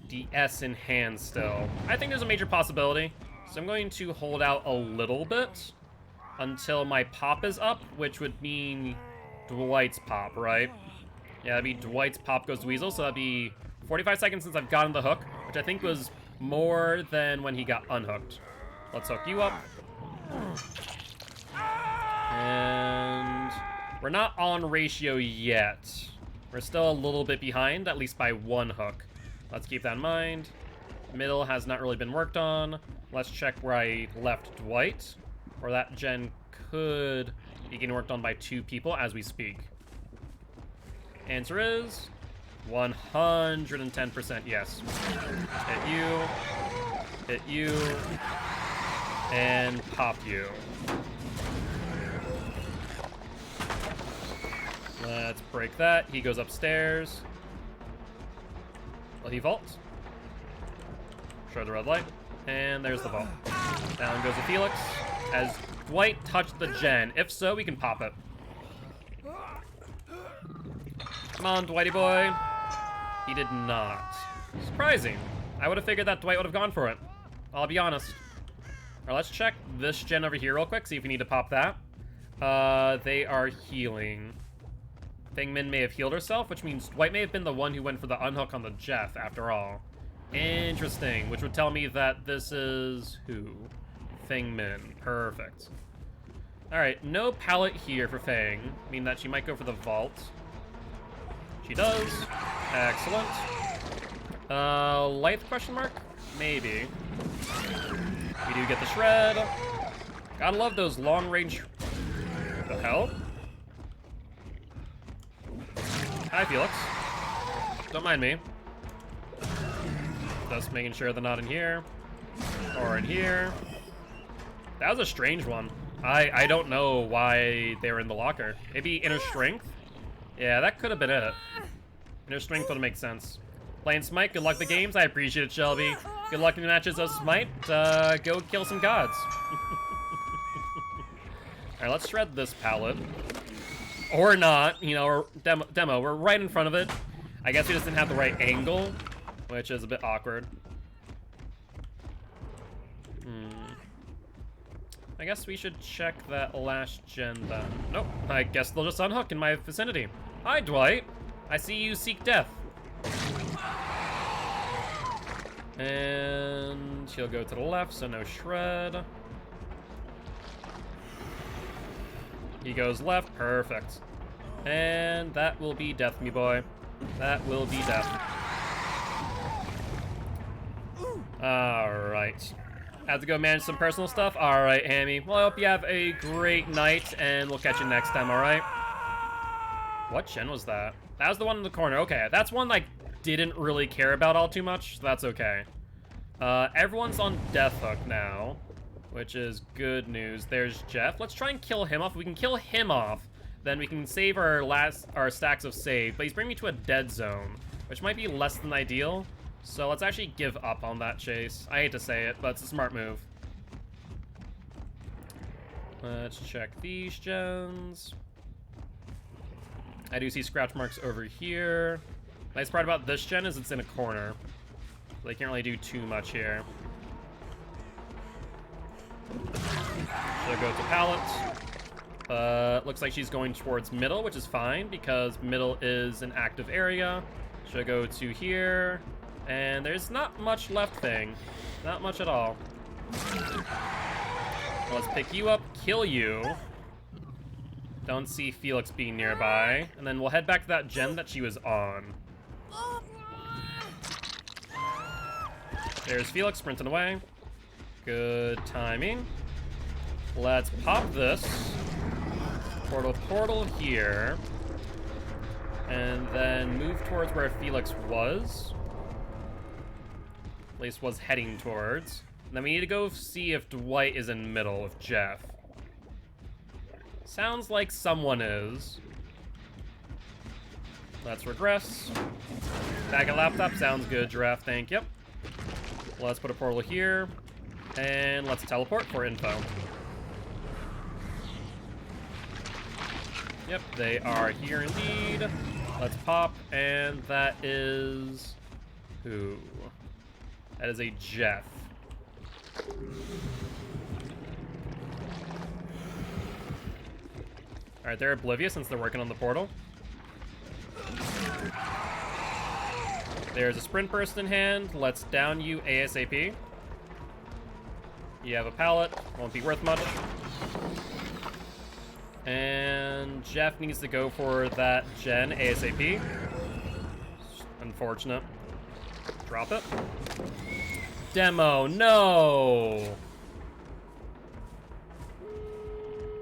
DS in hand still? I think there's a major possibility. So I'm going to hold out a little bit until my pop is up, which would mean Dwight's pop, right? Yeah, that'd be Dwight's pop goes to Weasel, so that'd be 45 seconds since I've gotten the hook, which I think was more than when he got unhooked. Let's hook you up. And we're not on ratio yet. We're still a little bit behind, at least by 1 hook. Let's keep that in mind. Middle has not really been worked on. Let's check where I left Dwight, or that gen could be getting worked on by 2 people as we speak. Answer is 110% yes. Hit you, and pop you. Let's break that. He goes upstairs. Will he vault? Show the red light. And there's the vault. Down goes the Felix. Has Dwight touched the gen? If so, we can pop it. Come on, Dwighty boy. He did not. Surprising. I would have figured that Dwight would have gone for it. I'll be honest. Alright, let's check this gen over here real quick, see if we need to pop that. They are healing. Feng Min may have healed herself, which means Dwight may have been the one who went for the unhook on the Jeff, after all. Interesting, which would tell me that this is who? Feng Min. Perfect. Alright, no pallet here for Feng, meaning that she might go for the vault. She does. Excellent. Life question mark? Maybe. We do get the shred. Gotta love those long range. The hell? Hi, Felix. Don't mind me. Just making sure they're not in here. Or in here. That was a strange one. I don't know why they were in the locker. Maybe inner strength? Yeah, that could have been it. Inner strength would make sense. Playing Smite, good luck the games. I appreciate it, Shelby. Good luck in the matches of Smite. Go kill some gods. Alright, let's shred this pallet. Or not, you know, or demo. We're right in front of it. I guess we just didn't have the right angle, which is a bit awkward. I guess we should check that last gen then. Nope, I guess they'll just unhook in my vicinity. Hi, Dwight. I see you seek death. And he'll go to the left, so no shred. He goes left, perfect. And that will be death, me boy. That will be death. Alright. Have to go manage some personal stuff? Alright, Hammy. Well, I hope you have a great night, and we'll catch you next time, alright? What gen was that? That was the one in the corner. Okay, that's one I didn't really care about all too much, so that's okay. Everyone's on death hook now, which is good news. There's Jeff. Let's try and kill him off. If we can kill him off, then we can save our stacks of save. But he's bringing me to a dead zone, which might be less than ideal. So let's actually give up on that chase. I hate to say it, but it's a smart move. Let's check these gens. I do see scratch marks over here. Nice part about this gen is it's in a corner. So they can't really do too much here. She'll go to pallet. Looks like she's going towards middle, which is fine because middle is an active area. She'll go to here. And there's not much left thing. Not much at all. Let's pick you up, kill you. Don't see Felix being nearby. And then we'll head back to that gen that she was on. There's Felix sprinting away. Good timing. Let's pop this. Portal here. And then move towards where Felix was. At least was heading towards. And then we need to go see if Dwight is in middle with Jeff. Sounds like someone is. Let's regress. Bag of laptop, sounds good, Giraffe, thank you. Let's put a portal here. And let's teleport for info. Yep, they are here indeed. Let's pop, and that is... who? That is a Jeff. Alright, they're oblivious since they're working on the portal. There's a sprint burst in hand. Let's down you ASAP. You have a pallet. Won't be worth much. And Jeff needs to go for that gen ASAP. Unfortunate. Drop it. Demo, no!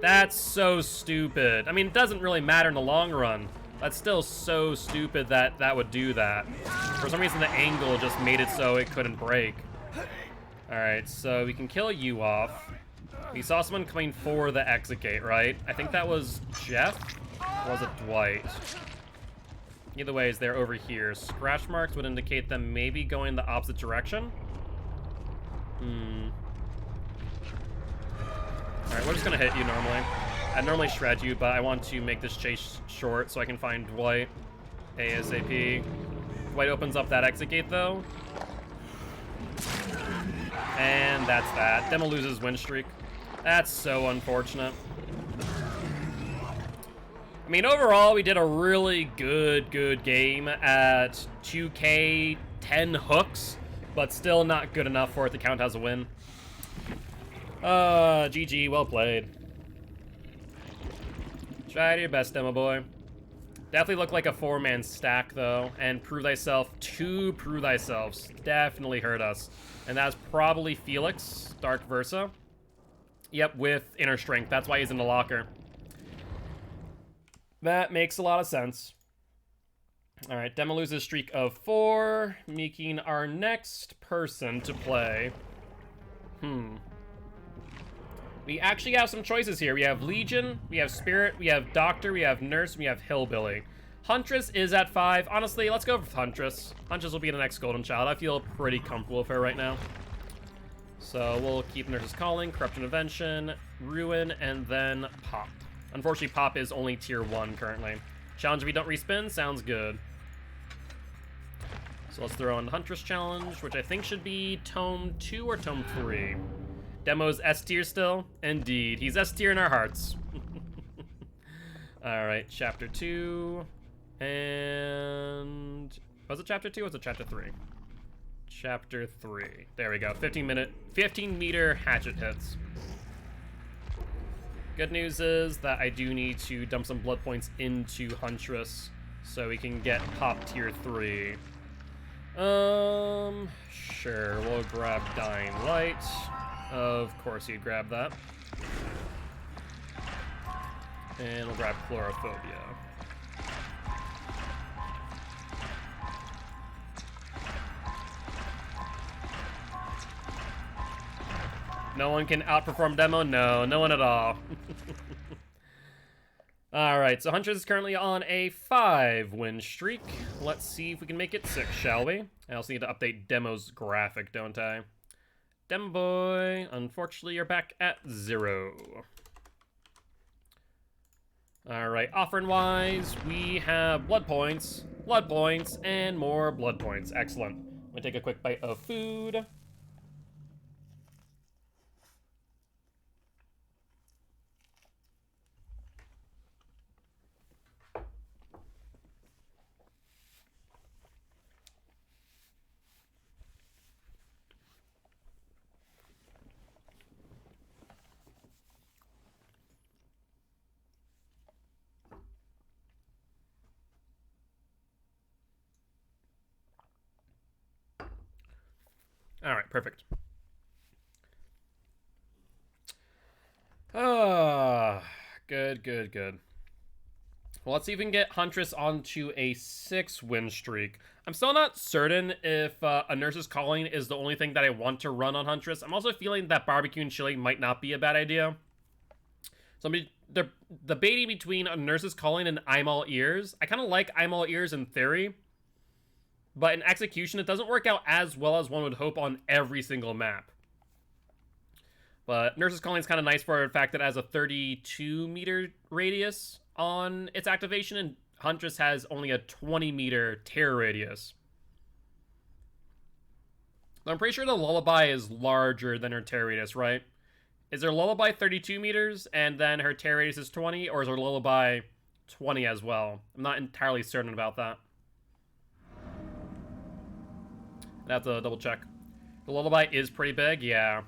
That's so stupid. I mean, it doesn't really matter in the long run. That's still so stupid that that would do that. For some reason, the angle just made it so it couldn't break. Alright, so we can kill you off. We saw someone coming for the exit gate, right? I think that was Jeff? Or was it Dwight? Either way, they're over here. Scratch marks would indicate them maybe going the opposite direction. Alright, we're just gonna hit you normally. I'd normally shred you, but I want to make this chase short so I can find Dwight ASAP. Dwight opens up that exit gate, though. And that's that. Demo loses win streak. That's so unfortunate. I mean, overall, we did a really good game at 2K 10 hooks, but still not good enough for it to count as a win. GG, well played. Try your best, Demo boy. Definitely look like a 4-man stack, though, and prove thyself to prove thyself. Definitely hurt us. And that's probably Felix, Dark Versa. Yep, with inner strength. That's why he's in the locker. That makes a lot of sense. Alright, Demo loses a streak of 4, making our next person to play. We actually have some choices here. We have Legion, we have Spirit, we have Doctor, we have Nurse, we have Hillbilly. Huntress is at 5. Honestly, let's go with Huntress. Huntress will be the next Golden Child. I feel pretty comfortable with her right now. So we'll keep Nurse's Calling, Corruption Invention, Ruin, and then Pop. Unfortunately, Pop is only tier 1 currently. Challenge if we don't respin, sounds good. So let's throw in the Huntress Challenge, which I think should be Tome 2 or Tome 3. Demo's S tier still? Indeed, he's S tier in our hearts. Alright, Chapter 2. And... was it Chapter 2 or was it Chapter 3? Chapter 3. There we go. 15 meter hatchet hits. Good news is that I do need to dump some blood points into Huntress so we can get Pop tier 3. Sure, we'll grab Dying Light. Of course you'd grab that. And we'll grab Chlorophobia. No one can outperform Demo? No, no one at all. Alright, so Huntress is currently on a 5-win streak. Let's see if we can make it 6, shall we? I also need to update Demo's graphic, don't I? Demo boy, unfortunately, you're back at 0. Alright, offering-wise, we have blood points, and more blood points. Excellent. I'm gonna take a quick bite of food. All right, perfect. Good. Well, let's see if we can get Huntress onto a 6-win streak. I'm still not certain if a Nurse's Calling is the only thing that I want to run on Huntress. I'm also feeling that barbecue and chili might not be a bad idea. So I'm they're debating between a Nurse's Calling and I'm All Ears. I kind of like I'm All Ears in theory, but in execution, it doesn't work out as well as one would hope on every single map. But Nurse's Calling is kind of nice for the fact that it has a 32-meter radius on its activation, and Huntress has only a 20-meter terror radius. I'm pretty sure the Lullaby is larger than her terror radius, right? Is her Lullaby 32 meters, and then her terror radius is 20, or is her Lullaby 20 as well? I'm not entirely certain about that. I'd have to double check. The Lullaby is pretty big, yeah.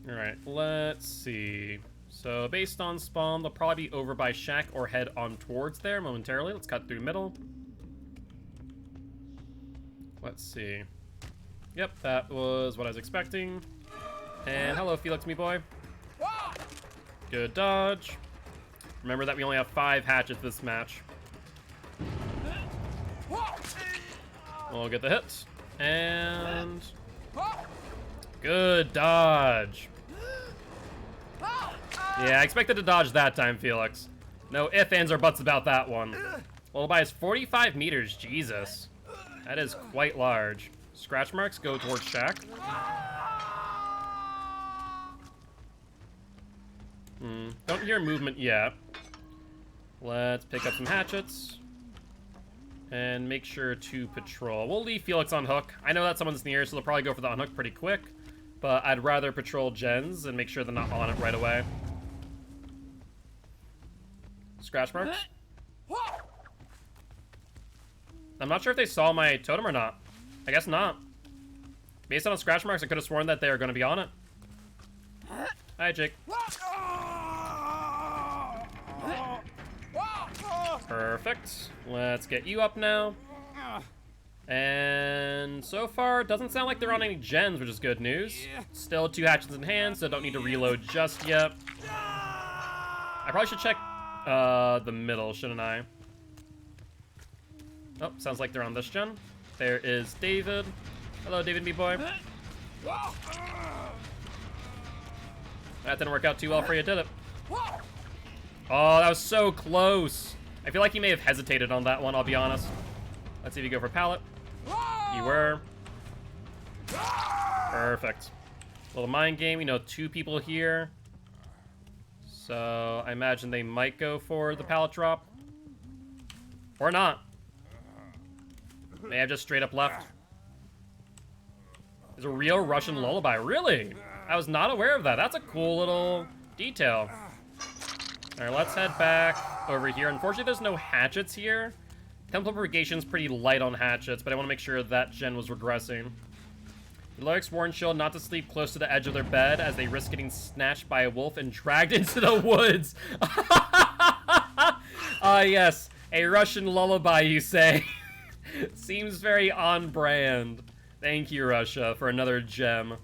Alright, let's see. So, based on spawn, they'll probably be over by Shack or head on towards there momentarily. Let's cut through middle. Let's see. Yep, that was what I was expecting. And hello, Felix, me boy. Good dodge. Remember that we only have 5 hatchets this match. We'll get the hit. And... good dodge. Yeah, I expected to dodge that time, Felix. No ifs, ands, or buts about that one. Lullaby is 45 meters, Jesus. That is quite large. Scratch marks go towards Shack. Don't hear movement yet. Let's pick up some hatchets. And make sure to patrol. We'll leave Felix on hook. I know that someone's near, so they'll probably go for the unhook pretty quick. But I'd rather patrol gens and make sure they're not on it right away. Scratch marks? I'm not sure if they saw my totem or not. I guess not. Based on the scratch marks, I could have sworn that they were going to be on it. Hi, Jake. Perfect. Let's get you up now. And so far, it doesn't sound like they're on any gens, which is good news. Still 2 hatchets in hand, so don't need to reload just yet. I probably should check the middle, shouldn't I? Oh, sounds like they're on this gen. There is David. Hello, David, me boy. That didn't work out too well for you, did it? Oh, that was so close. I feel like he may have hesitated on that one, I'll be honest. Let's see if you go for pallet. You were. Perfect. Little mind game. We know 2 people here. So I imagine they might go for the pallet drop. Or not. May have just straight up left. There's a real Russian lullaby. Really? I was not aware of that. That's a cool little detail. Alright, let's head back over here. Unfortunately, there's no hatchets here. Temple Purgation's pretty light on hatchets, but I want to make sure that gen was regressing. The Lurks warn Shield not to sleep close to the edge of their bed as they risk getting snatched by a wolf and dragged into the woods. Ah, yes. A Russian lullaby, you say? Seems very on brand. Thank you, Russia, for another gem.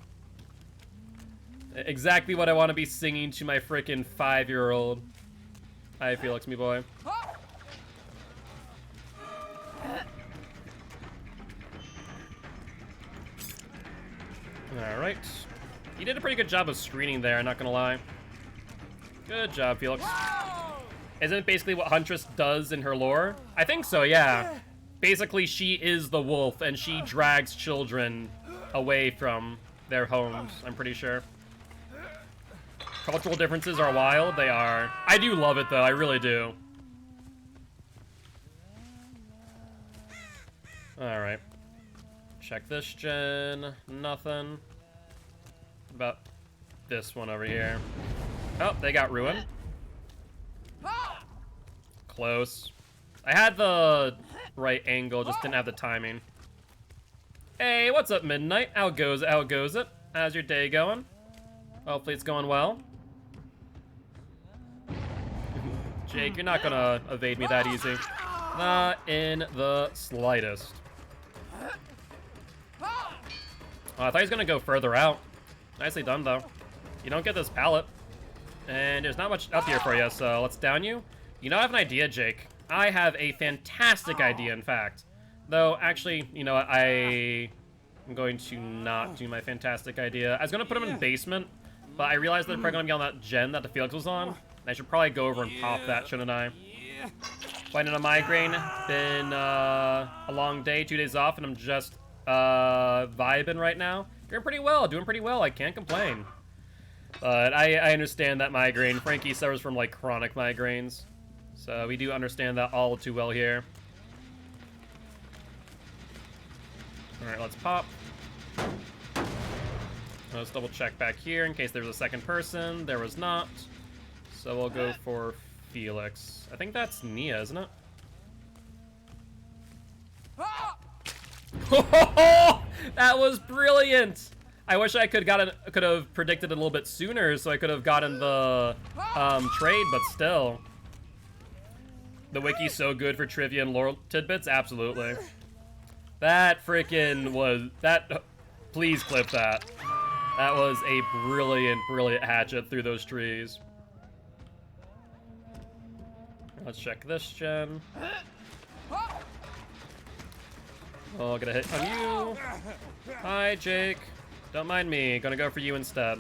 Exactly what I want to be singing to my frickin' 5-year-old. Hi, Felix, me boy. Alright. You did a pretty good job of screening there, not gonna lie. Good job, Felix. Isn't it basically what Huntress does in her lore? I think so, yeah. Basically, she is the wolf, and she drags children away from their homes, I'm pretty sure. Cultural differences are wild, they are. I do love it, though, I really do. Alright. Check this gen. Nothing. What about this one over here? Oh, they got ruined. Close. I had the right angle, just didn't have the timing. Hey, what's up, Midnight? How goes it? How goes it? How's your day going? Hopefully it's going well. Jake, you're not gonna evade me that easy. Not in the slightest. Oh, I thought he was gonna go further out. Nicely done, though. You don't get this pallet. And there's not much up here for you, so let's down you. You know, I have an idea, Jake. I have a fantastic idea, in fact. Though, actually, you know what? I'm going to not do my fantastic idea. I was gonna put him in basement, but I realized that they're probably gonna be on that gen that the Felix was on. I should probably go over and pop that, shouldn't I? Fighting a migraine. Been a long day, 2 days off, and I'm just vibing right now. Doing pretty well. I can't complain. But I understand that migraine. Frankie suffers from like chronic migraines, so we do understand that all too well here. All right, let's pop. Let's double check back here in case there's a second person. There was not. So we'll go for Felix. I think that's Nia, isn't it? That was brilliant! I wish I could have predicted it a little bit sooner, so I could have gotten the trade, but still. The wiki's so good for trivia and lore tidbits, absolutely. That freaking was please clip that. That was a brilliant hatchet through those trees. Let's check this gen. Oh, get a hit on you. Hi, Jake. Don't mind me. Gonna go for you instead.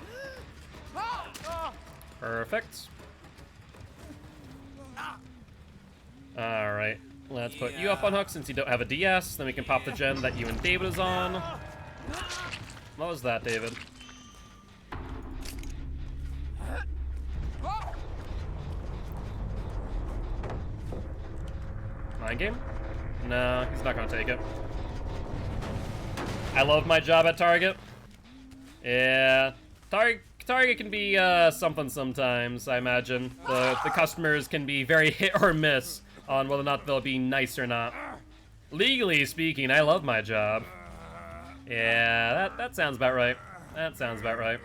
Perfect. Alright. Let's put you up on hook since you don't have a DS. Then we can pop the gen that you and David is on. What was that, David? Mind game? No, he's not gonna take it. I love my job at Target. Yeah, Target can be something sometimes, I imagine. The customers can be very hit or miss on whether or not they'll be nice or not. Legally speaking, I love my job. Yeah, that sounds about right. That sounds about right.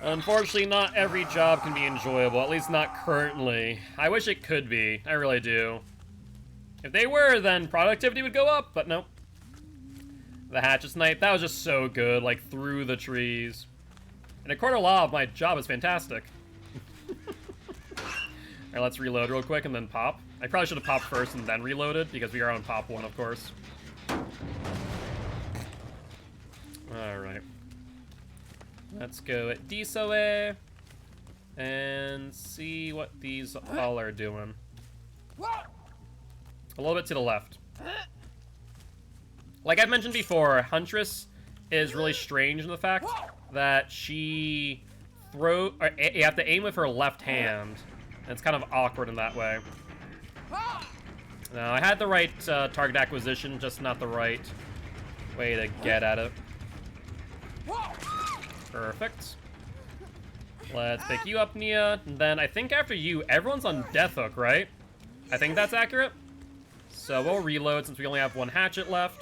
Unfortunately, not every job can be enjoyable, at least not currently. I wish it could be, I really do. If they were, then productivity would go up, but nope. The hatchet snipe, that was just so good, like through the trees. And a quarter law of my job is fantastic. Alright, let's reload real quick and then pop. I probably should have popped first and then reloaded, because we are on pop 1, of course. Alright. Let's go at Disoe and see what these all are doing. A little bit to the left. Like I've mentioned before, Huntress is really strange in the fact that she you have to aim with her left hand, and it's kind of awkward in that way. Now, I had the right target acquisition, just not the right way to get at it. Perfect. Let's pick you up, Nia. And then I think after you, everyone's on Death Hook, right? I think that's accurate. So we'll reload since we only have one hatchet left.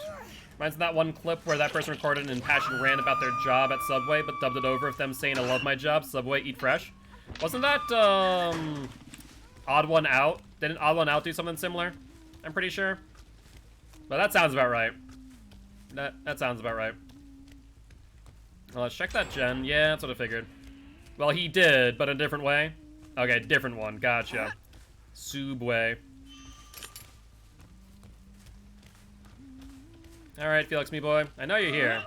Reminds me of that one clip where that person recorded an impassioned rant about their job at Subway, but dubbed it over with them saying, "I love my job, Subway, eat fresh." Wasn't that, Odd One Out? Didn't Odd One Out do something similar? I'm pretty sure. But that sounds about right. That sounds about right. Well, let's check that gen. Yeah, that's what I figured. Well, he did, but a different way. Okay, different one. Gotcha. Subway. Alright, Felix, me boy. I know you're here.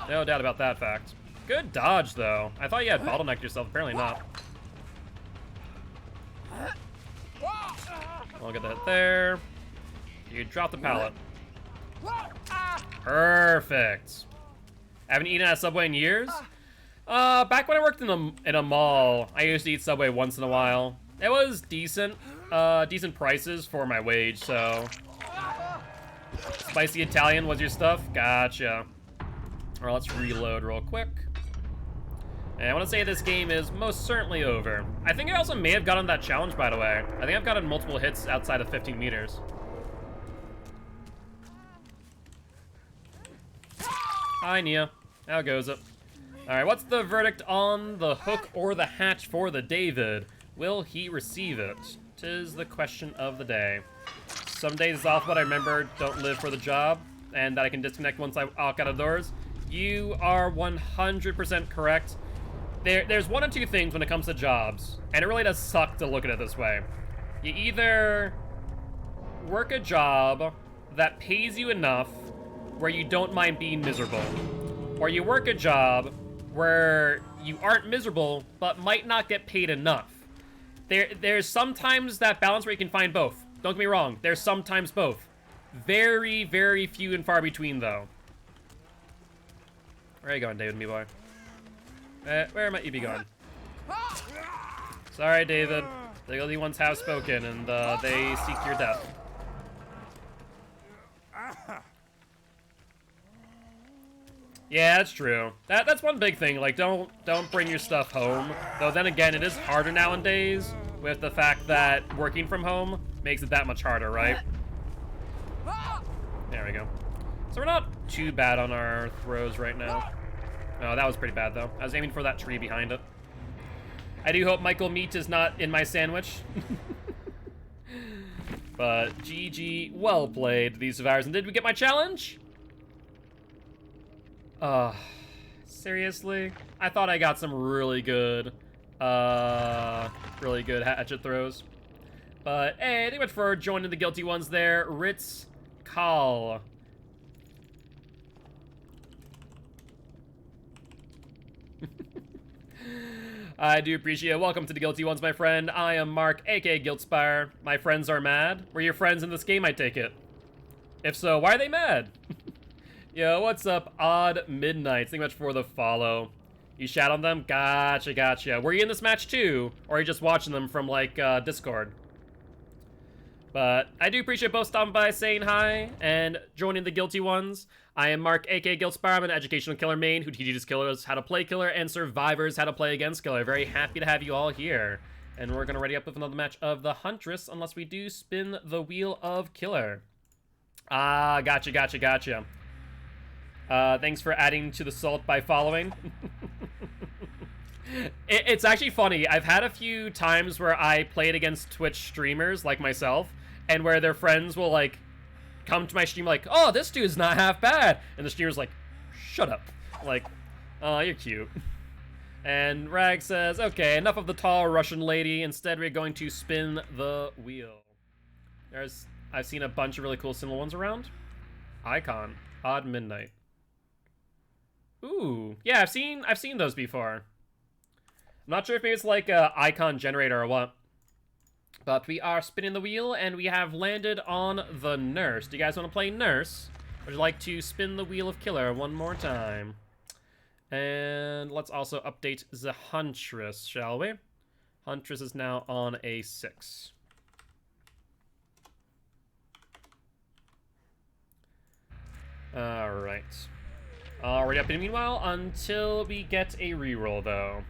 No doubt about that fact. Good dodge, though. I thought you had bottlenecked yourself. Apparently not. We'll get that there. You drop the pallet. Perfect. I haven't eaten at a Subway in years. Back when I worked in a mall, I used to eat Subway once in a while. It was decent. Decent prices for my wage, so... Spicy Italian was your stuff? Gotcha. Alright, let's reload real quick. And I want to say this game is most certainly over. I think I also may have gotten that challenge, by the way. I think I've gotten multiple hits outside of 15 meters. Hi, Nia. How goes it? Alright, what's the verdict on the hook or the hatch for the David? Will he receive it? 'Tis the question of the day. Some days off, but I remember don't live for the job, and that I can disconnect once I walk out of doors. You are 100% correct. There's one of two things when it comes to jobs, and it really does suck to look at it this way. You either work a job that pays you enough where you don't mind being miserable, or you work a job where you aren't miserable, but might not get paid enough. There's sometimes that balance where you can find both. Don't get me wrong, there's sometimes both. Very, very few and far between, though. Where are you going, David, me boy? Where might you be going? Sorry, David. The guilty ones have spoken, and they seek your death. Yeah, that's true. That's one big thing. Like, don't bring your stuff home. Though then again, it is harder nowadays with the fact that working from home makes it that much harder, right? There we go. So we're not too bad on our throws right now. Oh, that was pretty bad though. I was aiming for that tree behind it. I do hope Michael Meat is not in my sandwich. But GG, well played, these survivors. And did we get my challenge? Seriously? I thought I got some really good hatchet throws. But hey, thank you much for joining the guilty ones there. Ritz Call. I do appreciate it. Welcome to the Guilty Ones, my friend. I am Mark, aka Guiltspire. My friends are mad. Were your friends in this game, I take it? If so, why are they mad? Yo, what's up, Odd Midnight? Thank you much for the follow. You shat on them? Gotcha, gotcha. Were you in this match too? Or are you just watching them from, like, Discord? But I do appreciate both stopping by, saying hi, and joining the Guilty Ones. I am Mark, aka Guiltspire. I'm an educational killer main who teaches killers how to play killer and survivors how to play against killer. Very happy to have you all here. And we're gonna ready up with another match of the Huntress, unless we do spin the wheel of killer. Ah, gotcha, gotcha, gotcha. Thanks for adding to the salt by following. It's actually funny. I've had a few times where I played against Twitch streamers like myself, and where their friends will, like, come to my stream like, oh, this dude's not half bad. And the streamer's like, shut up. Like, oh, you're cute. And Rag says, okay, enough of the tall Russian lady. Instead, we're going to spin the wheel. I've seen a bunch of really cool similar ones around. Icon. Odd Midnight. Ooh. Yeah, I've seen those before. I'm not sure if it's like a icon generator or what. But we are spinning the wheel, and we have landed on the nurse. Do you guys want to play nurse? Would you like to spin the wheel of killer one more time? And let's also update the Huntress, shall we? Huntress is now on a 6. Alright. Already up in meanwhile, until we get a reroll, though.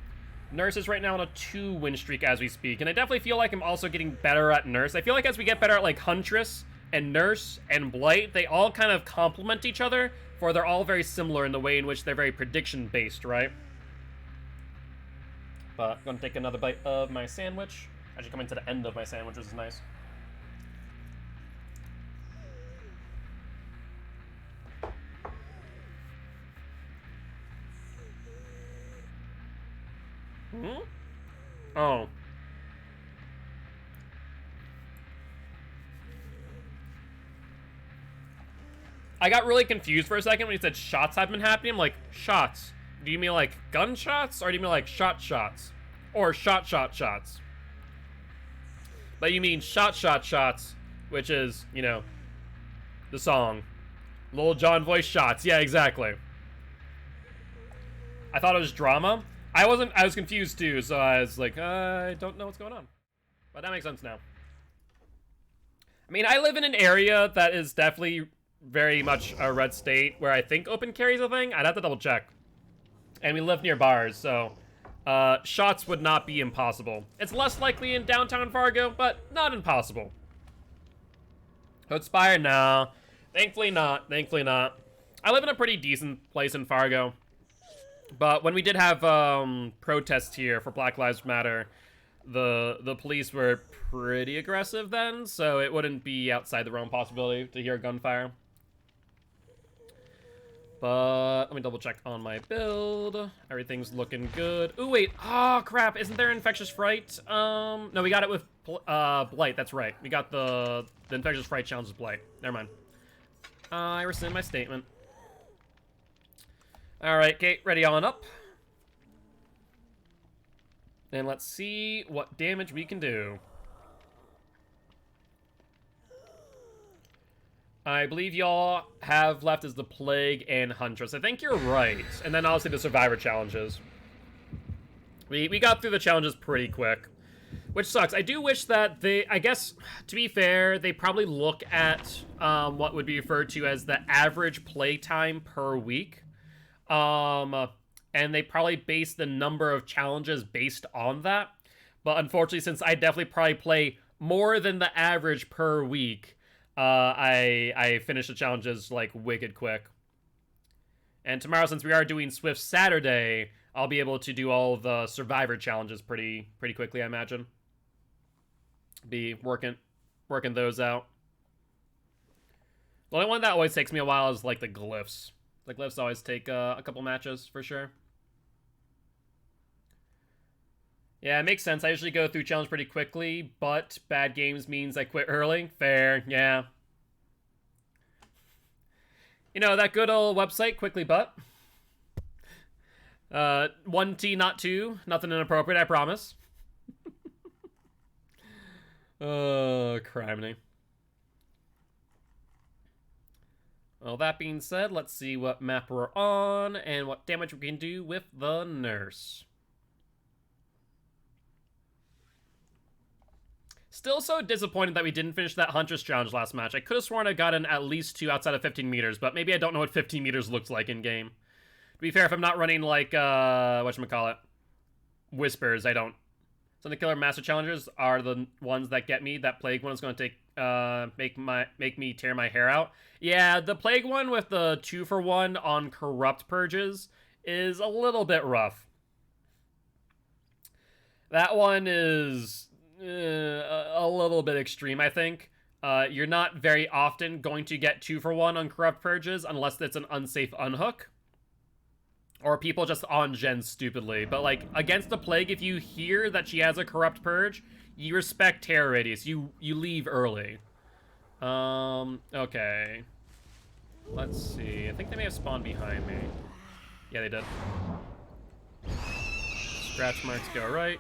Nurse is right now on a 2-win streak as we speak, and I definitely feel like I'm also getting better at Nurse. I feel like as we get better at, like, Huntress and Nurse and Blight, they all kind of complement each other, for they're all very similar in the way in which they're very prediction-based, right? But I'm gonna take another bite of my sandwich. Actually coming to the end of my sandwich, which is nice. Hmm? Oh. I got really confused for a second when he said shots have been happening. I'm like, shots? Do you mean like gunshots? Or do you mean like shots? Or shots? But you mean shots, which is, you know, the song. Lil Jon voice shots. Yeah, exactly. I thought it was drama. I was confused too, so I was like, I don't know what's going on. But that makes sense now. I mean, I live in an area that is definitely very much a red state, where I think open carry is a thing. I'd have to double check. And we live near bars, so shots would not be impossible. It's less likely in downtown Fargo, but not impossible. Hoodspire? No. Thankfully not. I live in a pretty decent place in Fargo. But when we did have protests here for Black Lives Matter, the police were pretty aggressive then, so it wouldn't be outside the realm possibility to hear gunfire. But let me double check on my build. Everything's looking good. Ooh, wait. Oh, crap. Isn't there Infectious Fright? No, we got it with Blight. That's right. We got the Infectious Fright challenge with Blight. Never mind. I rescind my statement. Alright, Kate, ready on up. And let's see what damage we can do. I believe y'all have left as the Plague and Huntress. I think you're right. And then obviously the Survivor challenges. We got through the challenges pretty quick. Which sucks. I do wish that they, I guess, to be fair, they probably look at what would be referred to as the average playtime per week. And they probably base the number of challenges based on that. But unfortunately, since I definitely probably play more than the average per week, I finish the challenges, like, wicked quick. And tomorrow, since we are doing Swift Saturday, I'll be able to do all of the Survivor challenges pretty quickly, I imagine. Be working those out. The only one that always takes me a while is, like, the Glyphs. The Glyphs always take a couple matches, for sure. Yeah, it makes sense. I usually go through challenge pretty quickly, but bad games means I quit early. Fair, yeah. You know, that good old website, Quickly But. 1T, not 2. Nothing inappropriate, I promise. Oh, criminy. Well, that being said, let's see what map we're on and what damage we can do with the nurse. Still so disappointed that we didn't finish that Huntress challenge last match. I could have sworn I got in at least 2 outside of 15 meters, but maybe I don't know what 15 meters looks like in-game. To be fair, if I'm not running, like, whatchamacallit, Whispers, I don't. So the Killer Master Challengers are the ones that get me. That Plague one is going to take, make me tear my hair out. Yeah, the Plague one with the 2-for-1 on Corrupt Purges is a little bit rough. That one is a little bit extreme, I think. You're not very often going to get 2-for-1 on Corrupt Purges unless it's an unsafe unhook. Or people just on-gen stupidly. But, like, against the Plague, if you hear that she has a Corrupt Purge, you respect Terror Radius. You leave early. Okay. Let's see. I think they may have spawned behind me. Yeah, they did. Scratch marks go right.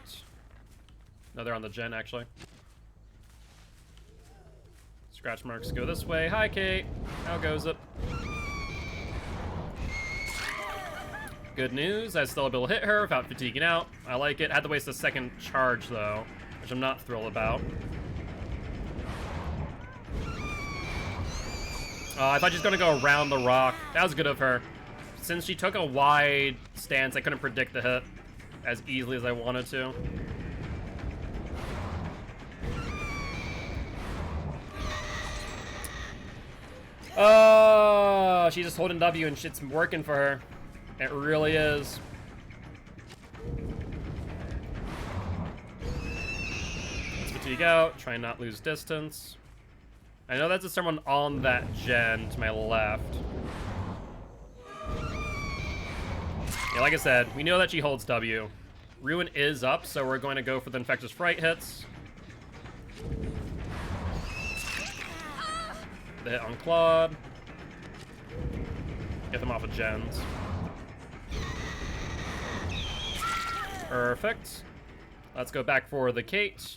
No, they're on the gen, actually. Scratch marks go this way. Hi, Kate. How goes it? Good news, I still able to hit her without fatiguing out. I like it. Had to waste a second charge, though, which I'm not thrilled about. I thought she was going to go around the rock. That was good of her. Since she took a wide stance, I couldn't predict the hit as easily as I wanted to. Oh, she's just holding W and shit's working for her. It really is. Let's fatigue out. Try and not lose distance. I know that's someone on that gen to my left. Yeah, like I said, we know that she holds W. Ruin is up, so we're going to go for the Infectious Fright hits. The hit on Claude. Get them off of gens. Perfect. Let's go back for the Kate.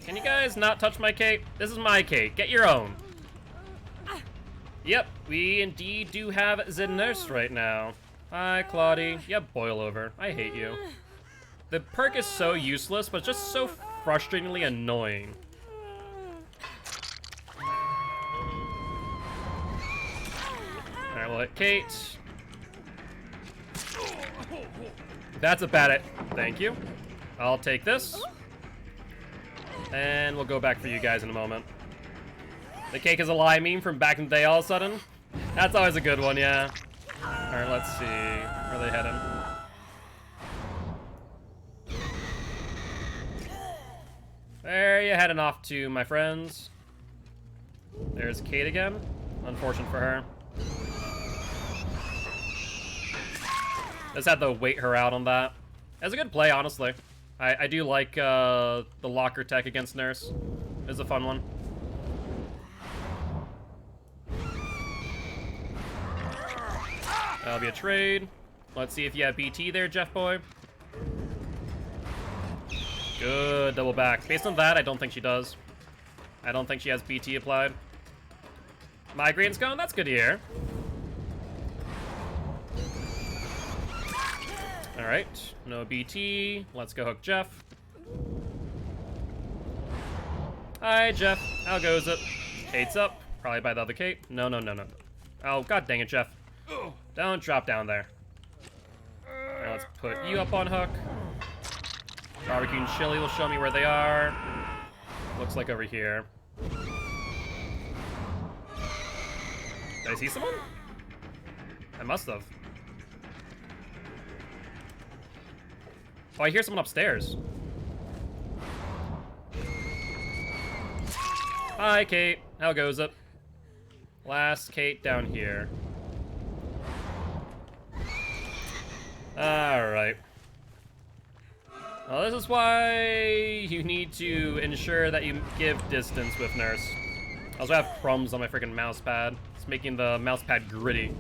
Can you guys not touch my Kate? This is my Kate. Get your own. Yep, we indeed do have the nurse right now. Hi, Claudie. Yep, boil over. I hate you. The perk is so useless, but just so frustratingly annoying. Alright, we'll hit Kate. That's a bad hit. Thank you. I'll take this. And we'll go back for you guys in a moment. The cake is a lie meme from back in the day all of a sudden. That's always a good one, yeah. Alright, let's see. Where are they heading? Where are you heading off to, my friends? There's Kate again. Unfortunate for her. Just had to wait her out on that. That's a good play, honestly. I do like the locker tech against Nurse. It's a fun one. That'll be a trade. Let's see if you have BT there, Jeff boy. Good, double back. Based on that, I don't think she does. I don't think she has BT applied. Migraine's gone, that's good to hear. Alright, no BT. Let's go hook Jeff. Hi, Jeff. How goes it? Kate's up. Probably by the other Kate. No. Oh, god dang it, Jeff. Don't drop down there. Now let's put you up on hook. Barbecue and chili will show me where they are. Looks like over here. Did I see someone? I must have. Oh, I hear someone upstairs. Hi, Kate. How goes it? Last Kate down here. Alright. Well, this is why you need to ensure that you give distance with Nurse. I also have crumbs on my freaking mouse pad. It's making the mouse pad gritty.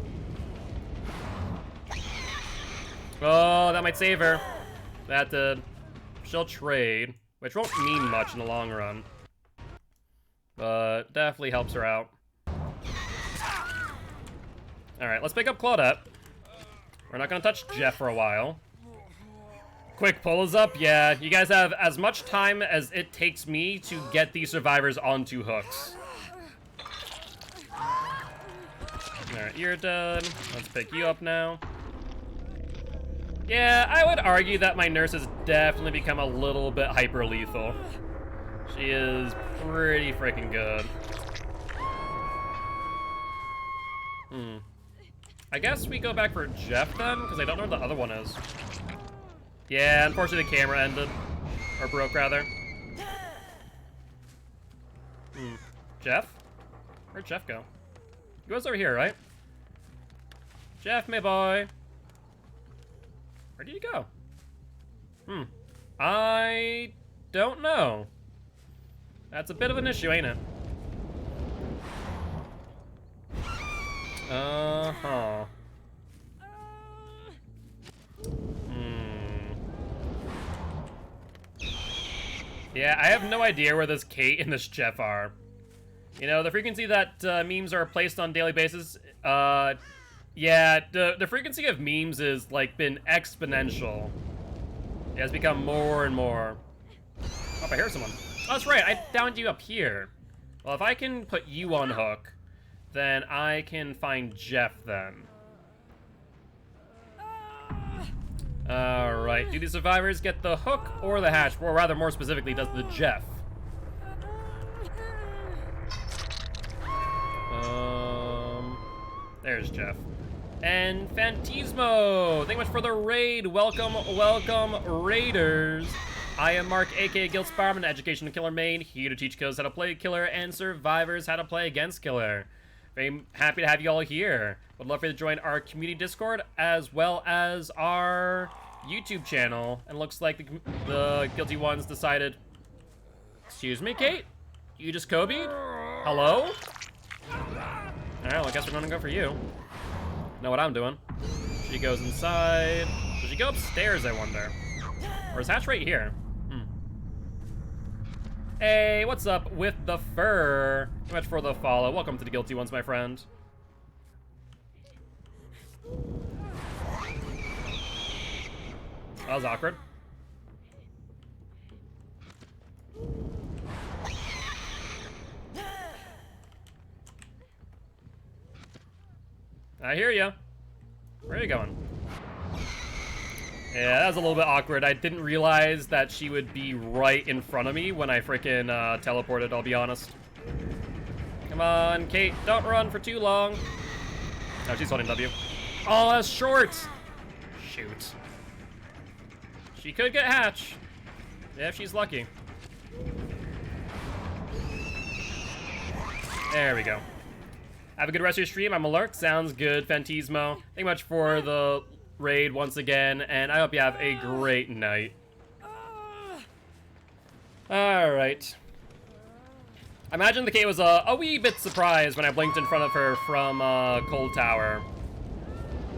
Oh, that might save her. That did. She'll trade, which won't mean much in the long run. But definitely helps her out. Alright, let's pick up Claudette. We're not gonna touch Jeff for a while. Quick pull is up. Yeah, you guys have as much time as it takes me to get these survivors onto hooks. Alright, you're done. Let's pick you up now. Yeah, I would argue that my Nurse has definitely become a little bit hyper-lethal. She is pretty freaking good. I guess we go back for Jeff then, because I don't know where the other one is. Yeah, unfortunately the camera ended. Or broke, rather. Jeff? Where'd Jeff go? He goes over here, right? Jeff, my boy. Where did he go? I don't know. That's a bit of an issue, ain't it? Uh-huh. Yeah, I have no idea where this Kate and this Jeff are. You know, the frequency that memes are placed on a daily basis, yeah, the frequency of memes is, like, been exponential. It has become more and more. Oh, I hear someone. Oh, that's right, I downed you up here. Well, if I can put you on hook, then I can find Jeff then. Alright, do the survivors get the hook or the hatch? Or rather, more specifically, does the Jeff? There's Jeff. And Phantismo! Thank you much for the raid! Welcome, welcome, raiders! I am Mark, aka Guilt Sparman, Educational Killer Main, here to teach killers how to play Killer and survivors how to play against Killer. Very happy to have you all here. Would love for you to join our community Discord as well as our YouTube channel. And looks like the guilty ones decided. Excuse me, Kate? You just Kobe'd? Hello? Alright, well, I guess we're gonna go for you. Know what I'm doing. She goes inside. Does she go upstairs, I wonder? Or is Hatch right here? Hey, what's up with the fur? Too much for the follow. Welcome to the Guilty Ones, my friend. That was awkward. I hear ya. Where are you going? Yeah, that was a little bit awkward. I didn't realize that she would be right in front of me when I frickin' teleported, I'll be honest. Come on, Kate, don't run for too long. Oh, she's holding W. Oh, that's short! Shoot. She could get Hatch. Yeah, if she's lucky. There we go. Have a good rest of your stream. I'm Alert. Sounds good, Phantismo. Thank you much for the raid once again, and I hope you have a great night. Alright. I imagine the Kate was a wee bit surprised when I blinked in front of her from Cold Tower.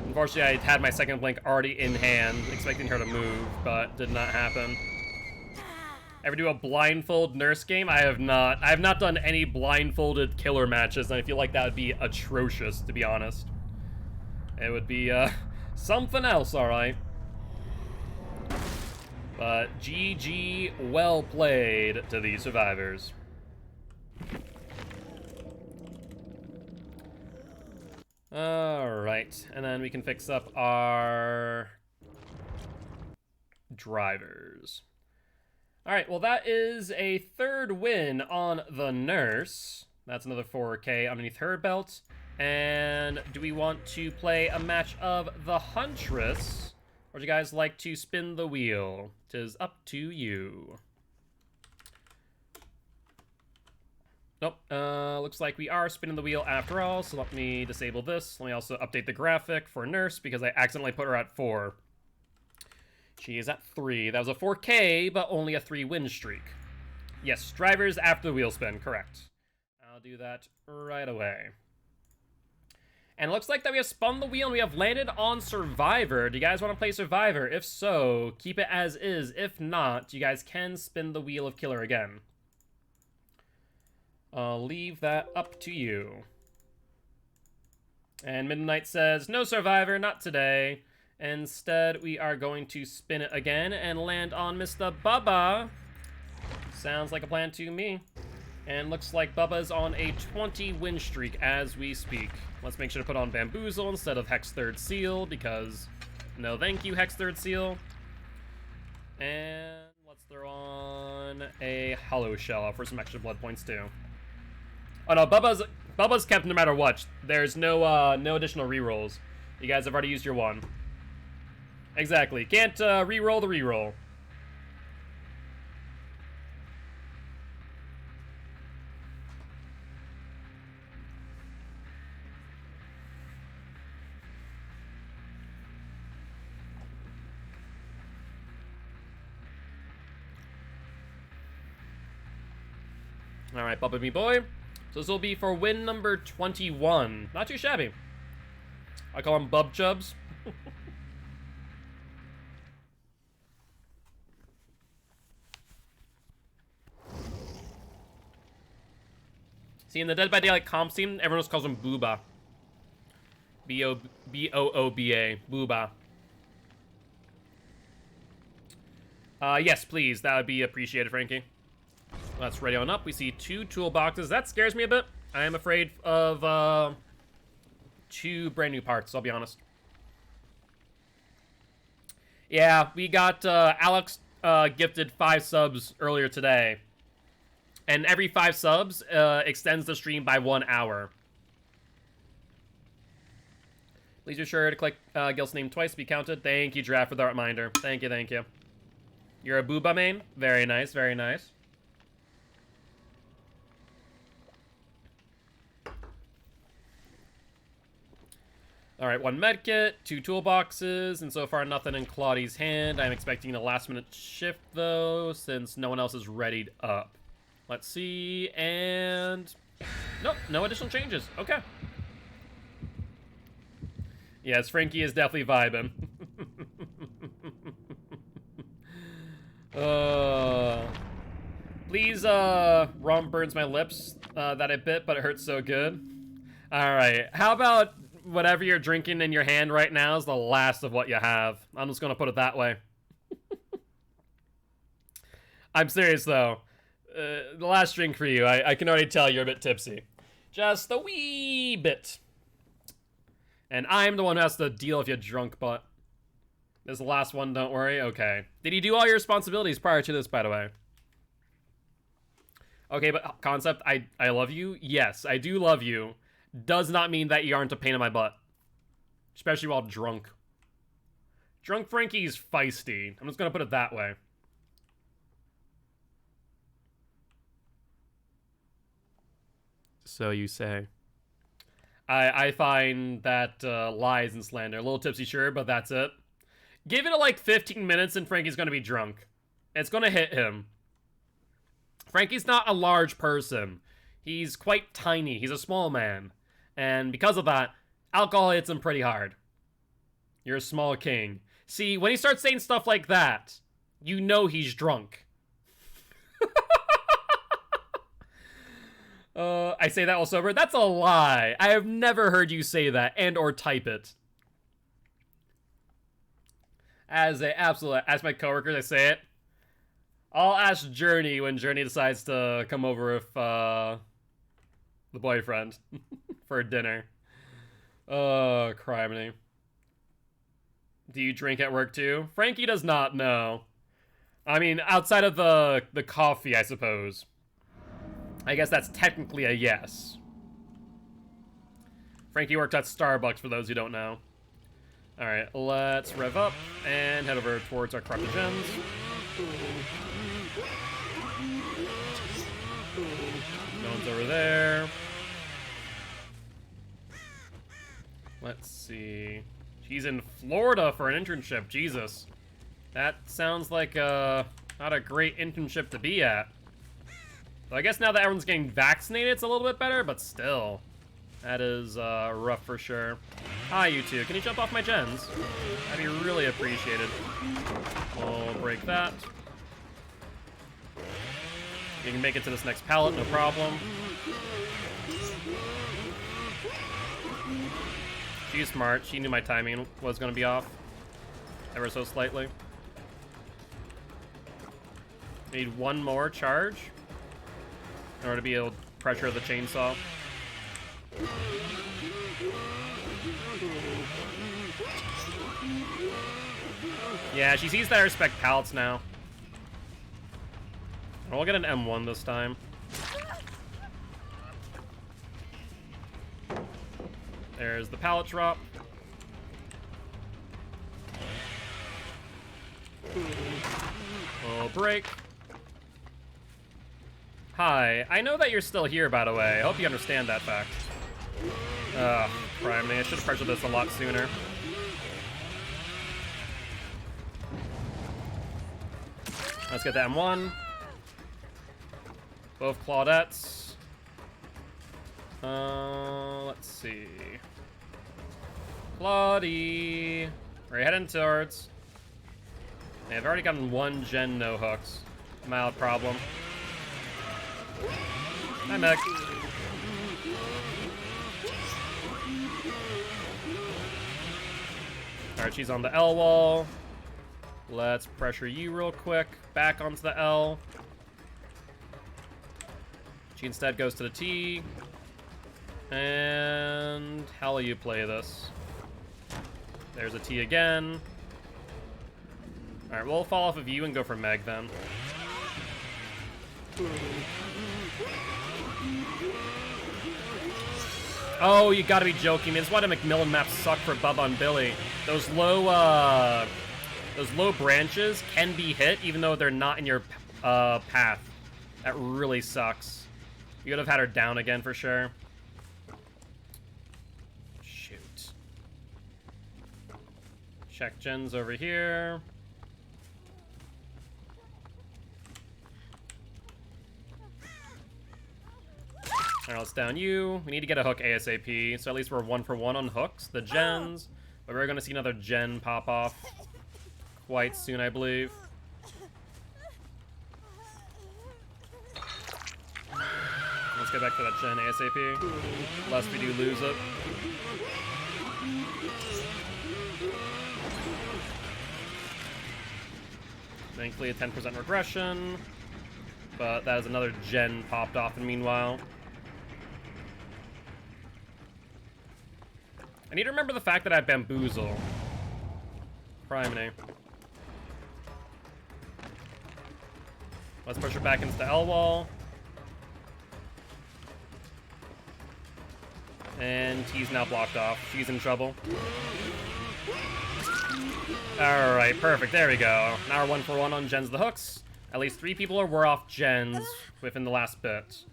Unfortunately, I had my second blink already in hand, expecting her to move, but did not happen. Ever do a blindfold nurse game? I have not. I have not done any blindfolded killer matches, and I feel like that would be atrocious, to be honest. It would be, something else, alright. But GG, well played to the survivors. Alright, and then we can fix up our drivers. Alright, well that is a third win on the nurse. That's another 4K underneath her belt. And do we want to play a match of the Huntress? Or would you guys like to spin the wheel? 'Tis up to you. Nope, looks like we are spinning the wheel after all, so let me disable this. Let me also update the graphic for Nurse, because I accidentally put her at 4. She is at 3. That was a 4K, but only a 3 win streak. Yes, drivers after the wheel spin, correct. I'll do that right away. And it looks like that we have spun the wheel and we have landed on Survivor. Do you guys want to play Survivor? If so, keep it as is. If not, you guys can spin the wheel of Killer again. I'll leave that up to you. And Midnight says, no Survivor, not today. Instead, we are going to spin it again and land on Mr. Bubba. Sounds like a plan to me. And looks like Bubba's on a 20 win streak as we speak. Let's make sure to put on Bamboozle instead of Hex Third Seal, because no thank you, Hex Third Seal. And let's throw on a Hollow Shell for some extra blood points too. Oh no, Bubba's kept no matter what. There's no no additional rerolls. You guys have already used your one. Exactly. Can't reroll the reroll. Alright, Bubba me boy. So this will be for win number 21. Not too shabby. I call them Bub Chubs. See, in the Dead by Daylight comp scene, everyone just calls him Booba. B-O-O-B-A. Booba. Yes, please. That would be appreciated, Frankie. Let's ready on up. We see 2 toolboxes. That scares me a bit. I am afraid of 2 brand new parts, I'll be honest. Yeah, we got Alex gifted 5 subs earlier today. And every 5 subs extends the stream by 1 hour. Please be sure to click Gilt's name twice to be counted. Thank you, Draft, for the reminder. Thank you, thank you. You're a Booba main? Very nice, very nice. Alright, 1 medkit, 2 toolboxes, and so far nothing in Claudie's hand. I'm expecting a last-minute shift, though, since no one else is readied up. Let's see, and... Nope, no additional changes. Okay. Yes, Frankie is definitely vibing. Please, rum burns my lips that I bit, but it hurts so good. Alright, how about whatever you're drinking in your hand right now is the last of what you have? I'm just gonna put it that way. I'm serious, though. The last drink for you, I can already tell you're a bit tipsy. Just a wee bit. And I'm the one who has to deal with your drunk butt. This is the last one, don't worry. Okay. Did you do all your responsibilities prior to this, by the way? Okay, but Concept, I love you. Yes, I do love you. Does not mean that you aren't a pain in my butt. Especially while drunk. Drunk Frankie's feisty. I'm just gonna put it that way. So you say. I find that lies and slander. A little tipsy, sure, but that's it. Give it like 15 minutes and Frankie's gonna be drunk. It's gonna hit him. Frankie's not a large person. He's quite tiny. He's a small man. And because of that, alcohol hits him pretty hard. You're a small king. See, when he starts saying stuff like that, you know he's drunk. I say that while sober? That's a lie. I have never heard you say that and or type it. As my coworkers, I say it. I'll ask Journey when Journey decides to come over with the boyfriend for dinner. Oh, criminy. Do you drink at work too? Frankie does not know. I mean, outside of the coffee, I suppose. I guess that's technically a yes. Frankie worked at Starbucks, for those who don't know. Alright, let's rev up and head over towards our corrupted gems. No one's over there. Let's see. She's in Florida for an internship. Jesus. That sounds like not a great internship to be at. So I guess now that everyone's getting vaccinated, it's a little bit better, but still. That is rough for sure. Hi, you two. Can you jump off my gens? That'd be really appreciated. We'll break that. You can make it to this next pallet, no problem. She's smart. She knew my timing was going to be off. Ever so slightly. Need one more charge in order to be able to pressure the chainsaw. Yeah, she sees that I respect pallets now. We'll get an M1 this time. There's the pallet drop. We'll break. Hi, I know that you're still here, by the way. I hope you understand that fact. Prime, I should have pressured this a lot sooner. Let's get the M1. Both Claudettes. Let's see. Claudie. We're heading towards. I've already gotten one gen no hooks. Mild problem. Hi, Meg. Alright, she's on the L wall. Let's pressure you real quick. Back onto the L. She instead goes to the T. And how will you play this? There's a T again. Alright, we'll fall off of you and go for Meg then. Oh, you gotta be joking me. That's why the McMillan maps suck for Bubba and Billy. Those low branches can be hit even though they're not in your path. That really sucks. You would have had her down again for sure. Shoot. Check gens over here. Alright, let's down you. We need to get a hook ASAP, so at least we're 1 for 1 on hooks. The gens, but we're gonna see another gen pop off quite soon, I believe. Let's get back to that gen ASAP, lest we do lose it. Thankfully, a 10% regression, but that is another gen popped off in the meanwhile. I need to remember the fact that I have Bamboozle. Primary. Let's push her back into the L wall. And T's now blocked off. She's in trouble. Alright, perfect. There we go. Now we're 1 for 1 on gens the hooks. At least 3 people were off gens within the last bit.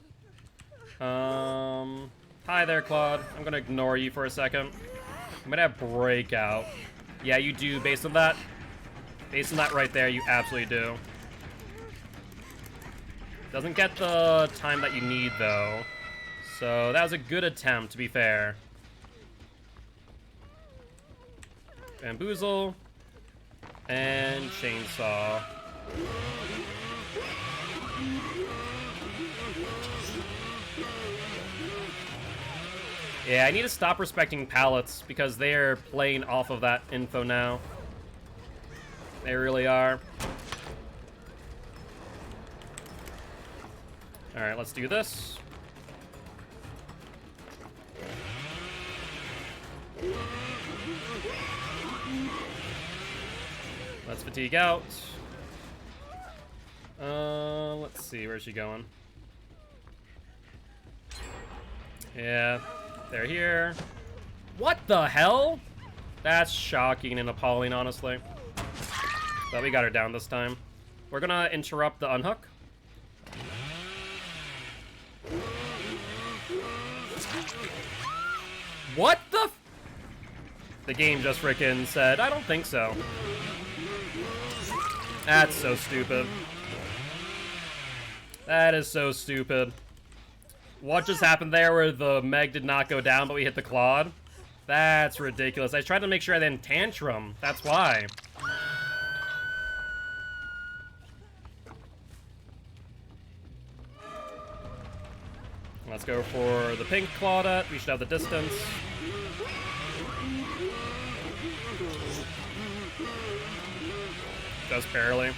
Hi there, Claude. I'm gonna ignore you for a second. I'm gonna have Breakout. Yeah, you do. Based on that right there, you absolutely do. Doesn't get the time that you need, though. So that was a good attempt, to be fair. Bamboozle. And chainsaw. Yeah, I need to stop respecting pallets because they're playing off of that info now. They really are. Alright, let's do this. Let's fatigue out. Let's see, where's she going? Yeah, they're here. What the hell? That's shocking and appalling, honestly. But we got her down this time. We're gonna interrupt the unhook. What the f— The game just frickin' said, I don't think so. That's so stupid. That is so stupid. What just happened there where the Meg did not go down, but we hit the Claude? That's ridiculous. I tried to make sure I didn't tantrum. That's why. Let's go for the pink Claudette. We should have the distance. Just barely.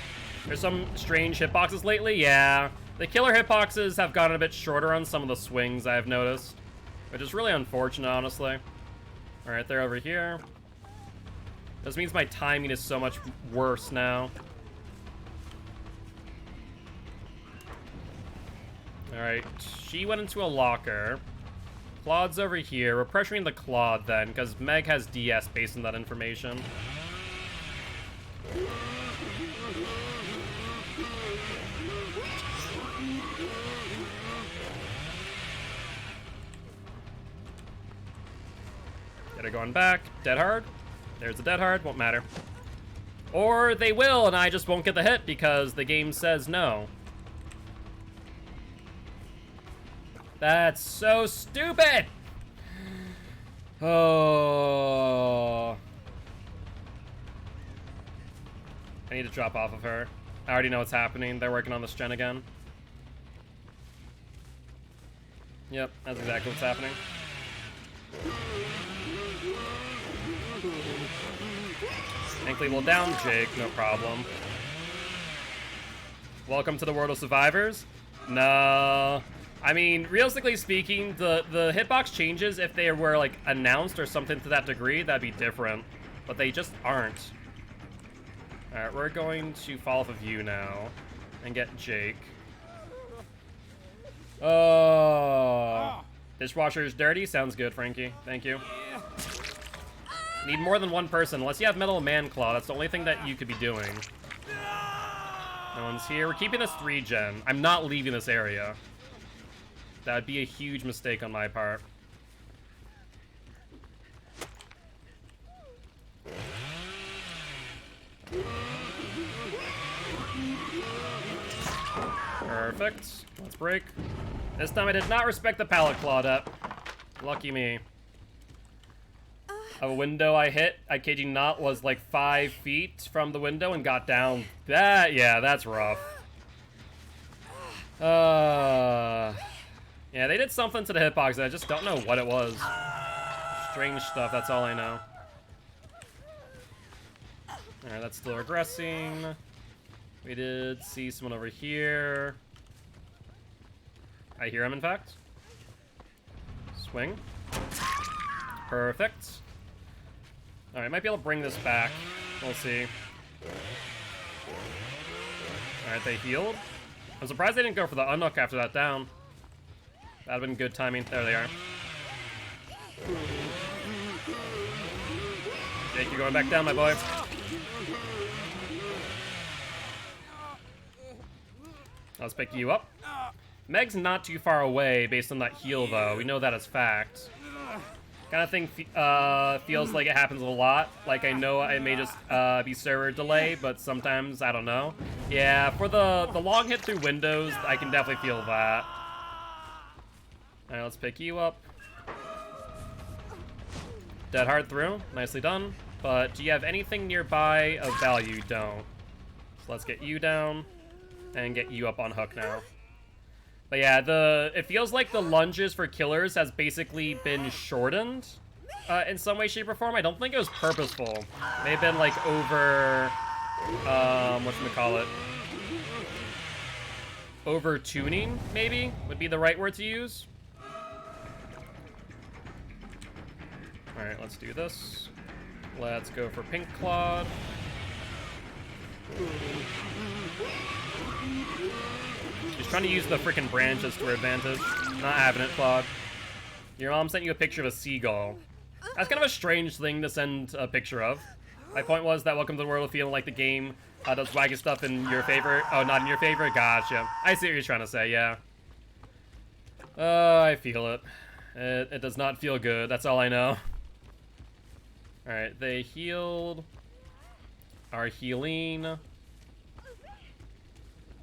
There's some strange hitboxes lately. Yeah. The killer hitboxes have gotten a bit shorter on some of the swings, I've noticed. Which is really unfortunate, honestly. Alright, they're over here. This means my timing is so much worse now. Alright, she went into a locker. Claude's over here. We're pressuring the Claude then, because Meg has DS based on that information. Get her going back. Dead hard. There's the dead hard. Won't matter. Or they will, and I just won't get the hit because the game says no. That's so stupid! Oh. I need to drop off of her. I already know what's happening. They're working on this gen again. Yep, that's exactly what's happening. Thankfully we'll down Jake, no problem. Welcome to the world of survivors. No. I mean, realistically speaking, the hitbox changes if they were, like, announced or something to that degree, that'd be different. But they just aren't. Alright, we're going to fall off of you now and get Jake. Oh. Dishwasher is dirty? Sounds good, Frankie. Thank you. Need more than one person. Unless you have Metal Man Claw, that's the only thing that you could be doing. No one's here. We're keeping this 3-gen. I'm not leaving this area. That'd be a huge mistake on my part. Perfect. Let's break. This time I did not respect the pallet Claudette. Lucky me. A window I hit, I kid you not, was like 5 feet from the window and got down. Yeah, that's rough. Yeah, they did something to the hitbox and I just don't know what it was. Strange stuff, that's all I know. Alright, that's still regressing. We did see someone over here. I hear him, in fact. Swing. Perfect. Alright, might be able to bring this back. We'll see. Alright, they healed. I'm surprised they didn't go for the unhook after that down. That'd have been good timing. There they are. Jake, you're going back down, my boy. Let's pick you up. Meg's not too far away based on that heal, though. We know that as fact. Kind of thing feels like it happens a lot. Like, I know it may just be server delay, but sometimes, I don't know. Yeah, for the long hit through windows, I can definitely feel that. Alright, let's pick you up. Dead hard through. Nicely done. But do you have anything nearby of value? You don't. So let's get you down and get you up on hook now. But yeah, it feels like the lunges for killers has basically been shortened in some way, shape, or form. I don't think it was purposeful. May have been like over, whatchamacallit? Over tuning, maybe, would be the right word to use. All right, let's do this. Let's go for Pink Clawed. She's trying to use the freaking branches to her advantage. Not having it, Claude. Your mom sent you a picture of a seagull. That's kind of a strange thing to send a picture of. My point was that Welcome to the World will feel like the game does wacky stuff in your favor. Oh, not in your favor? Gotcha. I see what you're trying to say, yeah. I feel it. It does not feel good. That's all I know. Alright, they healed. Are healing.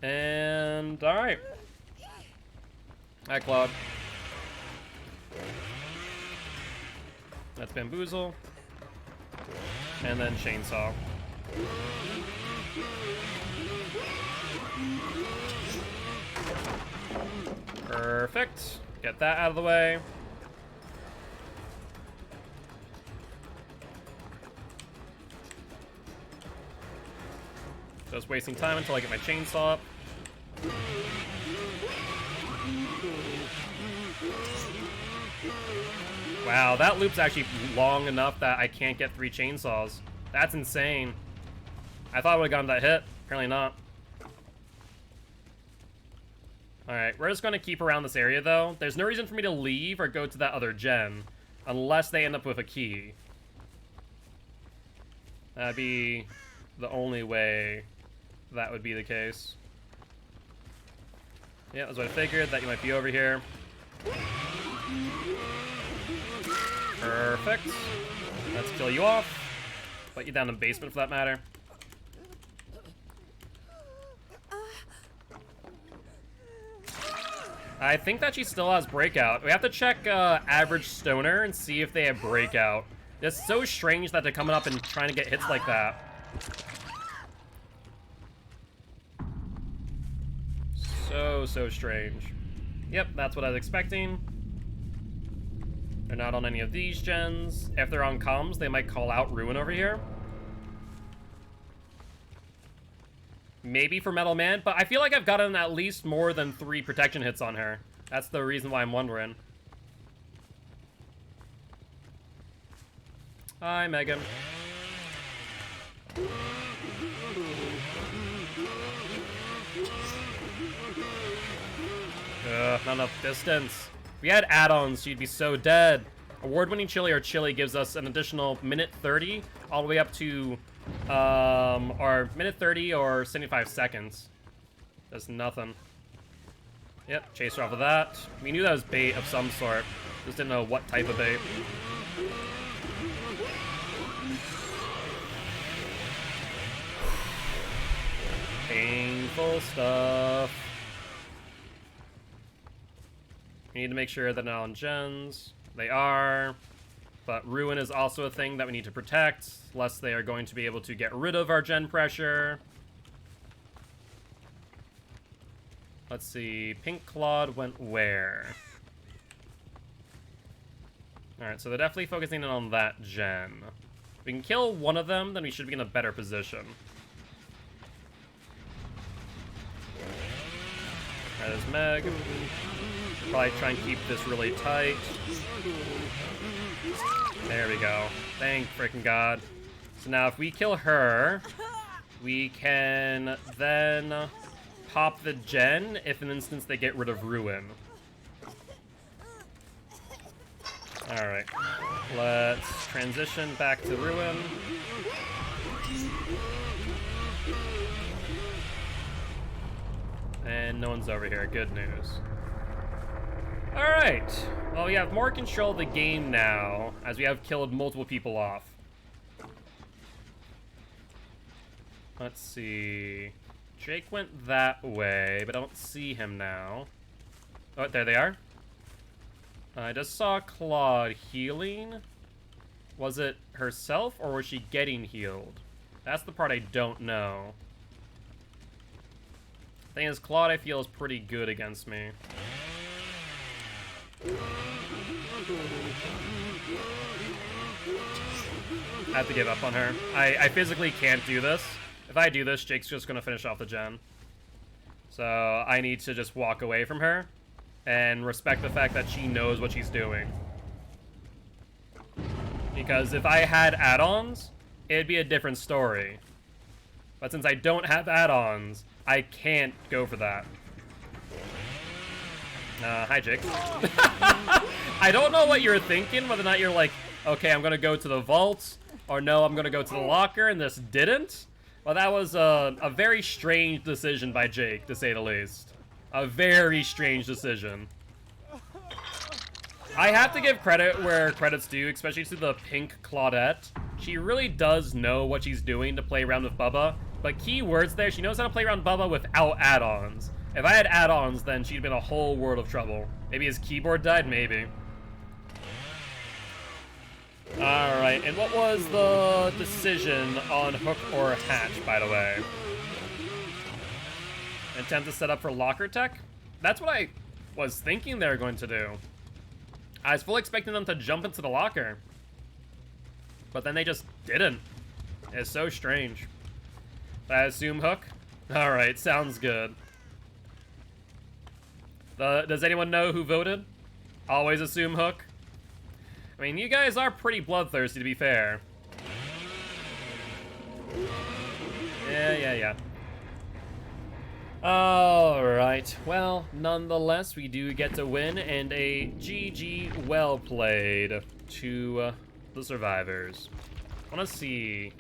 And, alright. Hi, Claude. That's Bamboozle. And then Chainsaw. Perfect. Get that out of the way. Just wasting time until I get my chainsaw up. Wow, that loop's actually long enough that I can't get 3 chainsaws. That's insane. I thought I would've gotten that hit. Apparently not. Alright, we're just gonna keep around this area though. There's no reason for me to leave or go to that other gen. Unless they end up with a key. That'd be the only way that would be the case. Yeah, that's what I figured, that you might be over here. Perfect. Let's kill you off. Put you down in the basement for that matter. I think that she still has Breakout. We have to check Average Stoner and see if they have Breakout. It's so strange that they're coming up and trying to get hits like that. So strange. Yep, that's what I was expecting. They're not on any of these gens. If they're on comms, they might call out Ruin over here. Maybe for Metal Man, but I feel like I've gotten at least more than 3 protection hits on her. That's the reason why I'm wondering. Hi, Megan. Not enough distance. If we had add-ons, she'd be so dead. Award-winning Chili or Chili gives us an additional minute 30 all the way up to or minute 30 or 75 seconds. That's nothing. Yep, chase her off of that. We knew that was bait of some sort. Just didn't know what type of bait. Painful stuff. We need to make sure they're not on gens. They are. But Ruin is also a thing that we need to protect, lest they are going to be able to get rid of our gen pressure. Let's see. Pink Clawed went where? Alright, so they're definitely focusing in on that gen. If we can kill one of them, then we should be in a better position. Alright, there's Meg. Should probably try and keep this really tight. There we go. Thank frickin' God. So now if we kill her, we can then pop the gen if in instance they get rid of Ruin. Alright. Let's transition back to Ruin. And no one's over here. Good news. Alright. Well, we have more control of the game now, as we have killed multiple people off. Let's see. Jake went that way, but I don't see him now. Oh, there they are. I just saw Claude healing. Was it herself, or was she getting healed? That's the part I don't know. Thing is, Claude, I feel, is pretty good against me. I have to give up on her. I physically can't do this. If I do this, Jake's just gonna finish off the gen. So I need to just walk away from her and respect the fact that she knows what she's doing. Because if I had add-ons, it'd be a different story. But since I don't have add-ons, I can't go for that. Hi, Jake. I don't know what you're thinking, whether or not you're like, okay, I'm gonna go to the vault, or no, I'm gonna go to the locker, and this didn't. Well, that was a very strange decision by Jake, to say the least. A very strange decision. I have to give credit where credit's due, especially to the pink Claudette. She really does know what she's doing to play around with Bubba, but key words there, she knows how to play around Bubba without add-ons. If I had add-ons, then she'd been a whole world of trouble. Maybe his keyboard died? Maybe. Alright, and what was the decision on hook or hatch, by the way? Attempt to set up for locker tech? That's what I was thinking they were going to do. I was fully expecting them to jump into the locker. But then they just didn't. It's so strange. I assume hook? Alright, sounds good. Does anyone know who voted? Always assume hook? I mean, you guys are pretty bloodthirsty, to be fair. Yeah. Alright, well, nonetheless, we do get to win, and a GG well played to the survivors. I want to see.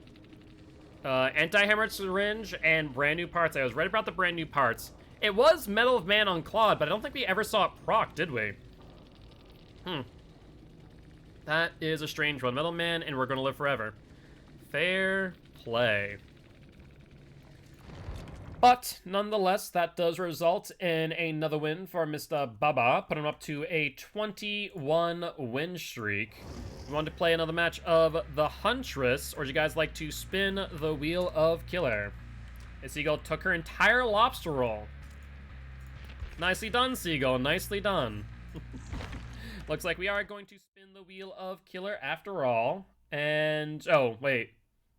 Anti-hemorrhage syringe and brand new parts. I was right about the brand new parts. It was Medal of Man on Claude, but I don't think we ever saw it proc, did we? That is a strange one. Metal Man, and we're gonna live forever. Fair play. But, nonetheless, that does result in another win for Mr. Baba, putting him up to a 21 win streak. We want to play another match of the Huntress, or would you guys like to spin the Wheel of Killer? And Seagull took her entire lobster roll. Nicely done, Seagull. Nicely done. Looks like we are going to spin the Wheel of Killer after all. And, oh, wait.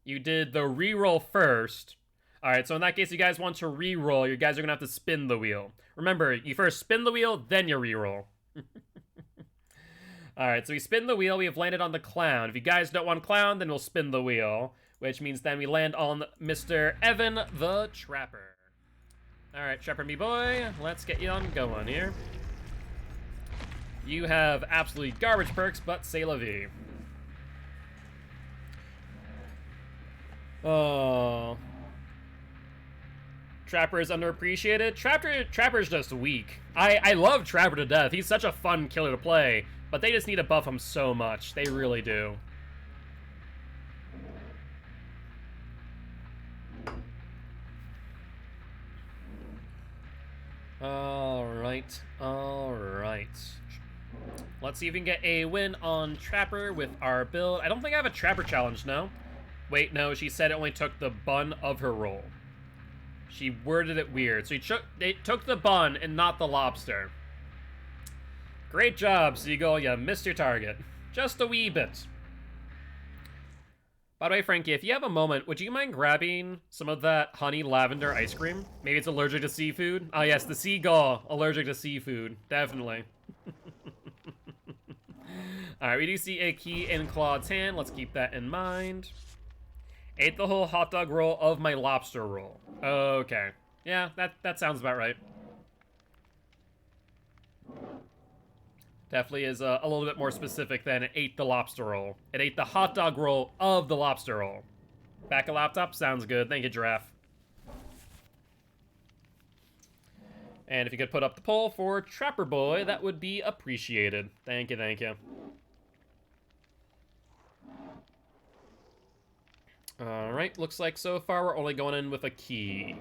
You did the reroll first. Alright, so in that case, you guys want to reroll, you guys are going to have to spin the wheel. Remember, you first spin the wheel, then you reroll. Alright, so we spin the wheel, we have landed on the clown. If you guys don't want clown, then we'll spin the wheel. Which means then we land on Mr. Evan the Trapper. Alright, Trapper me boy, let's get you on going here. You have absolutely garbage perks, but c'est la vie. Oh. Trapper is underappreciated. Trapper's just weak. I love Trapper to death. He's such a fun killer to play, but they just need to buff him so much. They really do. Alright. Let's see if we can get a win on Trapper with our build. I don't think I have a Trapper challenge, no? Wait, no, she said it only took the bun of her roll. She worded it weird. So it took the bun and not the lobster. Great job, Seagull. You missed your target. Just a wee bit. By the way, Frankie, if you have a moment, would you mind grabbing some of that honey lavender ice cream? Maybe it's allergic to seafood? Ah, yes, the Seagull. Allergic to seafood. Definitely. Alright, we do see a key in Claude's hand. Let's keep that in mind. Ate the whole hot dog roll of my lobster roll. Okay. Yeah, that sounds about right. Definitely is a little bit more specific than it ate the lobster roll. It ate the hot dog roll of the lobster roll. Back a laptop? Sounds good. Thank you, Giraffe. And if you could put up the poll for Trapper Boy, that would be appreciated. Thank you, thank you. Alright, looks like so far we're only going in with a key.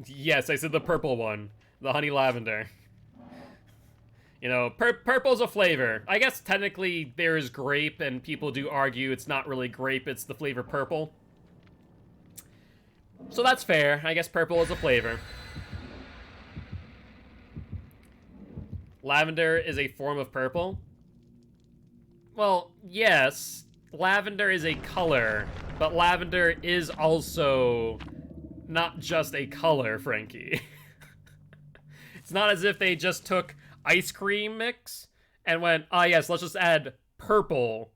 Yes, I said the purple one. The honey lavender. You know, purple's a flavor. I guess technically there is grape, and people do argue it's not really grape, it's the flavor purple. So that's fair. I guess purple is a flavor. Lavender is a form of purple? Well, yes. Lavender is a color, but lavender is also not just a color, Frankie. It's not as if they just took ice cream mix and went, ah, yes, let's just add purple,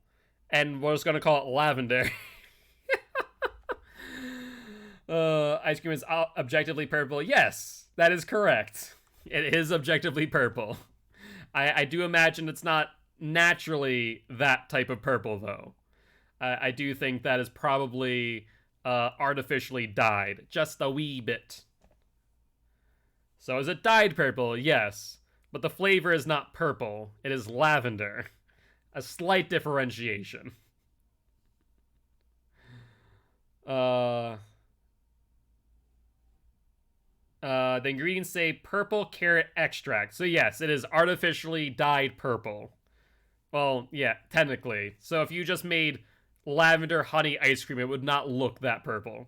and we're just gonna call it lavender. Ice cream is objectively purple. Yes, that is correct. It is objectively purple. I do imagine it's not naturally that type of purple, though. I do think that is probably artificially dyed, just a wee bit. So is it dyed purple? Yes. But the flavor is not purple. It is lavender. A slight differentiation. The ingredients say purple carrot extract. So yes, it is artificially dyed purple. Well, yeah, technically. So if you just made lavender honey ice cream, it would not look that purple.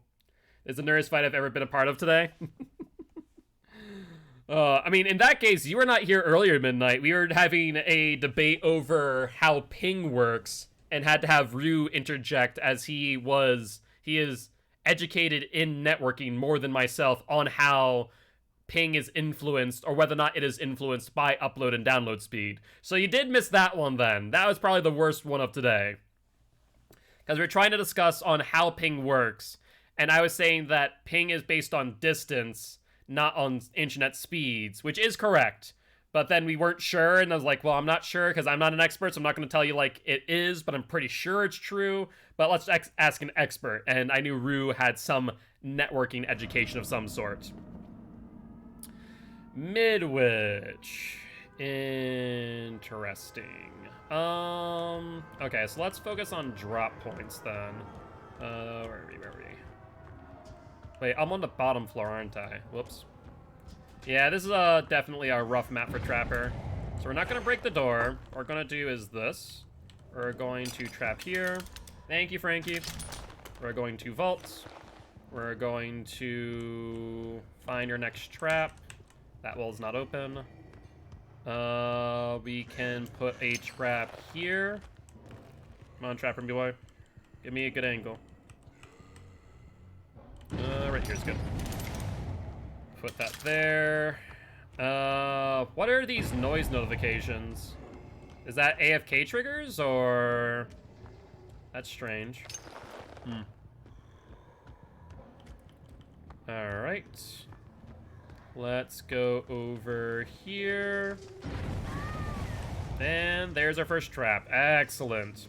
It's the nerdest fight I've ever been a part of today. I mean, in that case, you were not here earlier midnight. We were having a debate over how ping works and had to have Rue interject as he is educated in networking more than myself on how ping is influenced, or whether or not it is influenced by upload and download speed. So you did miss that one then. That was probably the worst one of today. Because we're trying to discuss on how ping works, and I was saying that ping is based on distance, not on internet speeds, which is correct. But then we weren't sure, and I was like, well, I'm not sure because I'm not an expert, so I'm not going to tell you like it is, but I'm pretty sure it's true. But let's ask an expert, and I knew Rue had some networking education of some sort. Midwich. Interesting. Okay, so let's focus on drop points then. Where are we? Wait, I'm on the bottom floor, aren't I? Whoops. Yeah, this is definitely a rough map for Trapper. So we're not going to break the door. What we're going to do is this. We're going to trap here. Thank you, Frankie. We're going to vault. We're going to find your next trap. That wall's not open. We can put a trap here. Come on, Trapper boy. Give me a good angle. Right here's good. Put that there. What are these noise notifications? Is that AFK triggers, or... That's strange. Alright. Let's go over here. And there's our first trap. Excellent.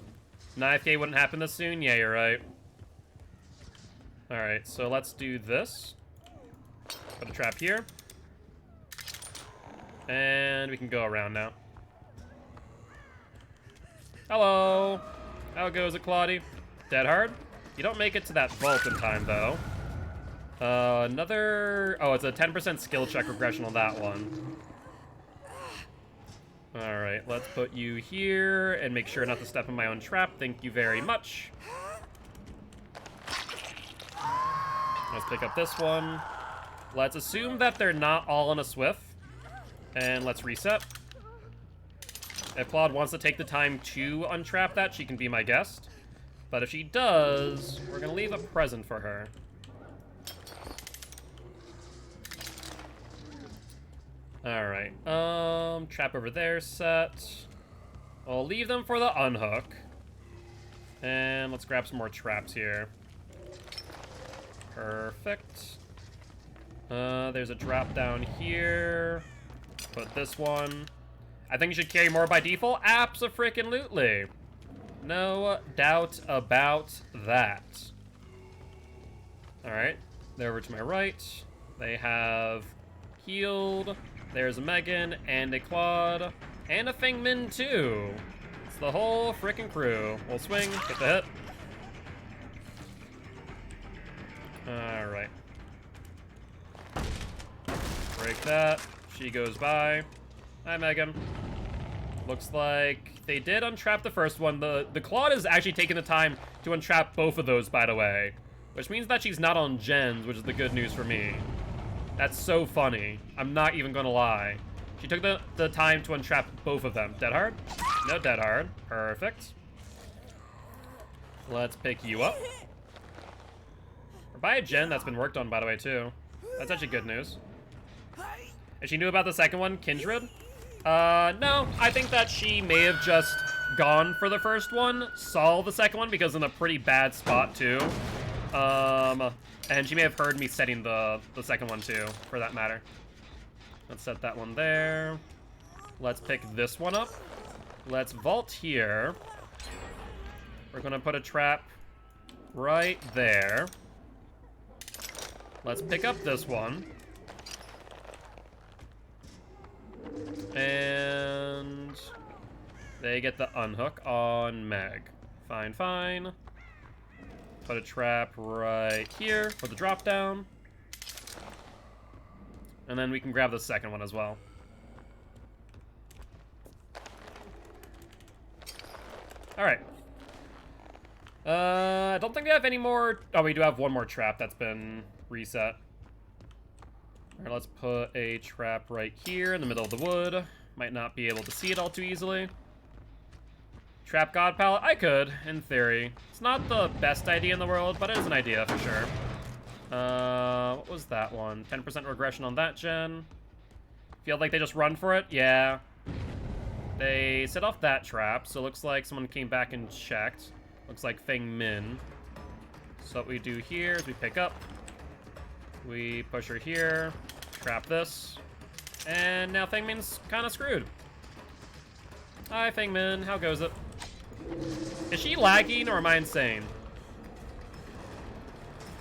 9K wouldn't happen this soon? Yeah, you're right. Alright, so let's do this. Put a trap here. And we can go around now. Hello! How goes it, Claudie? Dead hard? You don't make it to that vault in time, though. Another... Oh, it's a 10% skill check regression on that one. Alright, let's put you here and make sure not to step in my own trap. Thank you very much. Let's pick up this one. Let's assume that they're not all on a Swift. And let's reset. If Claude wants to take the time to untrap that, she can be my guest. But if she does, we're going to leave a present for her. Alright, trap over there set. I'll leave them for the unhook. And let's grab some more traps here. Perfect. There's a drop down here. Put this one. I think you should carry more by default. Abso-freaking-lutely. No doubt about that. Alright, they're over to my right. They have healed. There's a Megan, and a Claude, and a Fengmin too. It's the whole frickin' crew. We'll swing, get the hit. Alright. Break that. She goes by. Hi, Megan. Looks like they did untrap the first one. The Claude is actually taking the time to untrap both of those, by the way. Which means that she's not on gens, which is the good news for me. That's so funny. I'm not even gonna lie. She took the time to untrap both of them. Dead hard? No dead hard. Perfect. Let's pick you up. Or buy a gen that's been worked on, by the way, too. That's actually good news. And she knew about the second one, Kindred? No. I think that she may have just gone for the first one, saw the second one because in a pretty bad spot, too. And she may have heard me setting the second one, too, for that matter. Let's set that one there. Let's pick this one up. Let's vault here. We're gonna put a trap right there. Let's pick up this one. And they get the unhook on Meg. Fine, fine. Put a trap right here for the drop down. And then we can grab the second one as well. Alright. I don't think we have any more... Oh, we do have one more trap that's been reset. Alright, let's put a trap right here in the middle of the wood. Might not be able to see it all too easily. Trap God Pallet? I could, in theory. It's not the best idea in the world, but it is an idea for sure. What was that one? 10% regression on that gen. Feel like they just run for it? Yeah. They set off that trap, so it looks like someone came back and checked. Looks like Feng Min. So what we do here is we pick up. We push her here. Trap this. And now Feng Min's kind of screwed. Hi, Feng Min. How goes it? Is she lagging or am I insane?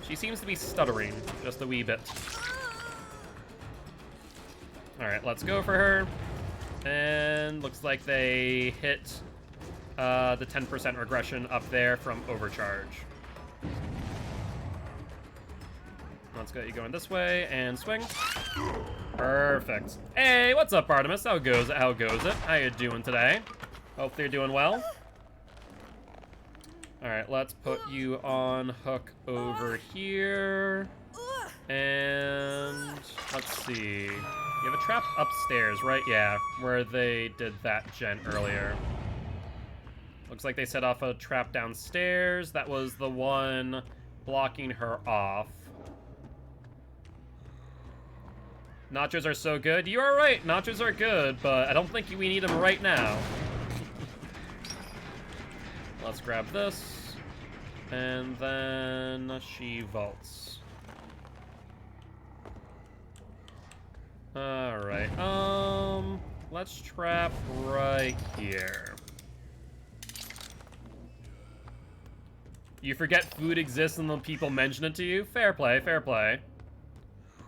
She seems to be stuttering just a wee bit. Alright, let's go for her. And looks like they hit the 10% regression up there from overcharge. Let's get you going this way and swing. Perfect. Hey, what's up, Artemis? How goes it? How goes it? How you doing today? Hope you're doing well. Alright, let's put you on hook over here. And let's see. You have a trap upstairs, right? Yeah, where they did that gen earlier. Looks like they set off a trap downstairs. That was the one blocking her off. Nachos are so good. You are right, nachos are good, but I don't think we need them right now. Let's grab this. And then she vaults. Alright, let's trap right here. You forget food exists and the people mention it to you? Fair play, fair play.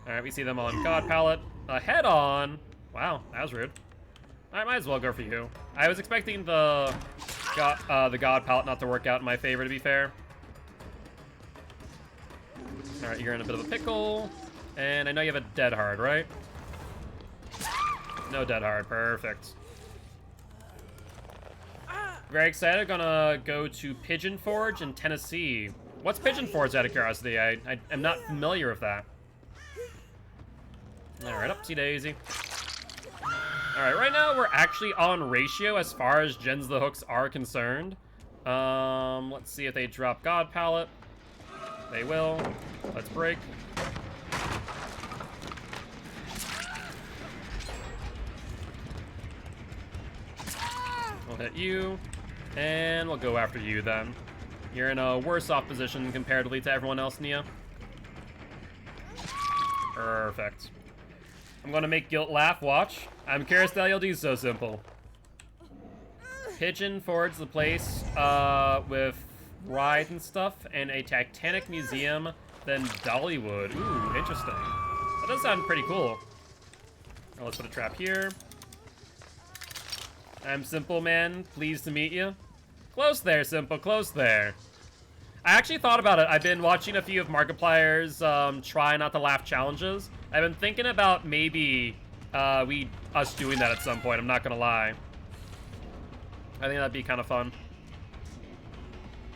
Alright, we see them on God Pallet. Head on! Wow, that was rude. I might as well go for you. I was expecting the God Pallet not to work out in my favor, to be fair. Alright, you're in a bit of a pickle. And I know you have a dead hard, right? No dead hard, perfect. Very excited, gonna go to Pigeon Forge in Tennessee. What's Pigeon Forge, out of curiosity? I am not familiar with that. Alright, upsy daisy. Alright, right now we're actually on ratio as far as gens the hooks are concerned. Let's see if they drop God Pallet. They will. Let's break. We'll hit you, and we'll go after you then. You're in a worse off position comparatively to everyone else, Nia. Perfect. I'm gonna make Gilt laugh, watch. I'm curious how you'll do so simple. Pigeon Forge the place with rides and stuff, and a Titanic museum, then Dollywood. Ooh, interesting. That does sound pretty cool. Now let's put a trap here. I'm Simple Man, pleased to meet you. Close there, Simple, close there. I actually thought about it. I've been watching a few of Markiplier's try not to laugh challenges. I've been thinking about maybe us doing that at some point, I'm not gonna lie. I think that'd be kind of fun.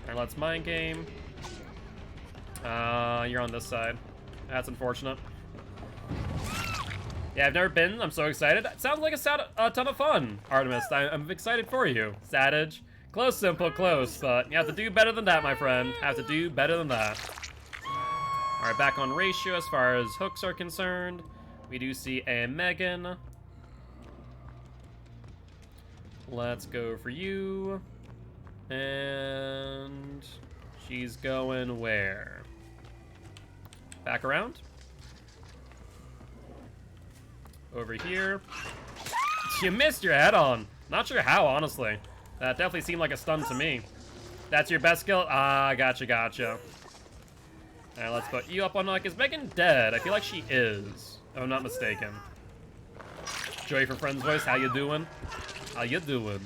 Alright, let's mind game. You're on this side. That's unfortunate. Yeah, I've never been. I'm so excited. It sounds like a ton of fun, Artemis. I'm excited for you. Sadage. Close, simple, close. But you have to do better than that, my friend. Have to do better than that. Alright, back on ratio as far as hooks are concerned. We do see a Megan. Let's go for you. And she's going where? Back around. Over here. You missed your head on. Not sure how, honestly. That definitely seemed like a stun to me. That's your best skill? Ah, gotcha. Alright, let's put you up on Is Megan dead? I feel like she is, if I'm not mistaken. Joey for Friends voice, how you doing? How you doing?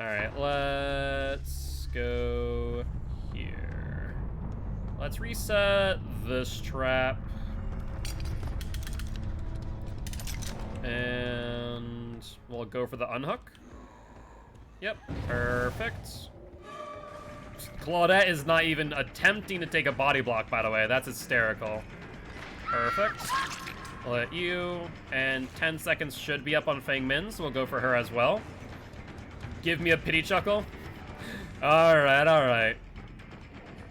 Alright, let's go here. Let's reset this trap. And we'll go for the unhook. Yep, perfect. Claudette is not even attempting to take a body block, by the way. That's hysterical. Perfect. We'll hit you. And 10 seconds should be up on Feng Min, so we'll go for her as well. Give me a pity chuckle. Alright.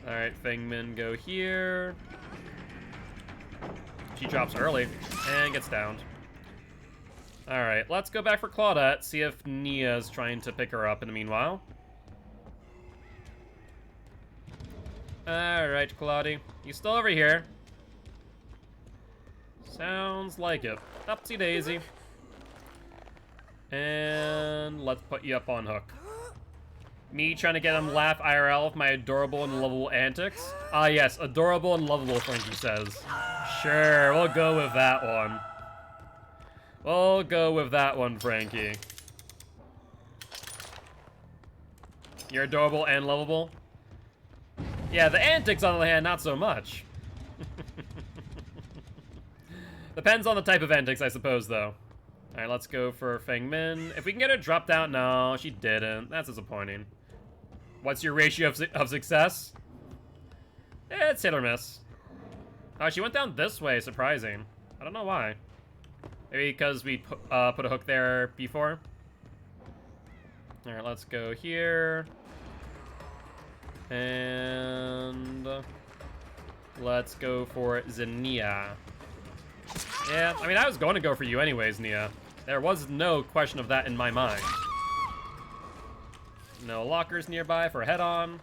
Alright, Feng Min, go here. She drops early and gets downed. Alright, let's go back for Claudette, see if Nia's trying to pick her up in the meanwhile. Alright, Claudie. You still over here? Sounds like it. Upsy daisy. And let's put you up on hook. Me trying to get him laugh IRL with my adorable and lovable antics? Ah yes, adorable and lovable, Frankie says. Sure, we'll go with that one. We'll go with that one, Frankie. You're adorable and lovable? Yeah, the antics, on the other hand, not so much. Depends on the type of antics, I suppose, though. Alright, let's go for Feng Min. If we can get her dropped down... No, she didn't. That's disappointing. What's your ratio of success? It's hit or miss. Oh, she went down this way. Surprising. I don't know why. Maybe because we put a hook there before. Alright, let's go here. And... let's go for Zania. Yeah, I mean, I was going to go for you anyways, Nia. There was no question of that in my mind. No lockers nearby for a head-on.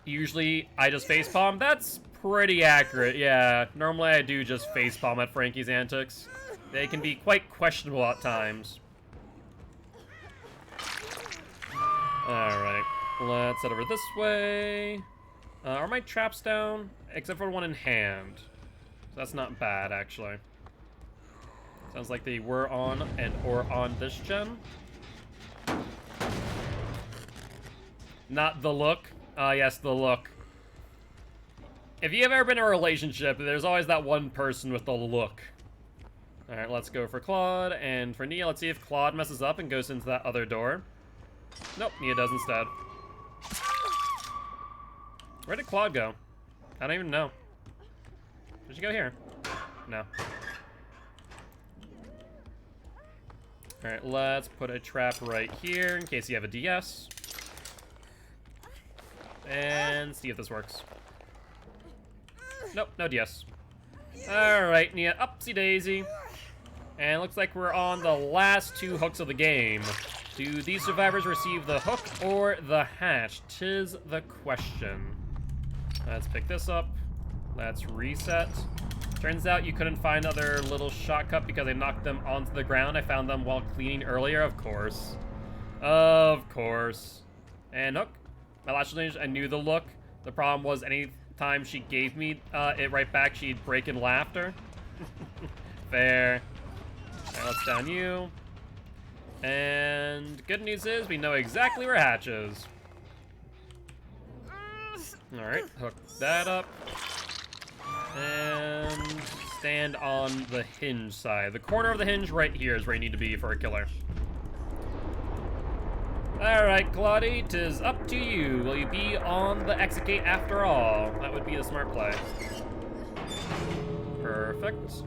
Usually, I just facepalm. That's pretty accurate, yeah. Normally, I do just facepalm at Frankie's antics. They can be quite questionable at times. Alright, let's head over this way. Are my traps down? Except for one in hand. So that's not bad, actually. Sounds like they were on or on this gen. Not the look. Yes, the look. If you have ever been in a relationship, there's always that one person with the look. Alright, let's go for Claude. And for Nia, let's see if Claude messes up and goes into that other door. Nope, Nia does instead. Where did Claude go? I don't even know. Did she go here? No. Alright, let's put a trap right here in case you have a DS. And see if this works. Nope, no DS. Alright, Nia, upsy daisy. And looks like we're on the last two hooks of the game. Do these survivors receive the hook or the hatch? 'Tis the question. Let's pick this up. Let's reset. Turns out you couldn't find other little shot cup because I knocked them onto the ground. I found them while cleaning earlier, of course. Of course. And hook. My last challenge, I knew the look. The problem was any time she gave me it right back, she'd break in laughter. Fair. Alright, let's down you. And good news is we know exactly where hatch is. Alright, hook that up. And stand on the hinge side. The corner of the hinge right here is where you need to be for a killer. Alright, Claudie, 'tis up to you. Will you be on the exit gate after all? That would be the smart play. Perfect.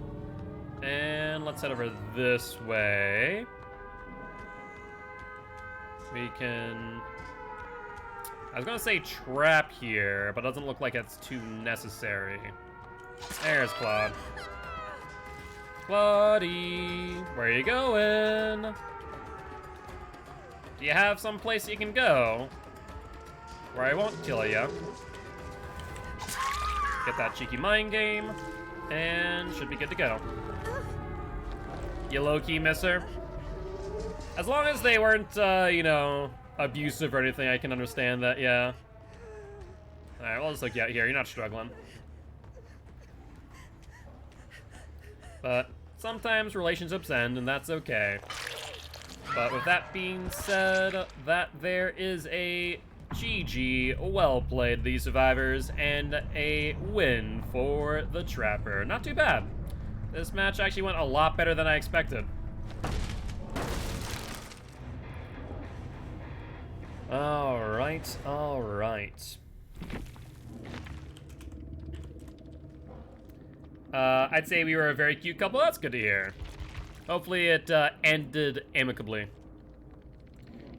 And let's head over this way. We can... I was gonna say trap here, but it doesn't look like it's too necessary. There's Claude. Claudie, where are you going? Do you have some place you can go? Where I won't kill you. Get that cheeky mind game, and should be good to go. You low-key miss her? As long as they weren't, you know, abusive or anything, I can understand that, yeah. Alright, we'll just look you out here. You're not struggling. But sometimes relationships end, and that's okay. But with that being said, that there is a GG, well played, the survivors, and a win for the Trapper. Not too bad. This match actually went a lot better than I expected. Alright, alright. I'd say we were a very cute couple. That's good to hear. Hopefully it ended amicably.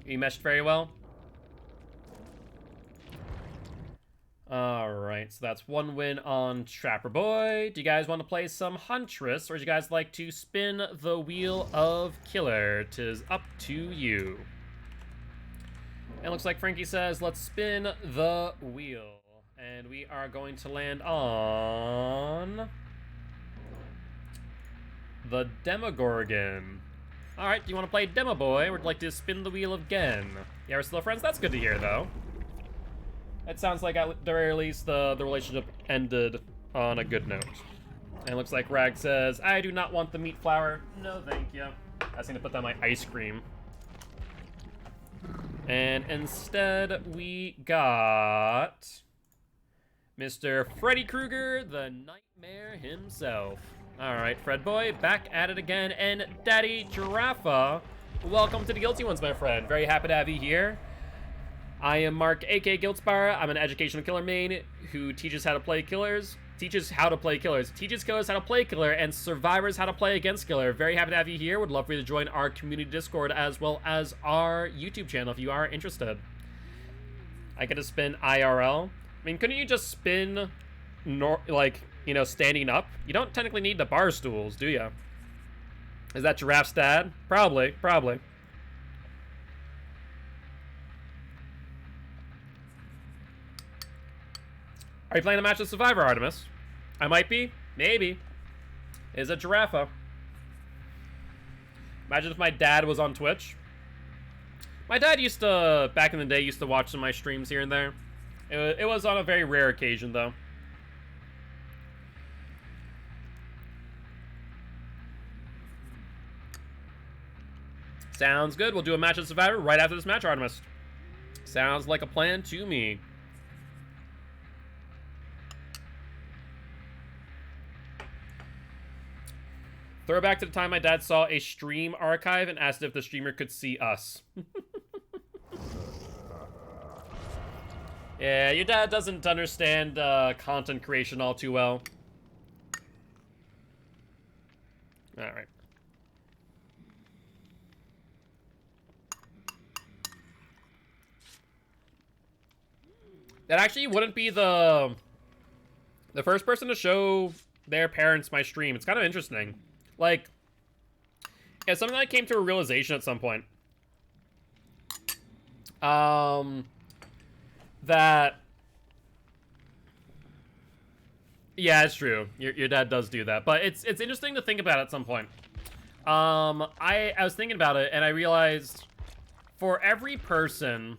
We meshed very well. Alright, so that's one win on Trapper Boy. Do you guys want to play some Huntress, or do you guys like to spin the Wheel of Killer? 'Tis up to you. And it looks like Frankie says, let's spin the wheel. And we are going to land on... the Demogorgon. Alright, do you want to play Demo Boy, or would you like to spin the wheel again? Yeah, we're still friends? That's good to hear, though. It sounds like at the very least the relationship ended on a good note. And it looks like Rag says, I do not want the meat flour. No, thank you. I was going to put that on my ice cream. And instead, we got Mr. Freddy Krueger, the Nightmare himself. Alright, Fred Boy, back at it again. And Daddy Giraffa, welcome to the Guilty Ones, my friend. Very happy to have you here. I am Mark, aka Guiltspire. I'm an educational killer main who teaches how to play killers, teaches killers how to play killer, and survivors how to play against killer. Very happy to have you here. Would love for you to join our community Discord as well as our YouTube channel if you are interested. I get to spin IRL. I mean, couldn't you just spin, like, you know, standing up? You don't technically need the bar stools, do you? Is that Giraffe's dad? Probably. Are you playing a match of Survivor, Artemis? I might be. Maybe. Is a Giraffe. Imagine if my dad was on Twitch. My dad used to, back in the day, used to watch some of my streams here and there. It was on a very rare occasion, though. Sounds good. We'll do a match of Survivor right after this match, Artemis. Sounds like a plan to me. Throwback to the time my dad saw a stream archive and asked if the streamer could see us. Yeah, your dad doesn't understand content creation all too well. Alright. That actually wouldn't be the first person to show their parents my stream. It's kind of interesting. Like, it's something I came to a realization at some point. That... Yeah, it's true. Your dad does do that. But it's interesting to think about at some point. I was thinking about it, and I realized for every person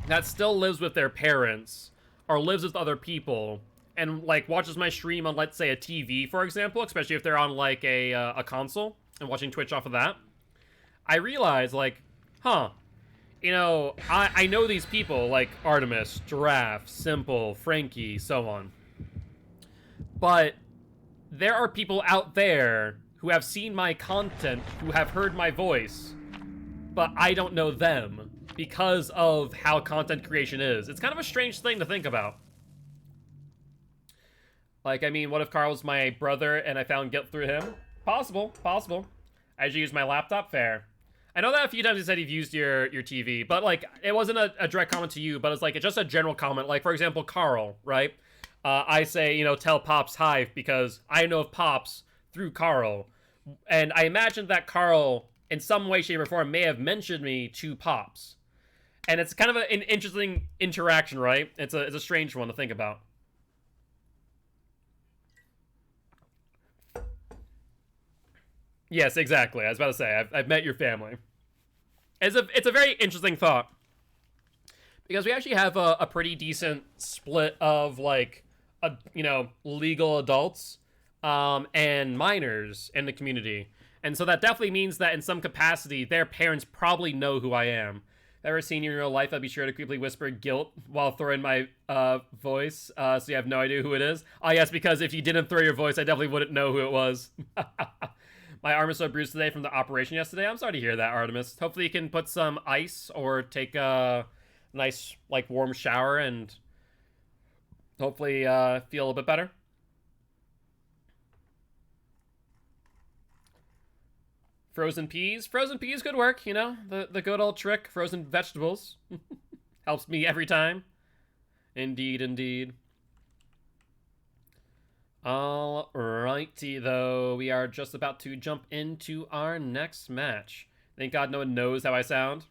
that still lives with their parents, or lives with other people, and, like, watches my stream on, let's say, a TV, for example, especially if they're on, like, a console, and watching Twitch off of that, I realize, like, huh, you know, I know these people, like Artemis, Giraffe, Simple, Frankie, so on. But there are people out there who have seen my content, who have heard my voice, but I don't know them because of how content creation is. It's kind of a strange thing to think about. Like, I mean, what if Carl's my brother and I found guilt through him? Possible, possible. I usually use my laptop, fair. I know that a few times you said you've used your TV, but, like, it wasn't a direct comment to you, but it's, like, it's just a general comment. Like, for example, Carl, right? I say, you know, tell Pops hi because I know of Pops through Carl. And I imagine that Carl, in some way, shape, or form, may have mentioned me to Pops. And it's kind of an interesting interaction, right? It's a strange one to think about. Yes, exactly. I was about to say, I've met your family. It's a very interesting thought. Because we actually have a pretty decent split of, like, you know, legal adults and minors in the community. And so that definitely means that in some capacity, their parents probably know who I am. If I've ever seen you in real life, I'd be sure to creepily whisper guilt while throwing my voice, so you have no idea who it is. Oh, yes, because if you didn't throw your voice, I definitely wouldn't know who it was. My arm is so bruised today from the operation yesterday. I'm sorry to hear that, Artemis. Hopefully you can put some ice or take a nice, like, warm shower and hopefully feel a little bit better. Frozen peas. Frozen peas could work, you know? The good old trick. Frozen vegetables. Helps me every time. Indeed, indeed. Alrighty, though. We are just about to jump into our next match. Thank God no one knows how I sound.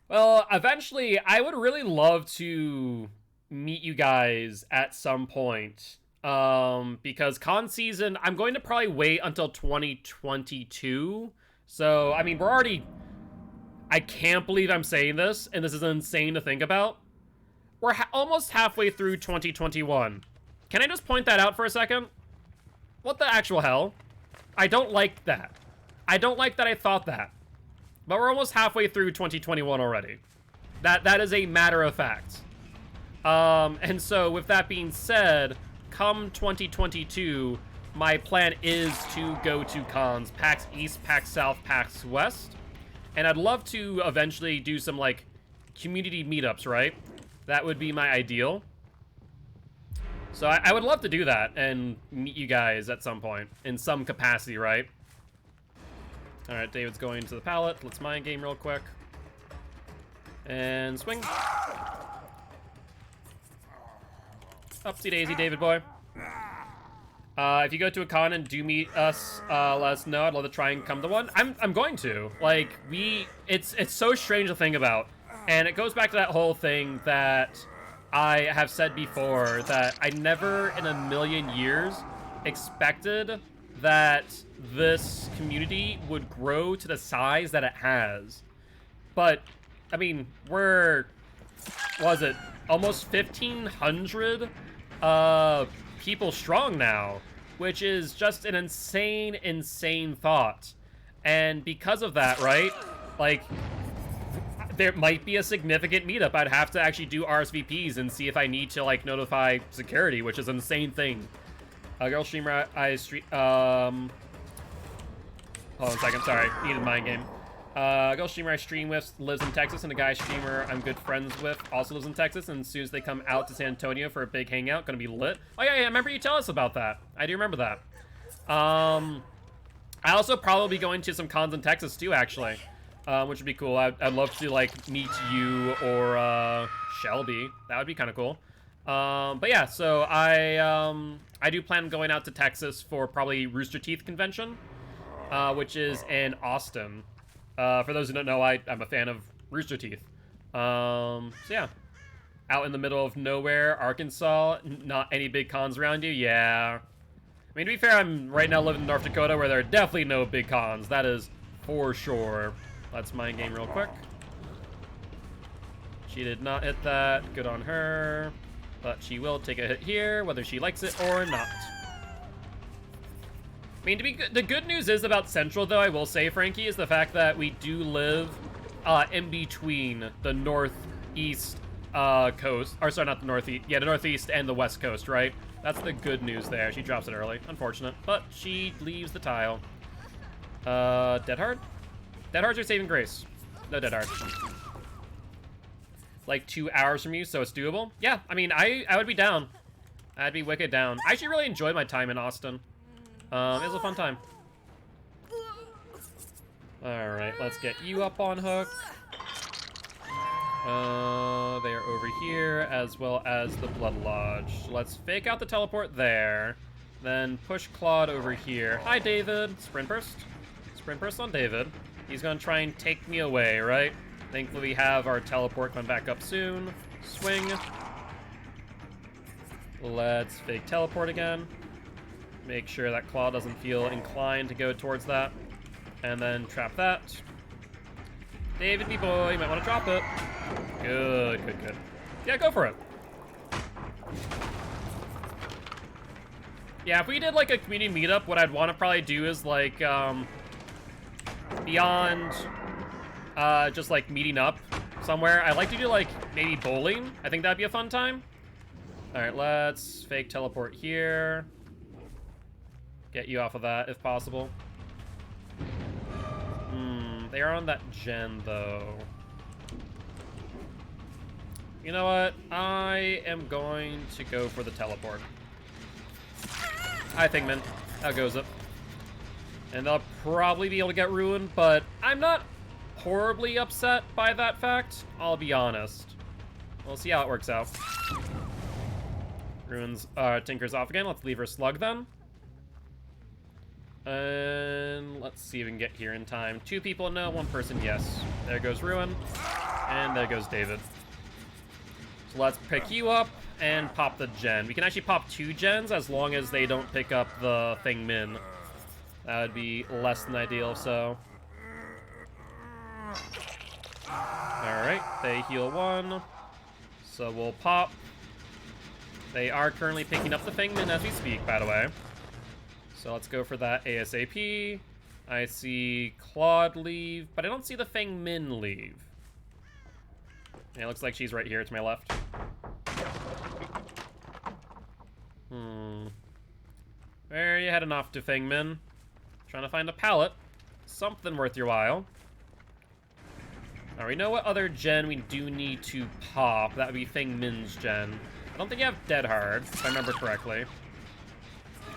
Well, eventually, I would really love to meet you guys at some point. Because con season, I'm going to probably wait until 2022. So, I mean, we're already... I can't believe I'm saying this, and this is insane to think about. We're almost halfway through 2021. Can I just point that out for a second? What the actual hell? I don't like that. I don't like that I thought that. But we're almost halfway through 2021 already. That is a matter of fact. And so, with that being said, come 2022, my plan is to go to cons. PAX East, PAX South, PAX West. And I'd love to eventually do some, like, community meetups, right? That would be my ideal. So I would love to do that and meet you guys at some point in some capacity, right? All right, David's going to the pallet. Let's mind game real quick. And swing. Upsy daisy, David boy. If you go to a con and do meet us, let us know. I'd love to try and come to one. I'm going to. Like, it's so strange to think about. And it goes back to that whole thing that I have said before, that I never in a million years expected that this community would grow to the size that it has. But, I mean, we're, what was it, almost 1,500 people strong now, which is just an insane, insane thought. And because of that, right, like, there might be a significant meetup. I'd have to actually do RSVPs and see if I need to, like, notify security, which is an insane thing. Girl streamer, hold on a second, sorry, needed mind game. Girl streamer I stream with lives in Texas, and a guy streamer I'm good friends with also lives in Texas, and as soon as they come out to San Antonio for a big hangout, gonna be lit. Oh yeah, I remember you tell us about that. I do remember that. I also probably be going to some cons in Texas too, actually. Which would be cool. I'd love to, like, meet you or Shelby. That would be kind of cool. But yeah, so I do plan on going out to Texas for probably Rooster Teeth convention, which is in Austin. For those who don't know, I'm a fan of Rooster Teeth. So yeah, out in the middle of nowhere, Arkansas, not any big cons around you. Yeah, I mean, to be fair, I'm right now living in North Dakota, where there are definitely no big cons. That is for sure. Let's mind game real quick. She did not hit that. Good on her. But she will take a hit here, whether she likes it or not. I mean, the good news is about Central, though, I will say, Frankie, is the fact that we do live in between the northeast coast. Or, sorry, not the northeast. Yeah, the northeast and the west coast, right? That's the good news there. She drops it early. Unfortunate. But she leaves the tile. Dead hard? Dead Hearts or Saving Grace? No Dead Hearts. Like 2 hours from you, so it's doable? Yeah, I mean, I would be down. I'd be wicked down. I actually really enjoyed my time in Austin. It was a fun time. Alright, let's get you up on hook. They are over here, as well as the Blood Lodge. Let's fake out the teleport there. Then push Claude over here. Hi, David. Sprint burst. Sprint burst on David. He's gonna try and take me away, right? Thankfully, we have our teleport coming back up soon. Swing. Let's fake teleport again. Make sure that Claude doesn't feel inclined to go towards that. And then trap that. David, me boy, you might want to drop it. Good, good, good. Yeah, go for it. Yeah, if we did like a community meetup, what I'd want to probably do is like, beyond just like meeting up somewhere, I'd like to do like maybe bowling. I think that'd be a fun time. All right, let's fake teleport here. Get you off of that if possible. They are on that gen though. You know what? I am going to go for the teleport. Hi, Thingman. How goes it? And they'll probably be able to get ruined, but I'm not horribly upset by that fact. I'll be honest. We'll see how it works out. Ruins, Tinker's off again. Let's leave her slug then. And let's see if we can get here in time. 2 people, no. 1 person, yes. There goes Ruin. And there goes David. So let's pick you up and pop the gen. We can actually pop 2 gens as long as they don't pick up the Thing Min. That would be less than ideal, so. Alright, they heal 1. So we'll pop. They are currently picking up the Thing Min as we speak, by the way. So let's go for that ASAP. I see Claude leave, but I don't see the Feng Min leave. Yeah, it looks like she's right here to my left. Where are you heading off to, Feng Min? Trying to find a pallet. Something worth your while. Now, we know what other gen we do need to pop. That would be Feng Min's gen. I don't think you have Dead Hard, if I remember correctly.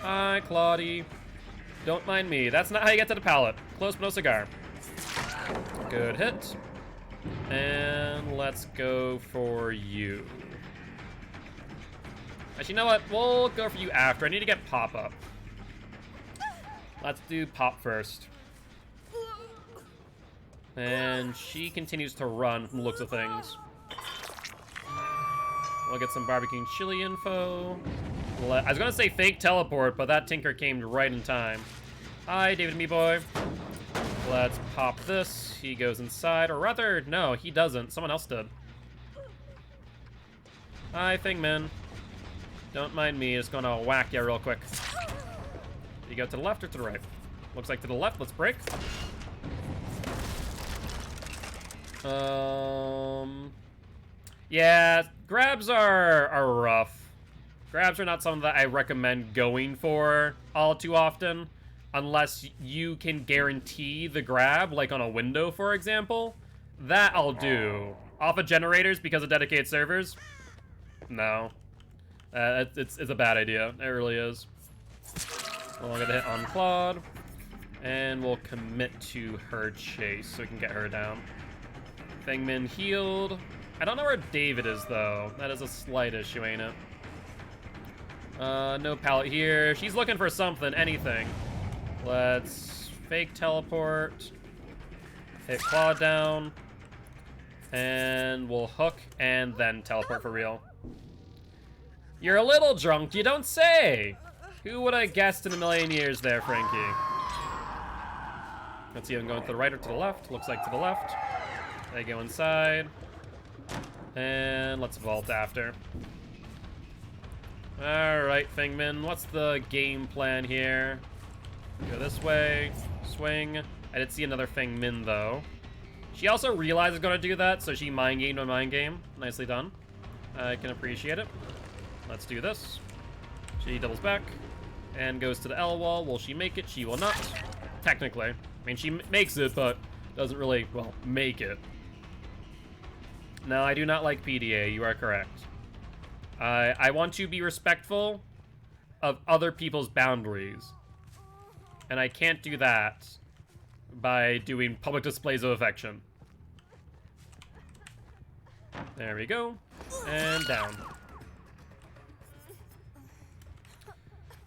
Hi, Claudie. Don't mind me. That's not how you get to the pallet. Close but no cigar. Good hit. And let's go for you. Actually, you know what? We'll go for you after. I need to get Pop up. Let's do Pop first. And she continues to run from the looks of things. We'll get some barbecue chili info. I was gonna say fake teleport, but that Tinker came right in time. Hi, David Me Boy. Let's pop this. He goes inside, or rather, no, he doesn't. Someone else did. Hi, Thingman. Don't mind me. Just gonna whack you real quick. You go to the left or to the right? Looks like to the left. Let's break. Yeah, grabs are rough. Grabs are not something that I recommend going for all too often, unless you can guarantee the grab, like on a window, for example. That I'll do. Off of generators because of dedicated servers? No. It's a bad idea. It really is. We'll get a hit on Claude, and we'll commit to her chase so we can get her down. Thingman healed. I don't know where David is, though. That is a slight issue, ain't it? No pallet here. She's looking for something, anything. Let's fake teleport. Hit Claude down. And we'll hook and then teleport for real. You're a little drunk, you don't say! Who would have guessed in a million years there, Frankie? Let's see if I'm going to the right or to the left. Looks like to the left. They go inside. And let's vault after. Alright, Fingman, what's the game plan here? Go this way, swing. I did see another Fingmin, though. She also realized I was going to do that, so she mind-gamed my mind-game. Nicely done. I can appreciate it. Let's do this. She doubles back and goes to the L wall. Will she make it? She will not. Technically. I mean, she makes it, but doesn't really, well, make it. No, I do not like PDA. You are correct. I want to be respectful of other people's boundaries. And I can't do that by doing public displays of affection. There we go. And down.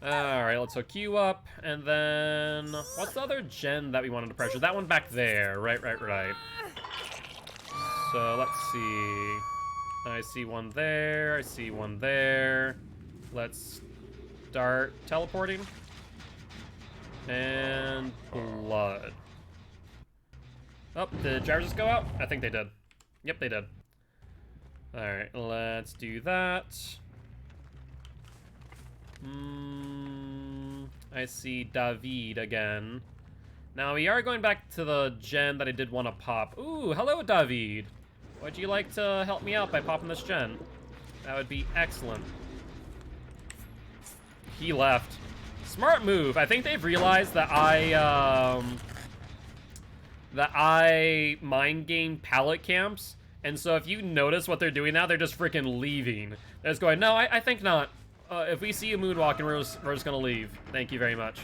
Alright, let's hook you up. And then... what's the other gen that we wanted to pressure? That one back there. Right. So, let's see. I see one there. I see one there. Let's start teleporting. And blood. Oh, did drivers just go out? I think they did. Yep, they did. Alright, let's do that. I see David again. Now, we are going back to the gen that I did want to pop. Ooh, hello, David. Would you like to help me out by popping this gen? That would be excellent. He left. Smart move. I think they've realized that I mind game pallet camps. And so if you notice what they're doing now, they're just freaking leaving. They're just going, no, I think not. If we see you moonwalking, we're just gonna leave. Thank you very much.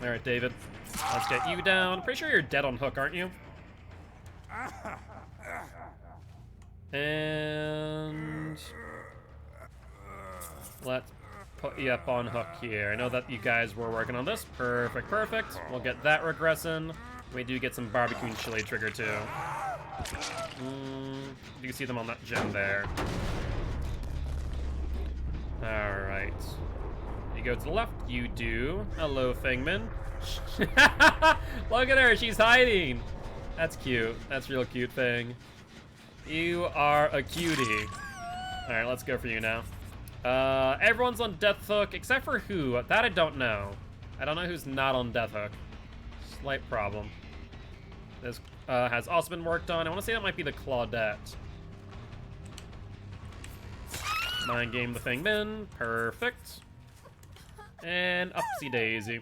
All right, David. Let's get you down. Pretty sure you're dead on hook, aren't you? And let's put you up on hook here. I know that you guys were working on this. Perfect. We'll get that regressing. We do get some barbecue and chili trigger too. You can see them on that gem there. Alright. You go to the left, you do. Hello, Fingman. Look at her, she's hiding. That's cute. That's real cute, Fing. You are a cutie. Alright, let's go for you now. Everyone's on Death Hook, except for who? That I don't know. I don't know who's not on Death Hook. Slight problem. This has also been worked on. I want to say that might be the Claudette. Mind game the Fingman. Perfect. And upsy daisy.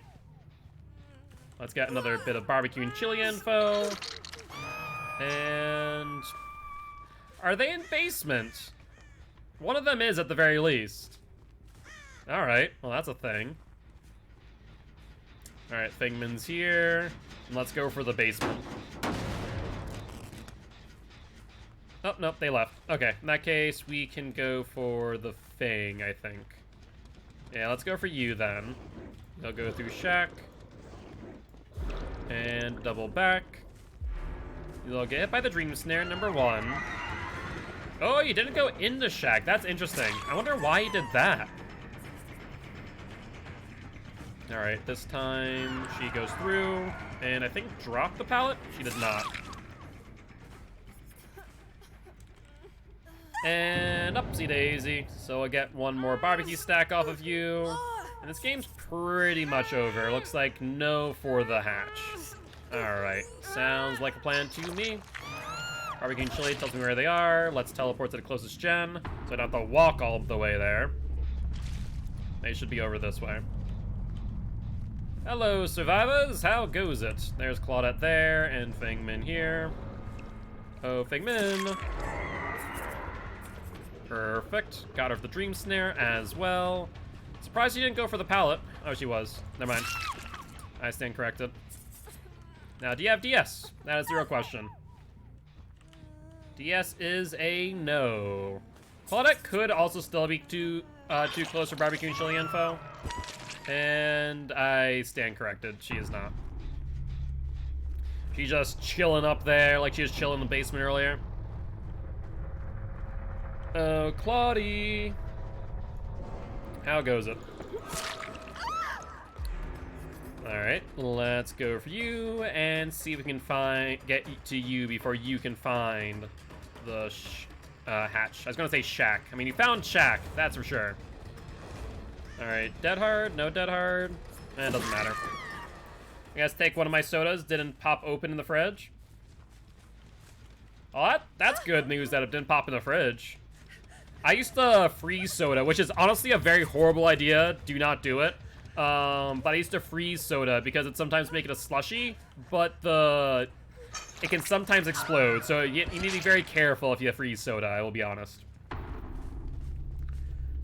Let's get another bit of barbecue and chili info. And are they in basement? One of them is at the very least. Alright, well that's a thing. Alright, Fingman's here. And let's go for the basement. Oh, nope, they left. Okay, in that case, we can go for the Fang, I think. Yeah, let's go for you then. They'll go through Shack. And double back. You'll get hit by the Dream Snare, number 1. Oh, you didn't go into Shack. That's interesting. I wonder why you did that. Alright, this time she goes through, and I think drop the pallet? She did not. And upsy daisy. So I get one more barbecue stack off of you. And this game's pretty much over. Looks like no for the hatch. Alright, sounds like a plan to me. Barbecue and chili tells me where they are. Let's teleport to the closest gen, so I don't have to walk all the way there. They should be over this way. Hello, survivors. How goes it? There's Claudette there, and Fingman here. Oh, Fingman. Perfect. Got her for the Dream Snare as well. Surprised she didn't go for the pallet. Oh, she was. Never mind. I stand corrected. Now, do you have DS? That is the real question. DS is a no. Claudette could also still be too close for barbecue and chili info. And I stand corrected. She is not. She's just chilling up there like she was chilling in the basement earlier. Oh, Claudie. How goes it? Alright, let's go for you and see if we can get to you before you can find the hatch. I was gonna say shack. I mean, you found shack, that's for sure. Alright, dead hard, no dead hard. It doesn't matter. I guess take one of my sodas, didn't pop open in the fridge. Oh, that's good news that it didn't pop in the fridge. I used to freeze soda, which is honestly a very horrible idea. Do not do it. But I used to freeze soda because it sometimes make it a slushy, but it can sometimes explode. So you need to be very careful if you freeze soda, I will be honest.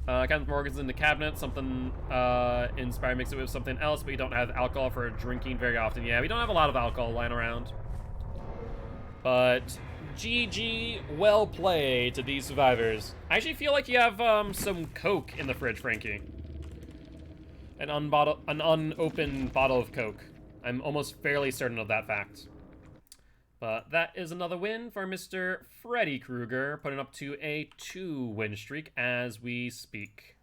Captain Morgan's in the cabinet. Something inspired mix it with something else, but you don't have alcohol for drinking very often. Yeah, we don't have a lot of alcohol lying around. But GG, well played to these survivors. I actually feel like you have some Coke in the fridge, Frankie. An unopened bottle of Coke. I'm almost fairly certain of that fact. But that is another win for Mr. Freddy Krueger, putting up to a 2-win streak as we speak.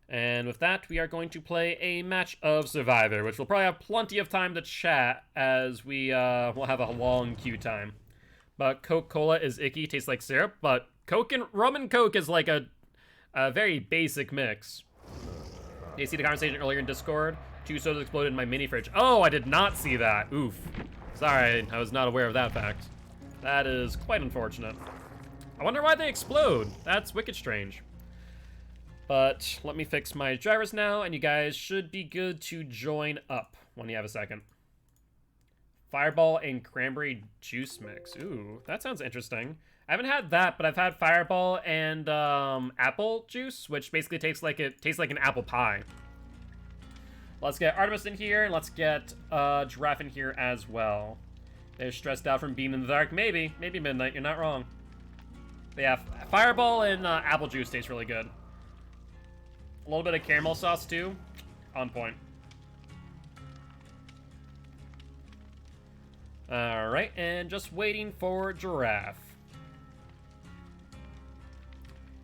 And with that, we are going to play a match of Survivor, which we'll probably have plenty of time to chat as we will have a long queue time. But Coca-Cola is icky, tastes like syrup, but rum and Coke is like a very basic mix. Did you see the conversation earlier in Discord? 2 sodas exploded in my mini fridge. Oh, I did not see that. Oof. Sorry, I was not aware of that fact. That is quite unfortunate. I wonder why they explode. That's wicked strange. But let me fix my drivers now, and you guys should be good to join up when you have a second. Fireball and cranberry juice mix. Ooh, that sounds interesting. I haven't had that, but I've had Fireball and apple juice, which basically tastes like an apple pie. Let's get Artemis in here, and let's get Giraffe in here as well. They're stressed out from being in the dark. Maybe midnight. You're not wrong. But yeah, Fireball and apple juice tastes really good. A little bit of caramel sauce too. On point. All right, and just waiting for Giraffe.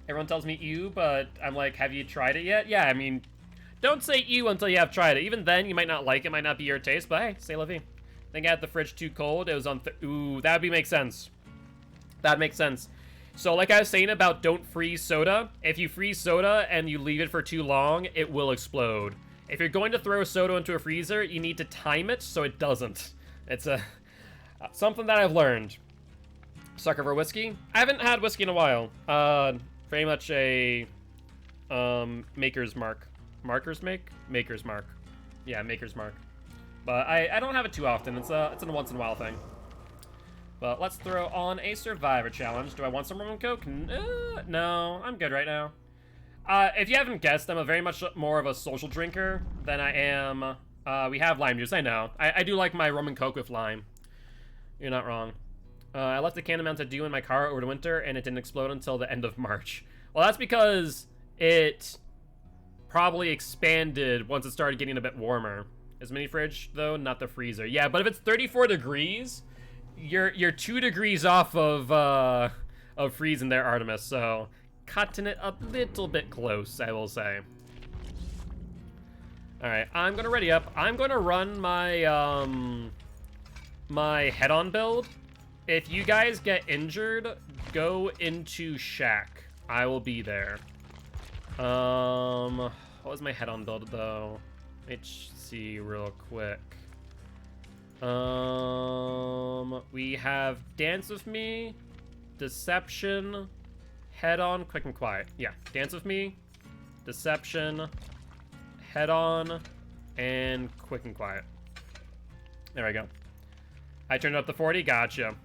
Everyone tells me ew, but I'm like, have you tried it yet? Yeah, I mean, don't say ew until you have tried it. Even then, you might not like it, might not be your taste, but hey, c'est la vie. I think I had the fridge too cold. It was on, ooh, that would make sense. That makes sense. So like I was saying about don't freeze soda, if you freeze soda and you leave it for too long, it will explode. If you're going to throw soda into a freezer, you need to time it so it doesn't. It's something that I've learned. Sucker for whiskey? I haven't had whiskey in a while. Very much a maker's mark. Maker's mark. Yeah, maker's mark. But I don't have it too often. It's a once in a while thing. But let's throw on a Survivor challenge. Do I want some rum and Coke? No, I'm good right now. If you haven't guessed, I'm a very much more of a social drinker than I am. We have lime juice, I know. I do like my rum and Coke with lime. You're not wrong. I left a can of Mountain Dew in my car over the winter, and it didn't explode until the end of March. Well, that's because it probably expanded once it started getting a bit warmer. Is mini fridge, though, not the freezer. Yeah, but if it's 34 degrees, you're 2 degrees off of freezing there, Artemis, so cutting it a little bit close, I will say. Alright, I'm gonna ready up. I'm gonna run my, my head-on build. If you guys get injured, go into Shack. I will be there. What was my head-on build, though? Let's see real quick. We have Dance With Me, Deception, Head-on, Quick and Quiet. Yeah, Dance With Me, Deception, Head-on, and Quick and Quiet. There we go. I turned up to 40, gotcha.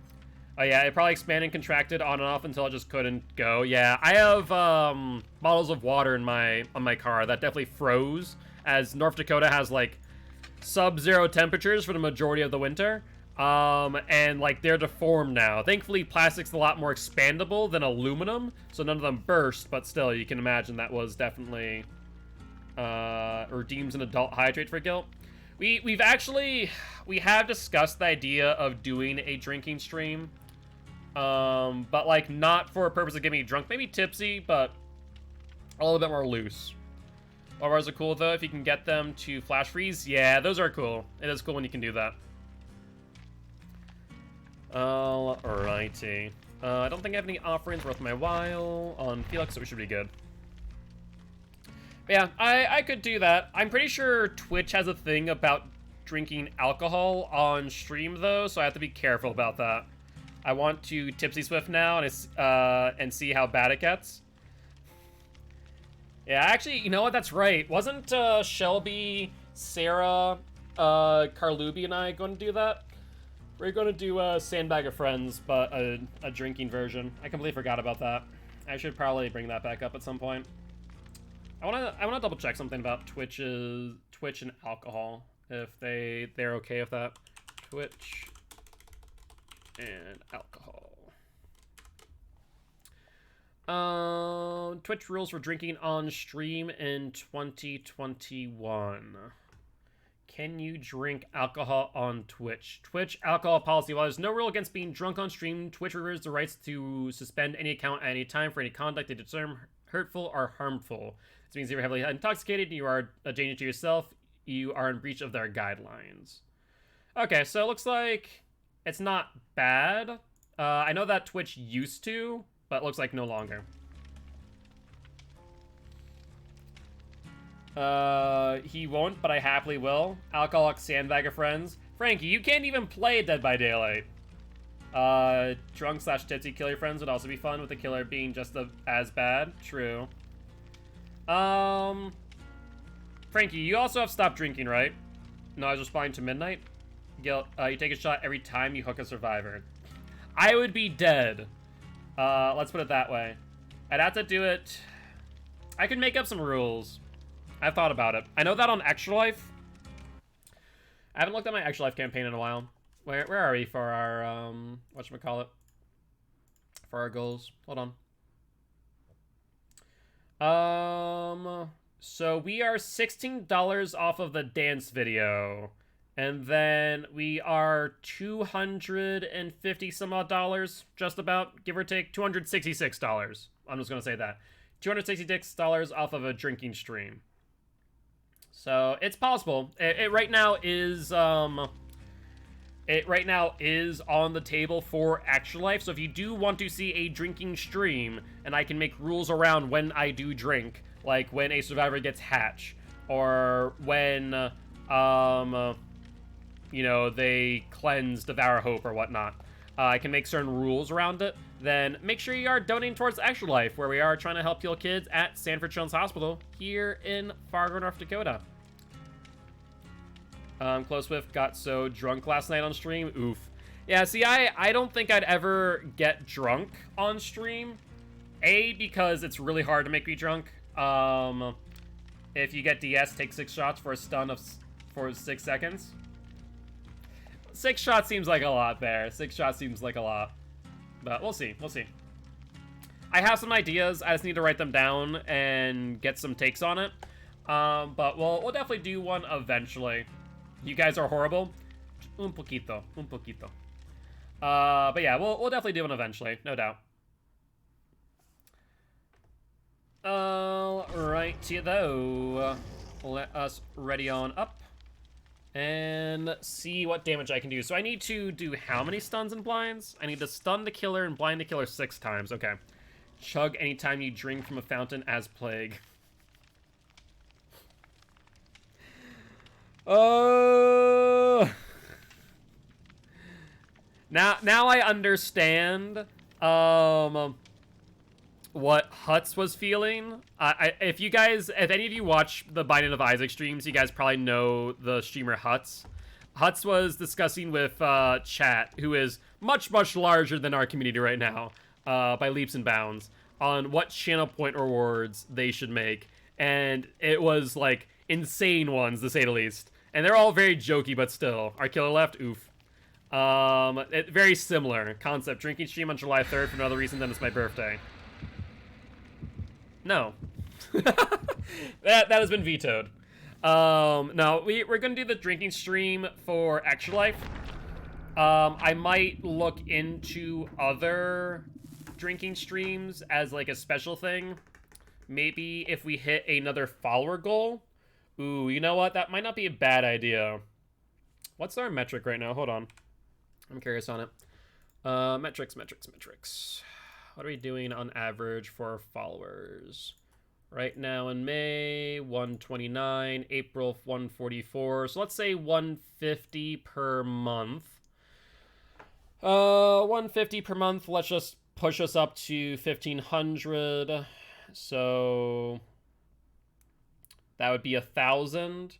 Oh yeah, it probably expanded and contracted on and off until it just couldn't go. Yeah, I have bottles of water in on my car that definitely froze, as North Dakota has like sub-zero temperatures for the majority of the winter. And like they're deformed now. Thankfully, plastic's a lot more expandable than aluminum, so none of them burst, but still, you can imagine that was definitely or deems an adult hydrate for Gilt. We have discussed the idea of doing a drinking stream, but like not for a purpose of getting me drunk, maybe tipsy, but a little bit more loose. Bars are cool though, if you can get them to flash freeze. Yeah, those are cool. It is cool when you can do that. Alrighty. I don't think I have any offerings worth my while on Felix, so we should be good. But yeah, I could do that. I'm pretty sure Twitch has a thing about drinking alcohol on stream though, so I have to be careful about that. I want to Tipsy Swift now and see how bad it gets. Yeah, actually, you know what? That's right. Wasn't Shelby, Sarah, Carlubi, and I going to do that? We're going to do Sandbag of Friends, but a drinking version. I completely forgot about that. I should probably bring that back up at some point. I wanna double check something about Twitch and alcohol, if they're okay with that. Twitch and alcohol. Twitch rules for drinking on stream in 2021. Can you drink alcohol on Twitch? Twitch alcohol policy. While there's no rule against being drunk on stream, Twitch reserves the rights to suspend any account at any time for any conduct they determine hurtful or harmful. This means if you're heavily intoxicated and you are a danger to yourself, you are in breach of their guidelines. Okay, so it looks like it's not bad. I know that Twitch used to, but it looks like no longer. He won't, but I happily will. Alcoholic Sandbag of Friends. Frankie, you can't even play Dead by Daylight. Drunk / tipsy kill your friends would also be fun, with the killer being just as bad. True. Frankie, you also have stopped drinking, right? No, I was responding to Midnight. Gil, you take a shot every time you hook a survivor. I would be dead. Let's put it that way. I'd have to do it. I could make up some rules. I've thought about it. I know that on Extra Life. I haven't looked at my Extra Life campaign in a while. Where are we for our, whatchamacallit? For our goals. Hold on. So we are $16 off of the dance video. And then we are 250 some odd dollars, just about, give or take, $266. I'm just gonna say that. $266 off of a drinking stream. So it's possible. It right now is on the table for Extra Life. So if you do want to see a drinking stream, and I can make rules around when I do drink, like when a survivor gets hatch, or when you know, they cleanse, devour hope, or whatnot. I can make certain rules around it. Then make sure you are donating towards Extra Life, where we are trying to help heal kids at Sanford Children's Hospital here in Fargo, North Dakota. Close Swift got so drunk last night on stream. Oof. Yeah, see, I don't think I'd ever get drunk on stream. A, because it's really hard to make me drunk. If you get DS, take 6 shots for a stun for 6 seconds. 6 shots seems like a lot there. 6 shots seems like a lot. But we'll see. We'll see. I have some ideas. I just need to write them down and get some takes on it. But we'll definitely do one eventually. You guys are horrible. Un poquito. Un poquito. But yeah, we'll definitely do one eventually. No doubt. Alrighty though. Let us ready on up. And see what damage I can do. So I need to do how many stuns and blinds? I need to stun the killer and blind the killer 6 times. Okay. Chug anytime you drink from a fountain as plague. Oh. Now I understand what Huts was feeling. If any of you watch the Binding of Isaac streams, you guys probably know the streamer Huts. Huts was discussing with chat, who is much, much larger than our community right now, by leaps and bounds, on what channel point rewards they should make. And it was, like, insane ones, to say the least. And they're all very jokey, but still. Our killer left, oof. Very similar concept. Drinking stream on July 3rd for another reason than it's my birthday. No. that has been vetoed. No, we're gonna do the drinking stream for Extra Life. I might look into other drinking streams as like a special thing. Maybe if we hit another follower goal. Ooh, you know what? That might not be a bad idea. What's our metric right now? Hold on. I'm curious on it. Metrics. What are we doing on average for followers? Right now in May, 129, April 144. So let's say 150 per month. 150 per month. Let's just push us up to 1,500. So That would be 1,000.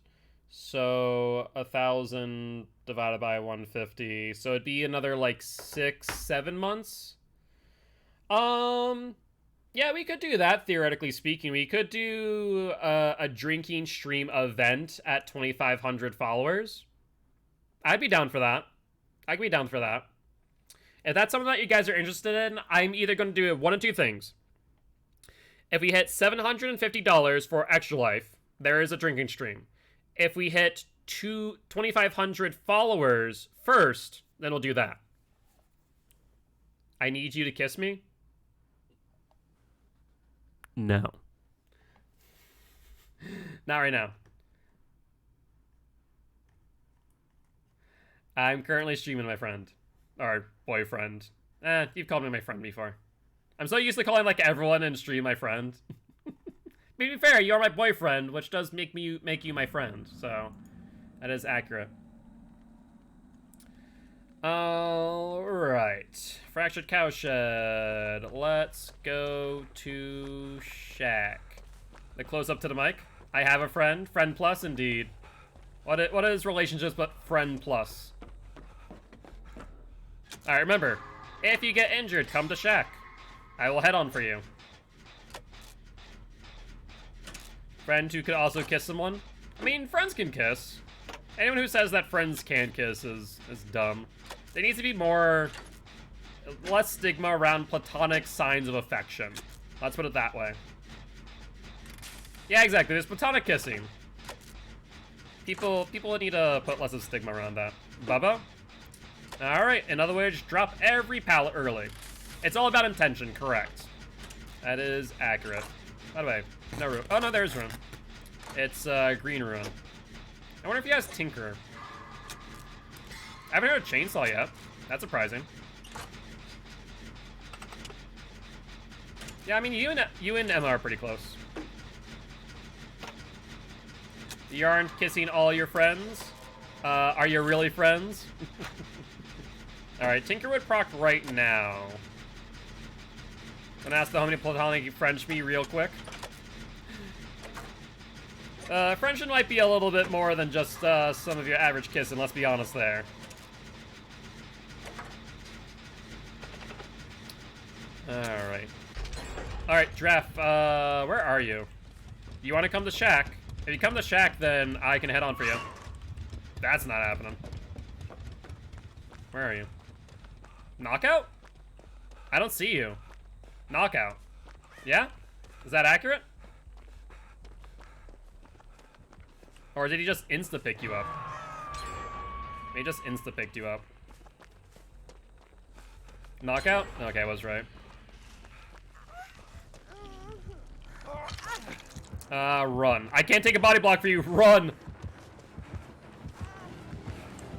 So 1,000 divided by 150. So it'd be another like 6-7 months. Yeah, we could do that, theoretically speaking. We could do a drinking stream event at 2,500 followers. I'd be down for that. I'd be down for that. If that's something that you guys are interested in, I'm either going to do one of two things. If we hit $750 for Extra Life, there is a drinking stream. If we hit 2,500 followers first, then we'll do that. I need you to kiss me. No. Not right now. I'm currently streaming, my friend. Or boyfriend. You've called me my friend before. I'm so used to calling like everyone in stream my friend. To be fair, you're my boyfriend, which does make you my friend, so that is accurate. Alright. Fractured Cowshed. Let's go to Shack. The close up to the mic. I have a friend. Friend plus, indeed. What is relationships but friend plus? Alright, remember. If you get injured, come to Shack. I will head on for you. Friend who could also kiss someone? I mean, friends can kiss. Anyone who says that friends can't kiss is dumb. There needs to be less stigma around platonic signs of affection. Let's put it that way. Yeah, exactly. There's platonic kissing. People need to put less of stigma around that. Bubba? Alright, in other words, drop every pallet early. It's all about intention, correct. That is accurate. By the way, no room. Oh, no, there's room. It's green room. I wonder if he has Tinker. I haven't heard a chainsaw yet. That's surprising. Yeah, I mean, you and Emma are pretty close. You aren't kissing all your friends? Are you really friends? Alright, Tinker would proc right now. Gonna ask the homie to platonic French me real quick. Friendship might be a little bit more than just some of your average kissing, let's be honest there. Alright. Alright, Draft, where are you? You want to come to Shack? If you come to Shack, then I can head on for you. That's not happening. Where are you? Knockout? I don't see you. Knockout. Yeah? Is that accurate? Or did he just insta-pick you up? He just insta-picked you up. Knockout? Okay, I was right. Run. I can't take a body block for you. Run!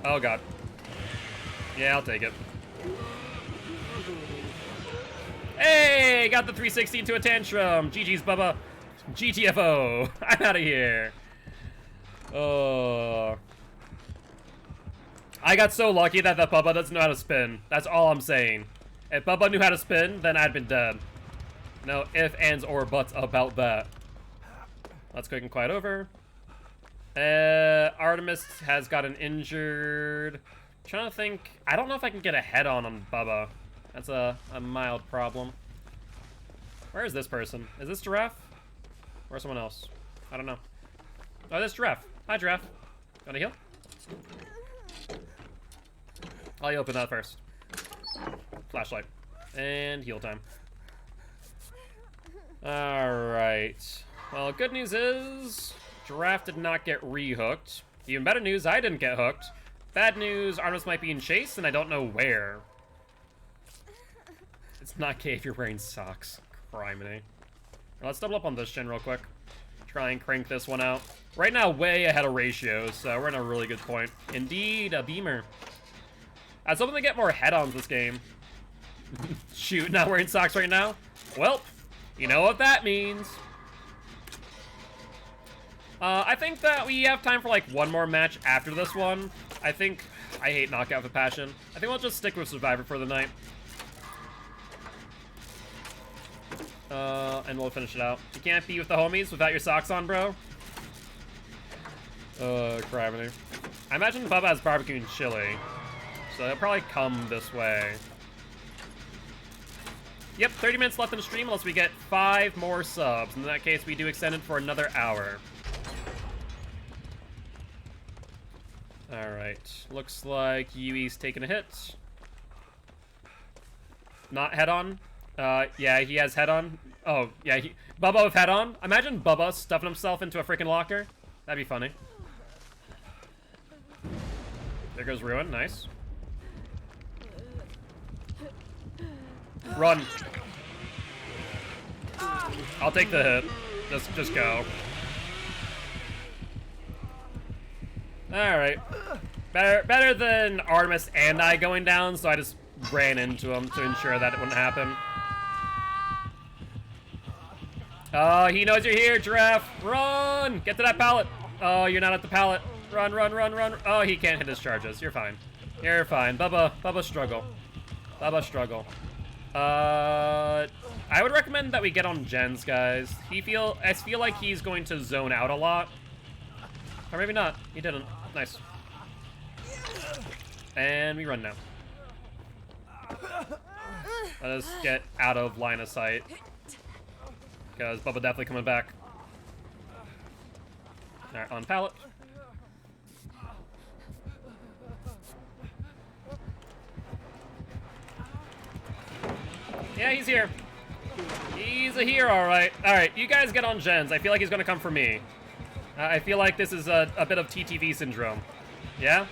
Oh, God. Yeah, I'll take it. Hey! Got the 360 into a tantrum. GG's, Bubba. GTFO. I'm out of here. Oh. I got so lucky that Bubba doesn't know how to spin. That's all I'm saying. If Bubba knew how to spin, then I'd been dead. No ifs, ands, or buts about that. Let's quick and quiet over. Artemis has gotten injured. I'm trying to think. I don't know if I can get a head on Bubba. That's a mild problem. Where is this person? Is this Giraffe? Or someone else? I don't know. Oh, this Giraffe. Hi, Giraffe. Gonna heal? I'll open that first. Flashlight. And heal time. Alright. Well, good news is Giraffe did not get re-hooked. Even better news, I didn't get hooked. Bad news, Artemis might be in chase, and I don't know where. It's not gay if you're wearing socks. Criminy. Let's double up on this gen real quick. Try and crank this one out. Right now, way ahead of ratios, so we're in a really good point. Indeed, a beamer. I was hoping to get more head-ons this game. Shoot, not wearing socks right now? Well, you know what that means. I think that we have time for like one more match after this one. I hate Knockout with Passion. I think we'll just stick with Survivor for the night. And we'll finish it out. You can't be with the homies without your socks on, bro. Criminy. I imagine Bubba has barbecue and chili, so he'll probably come this way. Yep, 30 minutes left in the stream unless we get 5 more subs. In that case, we do extend it for another hour. Alright, looks like Yui's taking a hit. Not head-on. Yeah, he has head-on. Oh, yeah, Bubba with head-on. Imagine Bubba stuffing himself into a freaking locker. That'd be funny. There goes Ruin, nice. Run. I'll take the hit. Just go. Alright. Better than Artemis and I going down, so I just ran into him to ensure that it wouldn't happen. Oh, he knows you're here, Giraffe. Run! Get to that pallet. Oh, you're not at the pallet. Run, run, run, run. Oh, he can't hit his charges. You're fine. You're fine. Bubba struggle. Bubba struggle. I would recommend that we get on gens, guys. I feel like he's going to zone out a lot. Or maybe not. He didn't. Nice. And we run now. Let us get out of line of sight. Because Bubba definitely coming back. Alright, on pallet. Yeah, he's here. He's here, alright. Alright, you guys get on gens. I feel like he's gonna come for me. I feel like this is a bit of TTV syndrome. Yeah?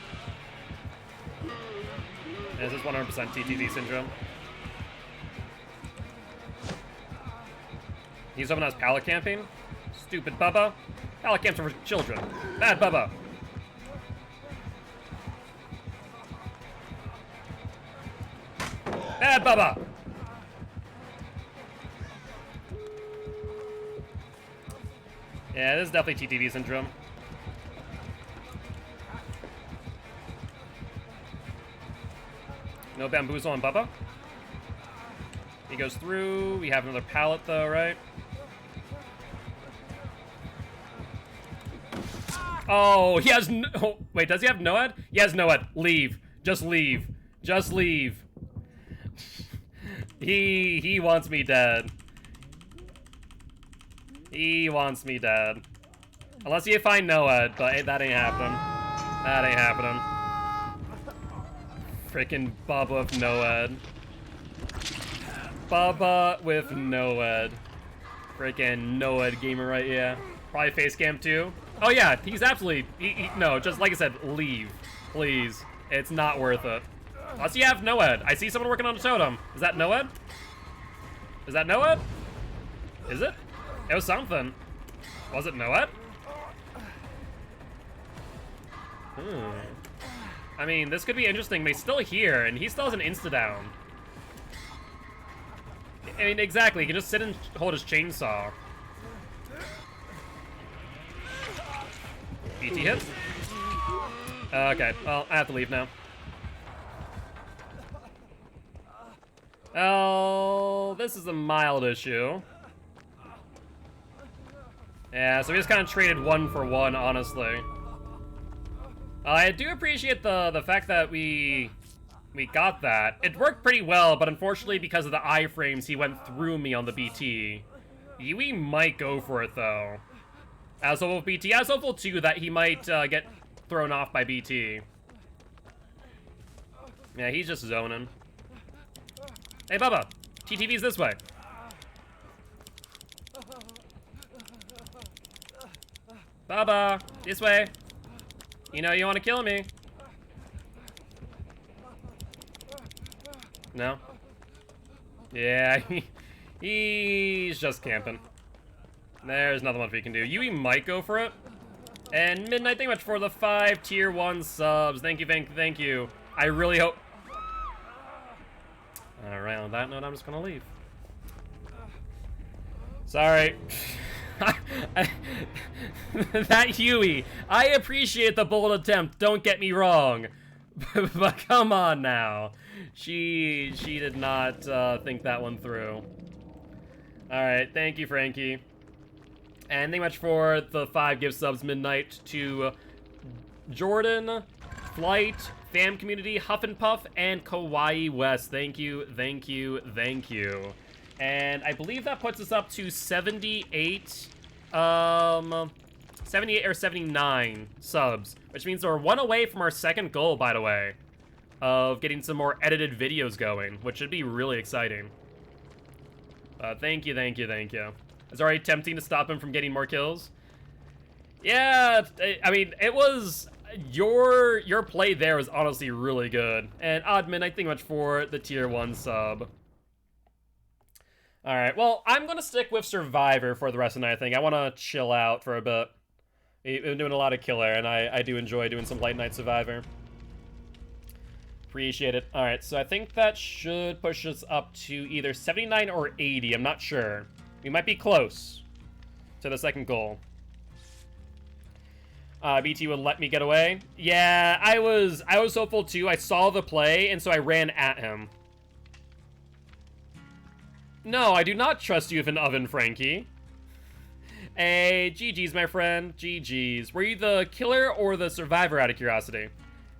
This is 100% TTV syndrome. He's someone has pallet camping. Stupid Bubba. Pallet camps are for children. Bad Bubba. Bad Bubba. Yeah, this is definitely TTV syndrome. No bamboozle on Bubba. He goes through. We have another pallet though, right? Oh, he has no... Oh, wait, does he have Noed? He has Noed. Leave. Just leave. Just leave. He wants me dead. He wants me dead. Unless you find Noed, but that ain't happening. That ain't happening. Frickin' Bubba with Noed. Bubba with Noed. Frickin' Noed gamer right, yeah. Probably face cam too. Oh yeah, he's absolutely... no, just like I said, leave. Please. It's not worth it. Unless you have Noed. I see someone working on a totem. Is that Noed? Is that Noed? Is it? It was something. Was it Noed? I mean, this could be interesting, but he's still here, and he still has an insta-down. I mean, exactly. He can just sit and hold his chainsaw. BT hit? Okay, well, I have to leave now. Oh, this is a mild issue. Yeah, so we just kind of traded 1 for 1, honestly. I do appreciate the fact that we got that. It worked pretty well, but unfortunately, because of the iframes, he went through me on the BT. We might go for it, though. As hopeful BT. As hopeful, too, that he might get thrown off by BT. Yeah, he's just zoning. Hey, Bubba. TTV's this way. Bubba, this way. You know you want to kill me. No? Yeah, he's just camping. There's nothing much we can do. Yui might go for it. And Midnight, thank you much for the 5 tier 1 subs. Thank you, thank you. I really hope... Alright, on that note, I'm just gonna leave. Sorry. That Huey, I appreciate the bold attempt, don't get me wrong. But come on now. She did not think that one through. Alright, thank you, Frankie. And thank you much for the 5 gift subs, Midnight, to Jordan, Flight, Fam Community, Huff and Puff, and Kawaii West. Thank you, thank you, thank you. And I believe that puts us up to 78, 78 or 79 subs, which means we're one away from our second goal, by the way, of getting some more edited videos going, which should be really exciting. Thank you, thank you, thank you. It's already tempting to stop him from getting more kills. Yeah, I mean, it was... Your play there was honestly really good. And Oddman, I think much for the tier 1 sub. Alright, well, I'm gonna stick with Survivor for the rest of the night, I think. I want to chill out for a bit. We've been doing a lot of killer, and I do enjoy doing some late night Survivor. Appreciate it. Alright, so I think that should push us up to either 79 or 80. I'm not sure. We might be close to the second goal. BT would let me get away. Yeah, I was hopeful too. I saw the play, and so I ran at him. No, I do not trust you with an oven, Frankie. Hey, GG's, my friend. GG's. Were you the killer or the survivor, out of curiosity?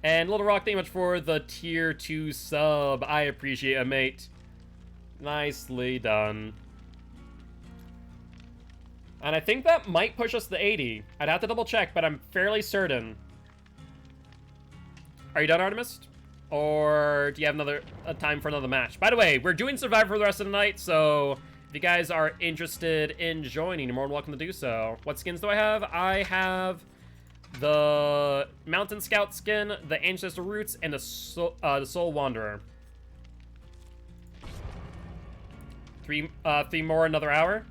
And Little Rock, thank you much for the tier 2 sub. I appreciate it, mate. Nicely done. And I think that might push us to 80. I'd have to double check, but I'm fairly certain. Are you done, Artemis? Or do you have a time for another match? By the way, we're doing Survivor for the rest of the night, so if you guys are interested in joining, you're more than welcome to do so. What skins do I have? I have the Mountain Scout skin, the Ancestor Roots, and the Soul Wanderer. Three more, another hour.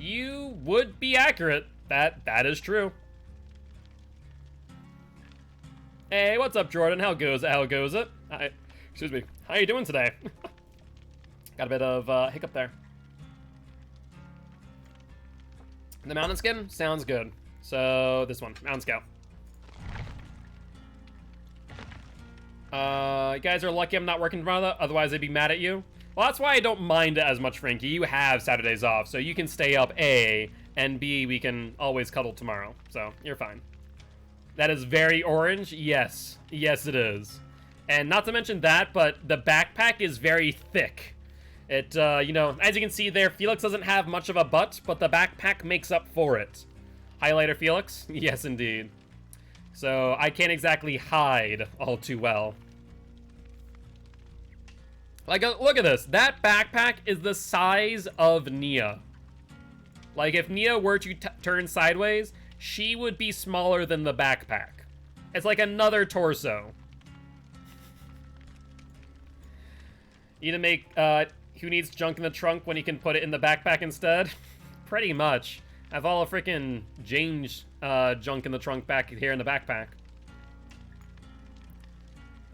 You would be accurate. That is true. Hey, what's up, Jordan? How goes it? Excuse me. How you doing today? Got a bit of hiccup there. The mountain skin sounds good. So this one, Mountain Scout. You guys are lucky I'm not working tomorrow, otherwise I'd be mad at you. Well, that's why I don't mind it as much, Frankie. You have Saturdays off, so you can stay up, A, and B, we can always cuddle tomorrow. So you're fine. That is very orange. Yes. Yes, it is. And not to mention that, but the backpack is very thick. It, you know, as you can see there, Felix doesn't have much of a butt, but the backpack makes up for it. Highlighter Felix? Yes, indeed. So I can't exactly hide all too well. Like, look at this. That backpack is the size of Nia. Like, if Nia were to turn sideways, she would be smaller than the backpack. It's like another torso. You need to make, who needs junk in the trunk when he can put it in the backpack instead? Pretty much. I have all the freaking James junk in the trunk back here in the backpack.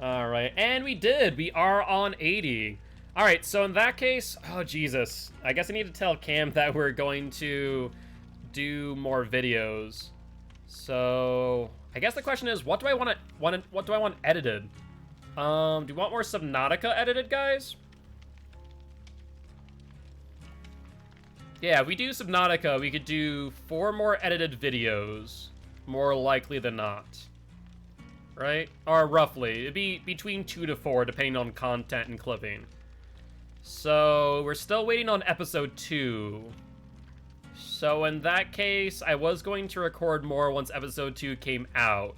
Alright, and we did! We are on 80. Alright, so in that case, oh Jesus. I guess I need to tell Cam that we're going to do more videos. So I guess the question is, what do I want edited? Do you want more Subnautica edited, guys? Yeah, if we do Subnautica, we could do 4 more edited videos, more likely than not. Right? Or roughly. It'd be between 2 to 4, depending on content and clipping. So we're still waiting on episode 2. So in that case, I was going to record more once episode 2 came out.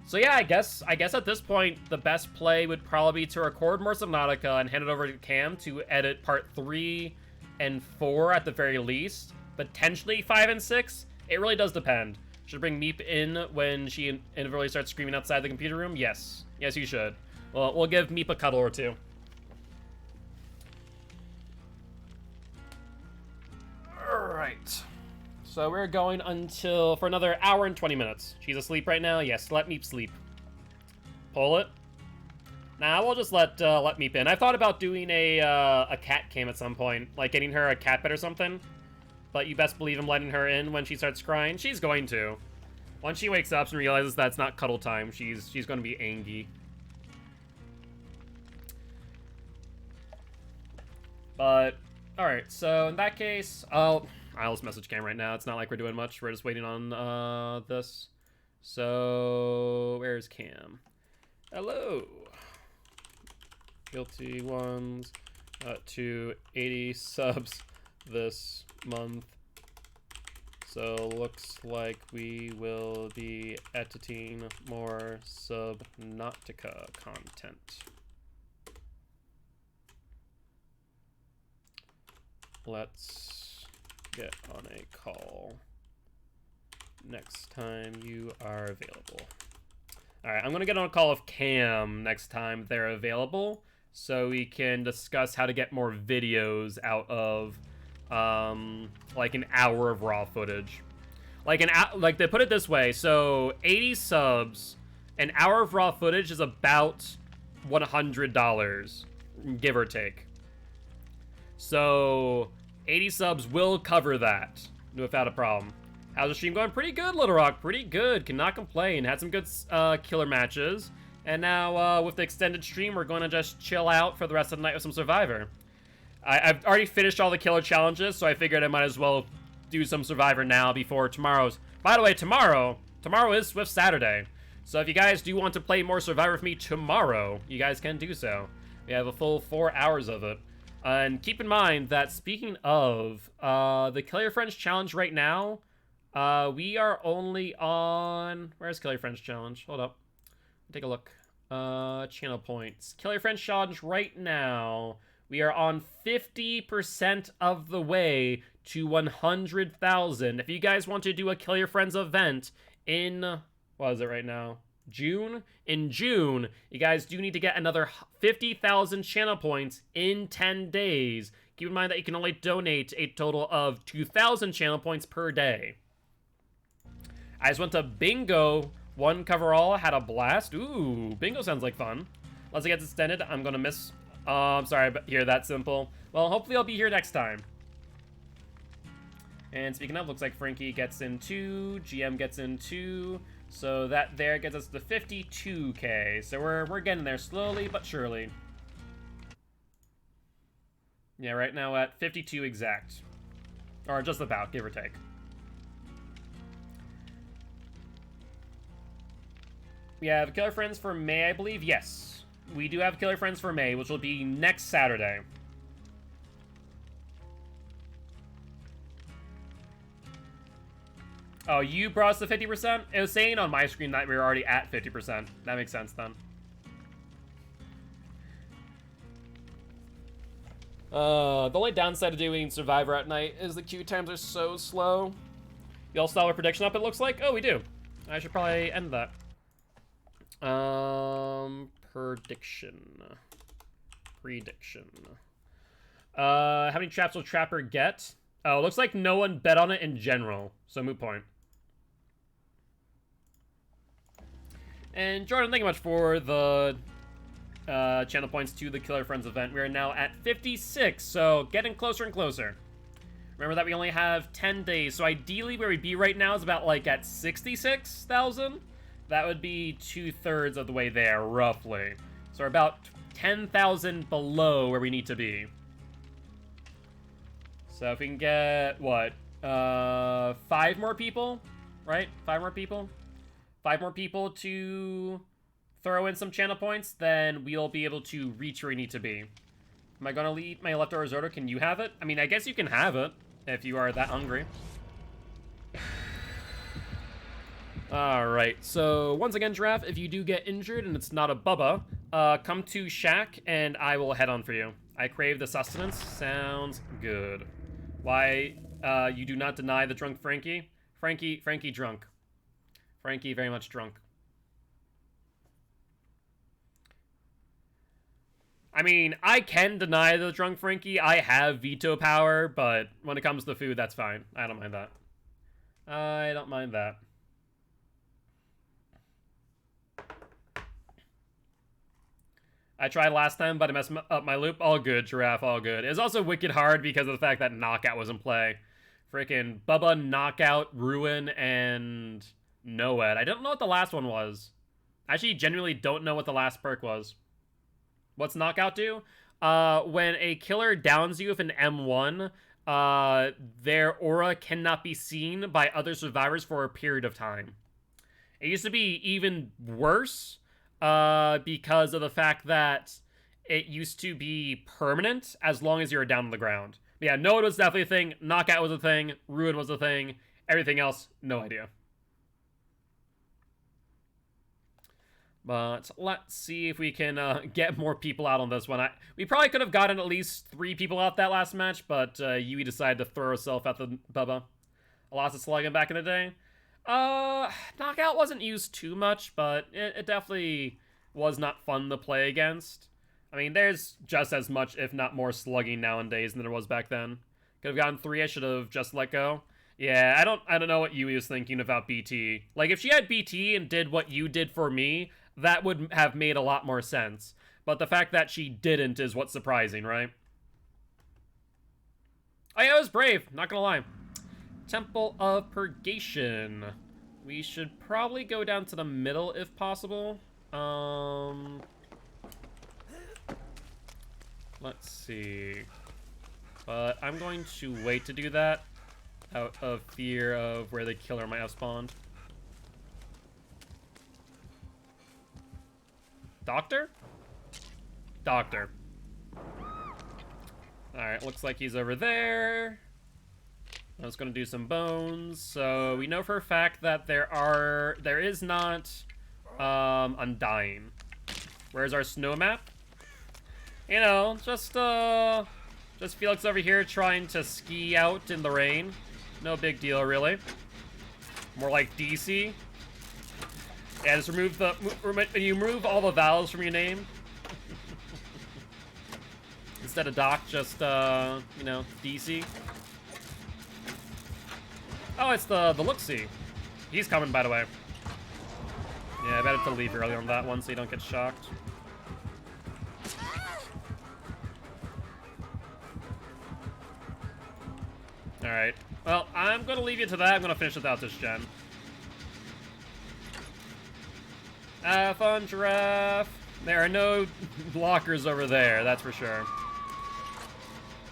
So yeah, I guess at this point, the best play would probably be to record more Subnautica and hand it over to Cam to edit part 3 and 4 at the very least. Potentially 5 and 6. It really does depend. Should I bring Meep in when she inevitably starts screaming outside the computer room? Yes. Yes, you should. Well, we'll give Meep a cuddle or two. Alright. So we're going for another hour and 20 minutes. She's asleep right now? Yes, let Meep sleep. Pull it. Nah, we'll just let Meep in. I thought about doing a cat cam at some point. Like getting her a cat bed or something. But you best believe I'm letting her in when she starts crying. She's going to. Once she wakes up and realizes that it's not cuddle time, she's going to be angry. But, alright, so in that case, I'll just message Cam right now. It's not like we're doing much. We're just waiting on this. So, where's Cam? Hello. Guilty ones to 80 subs this month. So looks like we will be editing more Subnautica content. Let's get on a call next time you are available. All right, I'm gonna get on a call with Cam next time they're available, so we can discuss how to get more videos out of, like an hour of raw footage. Like they put it this way, so 80 subs, an hour of raw footage is about $100, give or take. So 80 subs will cover that without a problem. How's the stream going? Pretty good, Little Rock. Pretty good. Cannot complain. Had some good killer matches. And now, with the extended stream, we're going to just chill out for the rest of the night with some Survivor. I've already finished all the killer challenges, so I figured I might as well do some Survivor now before tomorrow's. By the way, tomorrow is Swift Saturday. So if you guys do want to play more Survivor with me tomorrow, you guys can do so. We have a full 4 hours of it. And keep in mind that speaking of, the Kill Your Friends challenge right now, we are only on... Where's Kill Your Friends challenge? Hold up. Take a look. Channel points. Kill Your Friends challenge right now. We are on 50% of the way to 100,000. If you guys want to do a Kill Your Friends event in... What is it right now? June? In June, you guys do need to get another 50,000 channel points in 10 days. Keep in mind that you can only donate a total of 2,000 channel points per day. I just went to bingo, one coverall, had a blast. Ooh, bingo sounds like fun. Unless it gets extended, I'm gonna miss. I'm sorry, but here, that simple. Well, hopefully I'll be here next time. And speaking of, looks like Frankie gets in 2, GM gets in 2, so that there gets us to 52K. So we're getting there slowly but surely. Yeah, right now at 52 exact. Or just about, give or take. We have Killer Friends for May, I believe. Yes, we do have Killer Friends for May, which will be next Saturday. Oh, you brought us to 50%? It was saying on my screen that we were already at 50%. That makes sense then. The only downside of doing Survivor at night is the queue times are so slow. You all still have a prediction up, it looks like? Oh, we do. I should probably end that. Prediction. How many traps will Trapper get? Oh, looks like no one bet on it in general, so moot point. And Jordan, thank you much for the channel points to the Killer Friends event. We are now at 56, so getting closer and closer. Remember that we only have 10 days, so ideally where we'd be right now is about like at 66,000. That would be 2/3 of the way there, roughly. So we're about 10,000 below where we need to be. So if we can get, what, 5 more people, right? 5 more people? 5 more people to throw in some channel points, then we'll be able to reach where we need to be. Am I gonna eat my leftover risotto? Can you have it? I mean, I guess you can have it if you are that hungry. Alright, so once again, Giraffe, if you do get injured and it's not a Bubba, come to Shack and I will head on for you. I crave the sustenance. Sounds good. Why, you do not deny the drunk Frankie? Frankie drunk. Frankie very much drunk. I mean, I can deny the drunk Frankie. I have veto power, but when it comes to food, that's fine. I don't mind that. I don't mind that. I tried last time, but I messed up my loop. All good, Giraffe, all good. It's also wicked hard because of the fact that Knockout was in play. Freaking Bubba, Knockout, Ruin, and Noed. I don't know what the last one was. I actually genuinely don't know what the last perk was. What's Knockout do? When a killer downs you with an M1, their aura cannot be seen by other survivors for a period of time. It used to be even worse because of the fact that it used to be permanent as long as you were down on the ground. But yeah, Node was definitely a thing. Knockout was a thing. Ruin was a thing. Everything else, no idea. But let's see if we can get more people out on this one. We probably could have gotten at least 3 people out that last match, but Yui decided to throw herself at the Bubba. A lot of slugging back in the day. Knockout wasn't used too much, but it definitely was not fun to play against. I mean, there's just as much, if not more, slugging nowadays than there was back then. Could have gotten 3, I should have just let go. Yeah, I don't know what Yui was thinking about BT. Like, if she had BT and did what you did for me, that would have made a lot more sense. But the fact that she didn't is what's surprising, right? Oh yeah, it was brave, not gonna lie. Temple of Purgation. We should probably go down to the middle if possible. Let's see. But I'm going to wait to do that out of fear of where the killer might have spawned. Doctor? Doctor. Alright, looks like he's over there. I was gonna do some bones. So we know for a fact that there is not Undying. Where's our snow map? You know, just Felix over here trying to ski out in the rain. No big deal, really. More like DC. Yeah, just you remove all the vowels from your name. Instead of Doc, just, you know, DC. Oh, it's the look-see. He's coming, by the way. Yeah, I better to leave early on that one so you don't get shocked. Alright. Well, I'm gonna leave you to that. I'm gonna finish without this gen. Have fun, giraffe. There are no blockers over there, that's for sure.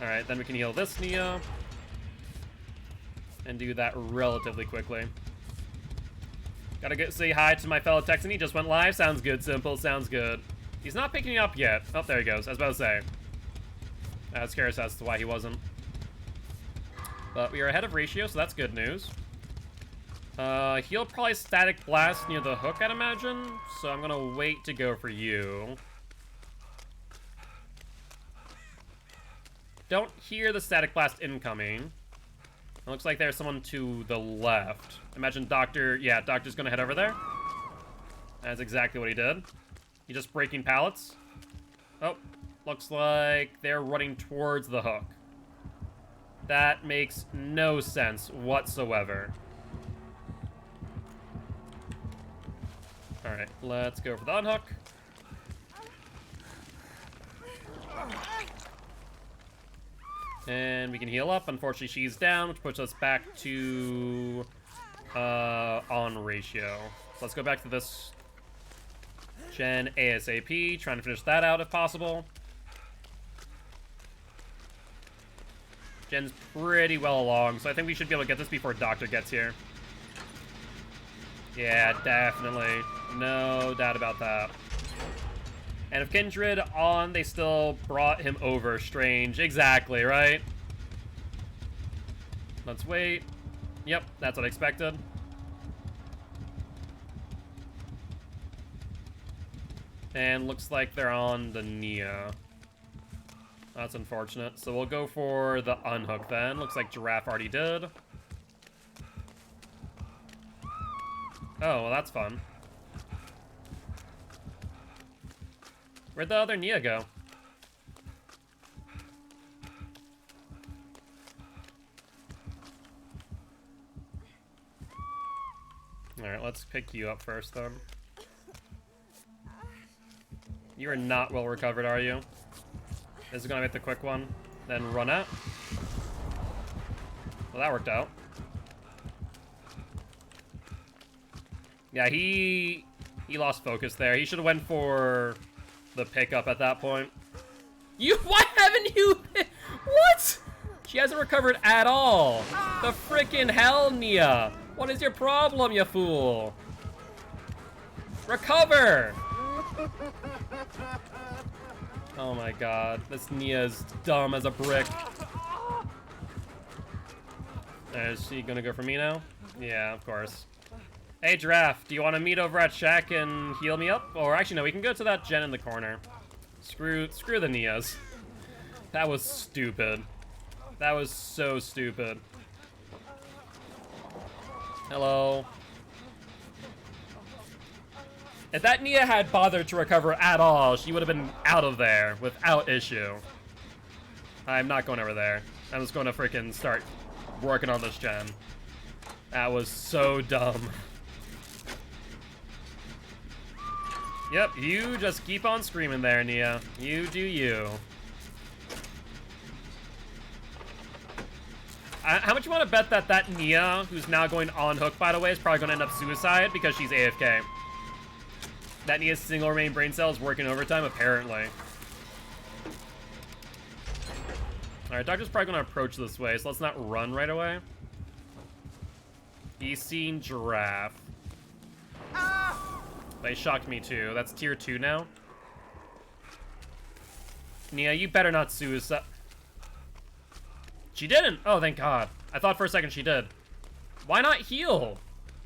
Alright, then we can heal this Neo. And do that relatively quickly. Gotta say hi to my fellow Texan. He just went live. Sounds good, Simple. Sounds good. He's not picking up yet. Oh, there he goes. I was about to say. I was curious as to why he wasn't. But we are ahead of ratio, so that's good news. He'll probably static blast near the hook, I'd imagine. So I'm gonna wait to go for you. Don't hear the static blast incoming. It looks like there's someone to the left. Imagine Doctor... Yeah, Doctor's gonna head over there. That's exactly what he did. He's just breaking pallets. Oh, looks like they're running towards the hook. That makes no sense whatsoever. Alright, let's go for the unhook. And we can heal up. Unfortunately, she's down, which puts us back to on ratio. So let's go back to this gen ASAP, trying to finish that out if possible. Gen's pretty well along, so I think we should be able to get this before Doctor gets here. Yeah, definitely. No doubt about that. And if Kindred on, they still brought him over. Strange. Exactly, right? Let's wait. Yep, that's what I expected. And looks like they're on the Nia. That's unfortunate. So we'll go for the unhook then. Looks like Giraffe already did. Oh, well that's fun. Where'd the other Nia go? Alright, let's pick you up first then. You are not well recovered, are you? This is gonna make the quick one, then run out. Well, that worked out. Yeah, he lost focus there. He should have went for the pickup at that point. Why haven't you? What? She hasn't recovered at all. The frickin' hell, Nia. What is your problem, you fool? Recover! Oh my god, this Nia is dumb as a brick. Is she gonna go for me now? Yeah, of course. Hey, Giraffe, do you want to meet over at Shack and heal me up? Or actually, no, we can go to that gen in the corner. Screw the Nias. That was stupid. That was so stupid. Hello. If that Nia had bothered to recover at all, she would have been out of there without issue. I'm not going over there. I'm just going to freaking start working on this gen. That was so dumb. Yep, you just keep on screaming there, Nia. You do you. How much you want to bet that that Nia, who's now going on hook, by the way, is probably going to end up suicide because she's AFK? That Nia's single remain brain cell is working overtime, apparently. Alright, Doctor's probably going to approach this way, so let's not run right away. He's seen Giraffe. They shocked me too. That's tier 2 now. Nia, you better not suicide. She didn't! Oh, thank God. I thought for a second she did. Why not heal?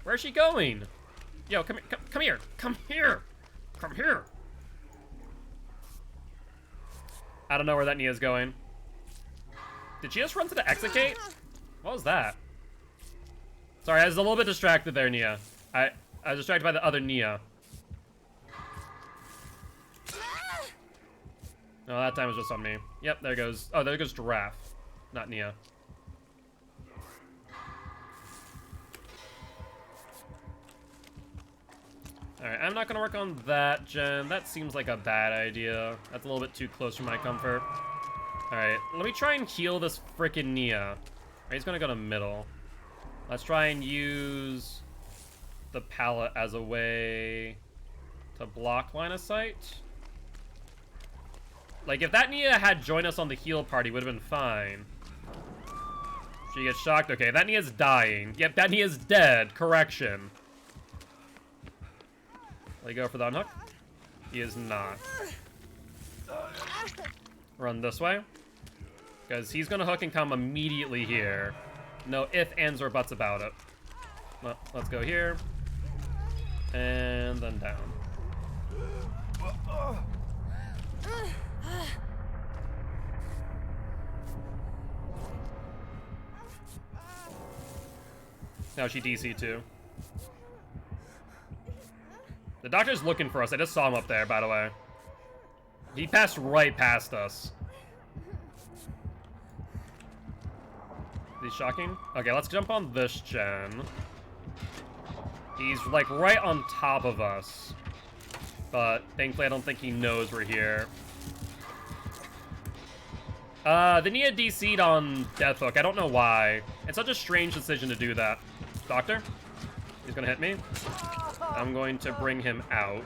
Where's she going? Yo, come here. Come here. Come here. Come here. I don't know where that Nia's going. Did she just run to the exit gate? What was that? Sorry, I was a little bit distracted there, Nia. I was distracted by the other Nia. No, that time was just on me. Yep, there goes. Oh, there goes Giraffe, not Nia. Alright, I'm not gonna work on that gen. That seems like a bad idea. That's a little bit too close for my comfort. Alright, let me try and heal this frickin' Nia. Alright, he's gonna go to middle. Let's try and use the pallet as a way to block line of sight. Like, if that Nia had joined us on the heal party, would have been fine. She gets shocked. Okay, that Nia's dying. Yep, that Nia's dead. Correction. Will he go for the unhook? He is not. Run this way. Because he's going to hook and come immediately here. No ifs, ands, or buts about it. Well, let's go here. And then down. Now she DC too. The Doctor's looking for us. I just saw him up there, by the way. He passed right past us. He's shocking. Okay, let's jump on this gen. He's like right on top of us. But thankfully I don't think he knows we're here. The Nia DC'd on Deathhook. I don't know why. It's such a strange decision to do that. Doctor? He's gonna hit me. I'm going to bring him out.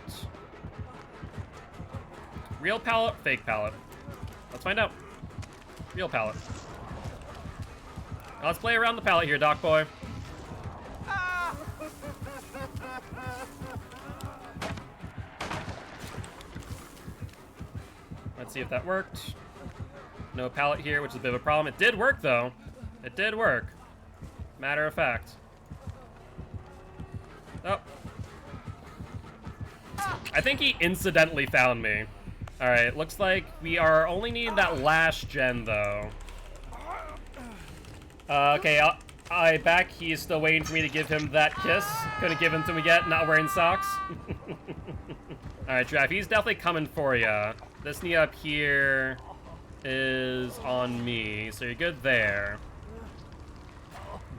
Real pallet, fake pallet. Let's find out. Real pallet. Now let's play around the pallet here, Doc Boy. Let's see if that worked. No pallet here, which is a bit of a problem. It did work, though. It did work. Matter of fact. Oh. I think he incidentally found me. Alright, looks like we are only needing that last gen, though. Okay, I back. He's still waiting for me to give him that kiss. Couldn't give him to me yet, not wearing socks. Alright, Draft, he's definitely coming for ya. This knee up here is on me, so you're good there.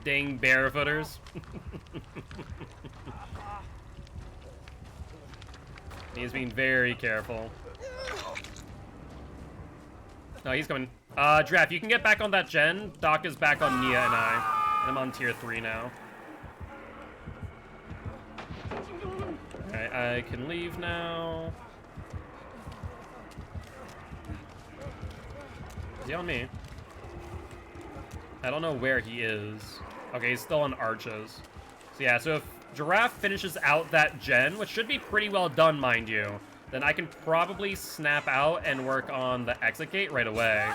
Dang barefooters. He's being very careful. No, he's coming. Draft, you can get back on that gen. Doc is back on Nia and I. I'm on tier 3 now. Alright, I can leave now. Is he on me? I don't know where he is. Okay, he's still on arches. So yeah, so Giraffe finishes out that gen, which should be pretty well done, mind you, then I can probably snap out and work on the exit gate right away.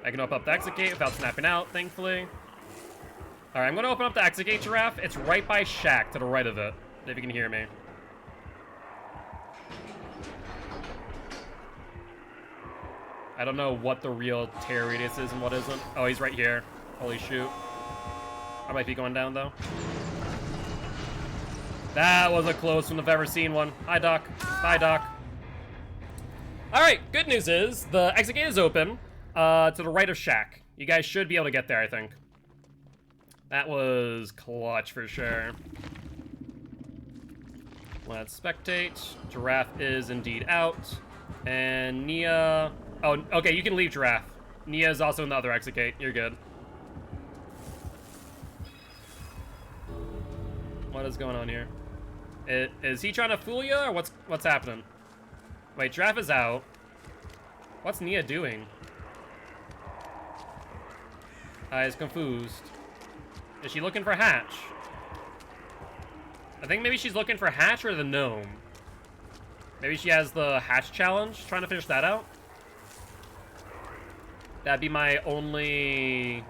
I can open up the exit gate without snapping out, thankfully. Alright, I'm gonna open up the exit gate, Giraffe. It's right by Shack, to the right of it, if you can hear me. I don't know what the real tear radius is and what isn't. Oh, he's right here. Holy shoot. I might be going down, though. That was a close one I've ever seen one. Hi, Doc. Bye, Doc. Alright, good news is the exit gate is open to the right of Shack. You guys should be able to get there, I think. That was clutch for sure. Let's spectate. Giraffe is indeed out. And Nia... Oh, okay, you can leave, Giraffe. Nia is also in the other exit gate. You're good. What is going on here? Is he trying to fool you, or what's happening? Wait, Giraffe is out. What's Nia doing? I was confused. Is she looking for Hatch? I think maybe she's looking for Hatch or the gnome. Maybe she has the Hatch challenge, trying to finish that out. That'd be my only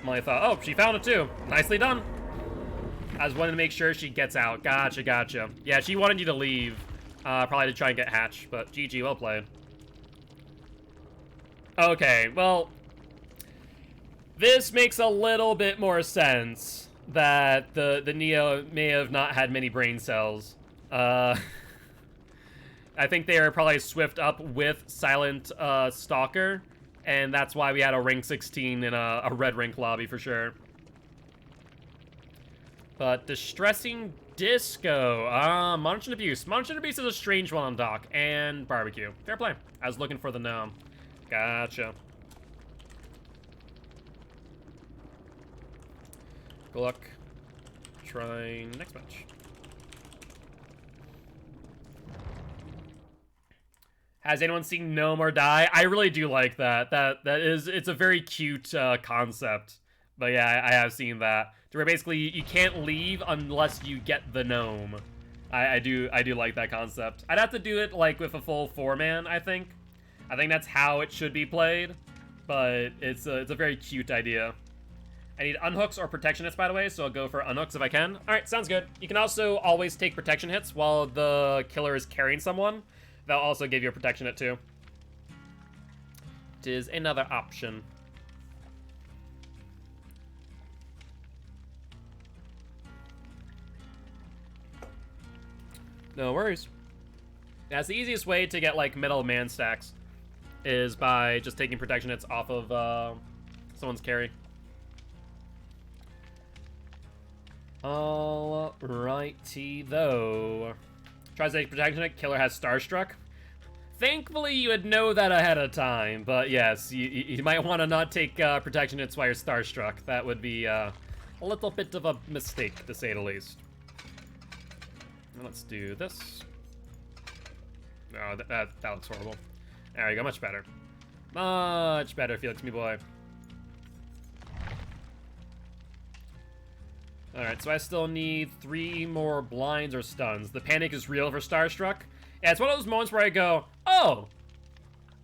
thought. Oh, she found it too. Nicely done. I was wanting to make sure she gets out. Gotcha, gotcha. Yeah, she wanted you to leave. Probably to try and get Hatch, but GG, well played. Okay, well, this makes a little bit more sense that the Neo may have not had many brain cells. I think they are probably swift up with Silent Stalker, and that's why we had a rank 16 in a red rank lobby for sure. But Distressing Disco. Munch and Abuse. Munch and Abuse is a strange one on Doc. And Barbecue. Fair play. I was looking for the gnome. Gotcha. Good luck. Trying next match. Has anyone seen Gnome or Die? I really do like that. It's a very cute concept. But yeah, I have seen that. Where basically you can't leave unless you get the gnome. I do like that concept. I'd have to do it like with a full 4-man, I think. I think that's how it should be played. But it's a very cute idea. I need unhooks or protection hits, by the way, so I'll go for unhooks if I can. Alright, sounds good. You can also always take protection hits while the killer is carrying someone. That'll also give you a protection hit too. It is another option. No worries. That's the easiest way to get, like, metal man stacks, is by just taking protection hits off of someone's carry. Alrighty, though. Tries to take protection hit, killer has Starstruck. Thankfully, you would know that ahead of time, but yes, you might want to not take protection hits while you're Starstruck. That would be a little bit of a mistake, to say the least. Let's do this. Oh, that looks horrible. There we go, much better. Much better, Felix, me boy. Alright, so I still need 3 more blinds or stuns. The panic is real for Starstruck. Yeah, it's one of those moments where I go, oh,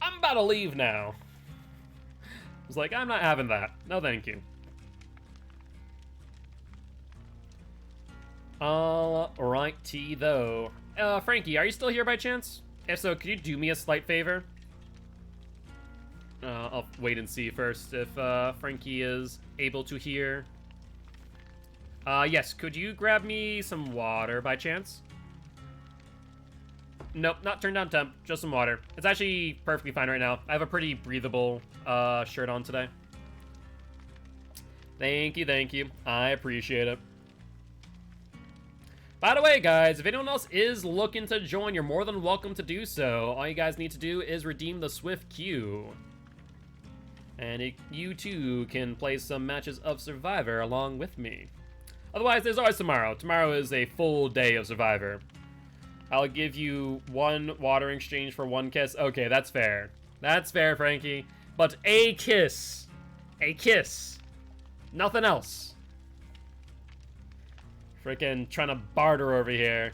I'm about to leave now. I was like, I'm not having that. No, thank you. Alrighty, though. Frankie, are you still here by chance? If so, could you do me a slight favor? I'll wait and see first if Frankie is able to hear. Yes, could you grab me some water by chance? Nope, not turned down temp, just some water. It's actually perfectly fine right now. I have a pretty breathable shirt on today. Thank you. I appreciate it. By the way, guys, if anyone else is looking to join, you're more than welcome to do so. All you guys need to do is redeem the Swift Q. And you too can play some matches of Survivor along with me. Otherwise, there's always tomorrow. Tomorrow is a full day of Survivor. I'll give you 1 water in exchange for 1 kiss. Okay, that's fair. That's fair, Frankie. But a kiss. Nothing else. Freaking trying to barter over here.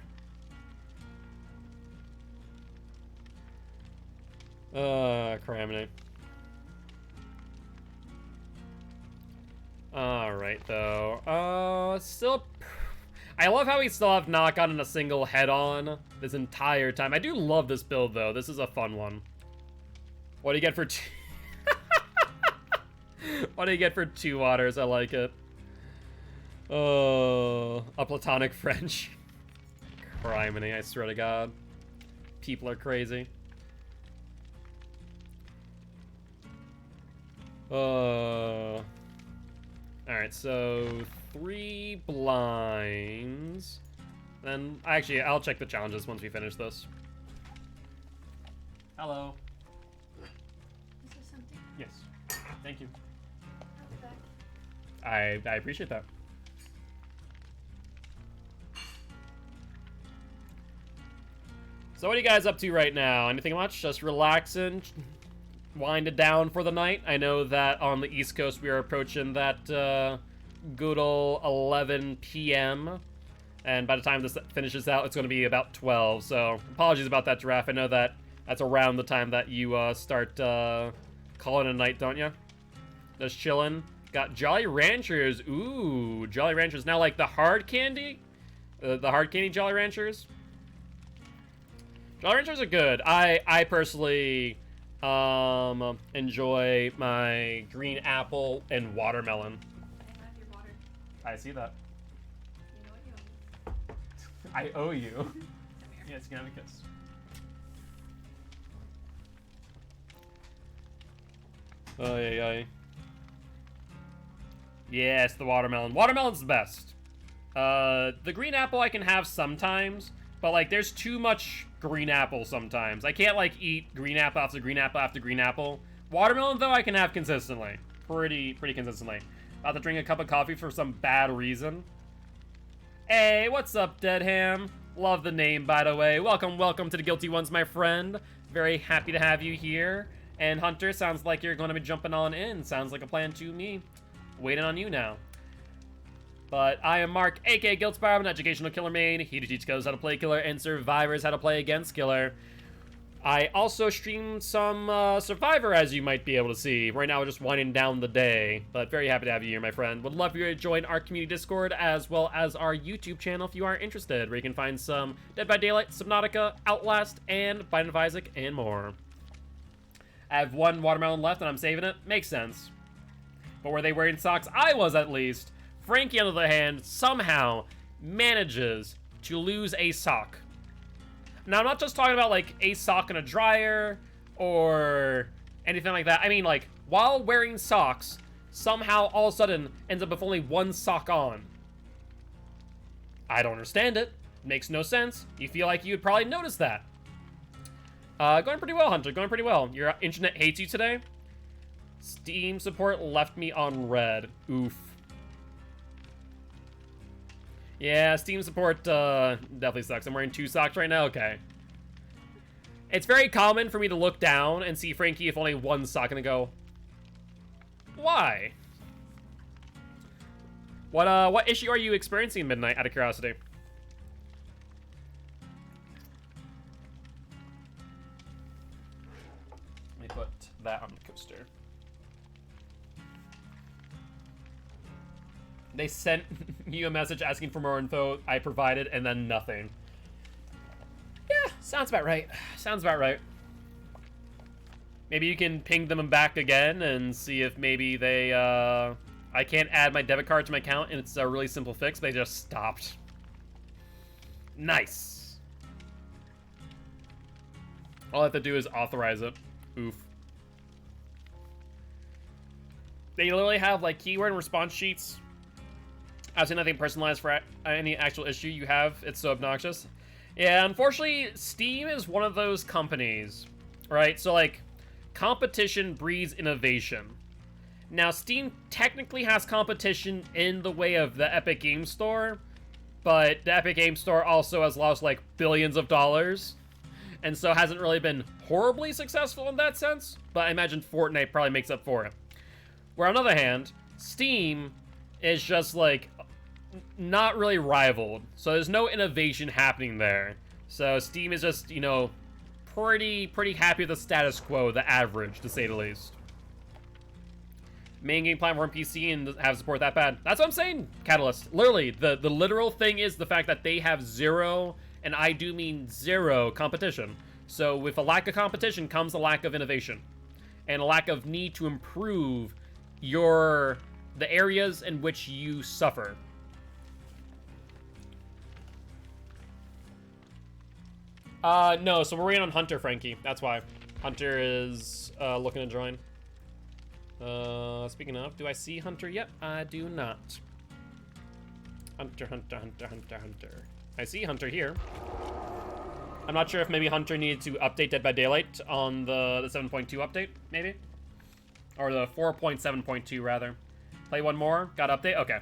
Criminy. Alright, though. Still... I love how we still have not gotten a single head-on this entire time. I do love this build, though. This is a fun one. What do you get for two... What do you get for 2 waters? I like it. Oh, a platonic French. Criminy, I swear to God. People are crazy. Alright, so 3 blinds. Then, actually, I'll check the challenges once we finish this. Hello. Is there something? Yes. Thank you. I'll be back. I appreciate that. So what are you guys up to right now? Anything much? Just relaxing? Winded down for the night? I know that on the East Coast we are approaching that good old 11 p.m. And by the time this finishes out, it's going to be about 12. So apologies about that, Giraffe. I know that that's around the time that you start calling it a night, don't you? Just chilling. Got Jolly Ranchers. Ooh, Jolly Ranchers. Now, like the hard candy? The hard candy Jolly Ranchers? Jolly Ranchers are good. I personally enjoy my green apple and watermelon. I have your water. I see that. You know what you owe me. I owe you. Come here. Yes, you can have a kiss. Oh, yeah. Yes, the watermelon. Watermelon's the best. The green apple I can have sometimes, but like there's too much green apple sometimes. I can't like eat green apple after green apple after green apple. Watermelon though I can have consistently. Pretty consistently. About to drink a cup of coffee for some bad reason. Hey, what's up, Deadham? Love the name, by the way. Welcome to the Guilty Ones, my friend. Very happy to have you here. And Hunter, sounds like you're going to be jumping on in. Sounds like a plan to me. Waiting on you now. But I am Mark, aka Guilty, I'm an educational killer main. Here to teach killers how to play killer and survivors how to play against killer. I also stream some Survivor, as you might be able to see. Right now, we're just winding down the day. But very happy to have you here, my friend. Would love for you to join our community Discord, as well as our YouTube channel if you are interested, where you can find some Dead by Daylight, Subnautica, Outlast, and Binding of Isaac, and more. I have 1 watermelon left, and I'm saving it. Makes sense. But were they wearing socks? I was, at least. Frankie, on the other hand, somehow manages to lose a sock. Now, I'm not just talking about, like, a sock in a dryer or anything like that. I mean, like, while wearing socks, somehow all of a sudden ends up with only 1 sock on. I don't understand it. Makes no sense. You feel like you would probably notice that. Going pretty well, Hunter. Going pretty well. Your internet hates you today? Steam support left me on red. Oof. Yeah, Steam support definitely sucks. I'm wearing 2 socks right now. Okay. It's very common for me to look down and see Frankie with only 1 sock and go, why? What issue are you experiencing, Midnight, out of curiosity? Let me put that on the coaster. They sent you a message asking for more info. I provided, and then nothing. Yeah, sounds about right. Sounds about right. Maybe you can ping them back again and see if maybe they, I can't add my debit card to my account, and it's a really simple fix. They just stopped. Nice. All I have to do is authorize it. Oof. They literally have, like, keyword and response sheets. I've seen nothing personalized for any actual issue you have. It's so obnoxious. Yeah, unfortunately, Steam is one of those companies, right? So, like, competition breeds innovation. Now, Steam technically has competition in the way of the Epic Game Store, but the Epic Game Store also has lost, like, billions of dollars, and so hasn't really been horribly successful in that sense, but I imagine Fortnite probably makes up for it. Where, on the other hand, Steam is just like not really rivaled. So there's no innovation happening there. So Steam is just, you know, pretty happy with the status quo, the average, to say the least. Main game platform PC and have support that bad. That's what I'm saying, Catalyst. Literally, the literal thing is the fact that they have zero, and I do mean zero, competition. So with a lack of competition comes a lack of innovation. And a lack of need to improve the areas in which you suffer. No, so we're waiting on Hunter, Frankie. That's why. Hunter is looking to join. Speaking of, do I see Hunter yet? I do not. Hunter. I see Hunter here. I'm not sure if maybe Hunter needed to update Dead by Daylight on the 7.2 update, maybe? Or the 4.7.2, rather. Play one more, got update? Okay.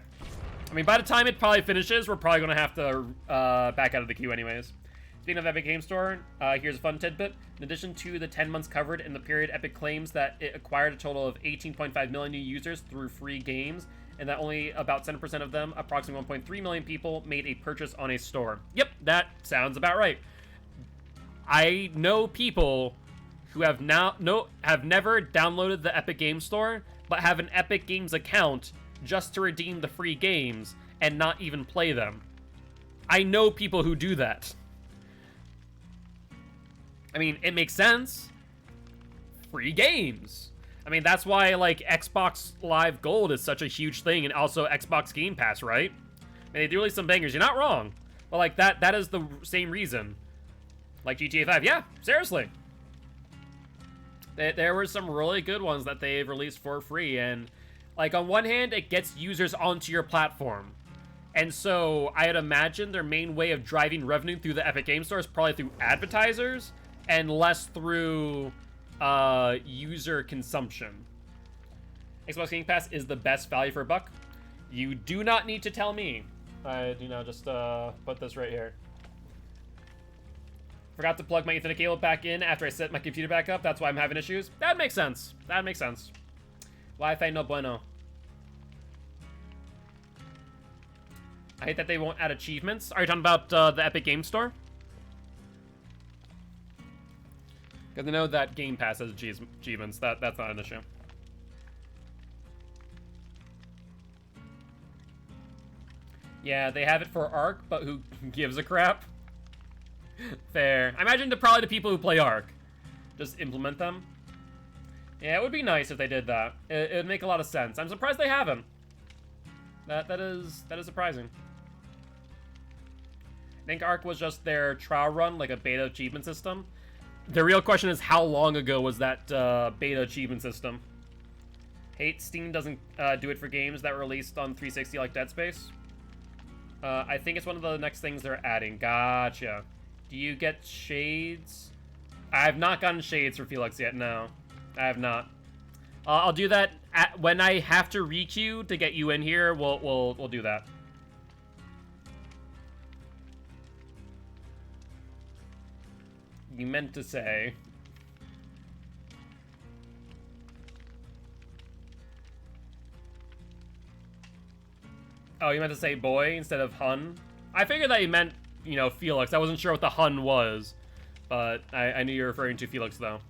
I mean, by the time it probably finishes, we're probably going to have to back out of the queue anyways. Speaking of Epic Game Store, here's a fun tidbit. In addition to the 10 months covered in the period, Epic claims that it acquired a total of 18.5 million new users through free games, and that only about 7% of them, approximately 1.3 million people, made a purchase on a store. Yep, that sounds about right. I know people who have never downloaded the Epic Game Store, but have an Epic Games account just to redeem the free games and not even play them. I know people who do that. I mean, it makes sense. Free games. I mean, that's why, like, Xbox Live Gold is such a huge thing, and also Xbox Game Pass, right? I mean, they do release some bangers. You're not wrong. But, like, that is the same reason. Like GTA 5. Yeah, seriously. There were some really good ones that they've released for free, and, like, on one hand, it gets users onto your platform. And so, I'd imagine their main way of driving revenue through the Epic Game Store is probably through advertisers, and less through user consumption. Xbox Game Pass is the best value for a buck. You do not need to tell me. I do now just put this right here. Forgot to plug my Ethernet cable back in after I set my computer back up. That's why I'm having issues. That makes sense. That makes sense. Wi-Fi no bueno. I hate that they won't add achievements. Are you talking about the Epic Game Store? Because I know that Game Pass has achievements. That's not an issue. Yeah, they have it for Ark, but who gives a crap? Fair. I imagine probably the people who play Ark just implement them. Yeah, it would be nice if they did that. It would make a lot of sense. I'm surprised they haven't. That is surprising. I think Ark was just their trial run, like a beta achievement system. The real question is, how long ago was that beta achievement system? Hate Steam doesn't do it for games that were released on 360 like Dead Space. I think it's one of the next things they're adding. Gotcha. Do you get shades? I have not gotten shades for Felix yet, no. I have not. I'll do that when I have to requeue to get you in here. We'll do that. You meant to say. Oh, you meant to say boy instead of hun? I figured that you meant, you know, Felix. I wasn't sure what the hun was, but I knew you were referring to Felix, though.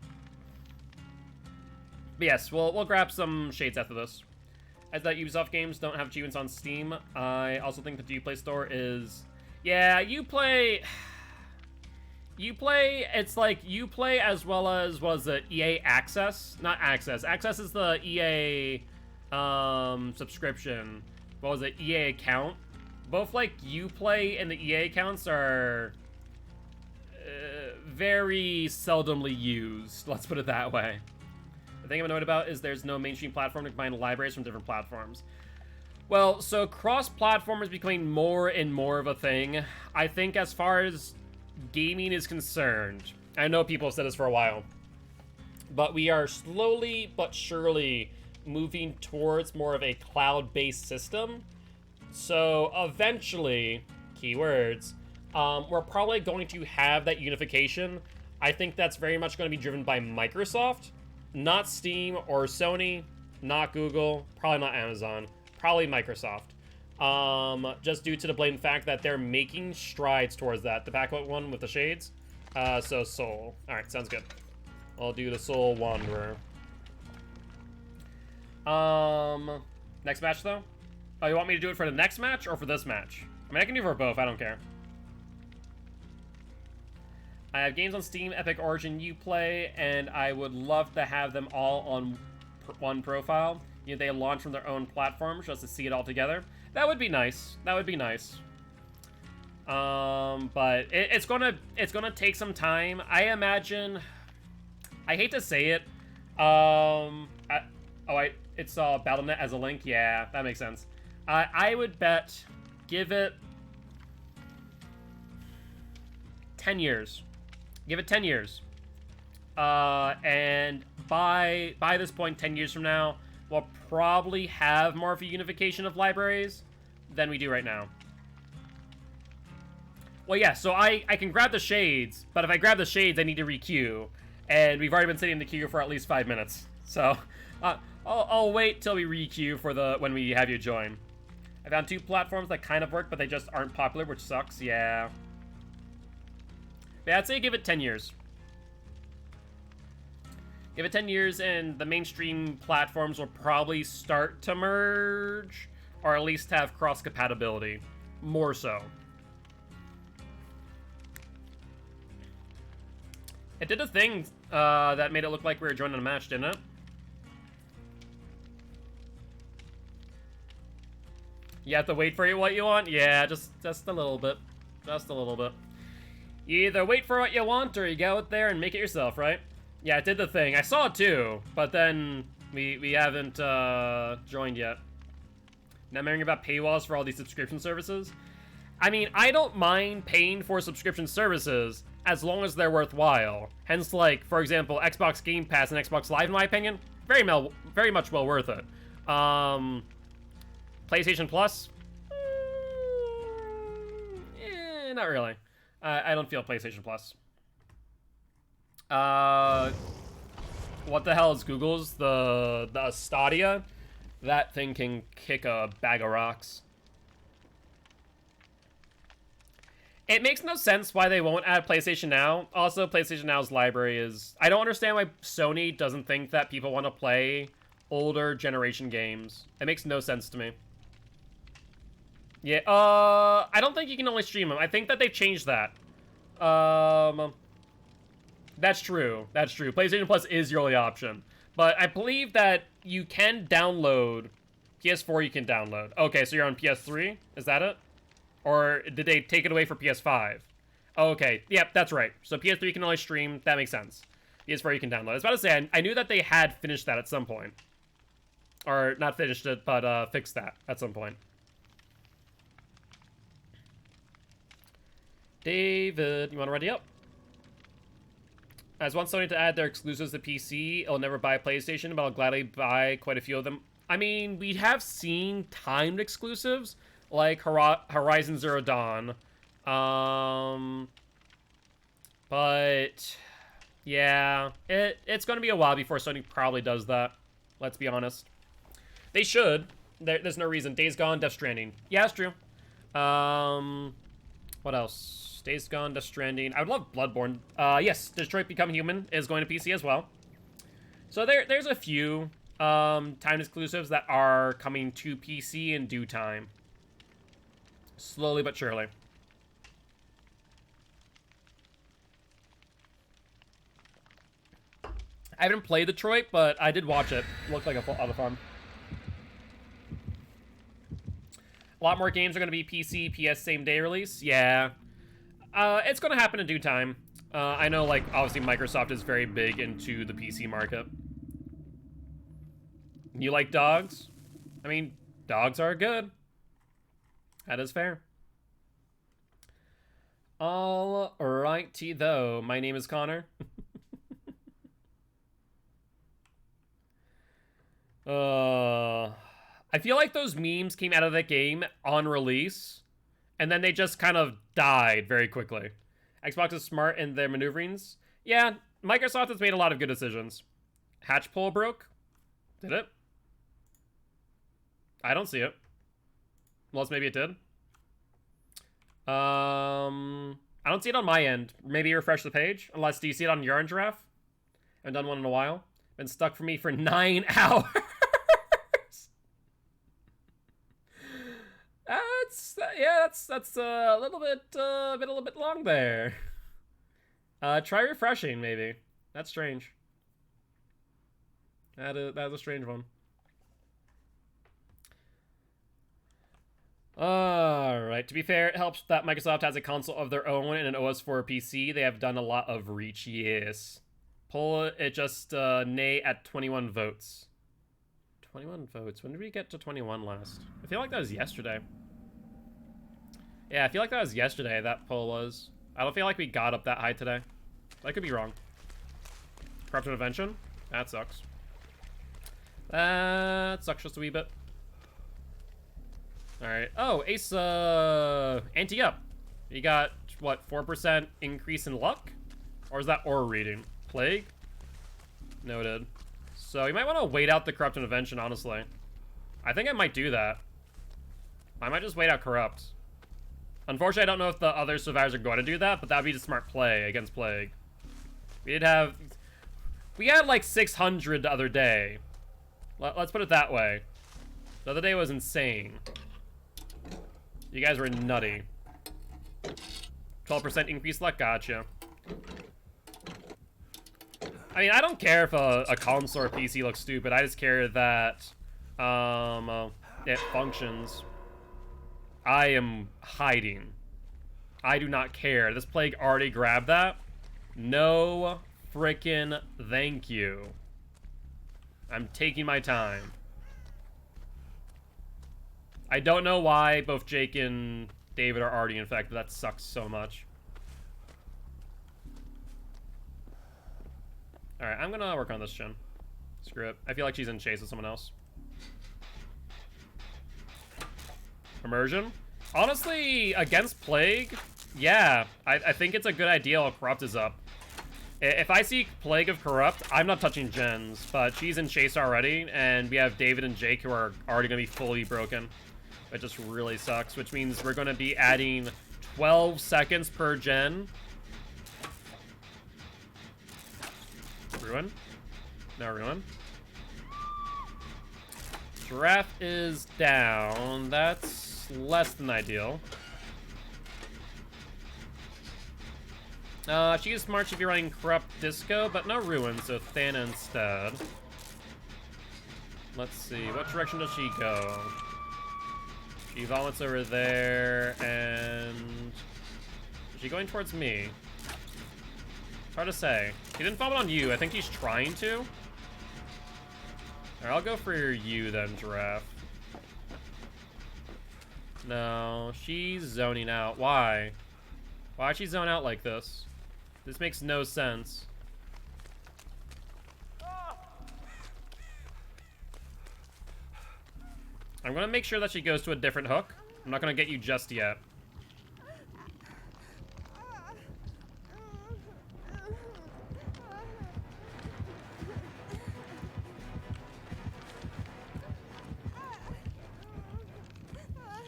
But yes, we'll grab some shades after this. As that Ubisoft games don't have achievements on Steam, I also think the Uplay store is... Yeah, Uplay... Uplay, it's like Uplay as well as, what is it, EA Access? Not Access. Access is the EA subscription. What was it, EA account? Both, like, Uplay and the EA accounts are very seldomly used. Let's put it that way. The thing I'm annoyed about is there's no mainstream platform to combine libraries from different platforms. Well, so cross-platform is becoming more and more of a thing. I think as far as gaming is concerned, I know people have said this for a while, but we are slowly but surely moving towards more of a cloud-based system. So eventually, keywords, we're probably going to have that unification. I think that's very much going to be driven by Microsoft, not Steam or Sony, not Google, probably not Amazon. Probably Microsoft. Just due to the blatant fact that they're making strides towards that. The back one with the shades. So Soul. Alright, sounds good. I'll do the Soul Wanderer. Next match, though? Oh, you want me to do it for the next match or for this match? I mean, I can do it for both. I don't care. I have games on Steam, Epic, Origin, Uplay, and I would love to have them all on one profile. You know, they launch from their own platforms just to see it all together. That would be nice. That would be nice. But it's gonna take some time. I imagine. I hate to say it. It's Battle.net as a link. Yeah, that makes sense. I would bet, give it 10 years. Give it 10 years. And by this point, 10 years from now, we'll probably have more of a unification of libraries than we do right now. Well, yeah, so I can grab the shades, but if I grab the shades, I need to re-queue. And we've already been sitting in the queue for at least 5 minutes. So, I'll wait till we re-queue for when we have you join. I found 2 platforms that kind of work, but they just aren't popular, which sucks, yeah. Yeah, I'd say give it 10 years. Give it 10 years, and the mainstream platforms will probably start to merge, or at least have cross-compatibility. More so. It did a thing that made it look like we were joining a match, didn't it? You have to wait for what you want? Yeah, just a little bit. Just a little bit. You either wait for what you want, or you go out there and make it yourself, right? Yeah, it did the thing. I saw it too, but then we haven't joined yet. Now I'm hearing about paywalls for all these subscription services. I mean, I don't mind paying for subscription services as long as they're worthwhile. Hence, like, for example, Xbox Game Pass and Xbox Live, in my opinion, very much well worth it. PlayStation Plus? Not really. I don't feel PlayStation Plus. What the hell is Google's? The Stadia? That thing can kick a bag of rocks. It makes no sense why they won't add PlayStation Now. Also, PlayStation Now's library is... I don't understand why Sony doesn't think that people want to play older generation games. It makes no sense to me. Yeah, I don't think you can only stream them. I think that they've changed that. That's true. That's true. PlayStation Plus is your only option. But I believe that you can download... PS4 you can download. Okay, so you're on PS3? Is that it? Or did they take it away for PS5? Oh, okay. Yep, that's right. So PS3 you can only stream. That makes sense. PS4 you can download. I was about to say, I knew that they had finished that at some point. Or not finished it, but fixed that at some point. David, you want to ready up? As want Sony to add their exclusives to PC, it'll never buy a PlayStation, but I'll gladly buy quite a few of them. I mean, we have seen timed exclusives, like Horizon Zero Dawn. But yeah, it's going to be a while before Sony probably does that. Let's be honest. They should. There's no reason. Days Gone, Death Stranding. Yeah, that's true. What else? Days Gone, Death Stranding. I would love Bloodborne. Yes, Detroit Become Human is going to PC as well. So there's a few timed exclusives that are coming to PC in due time. Slowly but surely. I haven't played Detroit, but I did watch it. Looked like a lot of fun. A lot more games are going to be PC, PS same day release. Yeah. It's going to happen in due time. I know, like, obviously Microsoft is very big into the PC market. You like dogs? I mean, dogs are good. That is fair. All righty, though. My name is Connor. I feel like those memes came out of that game on release, and then they just kind of died very quickly. Xbox is smart in their maneuverings. Yeah, Microsoft has made a lot of good decisions. Hatch pole broke? Did it? I don't see it. Unless maybe it did. I don't see it on my end. Maybe refresh the page. Unless, do you see it on your end, Giraffe? I haven't done one in a while. Been stuck for me for 9 hours. That's a little bit long there. Try refreshing, maybe. That's strange. That is a strange one. Alright, to be fair, it helps that Microsoft has a console of their own and an OS for PC. They have done a lot of reach, yes. Poll it just nay at 21 votes. 21 votes. When did we get to 21 last? I feel like that was yesterday. Yeah, I feel like that was yesterday, that poll was. I don't feel like we got up that high today. I could be wrong. Corrupt intervention? That sucks. That sucks just a wee bit. Alright. Oh, Ace, ante up. You got, what, 4% increase in luck? Or is that aura reading? Plague? Noted. So you might want to wait out the corrupt intervention, honestly. I think I might do that. I might just wait out corrupt. Unfortunately, I don't know if the other survivors are going to do that, but that would be the smart play against Plague. We had like 600 the other day. Let's put it that way. The other day was insane. You guys were nutty. 12% increased luck, gotcha. I mean, I don't care if a console or PC looks stupid. I just care that it functions. I am hiding. I do not care. This Plague already grabbed that. No frickin' thank you. I'm taking my time. I don't know why both Jake and David are already infected. That sucks so much. Alright, I'm gonna work on this Shin. Screw it. I feel like she's in chase with someone else. Immersion? Honestly, against Plague, yeah. I think it's a good idea while Corrupt is up. If I see Plague of Corrupt, I'm not touching Jens, but she's in chase already, and we have David and Jake who are already going to be fully broken. It just really sucks, which means we're going to be adding 12 seconds per gen. Ruin? No ruin. Giraffe is down. That's less than ideal. She is smart if you're running Corrupt Disco, but no ruin, so Thana instead. Let's see, what direction does she go? She vomits over there, and... is she going towards me? It's hard to say. She didn't vomit on you. I think she's trying to. Alright, I'll go for you then, Giraffe. No, she's zoning out. Why? Why'd she zone out like this? This makes no sense. I'm gonna make sure that she goes to a different hook. I'm not gonna get you just yet.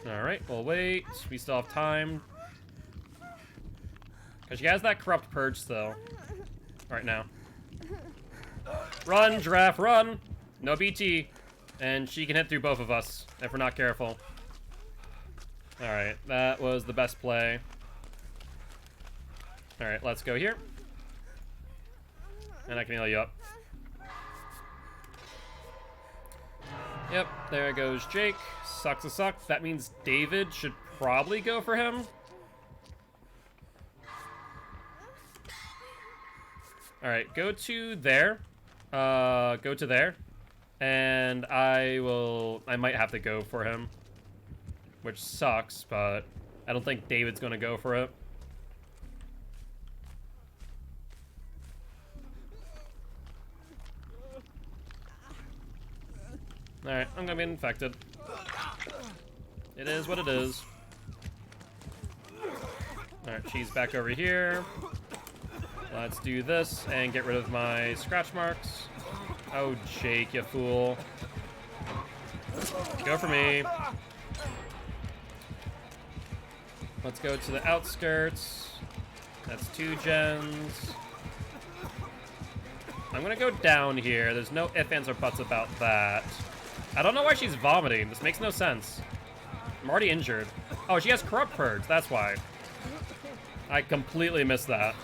Alright, we'll wait. We still have time. Because she has that Corrupt Purge still. Right now. Run, Giraffe, run! No BT. And she can hit through both of us if we're not careful. Alright, that was the best play. Alright, let's go here. And I can heal you up. Yep, there goes Jake. Sucks to suck. That means David should probably go for him. Alright, go to there. Go to there. And I might have to go for him. Which sucks, but I don't think David's gonna go for it. Alright, I'm gonna be infected. It is what it is. Alright, she's back over here. Let's do this and get rid of my scratch marks. Oh, Jake, you fool. Go for me. Let's go to the outskirts. That's 2 gens. I'm gonna go down here. There's no ifs, ands, or buts about that. I don't know why she's vomiting. This makes no sense. I'm already injured. Oh, she has corrupt purge. That's why. I completely missed that.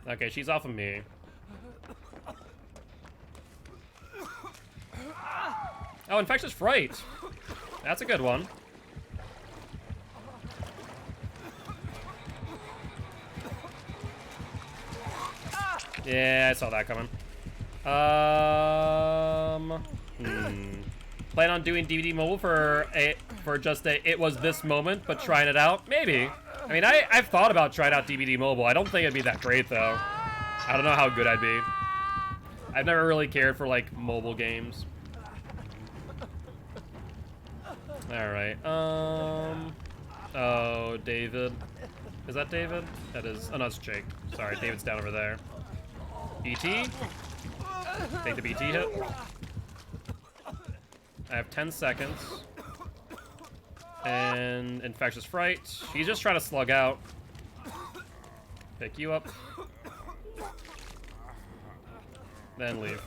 Okay, she's off of me. Oh, infectious fright. That's a good one. Yeah, I saw that coming. Plan on doing DVD mobile for just a it was this moment, but trying it out? Maybe. I mean, I've thought about trying out DVD mobile. I don't think it'd be that great though. I don't know how good I'd be. I've never really cared for like mobile games. All right. Oh, David. Is that David? That is. Oh no, it's Jake. Sorry, David's down over there. BT? Take the BT hit. I have 10 seconds. And infectious fright. He's just trying to slug out. Pick you up. Then leave.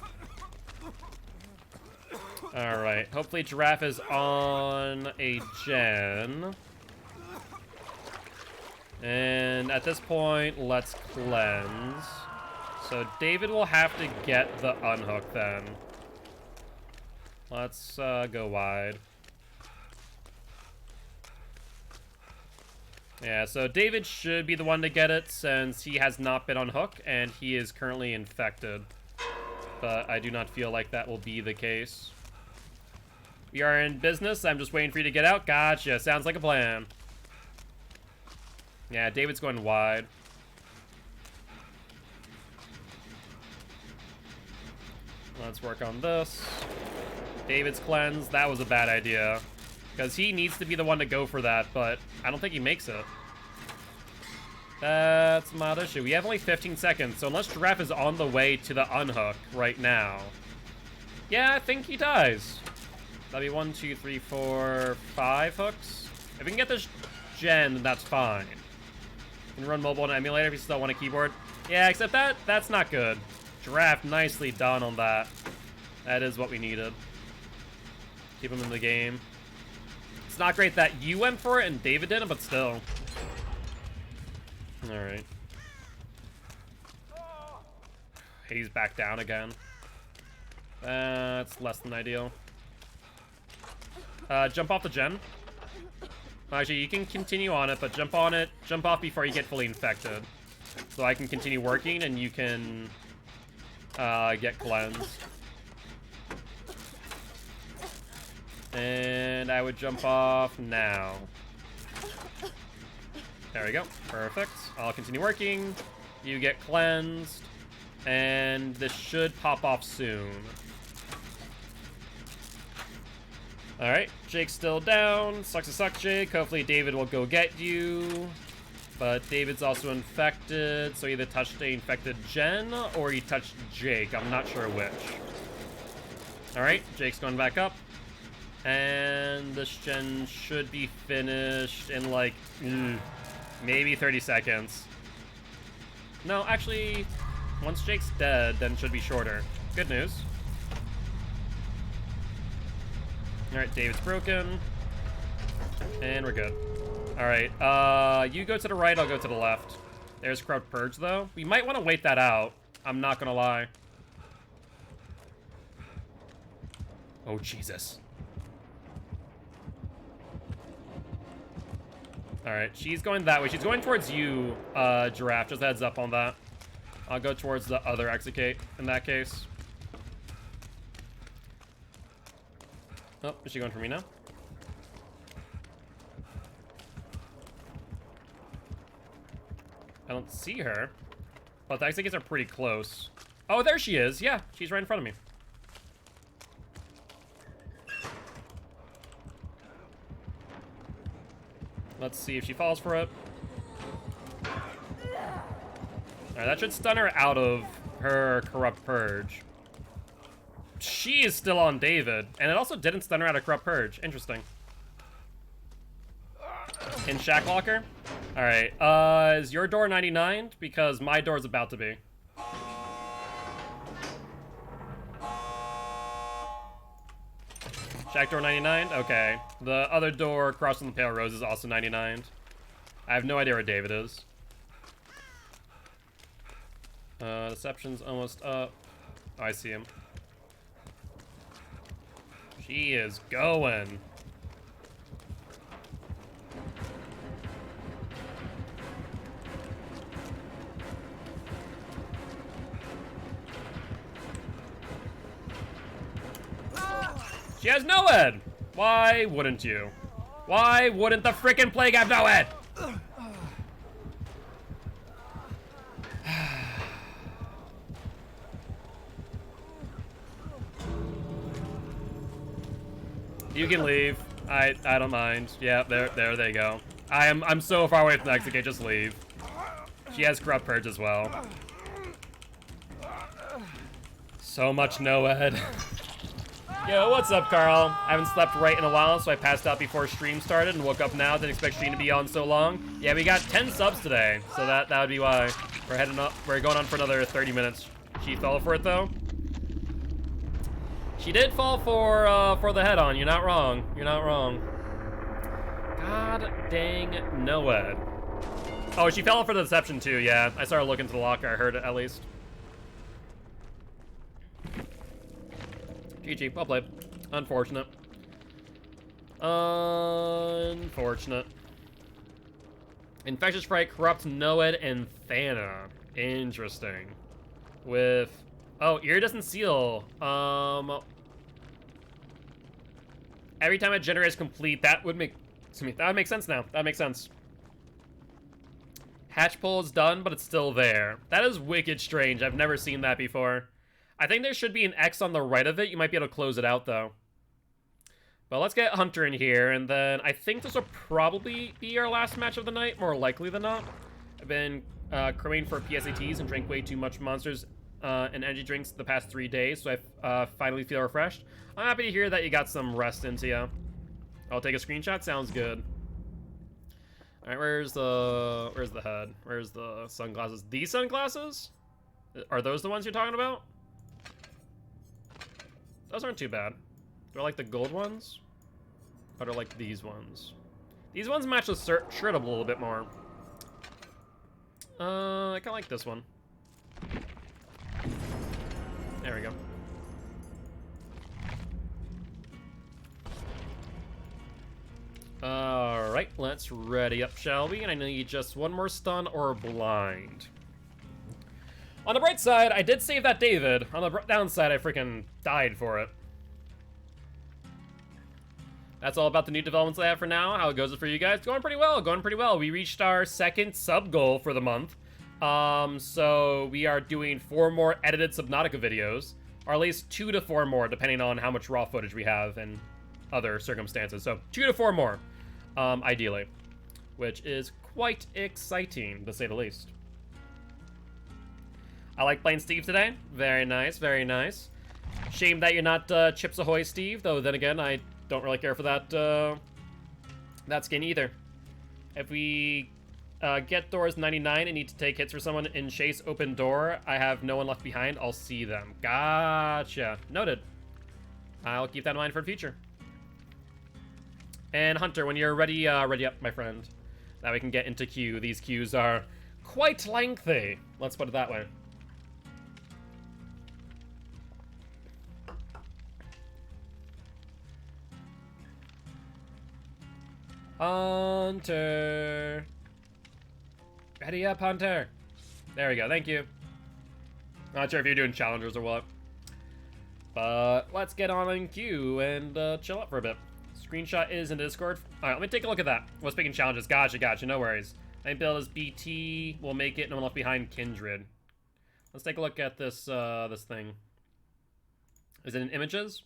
Alright. Hopefully Giraffe is on a gen. And at this point, let's cleanse. So David will have to get the unhook then. Let's go wide. Yeah, so David should be the one to get it since he has not been on hook and he is currently infected. But I do not feel like that will be the case. We are in business. I'm just waiting for you to get out. Gotcha. Sounds like a plan. Yeah, David's going wide. Let's work on this. David's cleanse. That was a bad idea. Because he needs to be the one to go for that, but I don't think he makes it. That's a mild issue. We have only 15 seconds, so unless Giraffe is on the way to the unhook right now. Yeah, I think he dies. That'll be 1, 2, 3, 4, 5 hooks. If we can get this gen, then that's fine. We can run mobile and emulator if you still want a keyboard. Yeah, except that's not good. Giraffe, nicely done on that. That is what we needed. Keep him in the game. It's not great that you went for it and David didn't, but still. Alright. He's back down again. That's less than ideal. Jump off the gen. Actually, you can continue on it, but jump on it. Jump off before you get fully infected. So I can continue working and you can get cleansed. And I would jump off now. There we go. Perfect. I'll continue working. You get cleansed. And this should pop off soon. Alright, Jake's still down. Sucks to suck, Jake. Hopefully David will go get you. But David's also infected, so he either touched the infected gen or he touched Jake. I'm not sure which. Alright, Jake's going back up. And this gen should be finished in like, maybe 30 seconds. No, actually, once Jake's dead, then it should be shorter. Good news. Alright, David's broken. And we're good. Alright, you go to the right, I'll go to the left. There's Corrupt Purge, though. We might want to wait that out. I'm not gonna lie. Oh, Jesus. Alright, she's going that way. She's going towards you, Giraffe. Just a heads up on that. I'll go towards the other Execute in that case. Oh, is she going for me now? I don't see her. But the Executes are pretty close. Oh, there she is. Yeah, she's right in front of me. Let's see if she falls for it. Alright, that should stun her out of her Corrupt Purge. She is still on David, and it also didn't stun her out of Corrupt Purge. Interesting. In Shacklocker? Alright, is your door 99? Because my door's about to be. Shack door 99? Okay. The other door across from the Pale Rose is also 99. I have no idea where David is. Deception's almost up. Oh, I see him. She is going. She has no head! Why wouldn't you? Why wouldn't the frickin' plague have no head? You can leave. I don't mind. Yeah, there they go. I'm so far away from the exit gate, just leave. She has Corrupt Purge as well. So much Noed. Yo, what's up, Carl? I haven't slept right in a while, so I passed out before stream started and woke up now. Didn't expect stream to be on so long. Yeah, we got 10 subs today, so that would be why. We're heading up. We're going on for another 30 minutes. She fell for it though. She did fall for the head-on. You're not wrong. You're not wrong. God dang Noed. Oh, she fell for the deception too. Yeah, I started looking to the locker. I heard it at least. GG, well played. Unfortunate. Unfortunate. Infectious Fright, Corrupt, Noed, and Thana. Interesting. With... Oh, Iridescent Seal. Every time a generator is complete, that would make... That would make sense now. That makes sense. Hatch pull is done, but it's still there. That is wicked strange. I've never seen that before. I think there should be an X on the right of it. You might be able to close it out, though. But let's get Hunter in here, and then I think this will probably be our last match of the night, more likely than not. I've been crowing for PSATs and drank way too much Monsters and energy drinks the past 3 days, so I finally feel refreshed. I'm happy to hear that you got some rest into you. I'll take a screenshot. Sounds good. All right, where's the head? Where's the sunglasses? These sunglasses? Are those the ones you're talking about? Those aren't too bad. Do I like the gold ones? Or do I like these ones? These ones match the shirt up a little bit more. I kinda like this one. There we go. Alright, let's ready up, shall we? And I need just one more stun or blind. On the bright side, I did save that David. On the downside, I freaking died for it. That's all about the new developments I have for now. How it goes for you guys? Going pretty well, going pretty well. We reached our second sub goal for the month. So we are doing 4 more edited Subnautica videos. Or at least 2 to 4 more, depending on how much raw footage we have and other circumstances. So 2 to 4 more, ideally. Which is quite exciting, to say the least. I like playing Steve today. Very nice, very nice. Shame that you're not Chips Ahoy Steve, though then again, I don't really care for that that skin either. If we get doors 99 and need to take hits for someone in Chase open door, I have no one left behind, I'll see them. Gotcha. Noted. I'll keep that in mind for the future. And Hunter, when you're ready, ready up, my friend. Now we can get into queue. These queues are quite lengthy. Let's put it that way. Hunter. Ready up, Hunter. There we go, thank you. Not sure if you're doing challengers or what. But let's get on in queue and chill up for a bit. Screenshot is in Discord. Alright, let me take a look at that. What's picking challenges? Gotcha, gotcha, no worries. I build as BT. We'll make it. No one left behind. Kindred. Let's take a look at this this thing. Is it in images?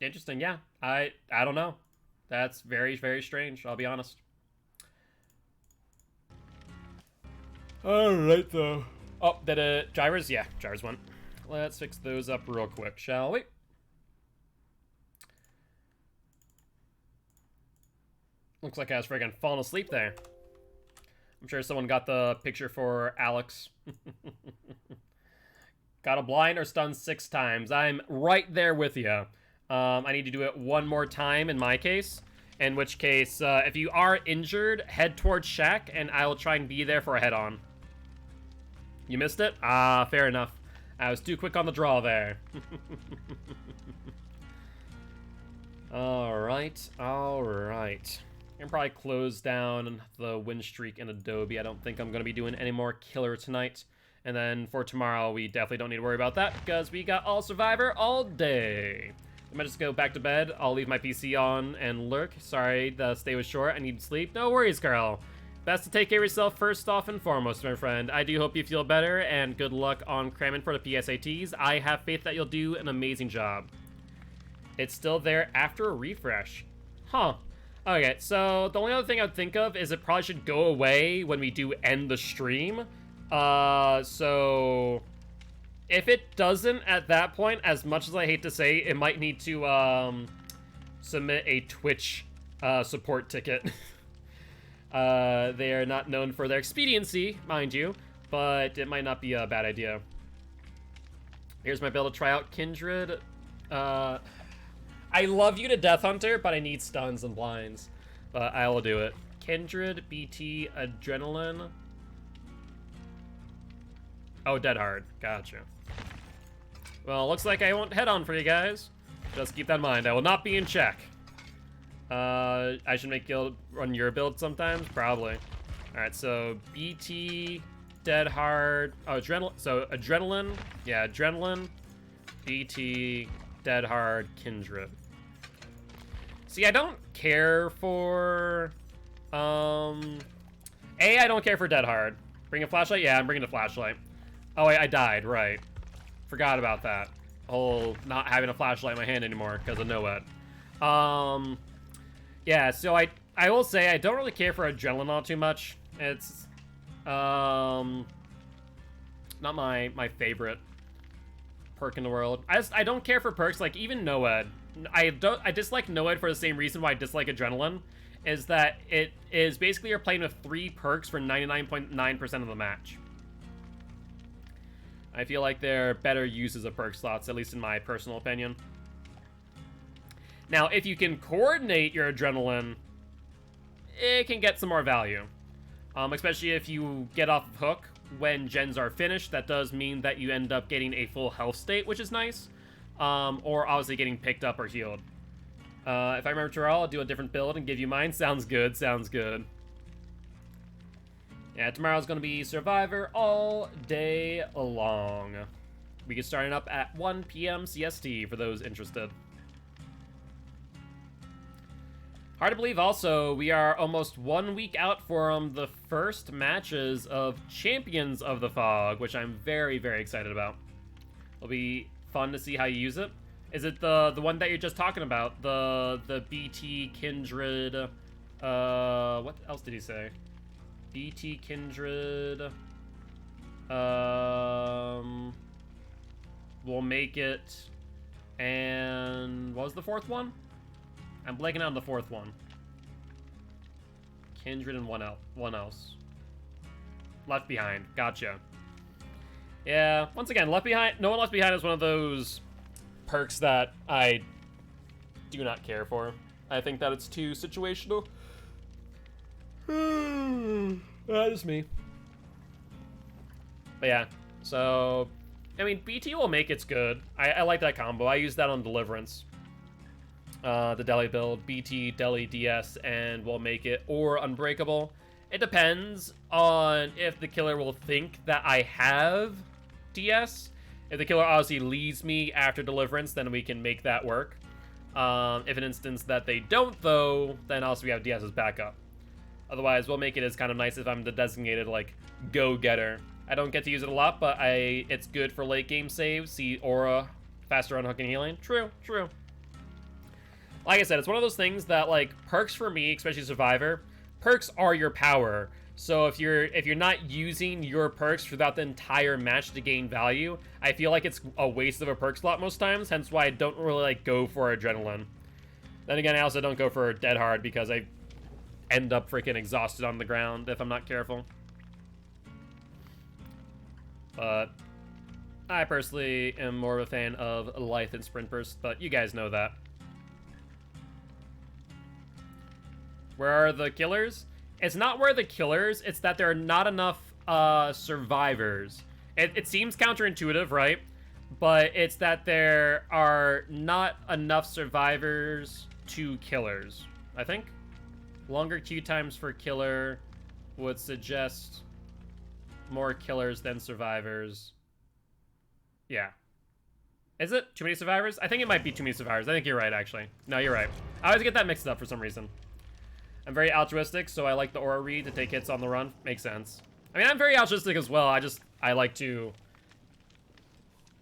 Interesting, yeah. I don't know. That's very, very strange, I'll be honest. Alright, though. Oh, did drivers? Yeah, drivers went. Let's fix those up real quick, shall we? Looks like I was friggin' falling asleep there. I'm sure someone got the picture for Alex. Got a blind or stunned 6 times. I'm right there with you. I need to do it one more time in my case. In which case, if you are injured, head towards Shack, and I will try and be there for a head-on. You missed it? Ah, fair enough. I was too quick on the draw there. Alright, alright. I can probably close down the win streak in Adobe. I don't think I'm going to be doing any more killer tonight. And then for tomorrow, we definitely don't need to worry about that because we got all Survivor all day. I might just go back to bed. I'll leave my PC on and lurk. Sorry, the stay was short. I need sleep. No worries, Carl. Best to take care of yourself first off and foremost, my friend. I do hope you feel better, and good luck on cramming for the PSATs. I have faith that you'll do an amazing job. It's still there after a refresh. Huh. Okay, so the only other thing I'd think of is it probably should go away when we do end the stream. So if it doesn't at that point, as much as I hate to say, it might need to submit a Twitch support ticket. They are not known for their expediency, mind you, but it might not be a bad idea. Here's my build to try out Kindred. I love you to Death Hunter, but I need stuns and blinds. But I will do it. Kindred, BT, Adrenaline. Oh, Dead Hard. Gotcha. Well, looks like I won't head on for you guys. Just keep that in mind. I will not be in check. I should make you run your build sometimes? Probably. Alright, so BT, Dead Hard. Oh, Adrenaline. So Adrenaline. Yeah, Adrenaline, BT, Dead Hard, Kindred. See, I don't care for, I don't care for Dead Hard. Bring a flashlight? Yeah, I'm bringing a flashlight. Oh, wait, I died, right. Forgot about that. Whole not having a flashlight in my hand anymore because of NOED. Yeah, so I will say I don't really care for Adrenaline all too much. It's, not my favorite perk in the world. I don't care for perks, like even NOED. I dislike NOED for the same reason why I dislike Adrenaline, is that it is basically you're playing with 3 perks for 99.9% of the match. I feel like they're better uses of perk slots, at least in my personal opinion. Now, if you can coordinate your Adrenaline, it can get some more value. Especially if you get off of hook when gens are finished. That does mean that you end up getting a full health state, which is nice. Or obviously getting picked up or healed. If I remember tomorrow, I'll do a different build and give you mine. Sounds good, sounds good. Yeah, tomorrow's gonna be Survivor all day long. We get started up at 1 p.m. CST for those interested. Hard to believe also, we are almost 1 week out from the first matches of Champions of the Fog, which I'm very, very excited about. It'll be fun to see how you use it. Is it the one that you're just talking about? The BT Kindred, what else did he say? BT Kindred, we'll make it, and what was the 4th one? I'm blanking on the 4th one. Kindred and one else. Left Behind. Gotcha. Yeah, once again, Left Behind. No One Left Behind is one of those perks that I do not care for. I think that it's too situational. That is me. But yeah, so I mean, BT will make it's good. I like that combo. I use that on Deliverance. The Deli build, BT, Deli, DS, and will make it, or Unbreakable. It depends on if the killer will think that I have DS. If the killer obviously leaves me after Deliverance, then we can make that work. If an instance that they don't, though, then also we have DS as backup. Otherwise, we'll make it as kind of nice if I'm the designated, like, go-getter. I don't get to use it a lot, but it's good for late game saves. See Aura, faster unhooking and healing. True, true. Like I said, it's one of those things that, like, perks for me, especially Survivor, perks are your power. So if you're not using your perks throughout the entire match to gain value, I feel like it's a waste of a perk slot most times, hence why I don't really like go for adrenaline. Then again, I also don't go for dead hard because I end up freaking exhausted on the ground if I'm not careful. But I personally am more of a fan of Lithe and Sprint Burst, but you guys know that. Where are the killers? It's not where the killers, it's that there are not enough survivors. It seems counterintuitive, right? But it's that there are not enough survivors to killers, I think. Longer queue times for killer would suggest more killers than survivors. Yeah. Is it too many survivors? I think it might be too many survivors. I think you're right, actually. No, you're right. I always get that mixed up for some reason. I'm very altruistic, so I like the aura read to take hits on the run. Makes sense. I mean, I'm very altruistic as well. I like to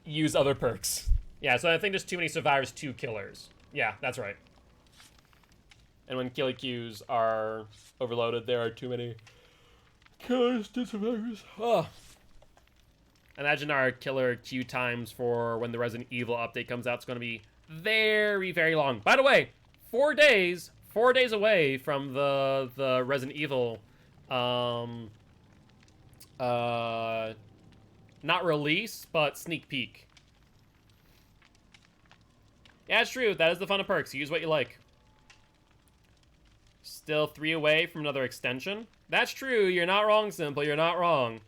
use other perks. Yeah, so I think there's too many survivors, 2 killers. Yeah, that's right. And when kill queues are overloaded, there are too many killers to survivors. Oh. Imagine our killer queue times for when the Resident Evil update comes out. It's going to be very, very long. By the way, 4 days away from the Resident Evil, not release, but sneak peek. Yeah, it's true. That is the fun of perks. Use what you like. Still 3 away from another extension. That's true. You're not wrong, Simple. You're not wrong.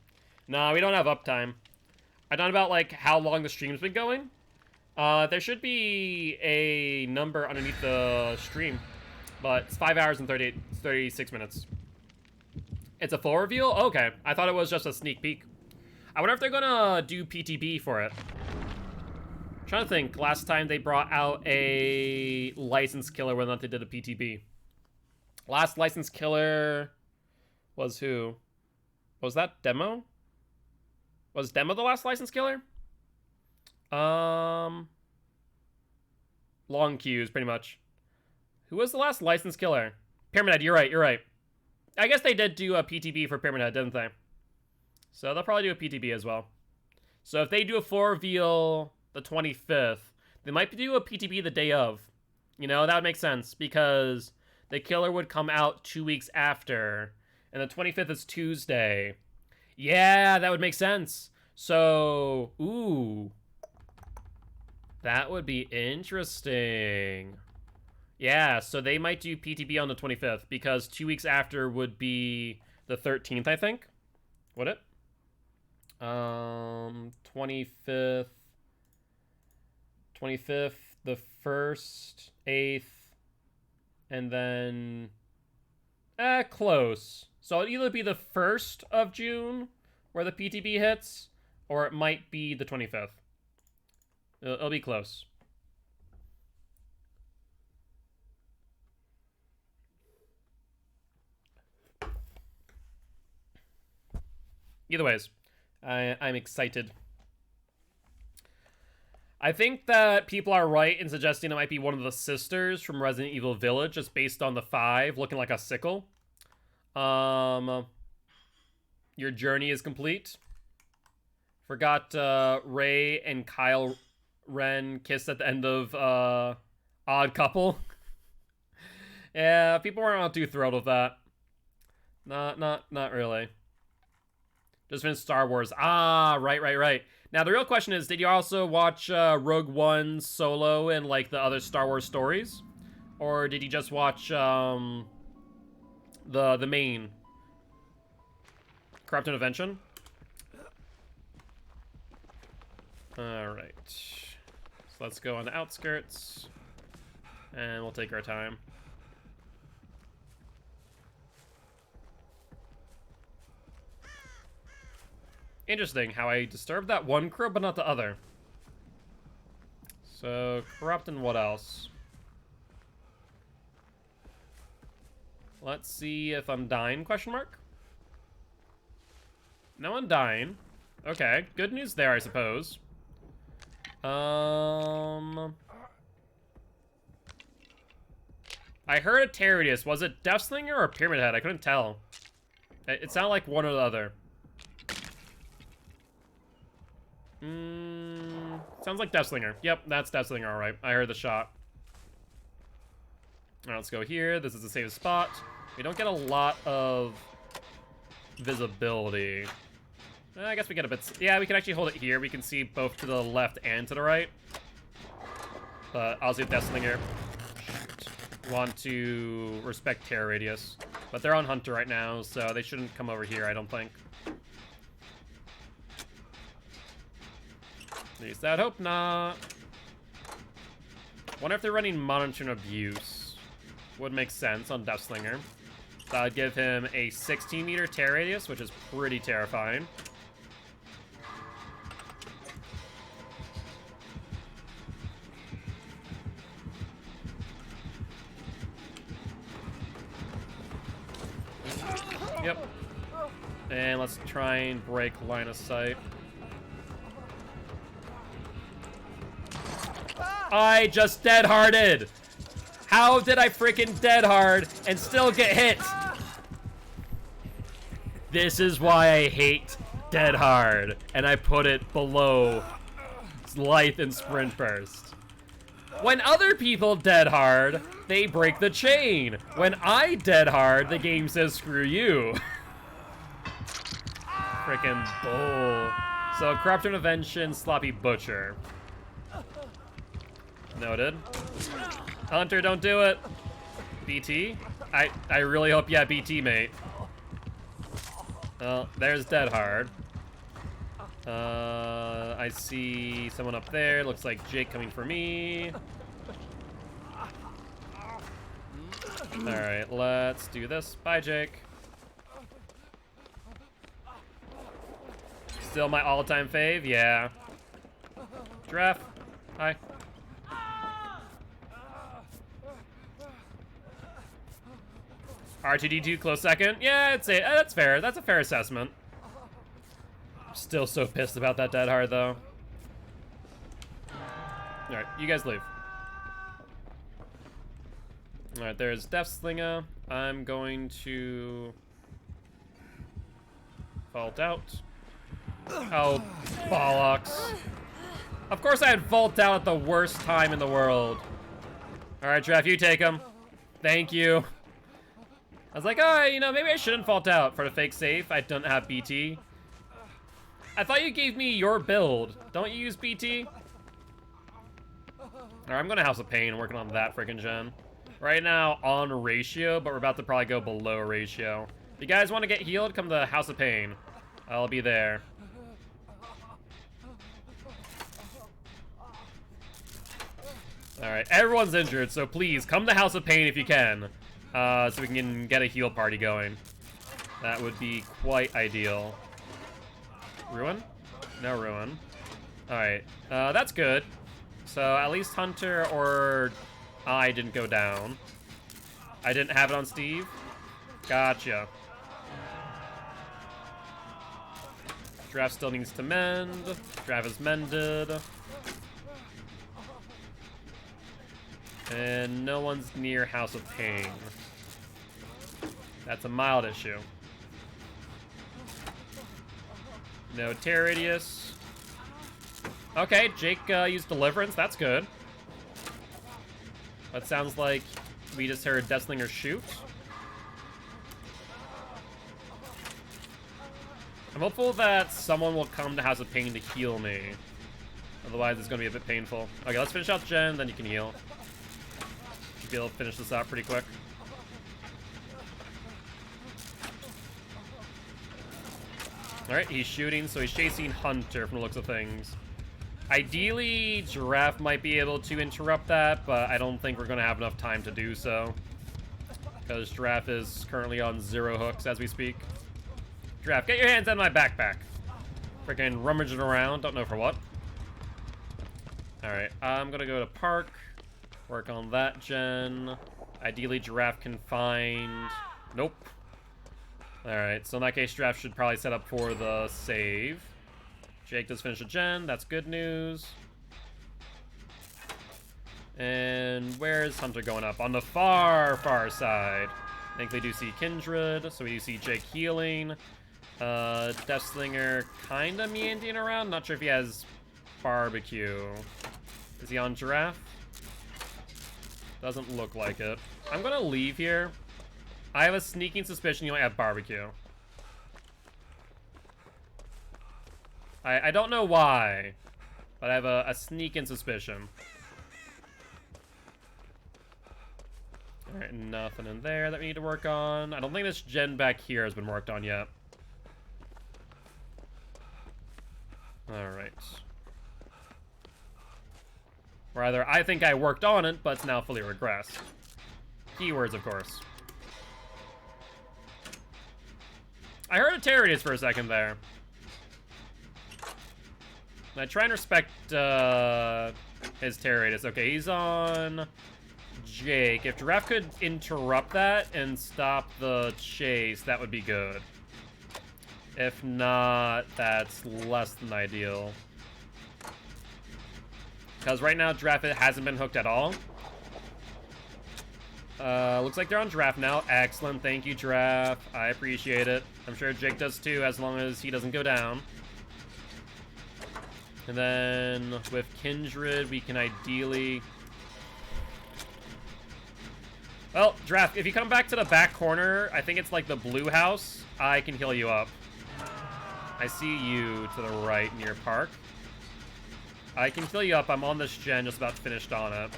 Nah, we don't have uptime. I don't know about, like, how long the stream's been going. There should be a number underneath the stream. But it's 5 hours and 36 minutes. It's a full reveal? Okay. I thought it was just a sneak peek. I wonder if they're gonna do PTB for it. I'm trying to think. Last time they brought out a licensed killer, whether or not they did a PTB. Last licensed killer was who? Was that Demo? Was Demo the last licensed killer? Long queues, pretty much. Who was the last licensed killer? Pyramid Head, you're right, you're right. I guess they did do a PTB for Pyramid Head, didn't they? So they'll probably do a PTB as well. So if they do a full reveal the 25th, they might do a PTB the day of. You know, that would make sense, because the killer would come out 2 weeks after, and the 25th is Tuesday. Yeah, that would make sense. So, ooh. That would be interesting. Yeah, so they might do PTB on the 25th, because 2 weeks after would be the 13th, I think. Would it? 25th, the 1st, 8th, and then... close. So it'll either be the 1st of June, where the PTB hits, or it might be the 25th. It'll be close. Either ways, I'm excited. I think that people are right in suggesting it might be one of the sisters from Resident Evil Village, just based on the 5 looking like a sickle. Your journey is complete. Forgot Ray and Kyle Ren kissed at the end of Odd Couple. Yeah, people weren't all too thrilled with that. Not really. Just finished Star Wars. Ah, right. Now, the real question is, did you also watch Rogue One, Solo, and, like, the other Star Wars stories? Or did you just watch, the main? Corrupt Intervention? Alright. So let's go on the outskirts. And we'll take our time. Interesting how I disturbed that one crew, but not the other. So, corrupt and what else? Let's see if I'm dying, question mark? No, I'm dying. Okay, good news there, I suppose. I heard a Terrorius. Was it Deathslinger or Pyramid Head? I couldn't tell. It sounded like one or the other. Sounds like Deathslinger. Yep, that's Deathslinger, alright. I heard the shot. Alright, let's go here. This is the safest spot. We don't get a lot of visibility. I guess we get a bit... Yeah, we can actually hold it here. We can see both to the left and to the right. But I'll see Deathslinger. Want to respect terror radius. But they're on Hunter right now, so they shouldn't come over here, I don't think. At least I'd hope not. Wonder if they're running Monitoring Abuse. Would make sense on Deathslinger. That would give him a 16-meter tear radius, which is pretty terrifying. Yep. And let's try and break line of sight. I just dead-harded! How did I freaking dead-hard and still get hit? This is why I hate dead hard, and I put it below Lithe and Sprint Burst. When other people dead hard, they break the chain. When I dead hard, the game says screw you. Frickin' bull. So Corrupt Intervention, Sloppy Butcher. Noted. Hunter, don't do it. BT? I really hope, yeah, BT, mate. Well, there's Dead Hard. I see someone up there. Looks like Jake coming for me. Alright, let's do this. Bye, Jake. Still my all-time fave? Yeah. Giraffe. Hi. R2-D2 close second. Yeah, that's fair. That's a fair assessment. I'm still so pissed about that Dead Hard, though. Alright, you guys leave. Alright, there's Deathslinger. I'm going to vault out. Oh, bollocks. Of course I had vault out at the worst time in the world. Alright, Trev, you take him. Thank you. I was like, oh, you know, maybe I shouldn't vault out for the fake safe. I don't have BT. I thought you gave me your build. Don't you use BT? Alright, I'm going to House of Pain, working on that freaking gen. Right now, on ratio, but we're about to probably go below ratio. If you guys want to get healed, come to House of Pain. I'll be there. Alright, everyone's injured, so please, come to House of Pain if you can. So we can get a heal party going. That would be quite ideal. Ruin? No ruin. Alright, that's good. So at least Hunter or I didn't go down. I didn't have it on Steve. Gotcha. Giraffe still needs to mend. Giraffe is mended. And no one's near House of Pain. That's a mild issue. No tear radius. Okay, Jake used Deliverance. That's good. That sounds like we just heard Deathslinger shoot. I'm hopeful that someone will come to House of Pain to heal me. Otherwise, it's going to be a bit painful. Okay, let's finish out Jen, then you can heal. Be able to finish this out pretty quick. Alright, he's shooting, so he's chasing Hunter from the looks of things. Ideally, Giraffe might be able to interrupt that, but I don't think we're going to have enough time to do so. Because Giraffe is currently on 0 hooks as we speak. Giraffe, get your hands out of my backpack. Freaking rummaging around, don't know for what. Alright, I'm going to go to Park. Work on that gen. Ideally, Giraffe can find... Nope. Alright, so in that case, Giraffe should probably set up for the save. Jake does finish a gen. That's good news. And where's Hunter going up? On the far, far side. think we do see Kindred, so we do see Jake healing. Deathslinger kinda meandering around. Not sure if he has barbecue. Is he on giraffe? Doesn't look like it. I'm gonna leave here. I have a sneaking suspicion you might have barbecue. I don't know why, but I have a sneaking suspicion. Alright, nothing in there that we need to work on. I don't think this gen back here has been worked on yet. Alright. Rather, I think I worked on it, but it's now fully regressed. Keywords, of course. I heard a Terrorius for a second there. I try and respect his Terrorius. Okay, he's on Jake. If Giraffe could interrupt that and stop the chase, that would be good. If not, that's less than ideal. Because right now, Giraffe hasn't been hooked at all. Looks like they're on Giraffe now. Excellent. Thank you, Giraffe. I appreciate it. I'm sure Jake does too, as long as he doesn't go down. And then with Kindred, we can ideally... Well, Giraffe, if you come back to the back corner, I think it's like the blue house, I can heal you up. I see you to the right near Park. I can heal you up. I'm on this gen, just about finished on it.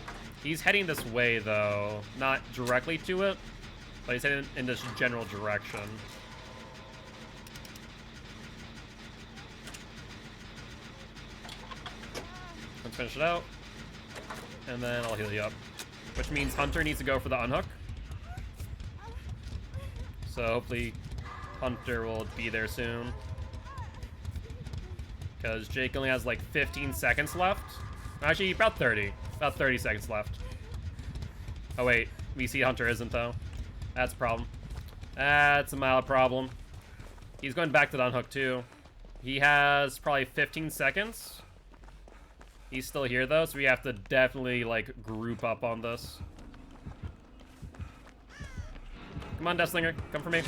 He's heading this way, though. Not directly to it, but he's heading in this general direction. Let's finish it out. And then I'll heal you up. Which means Hunter needs to go for the unhook. So hopefully Hunter will be there soon. Because Jake only has like 15 seconds left. Actually, about 30. About 30 seconds left. Oh wait, we see Hunter isn't though. That's a problem. That's a mild problem. He's going back to the unhook too. He has probably 15 seconds. He's still here though, so we have to definitely like group up on this. Come on, Deathslinger, come for me.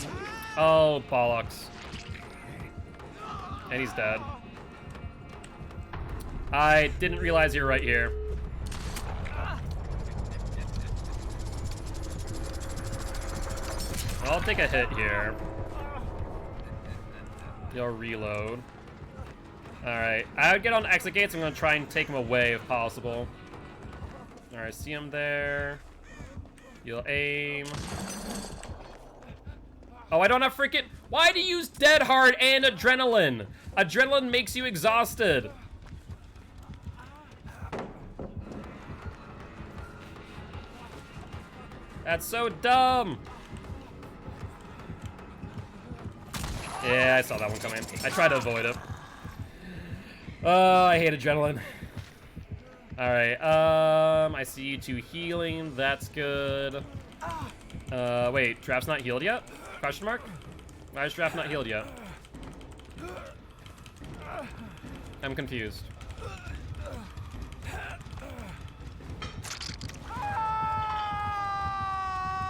Oh, bollocks. And he's dead. I didn't realize you were right here. I'll take a hit here. You'll reload. Alright, I would get on exit gates. I'm gonna try and take him away if possible. Alright, see him there. You'll aim. Oh, I don't have freaking... Why do you use Dead Hard and Adrenaline? Adrenaline makes you exhausted. That's so dumb. Yeah, I saw that one coming. I tried to avoid it. Oh, I hate Adrenaline. Alright, I see you two healing. That's good. Wait, Draft's not healed yet? Question mark? Why is Draft not healed yet? I'm confused.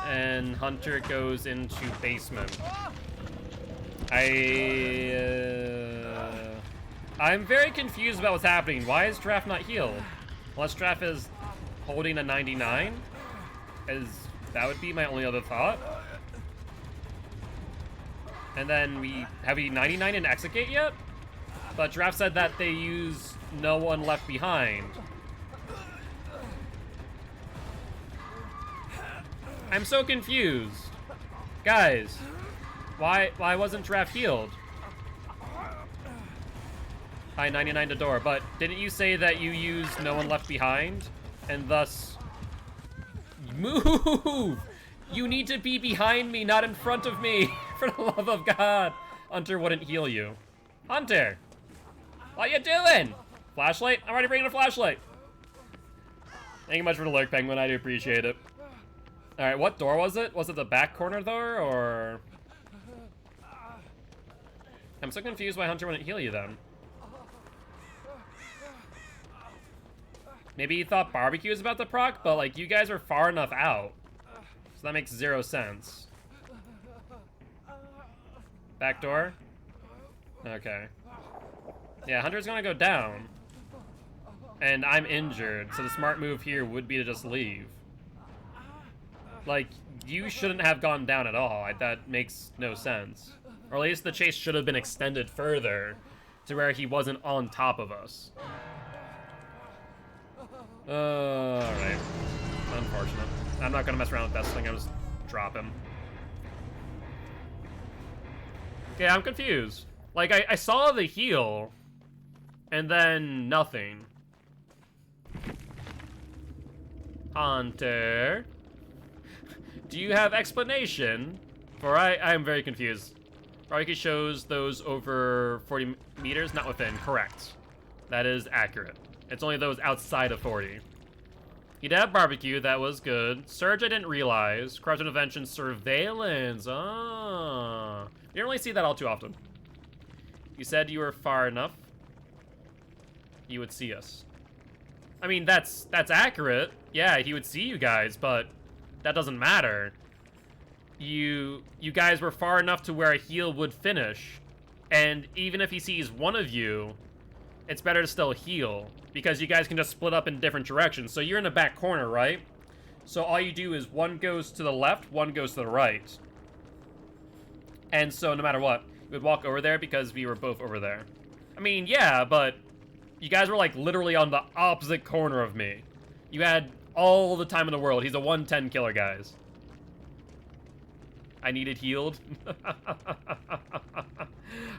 And Hunter goes into basement. I'm very confused about what's happening. Why is Draft not healed? Unless Draft is holding a 99? That would be my only other thought. And then have we 99 in exit gate yet? But Draft said that they use no one left behind. I'm so confused. Guys, why wasn't Draft healed? Hi, 99 to door, but didn't you say that you used no one left behind? And thus... Move! You need to be behind me, not in front of me! For the love of God! Hunter wouldn't heal you. Hunter! What you doing? Flashlight? I'm already bringing a flashlight. Thank you much for the lurk, Penguin. I do appreciate it. Alright, what door was it? Was it the back corner door, or... I'm so confused why Hunter wouldn't heal you then. Maybe he thought barbecue was about to proc, but like you guys are far enough out. So that makes 0 sense. Back door? Okay. Yeah, Hunter's gonna go down. And I'm injured, so the smart move here would be to just leave. Like, you shouldn't have gone down at all. That makes no sense. Or at least the chase should have been extended further to where he wasn't on top of us. Alright. Unfortunate. I'm not gonna mess around with this thing, I'll just drop him. Okay, I'm confused. Like, I saw the heal, and then nothing. Hunter, do you have explanation? For I am very confused. Barbecue shows those over 40 meters, not within. Correct. That is accurate. It's only those outside of 40. He did have barbecue, that was good. Surge, I didn't realize. Corrupt intervention, surveillance. Ah. You don't really see that all too often. You said you were far enough. You would see us. I mean, that's accurate. Yeah, he would see you guys, but that doesn't matter. You guys were far enough to where a heal would finish. And even if he sees one of you, it's better to still heal, because you guys can just split up in different directions. So you're in the back corner, right? So all you do is one goes to the left, one goes to the right. And so no matter what, you would walk over there because we were both over there. I mean, yeah, but you guys were like literally on the opposite corner of me. You had all the time in the world. He's a 110 killer, guys. I needed healed.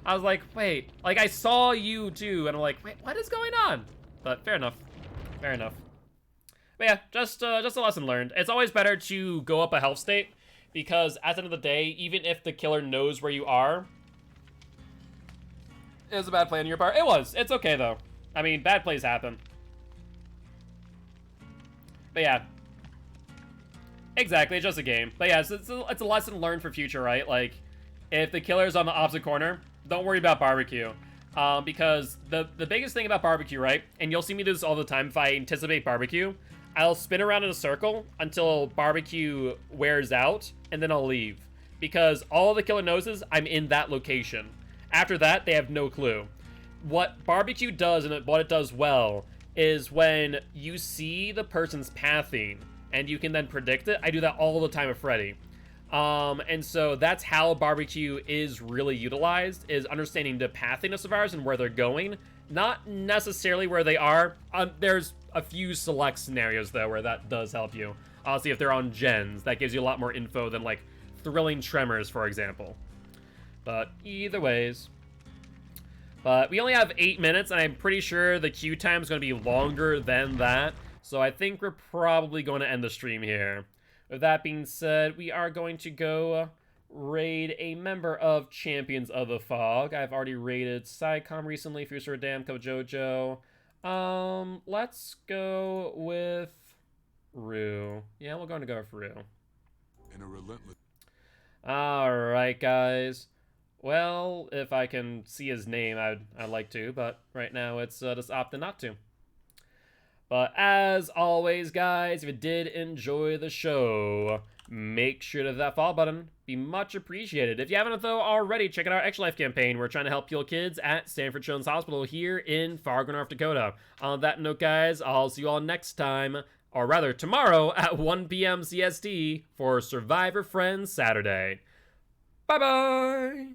I was like, wait, like I saw you too, and I'm like, wait, what is going on? But fair enough, fair enough. But yeah, just a lesson learned. It's always better to go up a health state, because at the end of the day, even if the killer knows where you are, it was a bad play on your part. It was. It's okay though. I mean, bad plays happen. But yeah. Exactly, it's just a game. But yeah, it's a lesson learned for future, right? Like, if the killer's on the opposite corner, don't worry about barbecue. Because the biggest thing about barbecue, right? And you'll see me do this all the time if I anticipate barbecue. I'll spin around in a circle until barbecue wears out, and then I'll leave. Because all the killer knows is I'm in that location. After that, they have no clue. What barbecue does, and what it does well, is when you see the person's pathing, and you can then predict it. I do that all the time with Freddy. And so that's how barbecue is really utilized, is understanding the pathing of survivors and where they're going. Not necessarily where they are. There's a few select scenarios, though, where that does help you. Obviously, if they're on gens, that gives you a lot more info than, like, thrilling tremors, for example. But either ways. But we only have 8 minutes, and I'm pretty sure the queue time is going to be longer than that. So I think we're probably going to end the stream here. With that being said, we are going to go raid a member of Champions of the Fog. I've already raided Psycom recently, Fuser Damco Jojo. Let's go with Rue. Yeah, we're going to go with Rue. In a relentless. Alright, guys. Well, if I can see his name, I'd like to, but right now it's just opting not to. But as always, guys, if you did enjoy the show, make sure to hit that follow button. Be much appreciated. If you haven't, though, already, check out our Extra Life campaign. We're trying to help heal kids at Sanford Children's Hospital here in Fargo, North Dakota. On that note, guys, I'll see you all next time, or rather, tomorrow at 1 p.m. CST for Survivor Friends Saturday. Bye-bye!